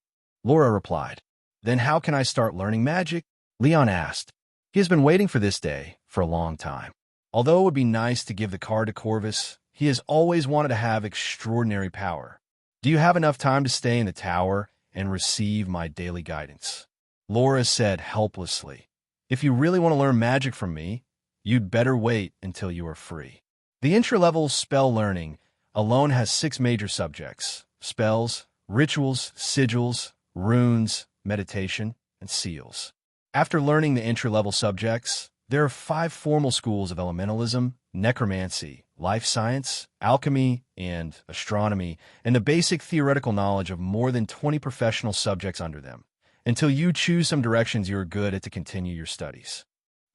Laura replied. "Then how can I start learning magic?" Leon asked. He has been waiting for this day for a long time. Although it would be nice to give the card to Corvus, he has always wanted to have extraordinary power. Do you have enough time to stay in the tower and receive my daily guidance? Laura said helplessly. If you really want to learn magic from me, you'd better wait until you are free. The intra-level spell learning alone has 6 major subjects: spells, rituals, sigils, runes, meditation, and seals. After learning the intra-level subjects, there are 5 formal schools of elementalism, necromancy, life science, alchemy, and astronomy, and the basic theoretical knowledge of more than 20 professional subjects under them, until you choose some directions you are good at to continue your studies.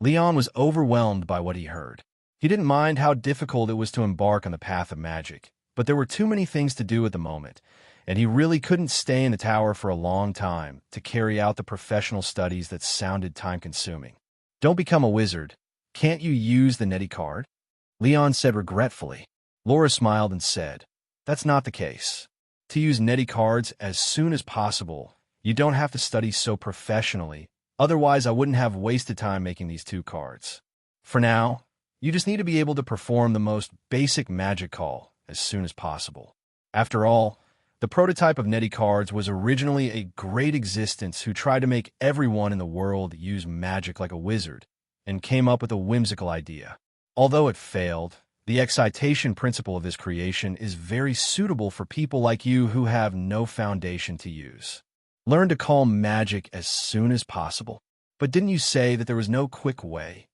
Leon was overwhelmed by what he heard. He didn't mind how difficult it was to embark on the path of magic, but there were too many things to do at the moment, and he really couldn't stay in the tower for a long time to carry out the professional studies that sounded time-consuming. Don't become a wizard. Can't you use the Neti card? Leon said regretfully. Laura smiled and said, that's not the case. To use Neti cards as soon as possible, you don't have to study so professionally, otherwise I wouldn't have wasted time making these 2 cards. For now, you just need to be able to perform the most basic magic call as soon as possible. After all, the prototype of Neti cards was originally a great existence who tried to make everyone in the world use magic like a wizard, and came up with a whimsical idea. Although it failed, the excitation principle of this creation is very suitable for people like you who have no foundation to use. Learn to call magic as soon as possible. But didn't you say that there was no quick way?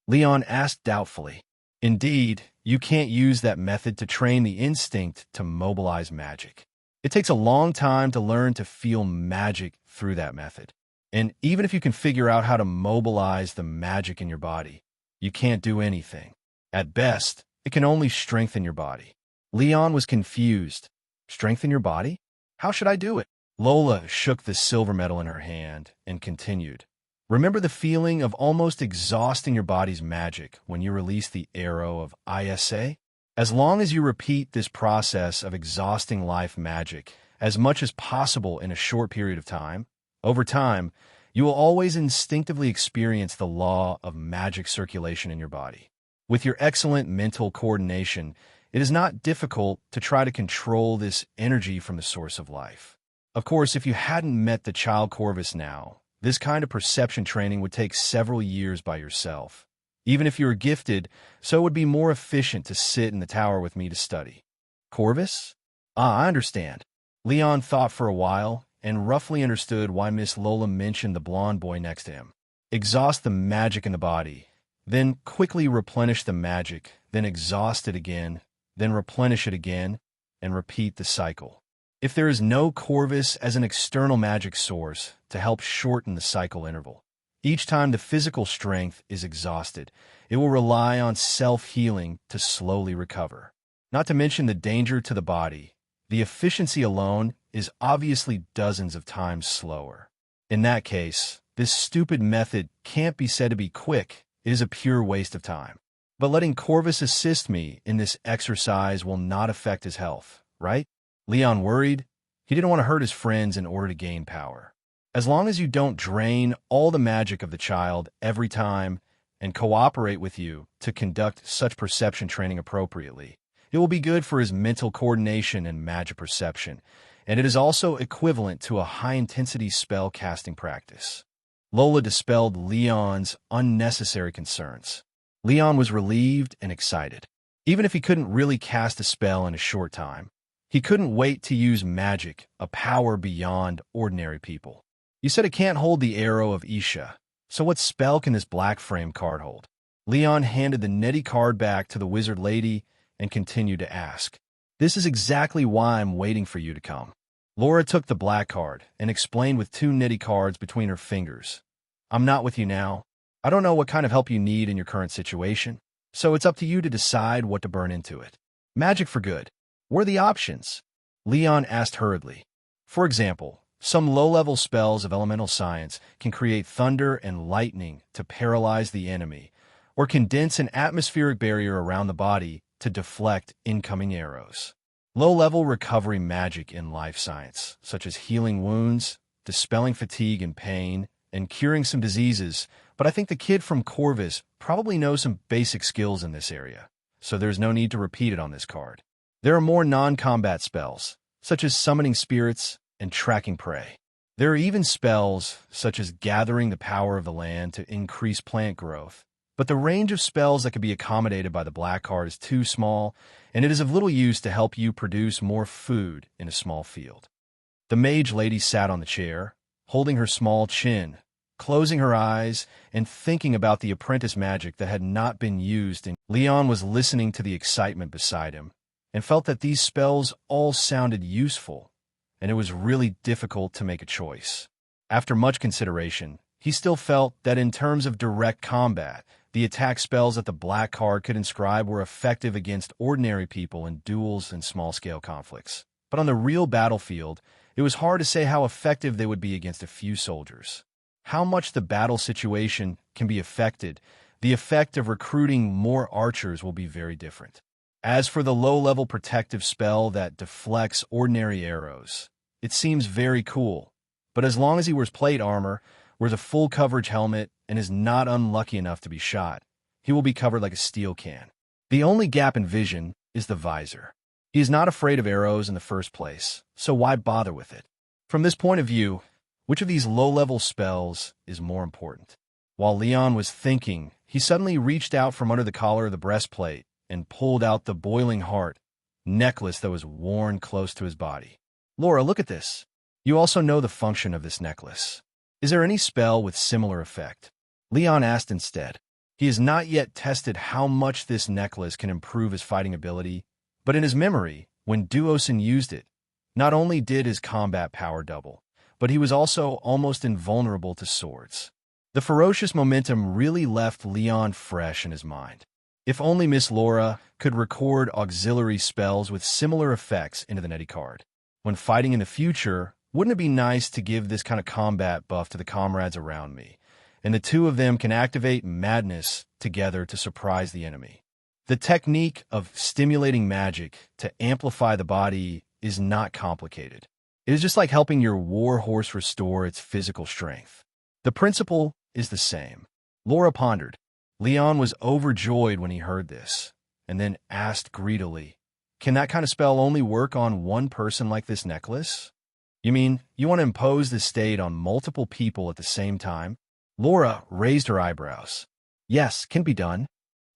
Leon asked doubtfully. Indeed, you can't use that method to train the instinct to mobilize magic. It takes a long time to learn to feel magic through that method. And even if you can figure out how to mobilize the magic in your body, you can't do anything. At best, it can only strengthen your body. Leon was confused. Strengthen your body? How should I do it? Lola shook the silver medal in her hand and continued. Remember the feeling of almost exhausting your body's magic when you release the arrow of ISA? As long as you repeat this process of exhausting life magic as much as possible in a short period of time, over time, you will always instinctively experience the law of magic circulation in your body. With your excellent mental coordination, it is not difficult to try to control this energy from the source of life. Of course, if you hadn't met the child Corvus now, this kind of perception training would take several years by yourself. Even if you were gifted, so it would be more efficient to sit in the tower with me to study. Corvus? I understand. Leon thought for a while and roughly understood why Miss Lola mentioned the blonde boy next to him. Exhaust the magic in the body, then quickly replenish the magic, then exhaust it again, then replenish it again, and repeat the cycle. If there is no Corvus as an external magic source to help shorten the cycle interval, each time the physical strength is exhausted, it will rely on self-healing to slowly recover. Not to mention the danger to the body, the efficiency alone is obviously dozens of times slower. In that case, this stupid method can't be said to be quick. It is a pure waste of time. But letting Corvus assist me in this exercise will not affect his health, right? Leon worried. He didn't want to hurt his friends in order to gain power. As long as you don't drain all the magic of the child every time and cooperate with you to conduct such perception training appropriately, it will be good for his mental coordination and magic perception, and it is also equivalent to a high-intensity spell casting practice. Lola dispelled Leon's unnecessary concerns. Leon was relieved and excited. Even if he couldn't really cast a spell in a short time, he couldn't wait to use magic, a power beyond ordinary people. You said it can't hold the arrow of Isha, so what spell can this black frame card hold? Leon handed the Neti card back to the wizard lady and continued to ask. This is exactly why I'm waiting for you to come. Laura took the black card and explained with 2 Neti cards between her fingers. I'm not with you now. I don't know what kind of help you need in your current situation, so it's up to you to decide what to burn into it. Magic for good. What are the options? Leon asked hurriedly. For example, some low-level spells of elemental science can create thunder and lightning to paralyze the enemy, or condense an atmospheric barrier around the body to deflect incoming arrows. Low-level recovery magic in life science, such as healing wounds, dispelling fatigue and pain, and curing some diseases, but I think the kid from Corvus probably know some basic skills in this area, so there's no need to repeat it on this card. There are more non-combat spells, such as summoning spirits and tracking prey. There are even spells, such as gathering the power of the land to increase plant growth, but the range of spells that can be accommodated by the black card is too small, and it is of little use to help you produce more food in a small field. The mage lady sat on the chair, holding her small chin, closing her eyes, and thinking about the apprentice magic that had not been used. And Leon was listening to the excitement beside him, and felt that these spells all sounded useful, and it was really difficult to make a choice. After much consideration, he still felt that in terms of direct combat, the attack spells that the black card could inscribe were effective against ordinary people in duels and small-scale conflicts. But on the real battlefield, it was hard to say how effective they would be against a few soldiers. How much the battle situation can be affected, the effect of recruiting more archers will be very different. As for the low-level protective spell that deflects ordinary arrows, it seems very cool, but as long as he wears plate armor, wears a full coverage helmet, and is not unlucky enough to be shot, he will be covered like a steel can. The only gap in vision is the visor. He is not afraid of arrows in the first place, so why bother with it? From this point of view, which of these low-level spells is more important? While Leon was thinking, he suddenly reached out from under the collar of the breastplate and pulled out the boiling heart necklace that was worn close to his body. Laura, look at this. You also know the function of this necklace. Is there any spell with similar effect? Leon asked instead. He has not yet tested how much this necklace can improve his fighting ability, but in his memory, when Duosin used it, not only did his combat power double, but he was also almost invulnerable to swords. The ferocious momentum really left Leon fresh in his mind. If only Miss Laura could record auxiliary spells with similar effects into the Netty card. When fighting in the future, wouldn't it be nice to give this kind of combat buff to the comrades around me, and the two of them can activate madness together to surprise the enemy? The technique of stimulating magic to amplify the body is not complicated. It is just like helping your war horse restore its physical strength. The principle is the same. Laura pondered. Leon was overjoyed when he heard this, and then asked greedily, "Can that kind of spell only work on one person like this necklace? You mean you want to impose this state on multiple people at the same time?" Laura raised her eyebrows. "Yes, can be done."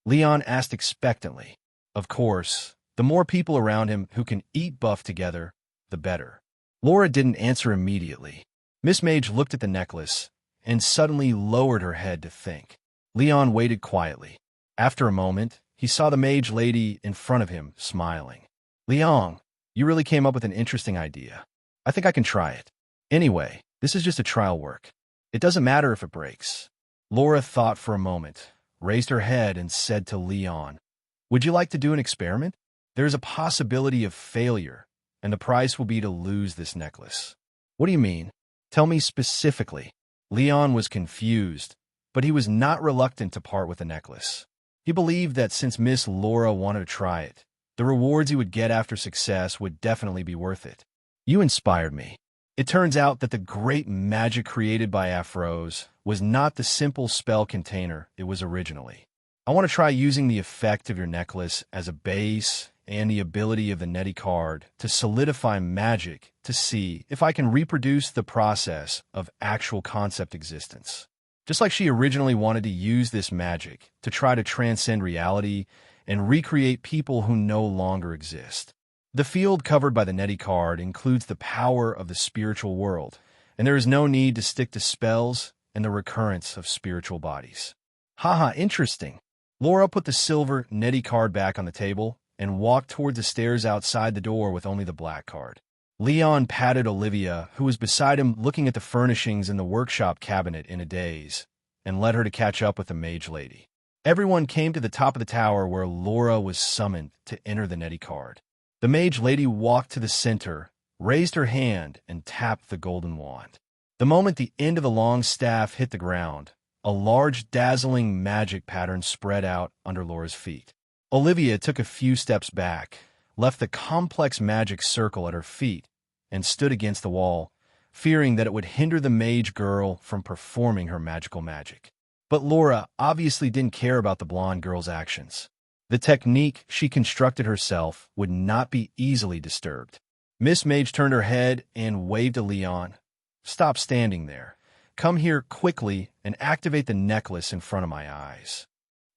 Leon asked expectantly. Of course, the more people around him who can eat buff together, the better. Laura didn't answer immediately. Miss Mage looked at the necklace and suddenly lowered her head to think. Leon waited quietly. After a moment, he saw the mage lady in front of him, smiling. "Leon, you really came up with an interesting idea. I think I can try it. Anyway, this is just a trial work. It doesn't matter if it breaks." Laura thought for a moment, raised her head, and said to Leon, "Would you like to do an experiment? There is a possibility of failure, and the price will be to lose this necklace." "What do you mean? Tell me specifically." Leon was confused, but he was not reluctant to part with the necklace. He believed that since Miss Laura wanted to try it, the rewards he would get after success would definitely be worth it. "You inspired me." It turns out that the great magic created by Afros was not the simple spell container it was originally. I want to try using the effect of your necklace as a base and the ability of the Netty card to solidify magic to see if I can reproduce the process of actual concept existence. Just like she originally wanted to use this magic to try to transcend reality and recreate people who no longer exist. The field covered by the Netty card includes the power of the spiritual world, and there is no need to stick to spells and the recurrence of spiritual bodies. Haha, interesting. Laura put the silver Netty card back on the table and walked toward the stairs outside the door with only the black card. Leon patted Olivia, who was beside him looking at the furnishings in the workshop cabinet in a daze, and led her to catch up with the mage lady. Everyone came to the top of the tower where Laura was summoned to enter the Netty card. The mage lady walked to the center, raised her hand, and tapped the golden wand. The moment the end of the long staff hit the ground, a large, dazzling magic pattern spread out under Laura's feet. Olivia took a few steps back, left the complex magic circle at her feet, and stood against the wall, fearing that it would hinder the mage girl from performing her magical magic. But Laura obviously didn't care about the blonde girl's actions. The technique she constructed herself would not be easily disturbed. Miss Mage turned her head and waved to Leon. "Stop standing there. Come here quickly and activate the necklace in front of my eyes."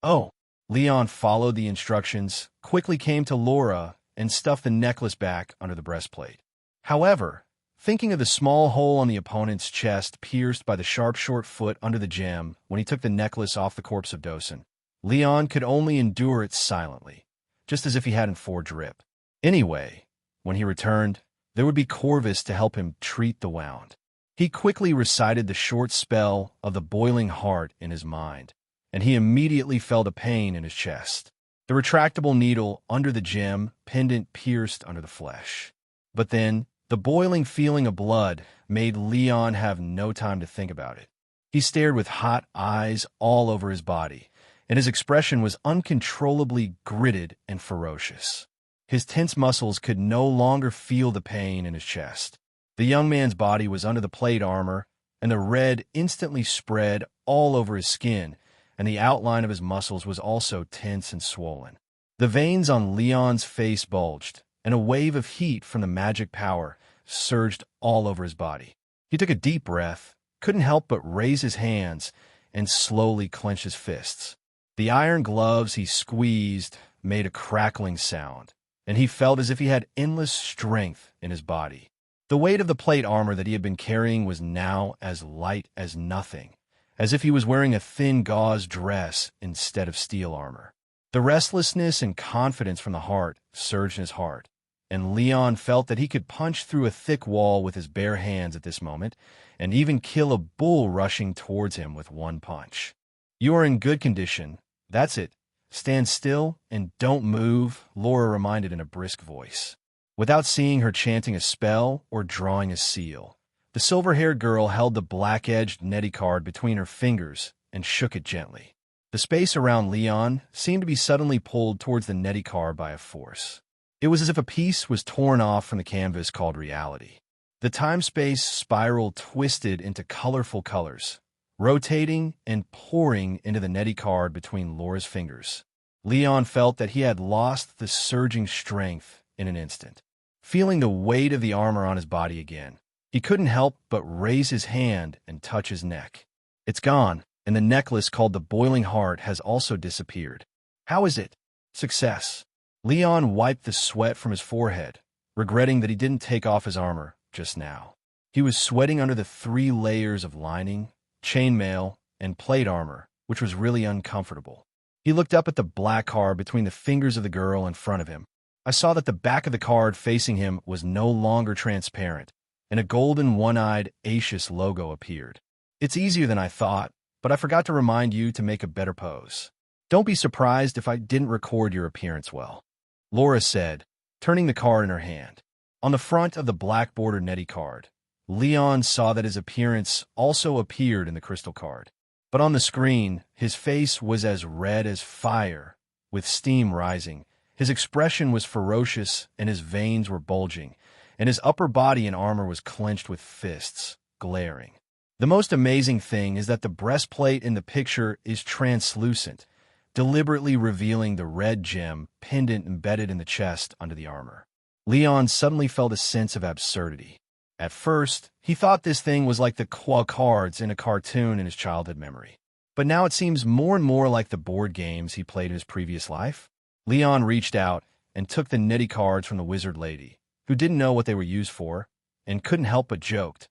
"Oh." Leon followed the instructions, quickly came to Laura, and stuffed the necklace back under the breastplate. However, thinking of the small hole on the opponent's chest pierced by the sharp short foot under the gem when he took the necklace off the corpse of Dosen, Leon could only endure it silently, just as if he hadn't forged rip. Anyway, when he returned, there would be Corvus to help him treat the wound. He quickly recited the short spell of the boiling heart in his mind, and he immediately felt a pain in his chest. The retractable needle under the gem pendant pierced under the flesh. But then, the boiling feeling of blood made Leon have no time to think about it. He stared with hot eyes all over his body, and his expression was uncontrollably gritted and ferocious. His tense muscles could no longer feel the pain in his chest. The young man's body was under the plate armor, and the red instantly spread all over his skin, and the outline of his muscles was also tense and swollen. The veins on Leon's face bulged, and a wave of heat from the magic power surged all over his body. He took a deep breath, couldn't help but raise his hands, and slowly clench his fists. The iron gloves he squeezed made a crackling sound, and he felt as if he had endless strength in his body. The weight of the plate armor that he had been carrying was now as light as nothing, as if he was wearing a thin gauze dress instead of steel armor. The restlessness and confidence from the heart surged in his heart, and Leon felt that he could punch through a thick wall with his bare hands at this moment, and even kill a bull rushing towards him with one punch. "You are in good condition. That's it. Stand still and don't move," Laura reminded in a brisk voice. Without seeing her chanting a spell or drawing a seal, the silver-haired girl held the black-edged netty card between her fingers and shook it gently. The space around Leon seemed to be suddenly pulled towards the netty card by a force. It was as if a piece was torn off from the canvas called reality. The time-space spiral twisted into colorful colors, rotating and pouring into the netty card between Laura's fingers. Leon felt that he had lost the surging strength in an instant. Feeling the weight of the armor on his body again, he couldn't help but raise his hand and touch his neck. It's gone, and the necklace called the Boiling Heart has also disappeared. How is it? Success. Leon wiped the sweat from his forehead, regretting that he didn't take off his armor just now. He was sweating under the 3 layers of lining, chainmail, and plate armor, which was really uncomfortable. He looked up at the black card between the fingers of the girl in front of him. I saw that the back of the card facing him was no longer transparent, and a golden one-eyed Aetius logo appeared. "It's easier than I thought, but I forgot to remind you to make a better pose. Don't be surprised if I didn't record your appearance well," Laura said, turning the card in her hand. On the front of the black-bordered netty card, Leon saw that his appearance also appeared in the crystal card. But on the screen, his face was as red as fire, with steam rising. His expression was ferocious, and his veins were bulging, and his upper body and armor was clenched with fists, glaring. The most amazing thing is that the breastplate in the picture is translucent, deliberately revealing the red gem pendant embedded in the chest under the armor. Leon suddenly felt a sense of absurdity. At first, he thought this thing was like the cards in a cartoon in his childhood memory. But now it seems more and more like the board games he played in his previous life. Leon reached out and took the netty cards from the wizard lady, who didn't know what they were used for, and couldn't help but joked.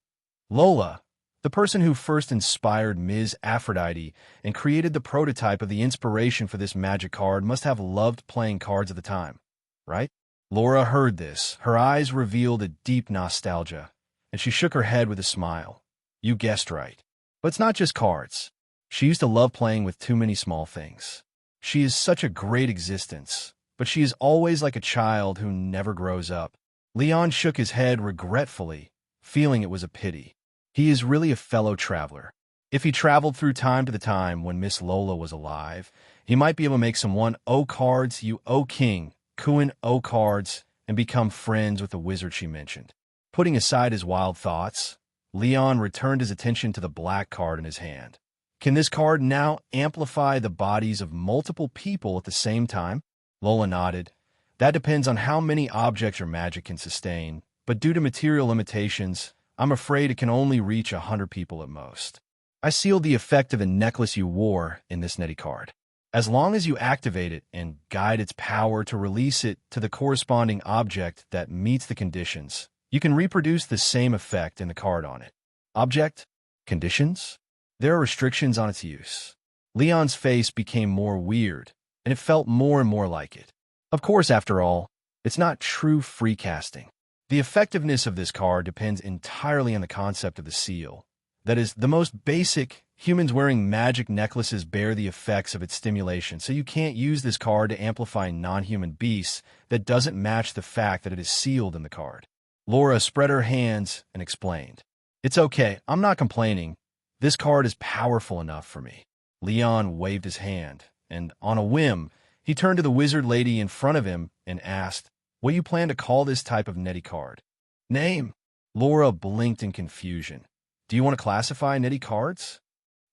Lola, the person who first inspired Ms. Aphrodite and created the prototype of the inspiration for this magic card, must have loved playing cards at the time, right? Laura heard this. Her eyes revealed a deep nostalgia, and she shook her head with a smile. "You guessed right. But it's not just cards. She used to love playing with too many small things. She is such a great existence, but she is always like a child who never grows up." Leon shook his head regretfully, feeling it was a pity. He is really a fellow traveler. If he traveled through time to the time when Miss Lola was alive, he might be able to make some 1-0 cards, you-0 king, Kuan-0 cards, and become friends with the wizard she mentioned. Putting aside his wild thoughts, Leon returned his attention to the black card in his hand. Can this card now amplify the bodies of multiple people at the same time? Lola nodded. That depends on how many objects your magic can sustain, but due to material limitations, I'm afraid it can only reach 100 people at most. I sealed the effect of the necklace you wore in this Netty card. As long as you activate it and guide its power to release it to the corresponding object that meets the conditions, you can reproduce the same effect in the card on it. Object? Conditions? There are restrictions on its use. Leon's face became more weird, and it felt more and more like it. Of course, after all, it's not true free casting. The effectiveness of this card depends entirely on the concept of the seal. That is, the most basic, humans wearing magic necklaces bear the effects of its stimulation, so you can't use this card to amplify non-human beasts that doesn't match the fact that it is sealed in the card. Laura spread her hands and explained. It's okay, I'm not complaining. This card is powerful enough for me. Leon waved his hand, and on a whim, he turned to the wizard lady in front of him and asked, "What do you plan to call this type of Netty card?" Name? Laura blinked in confusion. Do you want to classify Netty cards?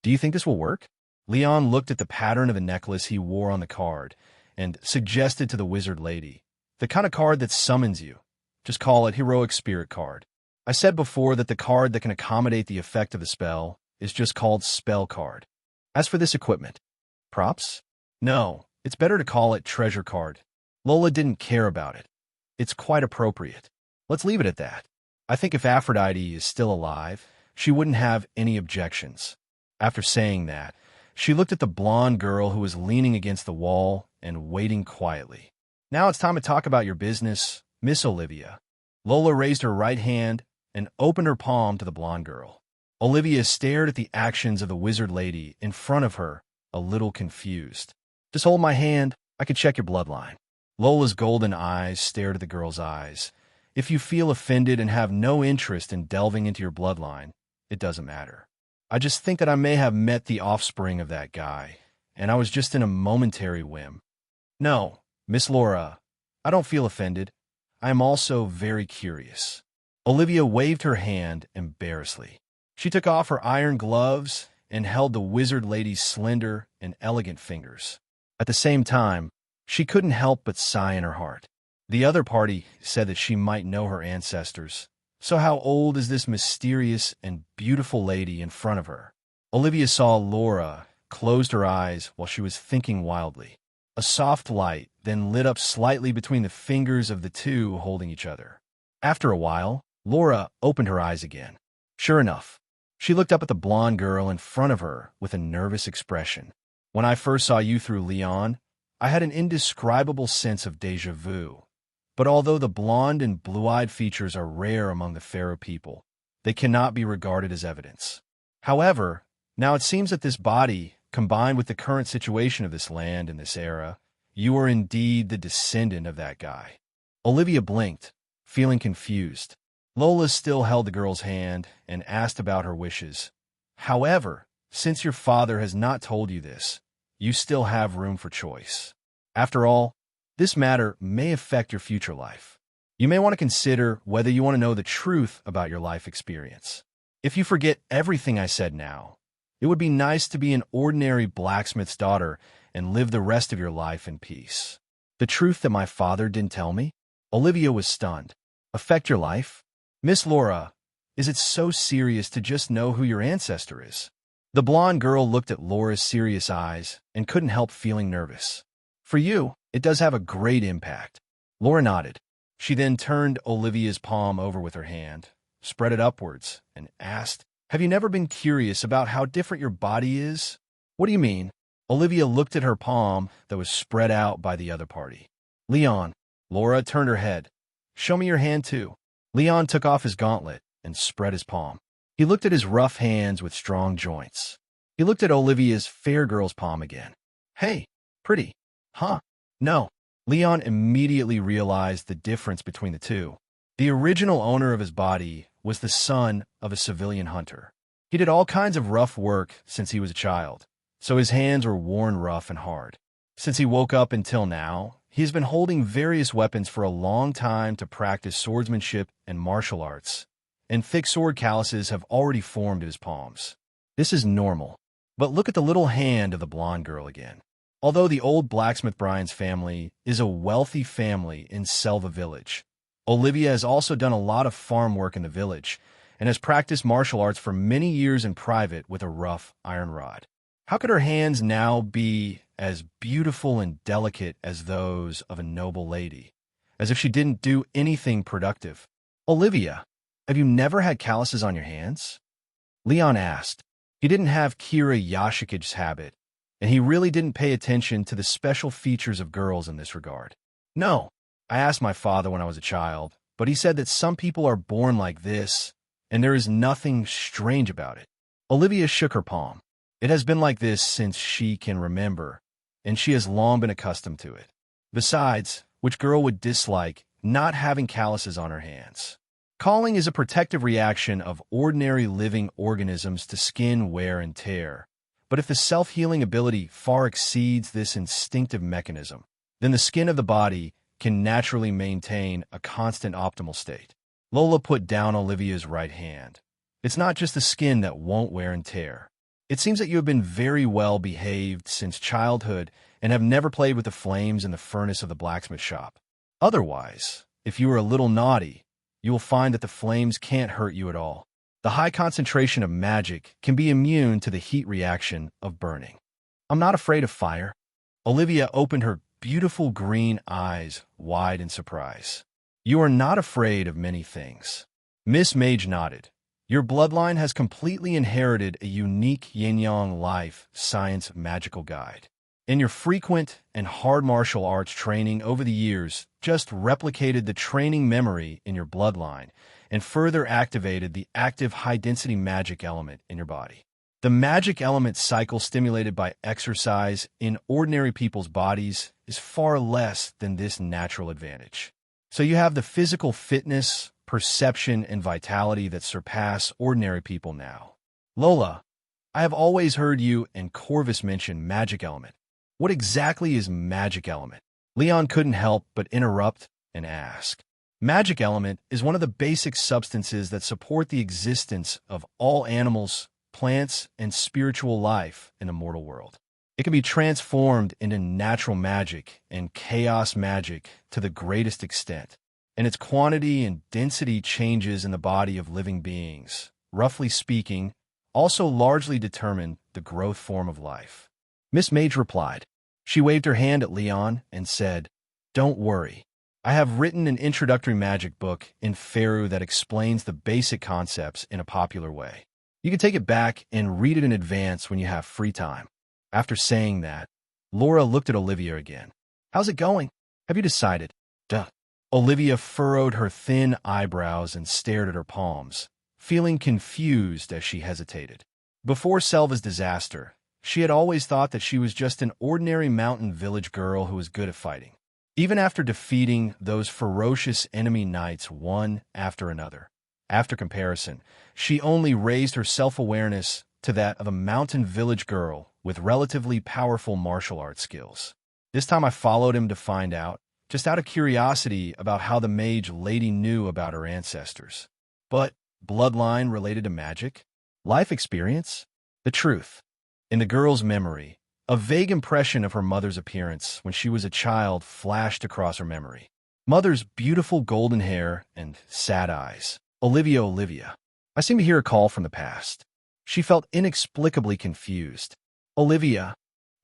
Do you think this will work? Leon looked at the pattern of the necklace he wore on the card and suggested to the wizard lady, the kind of card that summons you. Just call it Heroic Spirit card. I said before that the card that can accommodate the effect of the spell is just called Spell card. As for this equipment, props? No, it's better to call it Treasure card. Lola didn't care about it. It's quite appropriate. Let's leave it at that. I think if Aphrodite is still alive, she wouldn't have any objections. After saying that, she looked at the blonde girl who was leaning against the wall and waiting quietly. Now it's time to talk about your business, Miss Olivia. Lola raised her right hand and opened her palm to the blonde girl. Olivia stared at the actions of the wizard lady in front of her, a little confused. Just hold my hand, I can check your bloodline. Lola's golden eyes stared at the girl's eyes. If you feel offended and have no interest in delving into your bloodline, it doesn't matter. I just think that I may have met the offspring of that guy, and I was just in a momentary whim. No, Miss Laura, I don't feel offended. I am also very curious. Olivia waved her hand embarrassedly. She took off her iron gloves and held the wizard lady's slender and elegant fingers. At the same time, she couldn't help but sigh in her heart. The other party said that she might know her ancestors. So how old is this mysterious and beautiful lady in front of her? Olivia saw Laura closed her eyes while she was thinking wildly. A soft light then lit up slightly between the fingers of the two holding each other. After a while, Laura opened her eyes again. Sure enough, she looked up at the blonde girl in front of her with a nervous expression. When I first saw you through Leon, I had an indescribable sense of déjà vu. But although the blonde and blue-eyed features are rare among the Pharaoh people, they cannot be regarded as evidence. However, now it seems that this body, combined with the current situation of this land in this era, you are indeed the descendant of that guy. Olivia blinked, feeling confused. Lola still held the girl's hand and asked about her wishes. However, since your father has not told you this, you still have room for choice. After all, this matter may affect your future life. You may want to consider whether you want to know the truth about your life experience. If you forget everything I said now, it would be nice to be an ordinary blacksmith's daughter and live the rest of your life in peace. The truth that my father didn't tell me? Olivia was stunned. Affect your life? Miss Laura, is it so serious to just know who your ancestor is? The blonde girl looked at Laura's serious eyes and couldn't help feeling nervous. For you, it does have a great impact. Laura nodded. She then turned Olivia's palm over with her hand, spread it upwards, and asked, Have you never been curious about how different your body is? What do you mean? Olivia looked at her palm that was spread out by the other party. Leon. Laura turned her head. Show me your hand too. Leon took off his gauntlet and spread his palm. He looked at his rough hands with strong joints. He looked at Olivia's fair girl's palm again. Hey, pretty. Huh? No. Leon immediately realized the difference between the two. The original owner of his body was the son of a civilian hunter. He did all kinds of rough work since he was a child, so his hands were worn rough and hard. Since he woke up until now, he has been holding various weapons for a long time to practice swordsmanship and martial arts, and thick sword calluses have already formed in his palms. This is normal. But look at the little hand of the blonde girl again. Although the old blacksmith Brian's family is a wealthy family in Selva Village, Olivia has also done a lot of farm work in the village and has practiced martial arts for many years in private with a rough iron rod. How could her hands now be as beautiful and delicate as those of a noble lady, as if she didn't do anything productive? Olivia, have you never had calluses on your hands? Leon asked. He didn't have Kira Yashikij's habit, and he really didn't pay attention to the special features of girls in this regard. No, I asked my father when I was a child, but he said that some people are born like this, and there is nothing strange about it. Olivia shook her palm. It has been like this since she can remember, and she has long been accustomed to it. Besides, which girl would dislike not having calluses on her hands? Calling is a protective reaction of ordinary living organisms to skin wear and tear. But if the self-healing ability far exceeds this instinctive mechanism, then the skin of the body can naturally maintain a constant optimal state. Lola put down Olivia's right hand. It's not just the skin that won't wear and tear. It seems that you have been very well behaved since childhood and have never played with the flames in the furnace of the blacksmith shop. Otherwise, if you are a little naughty, you will find that the flames can't hurt you at all. The high concentration of magic can be immune to the heat reaction of burning. I'm not afraid of fire. Olivia opened her beautiful green eyes wide in surprise. You are not afraid of many things. Miss Mage nodded. Your bloodline has completely inherited a unique yin-yang life science magical guide. And your frequent and hard martial arts training over the years just replicated the training memory in your bloodline and further activated the active high-density magic element in your body. The magic element cycle stimulated by exercise in ordinary people's bodies is far less than this natural advantage. So you have the physical fitness, perception, and vitality that surpass ordinary people now. Lola, I have always heard you and Corvus mention magic element. What exactly is magic element? Leon couldn't help but interrupt and ask. Magic element is one of the basic substances that support the existence of all animals, plants, and spiritual life in the mortal world. It can be transformed into natural magic and chaos magic to the greatest extent, and its quantity and density changes in the body of living beings, roughly speaking, also largely determine the growth form of life. Miss Mage replied. She waved her hand at Leon and said, "Don't worry. I have written an introductory magic book in Faru that explains the basic concepts in a popular way. You can take it back and read it in advance when you have free time." After saying that, Laura looked at Olivia again. "How's it going? Have you decided?" Duh. Olivia furrowed her thin eyebrows and stared at her palms, feeling confused as she hesitated. Before Selva's disaster, she had always thought that she was just an ordinary mountain village girl who was good at fighting. Even after defeating those ferocious enemy knights one after another, after comparison, she only raised her self-awareness to that of a mountain village girl with relatively powerful martial arts skills. This time I followed him to find out, just out of curiosity about how the mage lady knew about her ancestors. But bloodline related to magic? Life experience? The truth. In the girl's memory, a vague impression of her mother's appearance when she was a child flashed across her memory. Mother's beautiful golden hair and sad eyes. Olivia. I seem to hear a call from the past. She felt inexplicably confused. Olivia.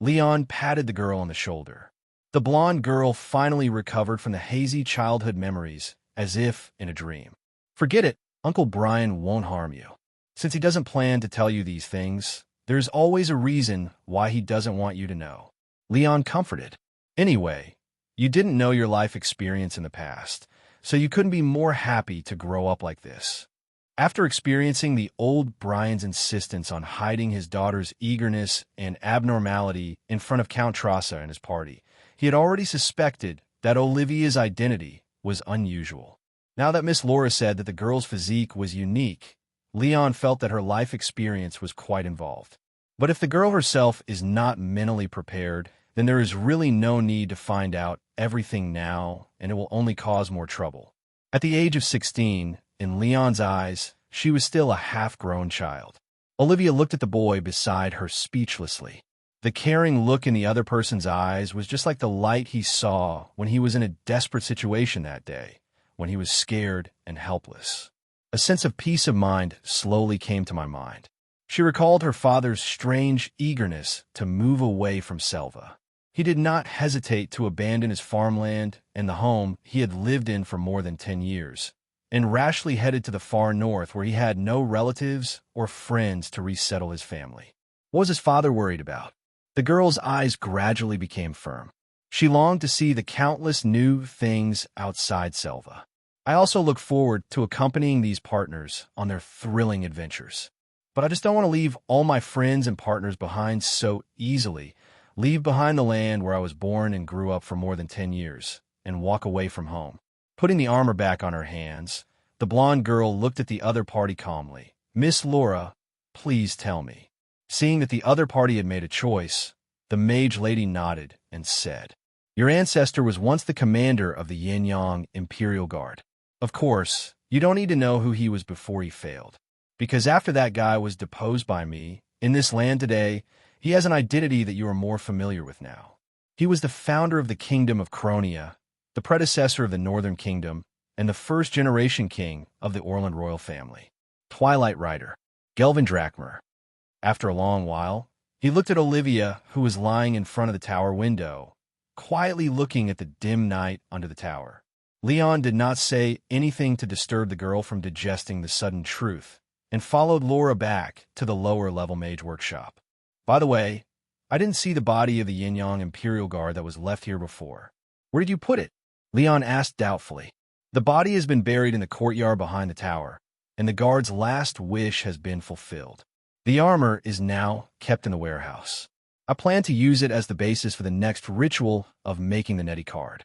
Leon patted the girl on the shoulder. The blonde girl finally recovered from the hazy childhood memories, as if in a dream. Forget it, Uncle Brian won't harm you. Since he doesn't plan to tell you these things, there's always a reason why he doesn't want you to know. Leon comforted. Anyway, you didn't know your life experience in the past, so you couldn't be more happy to grow up like this. After experiencing the old Brian's insistence on hiding his daughter's eagerness and abnormality in front of Count Trassa and his party, he had already suspected that Olivia's identity was unusual. Now that Miss Laura said that the girl's physique was unique, Leon felt that her life experience was quite involved. But if the girl herself is not mentally prepared, then there is really no need to find out everything now, and it will only cause more trouble. At the age of 16, in Leon's eyes, she was still a half-grown child. Olivia looked at the boy beside her speechlessly. The caring look in the other person's eyes was just like the light he saw when he was in a desperate situation that day, when he was scared and helpless. A sense of peace of mind slowly came to my mind. She recalled her father's strange eagerness to move away from Selva. He did not hesitate to abandon his farmland and the home he had lived in for more than 10 years, and rashly headed to the far north where he had no relatives or friends to resettle his family. What was his father worried about? The girl's eyes gradually became firm. She longed to see the countless new things outside Selva. I also look forward to accompanying these partners on their thrilling adventures. But I just don't want to leave all my friends and partners behind so easily, leave behind the land where I was born and grew up for more than 10 years, and walk away from home. Putting the armor back on her hands, the blonde girl looked at the other party calmly. Miss Laura, please tell me. Seeing that the other party had made a choice, the mage lady nodded and said, Your ancestor was once the commander of the Yin-Yang Imperial Guard. Of course, you don't need to know who he was before he failed. Because after that guy was deposed by me, in this land today, he has an identity that you are more familiar with now. He was the founder of the Kingdom of Cronia, the predecessor of the Northern Kingdom, and the first-generation king of the Orland royal family. Twilight Rider, Gelvin Drakmer. After a long while, he looked at Olivia, who was lying in front of the tower window, quietly looking at the dim night under the tower. Leon did not say anything to disturb the girl from digesting the sudden truth, and followed Laura back to the lower-level mage workshop. By the way, I didn't see the body of the Yin-Yang Imperial Guard that was left here before. Where did you put it? Leon asked doubtfully. The body has been buried in the courtyard behind the tower, and the guard's last wish has been fulfilled. The armor is now kept in the warehouse. I plan to use it as the basis for the next ritual of making the Neti card.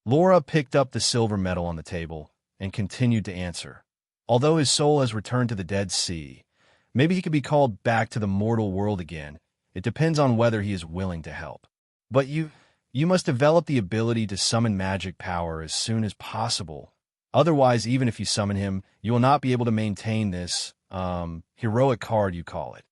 Laura picked up the silver medal on the table and continued to answer. Although his soul has returned to the Dead Sea, maybe he could be called back to the mortal world again. It depends on whether he is willing to help. But you must develop the ability to summon magic power as soon as possible. Otherwise, even if you summon him, you will not be able to maintain this, heroic card you call it.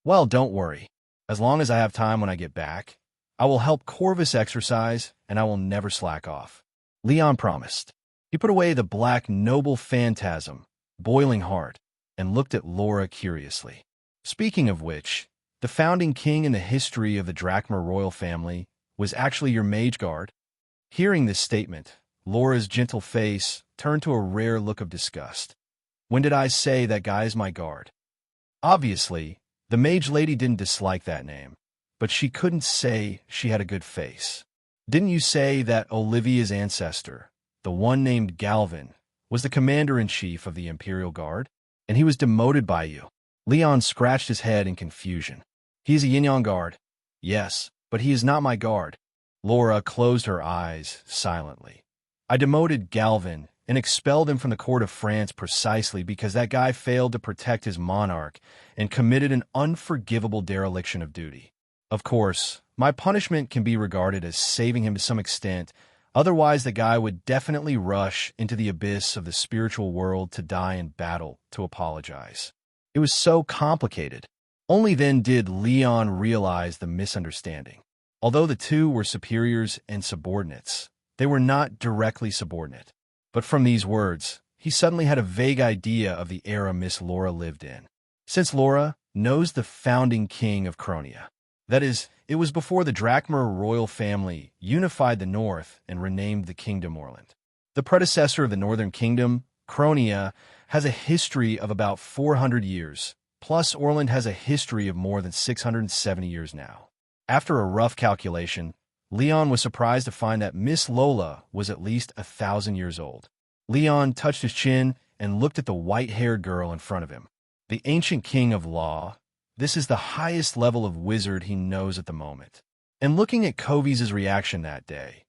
Well, don't worry. As long as I have time when I get back, I will help Corvus exercise, and I will never slack off. Leon promised. He put away the black noble phantasm, boiling heart, and looked at Laura curiously. Speaking of which, the founding king in the history of the Drakmer royal family was actually your mage guard. Hearing this statement, Laura's gentle face turned to a rare look of disgust. When did I say that guy is my guard? Obviously, the mage lady didn't dislike that name, but she couldn't say she had a good face. Didn't you say that Olivia's ancestor, the one named Galvin, was the commander-in-chief of the Imperial Guard, and he was demoted by you? Leon scratched his head in confusion. He is a Yin-Yang guard. Yes, but he is not my guard. Laura closed her eyes silently. I demoted Galvin and expelled him from the court of France precisely because that guy failed to protect his monarch and committed an unforgivable dereliction of duty. Of course, my punishment can be regarded as saving him to some extent. Otherwise, the guy would definitely rush into the abyss of the spiritual world to die in battle to apologize. It was so complicated. Only then did Leon realize the misunderstanding. Although the two were superiors and subordinates, they were not directly subordinate. But from these words, he suddenly had a vague idea of the era Miss Laura lived in. Since Laura knows the founding king of Cronia, that is, it was before the Drakmer royal family unified the north and renamed the Kingdom Orland. The predecessor of the Northern Kingdom, Cronia, has a history of about 400 years, plus Orland has a history of more than 670 years now. After a rough calculation, Leon was surprised to find that Miss Lola was at least 1,000 years old. Leon touched his chin and looked at the white-haired girl in front of him. The ancient king of law, this is the highest level of wizard he knows at the moment. And looking at Covey's reaction that day,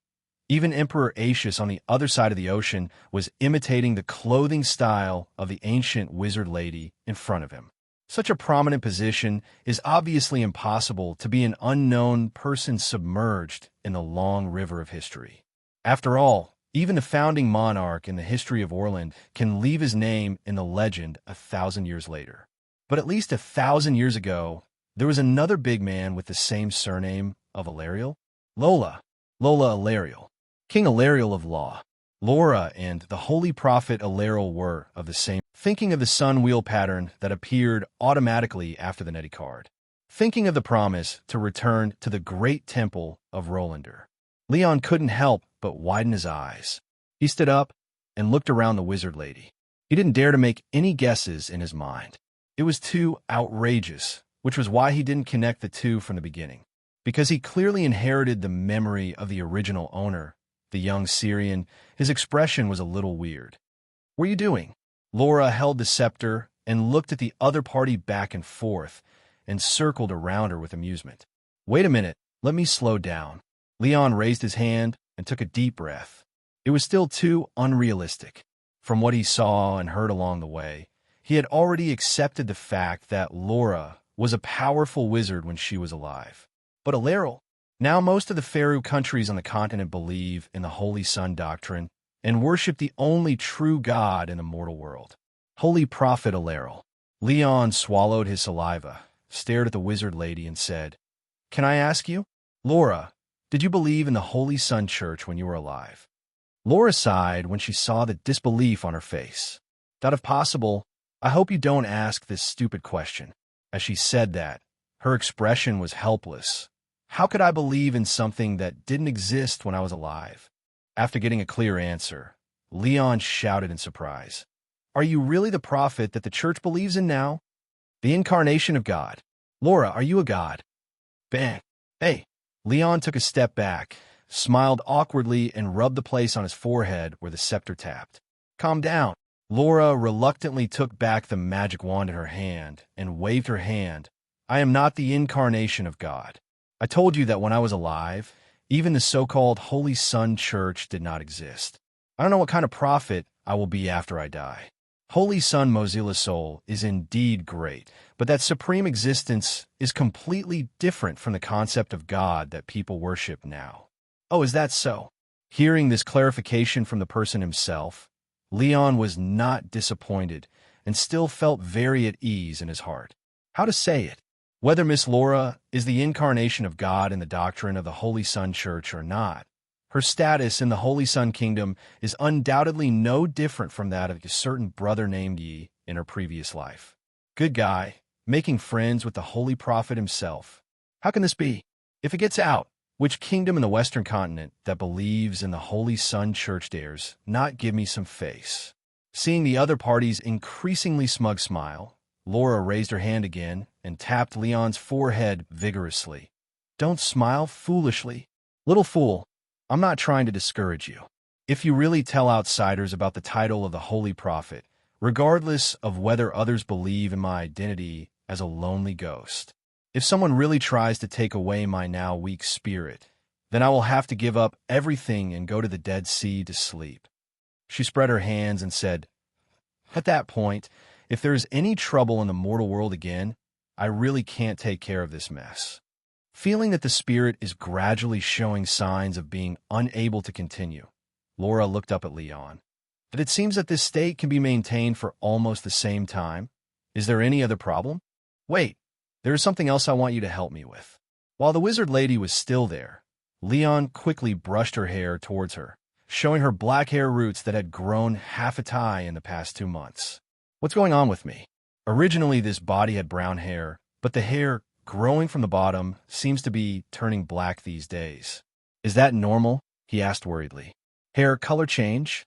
even Emperor Aetius on the other side of the ocean was imitating the clothing style of the ancient wizard lady in front of him. Such a prominent position is obviously impossible to be an unknown person submerged in the long river of history. After all, even the founding monarch in the history of Orland can leave his name in the legend 1,000 years later. But at least 1,000 years ago, there was another big man with the same surname of Alariel. Lola Alariel, King Alariel of Law. Laura and the holy prophet Alariel were of the same. Thinking of the sun wheel pattern that appeared automatically after the Nettie card. Thinking of the promise to return to the great temple of Rolander. Leon couldn't help but widen his eyes. He stood up and looked around the wizard lady. He didn't dare to make any guesses in his mind. It was too outrageous, which was why he didn't connect the two from the beginning. Because he clearly inherited the memory of the original owner, the young Syrian, his expression was a little weird. "What are you doing?" Laura held the scepter and looked at the other party back and forth and circled around her with amusement. "Wait a minute, let me slow down." Leon raised his hand and took a deep breath. It was still too unrealistic. From what he saw and heard along the way, he had already accepted the fact that Laura was a powerful wizard when she was alive. But Alariel, now most of the Faroe countries on the continent believe in the Holy Sun doctrine and worship the only true God in the mortal world. Holy Prophet Alariel. Leon swallowed his saliva, stared at the wizard lady and said, "Can I ask you, Laura, did you believe in the Holy Sun Church when you were alive?" Laura sighed when she saw the disbelief on her face. "Thought if possible, I hope you don't ask this stupid question." As she said that, her expression was helpless. How could I believe in something that didn't exist when I was alive? After getting a clear answer, Leon shouted in surprise, "Are you really the prophet that the church believes in now? The incarnation of God? Laura, are you a god?" Bang! Hey! Leon took a step back, smiled awkwardly, and rubbed the place on his forehead where the scepter tapped. "Calm down." Laura reluctantly took back the magic wand in her hand and waved her hand. "I am not the incarnation of God. I told you that when I was alive, even the so-called Holy Sun Church did not exist. I don't know what kind of prophet I will be after I die. Holy Sun Mozilla Soul is indeed great, but that supreme existence is completely different from the concept of God that people worship now." "Oh, is that so?" Hearing this clarification from the person himself, Leon was not disappointed and still felt very at ease in his heart. How to say it? Whether Miss Laura is the incarnation of God in the doctrine of the Holy Sun Church or not, her status in the Holy Sun Kingdom is undoubtedly no different from that of a certain brother named Yi in her previous life. Good guy, making friends with the Holy Prophet himself. How can this be? If it gets out, which kingdom in the Western continent that believes in the Holy Sun Church dares not give me some face? Seeing the other party's increasingly smug smile, Laura raised her hand again and tapped Leon's forehead vigorously. "Don't smile foolishly. Little fool, I'm not trying to discourage you. If you really tell outsiders about the title of the Holy Prophet, regardless of whether others believe in my identity as a lonely ghost, if someone really tries to take away my now weak spirit, then I will have to give up everything and go to the Dead Sea to sleep." She spread her hands and said, "At that point, if there is any trouble in the mortal world again, I really can't take care of this mess." Feeling that the spirit is gradually showing signs of being unable to continue, Laura looked up at Leon. "But it seems that this state can be maintained for almost the same time. Is there any other problem? Wait, there is something else I want you to help me with." While the wizard lady was still there, Leon quickly brushed her hair towards her, showing her black hair roots that had grown half a tie in the past 2 months. "What's going on with me? Originally, this body had brown hair, but the hair growing from the bottom seems to be turning black these days. Is that normal?" he asked worriedly. "Hair color change?"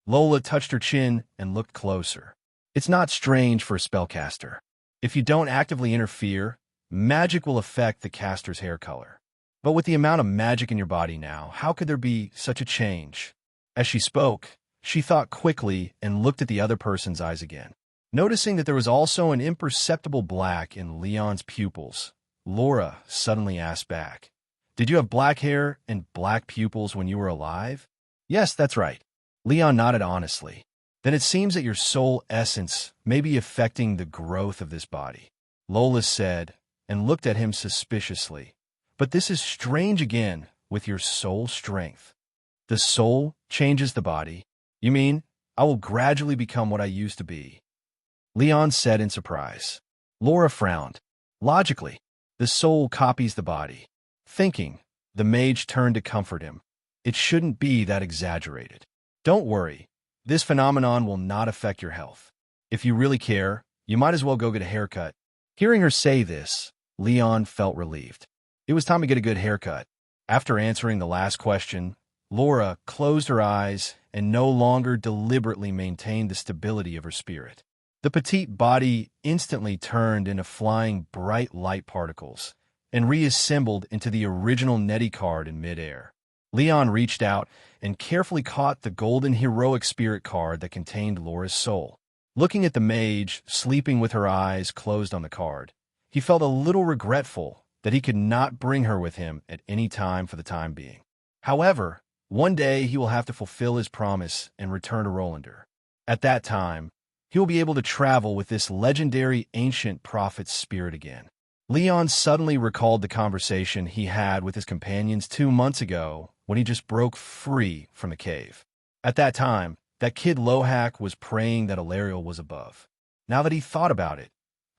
Lola touched her chin and looked closer. "It's not strange for a spellcaster. If you don't actively interfere, magic will affect the caster's hair color. But with the amount of magic in your body now, how could there be such a change?" As she spoke, she thought quickly and looked at the other person's eyes again. Noticing that there was also an imperceptible black in Leon's pupils, Laura suddenly asked back, "Did you have black hair and black pupils when you were alive?" "Yes, that's right." Leon nodded honestly. "Then it seems that your soul essence may be affecting the growth of this body," Lola said, and looked at him suspiciously. "But this is strange again with your soul strength. The soul changes the body. You mean I will gradually become what I used to be?" Leon said in surprise. Laura frowned. Logically, the soul copies the body. Thinking, the mage turned to comfort him. It shouldn't be that exaggerated. Don't worry, this phenomenon will not affect your health. If you really care, you might as well go get a haircut. Hearing her say this, Leon felt relieved. It was time to get a good haircut. After answering the last question, Laura closed her eyes and no longer deliberately maintained the stability of her spirit. The petite body instantly turned into flying bright light particles and reassembled into the original Nettie card in midair. Leon reached out and carefully caught the golden heroic spirit card that contained Laura's soul. Looking at the mage, sleeping with her eyes closed on the card, he felt a little regretful that he could not bring her with him at any time for the time being. However, one day he will have to fulfill his promise and return to Rolander. At that time, he will be able to travel with this legendary ancient prophet's spirit again. Leon suddenly recalled the conversation he had with his companions 2 months ago when he just broke free from the cave. At that time, that kid Lohak was praying that Alariel was above. Now that he thought about it,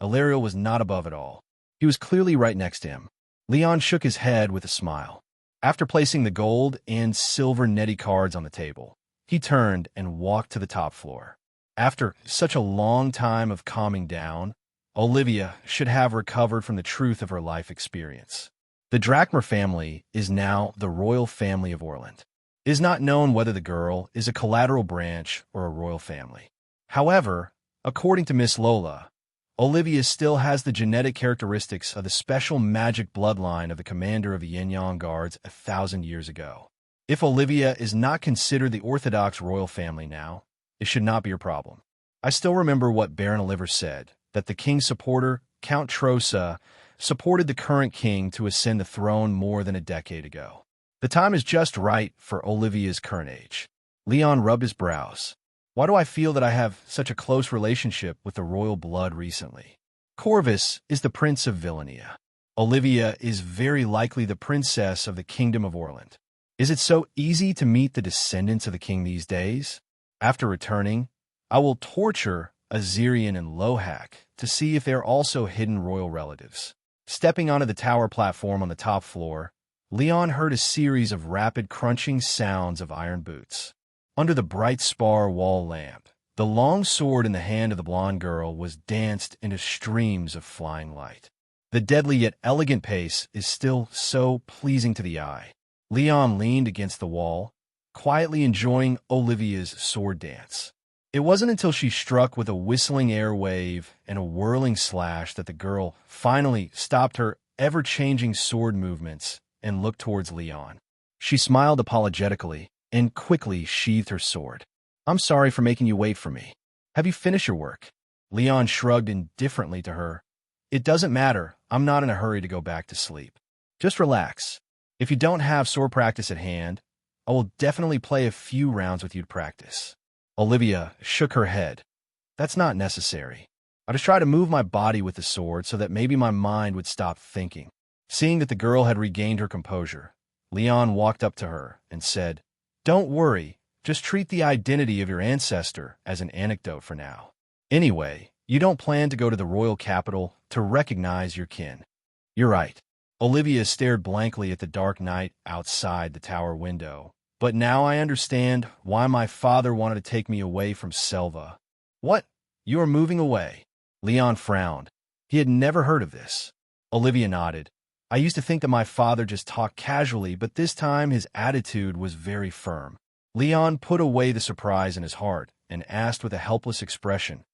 Alariel was not above at all. He was clearly right next to him. Leon shook his head with a smile. After placing the gold and silver Nettie cards on the table, he turned and walked to the top floor. After such a long time of calming down, Olivia should have recovered from the truth of her life experience. The Drachmer family is now the royal family of Orland. It is not known whether the girl is a collateral branch or a royal family. However, according to Miss Lola, Olivia still has the genetic characteristics of the special magic bloodline of the commander of the Yin-Yang Guards 1,000 years ago. If Olivia is not considered the orthodox royal family now, it should not be your problem. I still remember what Baron Oliver said, that the king's supporter, Count Trosa, supported the current king to ascend the throne more than a decade ago. The time is just right for Olivia's current age. Leon rubbed his brows. Why do I feel that I have such a close relationship with the royal blood recently? Corvus is the prince of Villania. Olivia is very likely the princess of the kingdom of Orland. Is it so easy to meet the descendants of the king these days? After returning, I will torture Azirian and Lohak to see if they are also hidden royal relatives. Stepping onto the tower platform on the top floor, Leon heard a series of rapid crunching sounds of iron boots. Under the bright spar wall lamp, the long sword in the hand of the blonde girl was danced into streams of flying light. The deadly yet elegant pace is still so pleasing to the eye. Leon leaned against the wall, quietly enjoying Olivia's sword dance. It wasn't until she struck with a whistling air wave and a whirling slash that the girl finally stopped her ever-changing sword movements and looked towards Leon. She smiled apologetically and quickly sheathed her sword. I'm sorry for making you wait for me. Have you finished your work? Leon shrugged indifferently to her. It doesn't matter. I'm not in a hurry to go back to sleep. Just relax. If you don't have sword practice at hand, I will definitely play a few rounds with you to practice. Olivia shook her head. That's not necessary. I just try to move my body with the sword so that maybe my mind would stop thinking. Seeing that the girl had regained her composure, Leon walked up to her and said, Don't worry, just treat the identity of your ancestor as an anecdote for now. Anyway, you don't plan to go to the royal capital to recognize your kin. You're right. Olivia stared blankly at the dark night outside the tower window. But now I understand why my father wanted to take me away from Selva. What? You are moving away? Leon frowned. He had never heard of this. Olivia nodded. I used to think that my father just talked casually, but this time his attitude was very firm. Leon put away the surprise in his heart and asked with a helpless expression,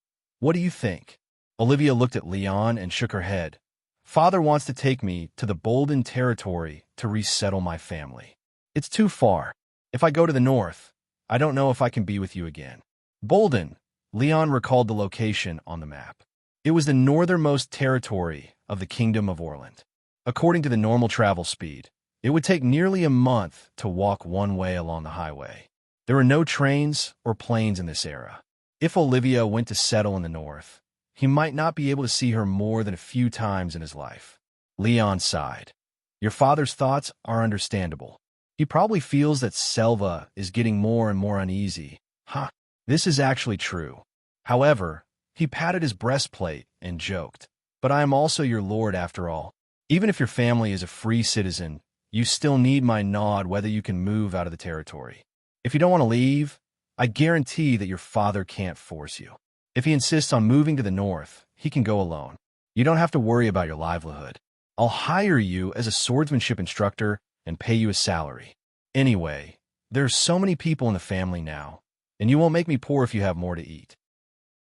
What do you think? Olivia looked at Leon and shook her head. Father wants to take me to the Bolden territory to resettle my family. It's too far. If I go to the north, I don't know if I can be with you again. Bolden, Leon recalled the location on the map. It was the northernmost territory of the Kingdom of Orland. According to the normal travel speed, it would take nearly a month to walk one way along the highway. There were no trains or planes in this era. If Olivia went to settle in the north, he might not be able to see her more than a few times in his life. Leon sighed. Your father's thoughts are understandable. He probably feels that Selva is getting more and more uneasy. This is actually true. However, he patted his breastplate and joked. but I am also your lord after all. Even if your family is a free citizen, you still need my nod whether you can move out of the territory. If you don't want to leave, I guarantee that your father can't force you. If he insists on moving to the north, he can go alone. You don't have to worry about your livelihood. I'll hire you as a swordsmanship instructor and pay you a salary. Anyway, there's so many people in the family now, and you won't make me poor if you have more to eat.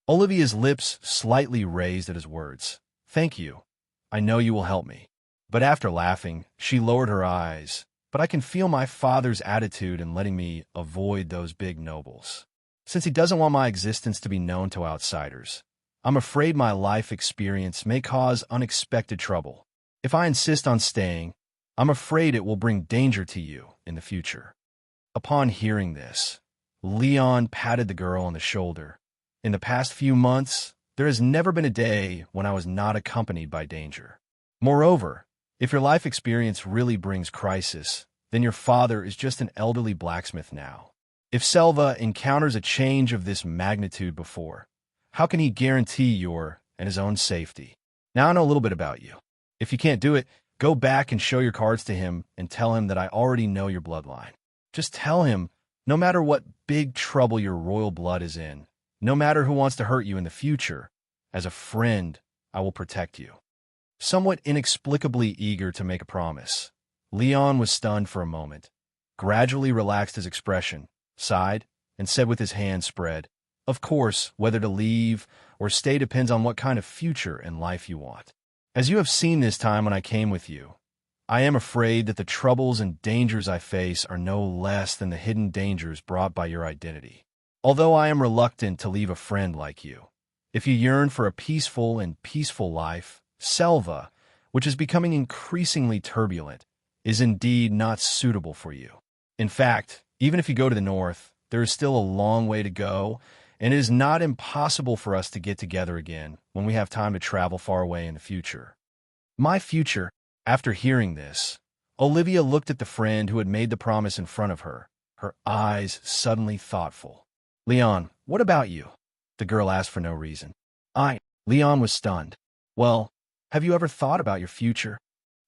Olivia's lips slightly raised at his words. Thank you. I know you will help me. But after laughing, she lowered her eyes. But I can feel my father's attitude in letting me avoid those big nobles. Since he doesn't want my existence to be known to outsiders, I'm afraid my life experience may cause unexpected trouble. If I insist on staying, I'm afraid it will bring danger to you in the future. Upon hearing this, Leon patted the girl on the shoulder. In the past few months, there has never been a day when I was not accompanied by danger. Moreover, if your life experience really brings crisis, then your father is just an elderly blacksmith now. If Selva encounters a change of this magnitude before, how can he guarantee your and his own safety? Now I know a little bit about you. If you can't do it, go back and show your cards to him and tell him that I already know your bloodline. Just tell him, no matter what big trouble your royal blood is in, no matter who wants to hurt you in the future, as a friend, I will protect you. Somewhat inexplicably eager to make a promise, Leon was stunned for a moment, gradually relaxed his expression, sighed, and said with his hands spread, Of course, whether to leave or stay depends on what kind of future and life you want. As you have seen this time when I came with you, I am afraid that the troubles and dangers I face are no less than the hidden dangers brought by your identity. Although I am reluctant to leave a friend like you, if you yearn for a peaceful life, Selva, which is becoming increasingly turbulent, is indeed not suitable for you. In fact, even if you go to the north, there is still a long way to go, and it is not impossible for us to get together again when we have time to travel far away in the future. My future? After hearing this, Olivia looked at the friend who had made the promise in front of her, her eyes suddenly thoughtful. Leon, what about you? The girl asked for no reason. Leon was stunned. Well, have you ever thought about your future?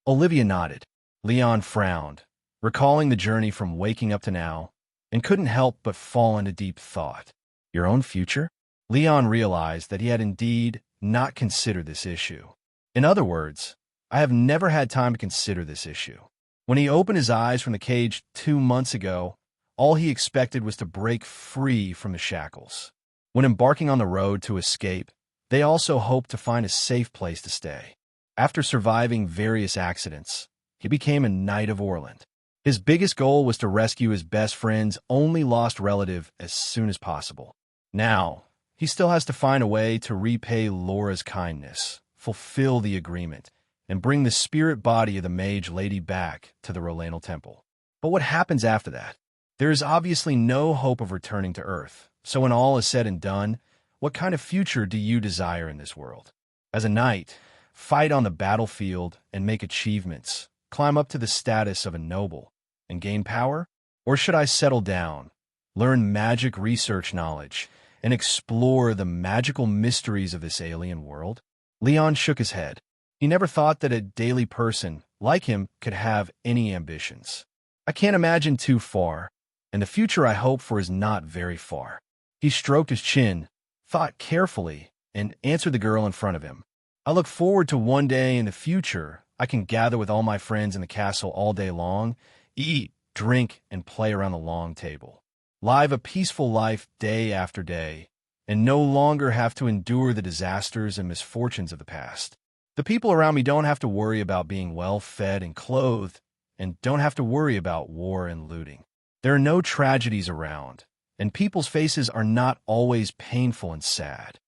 Olivia nodded. Leon frowned, recalling the journey from waking up to now, and couldn't help but fall into deep thought. Your own future? Leon realized that he had indeed not considered this issue. In other words, I have never had time to consider this issue. When he opened his eyes from the cage 2 months ago, all he expected was to break free from the shackles. When embarking on the road to escape, they also hoped to find a safe place to stay. After surviving various accidents, he became a Knight of Orland. His biggest goal was to rescue his best friend's only lost relative as soon as possible. Now, he still has to find a way to repay Laura's kindness, fulfill the agreement, and bring the spirit body of the mage lady back to the Rolanal Temple. But what happens after that? There is obviously no hope of returning to Earth, so when all is said and done, what kind of future do you desire in this world? As a knight, fight on the battlefield and make achievements, climb up to the status of a noble, and gain power? Or should I settle down, learn magic research knowledge, and explore the magical mysteries of this alien world? Leon shook his head. He never thought that a daily person like him could have any ambitions. I can't imagine too far, and the future I hope for is not very far. He stroked his chin, thought carefully, and answered the girl in front of him. I look forward to one day in the future I can gather with all my friends in the castle all day long, eat, drink, and play around the long table. Live a peaceful life day after day, and no longer have to endure the disasters and misfortunes of the past. The people around me don't have to worry about being well fed and clothed, and don't have to worry about war and looting. There are no tragedies around, and people's faces are not always painful and sad.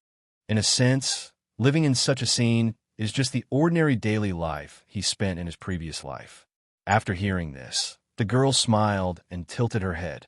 In a sense, living in such a scene is just the ordinary daily life he spent in his previous life. After hearing this, the girl smiled and tilted her head.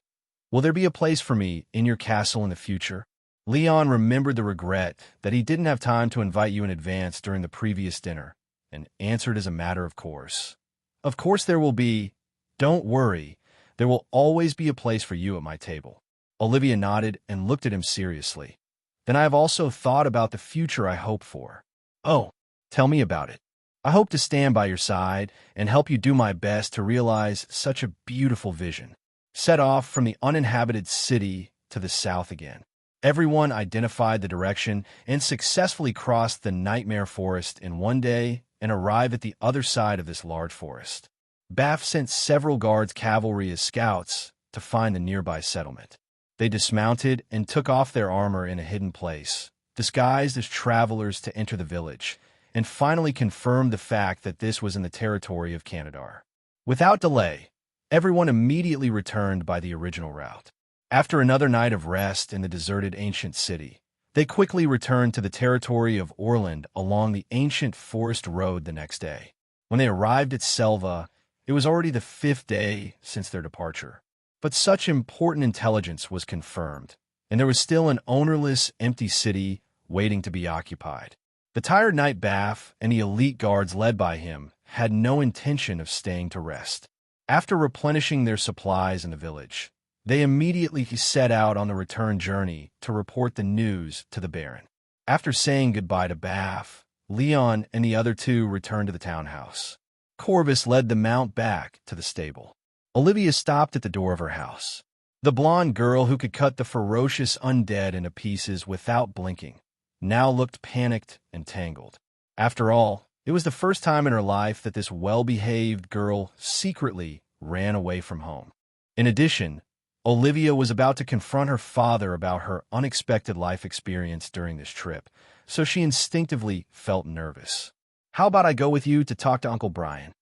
Will there be a place for me in your castle in the future? Leon remembered the regret that he didn't have time to invite you in advance during the previous dinner, and answered as a matter of course. Of course there will be. Don't worry, there will always be a place for you at my table. Olivia nodded and looked at him seriously. Then I have also thought about the future I hope for. Oh, Tell me about it. I hope to stand by your side and help you do my best to realize such a beautiful vision. Set off from the uninhabited city to the south again. Everyone identified the direction and successfully crossed the nightmare forest in one day and arrived at the other side of this large forest. Baff sent several guards cavalry as scouts to find the nearby settlement. They dismounted and took off their armor in a hidden place, disguised as travelers to enter the village, and finally confirmed the fact that this was in the territory of Canadar. Without delay, everyone immediately returned by the original route. After another night of rest in the deserted ancient city, they quickly returned to the territory of Orland along the ancient forest road the next day. When they arrived at Selva, it was already the 5th day since their departure. But such important intelligence was confirmed, and there was still an ownerless, empty city waiting to be occupied. The tired Knight Baff and the elite guards led by him had no intention of staying to rest. After replenishing their supplies in the village, they immediately set out on the return journey to report the news to the Baron. After saying goodbye to Baff, Leon and the other two returned to the townhouse. Corvus led the mount back to the stable. Olivia stopped at the door of her house. The blonde girl who could cut the ferocious undead into pieces without blinking now looked panicked and tangled. After all, it was the first time in her life that this well-behaved girl secretly ran away from home. In addition, Olivia was about to confront her father about her unexpected life experience during this trip, so she instinctively felt nervous. "How about I go with you to talk to Uncle Brian?"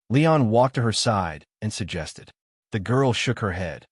Leon walked to her side and suggested. The girl shook her head.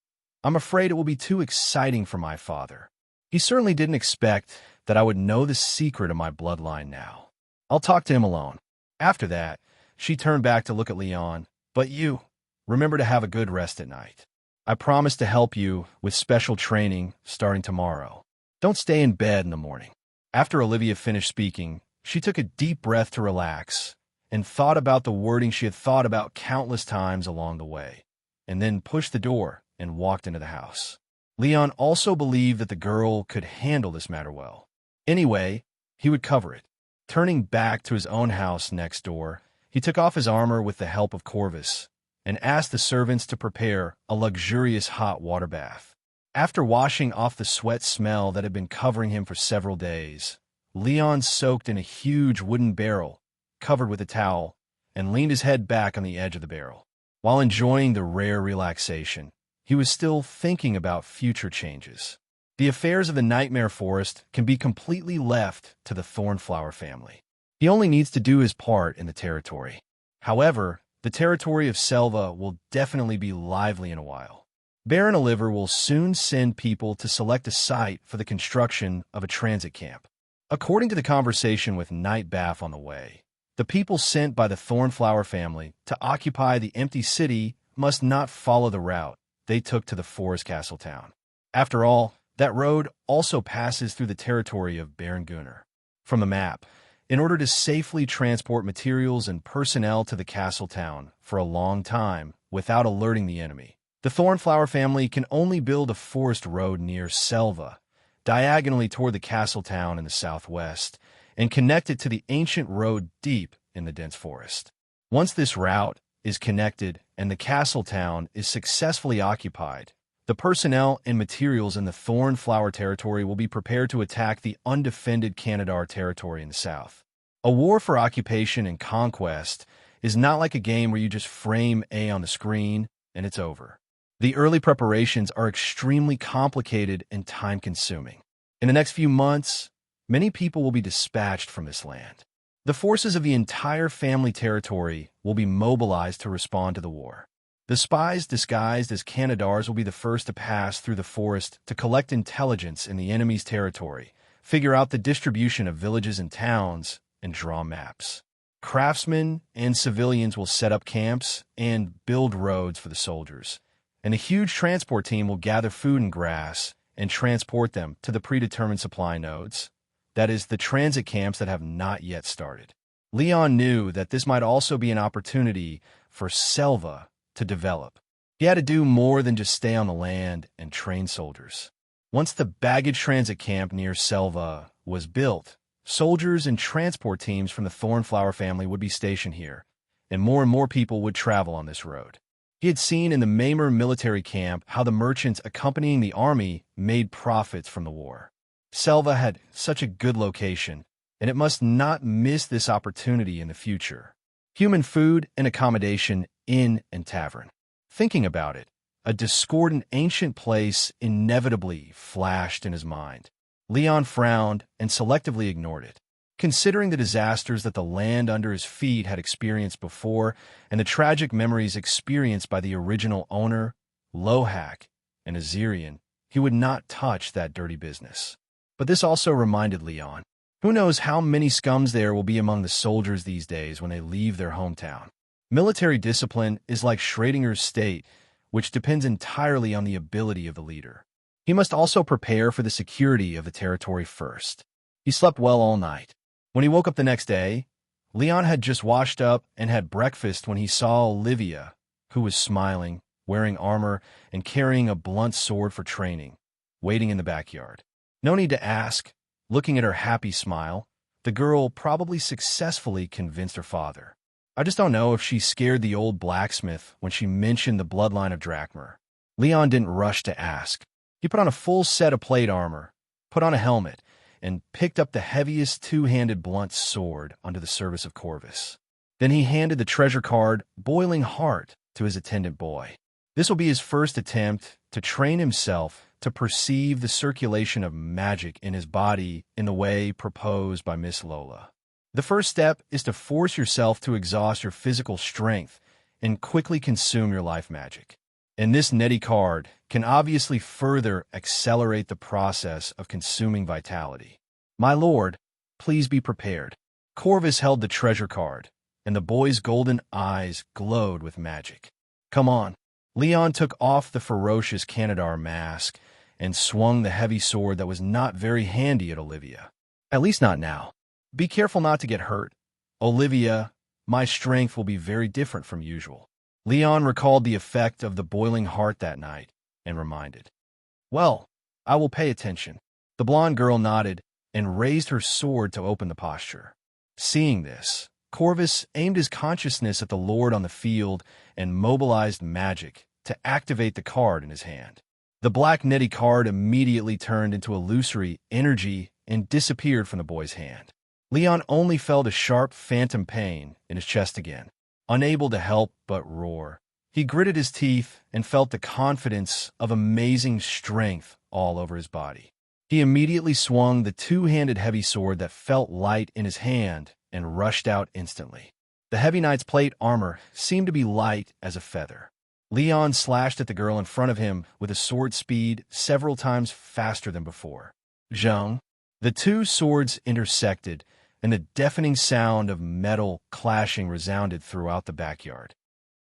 "I'm afraid it will be too exciting for my father. He certainly didn't expect that I would know the secret of my bloodline now. I'll talk to him alone." After that, she turned back to look at Leon. "But you, remember to have a good rest at night. I promise to help you with special training starting tomorrow. Don't stay in bed in the morning." After Olivia finished speaking, she took a deep breath to relax and thought about the wording she had thought about countless times along the way, and then pushed the door and walked into the house. Leon also believed that the girl could handle this matter well. Anyway, he would cover it. Turning back to his own house next door, he took off his armor with the help of Corvus and asked the servants to prepare a luxurious hot water bath. After washing off the sweat smell that had been covering him for several days, Leon soaked in a huge wooden barrel covered with a towel and leaned his head back on the edge of the barrel. While enjoying the rare relaxation, he was still thinking about future changes. The affairs of the Nightmare Forest can be completely left to the Thornflower family. He only needs to do his part in the territory. However, the territory of Selva will definitely be lively in a while. Baron Oliver will soon send people to select a site for the construction of a transit camp. According to the conversation with Knight Baff on the way, the people sent by the Thornflower family to occupy the empty city must not follow the route they took to the forest castle town. After all, that road also passes through the territory of Baron Gunnar. From the map, in order to safely transport materials and personnel to the castle town for a long time without alerting the enemy, the Thornflower family can only build a forest road near Selva, diagonally toward the castle town in the southwest, and connect it to the ancient road deep in the dense forest. Once this route is connected and the castle town is successfully occupied, the personnel and materials in the Thornflower territory will be prepared to attack the undefended Canadar territory in the south. A war for occupation and conquest is not like a game where you just frame A on the screen and it's over. The early preparations are extremely complicated and time-consuming. In the next few months, many people will be dispatched from this land. The forces of the entire family territory will be mobilized to respond to the war. The spies disguised as Canadars will be the first to pass through the forest to collect intelligence in the enemy's territory, figure out the distribution of villages and towns, and draw maps. Craftsmen and civilians will set up camps and build roads for the soldiers, and a huge transport team will gather food and grass and transport them to the predetermined supply nodes, that is, the transit camps that have not yet started. Leon knew that this might also be an opportunity for Selva to develop. He had to do more than just stay on the land and train soldiers. Once the baggage transit camp near Selva was built, Soldiers and transport teams from the Thornflower family would be stationed here, and more people would travel on this road. He had seen in the Mamer military camp how the merchants accompanying the army made profits from the war. Selva had such a good location, and it must not miss this opportunity in the future. Human food and accommodation, inn and tavern. Thinking about it, a discordant ancient place inevitably flashed in his mind. Leon frowned and selectively ignored it. Considering the disasters that the land under his feet had experienced before and the tragic memories experienced by the original owner, Lohak, and Azirian, he would not touch that dirty business. But this also reminded Leon, who knows how many scums there will be among the soldiers these days when they leave their hometown. Military discipline is like Schrodinger's state, which depends entirely on the ability of the leader. He must also prepare for the security of the territory first. He slept well all night. When he woke up the next day, Leon had just washed up and had breakfast when he saw Olivia, who was smiling, wearing armor, and carrying a blunt sword for training, waiting in the backyard. No need to ask. Looking at her happy smile, the girl probably successfully convinced her father. I just don't know if she scared the old blacksmith when she mentioned the bloodline of Drakmer. Leon didn't rush to ask. He put on a full set of plate armor, put on a helmet, and picked up the heaviest two-handed blunt sword under the service of Corvus. Then he handed the treasure card, Boiling Heart, to his attendant boy. This will be his first attempt to train himself to perceive the circulation of magic in his body in the way proposed by Miss Lola. The first step is to force yourself to exhaust your physical strength and quickly consume your life magic. And this Netty card can obviously further accelerate the process of consuming vitality. My lord, please be prepared. Corvus held the treasure card, and the boy's golden eyes glowed with magic. Come on. Leon took off the ferocious Canadar mask and swung the heavy sword that was not very handy at Olivia. At least not now. Be careful not to get hurt. Olivia, my strength will be very different from usual. Leon recalled the effect of the Boiling Heart that night and reminded. Well, I will pay attention. The blonde girl nodded and raised her sword to open the posture. Seeing this, Corvus aimed his consciousness at the lord on the field and mobilized magic to activate the card in his hand. The black Netty card immediately turned into illusory energy and disappeared from the boy's hand. Leon only felt a sharp phantom pain in his chest again. Unable to help but roar, he gritted his teeth and felt the confidence of amazing strength all over his body. He immediately swung the two-handed heavy sword that felt light in his hand and rushed out instantly. The heavy knight's plate armor seemed to be light as a feather. Leon slashed at the girl in front of him with a sword speed several times faster than before. Zhang. The two swords intersected, and the deafening sound of metal clashing resounded throughout the backyard.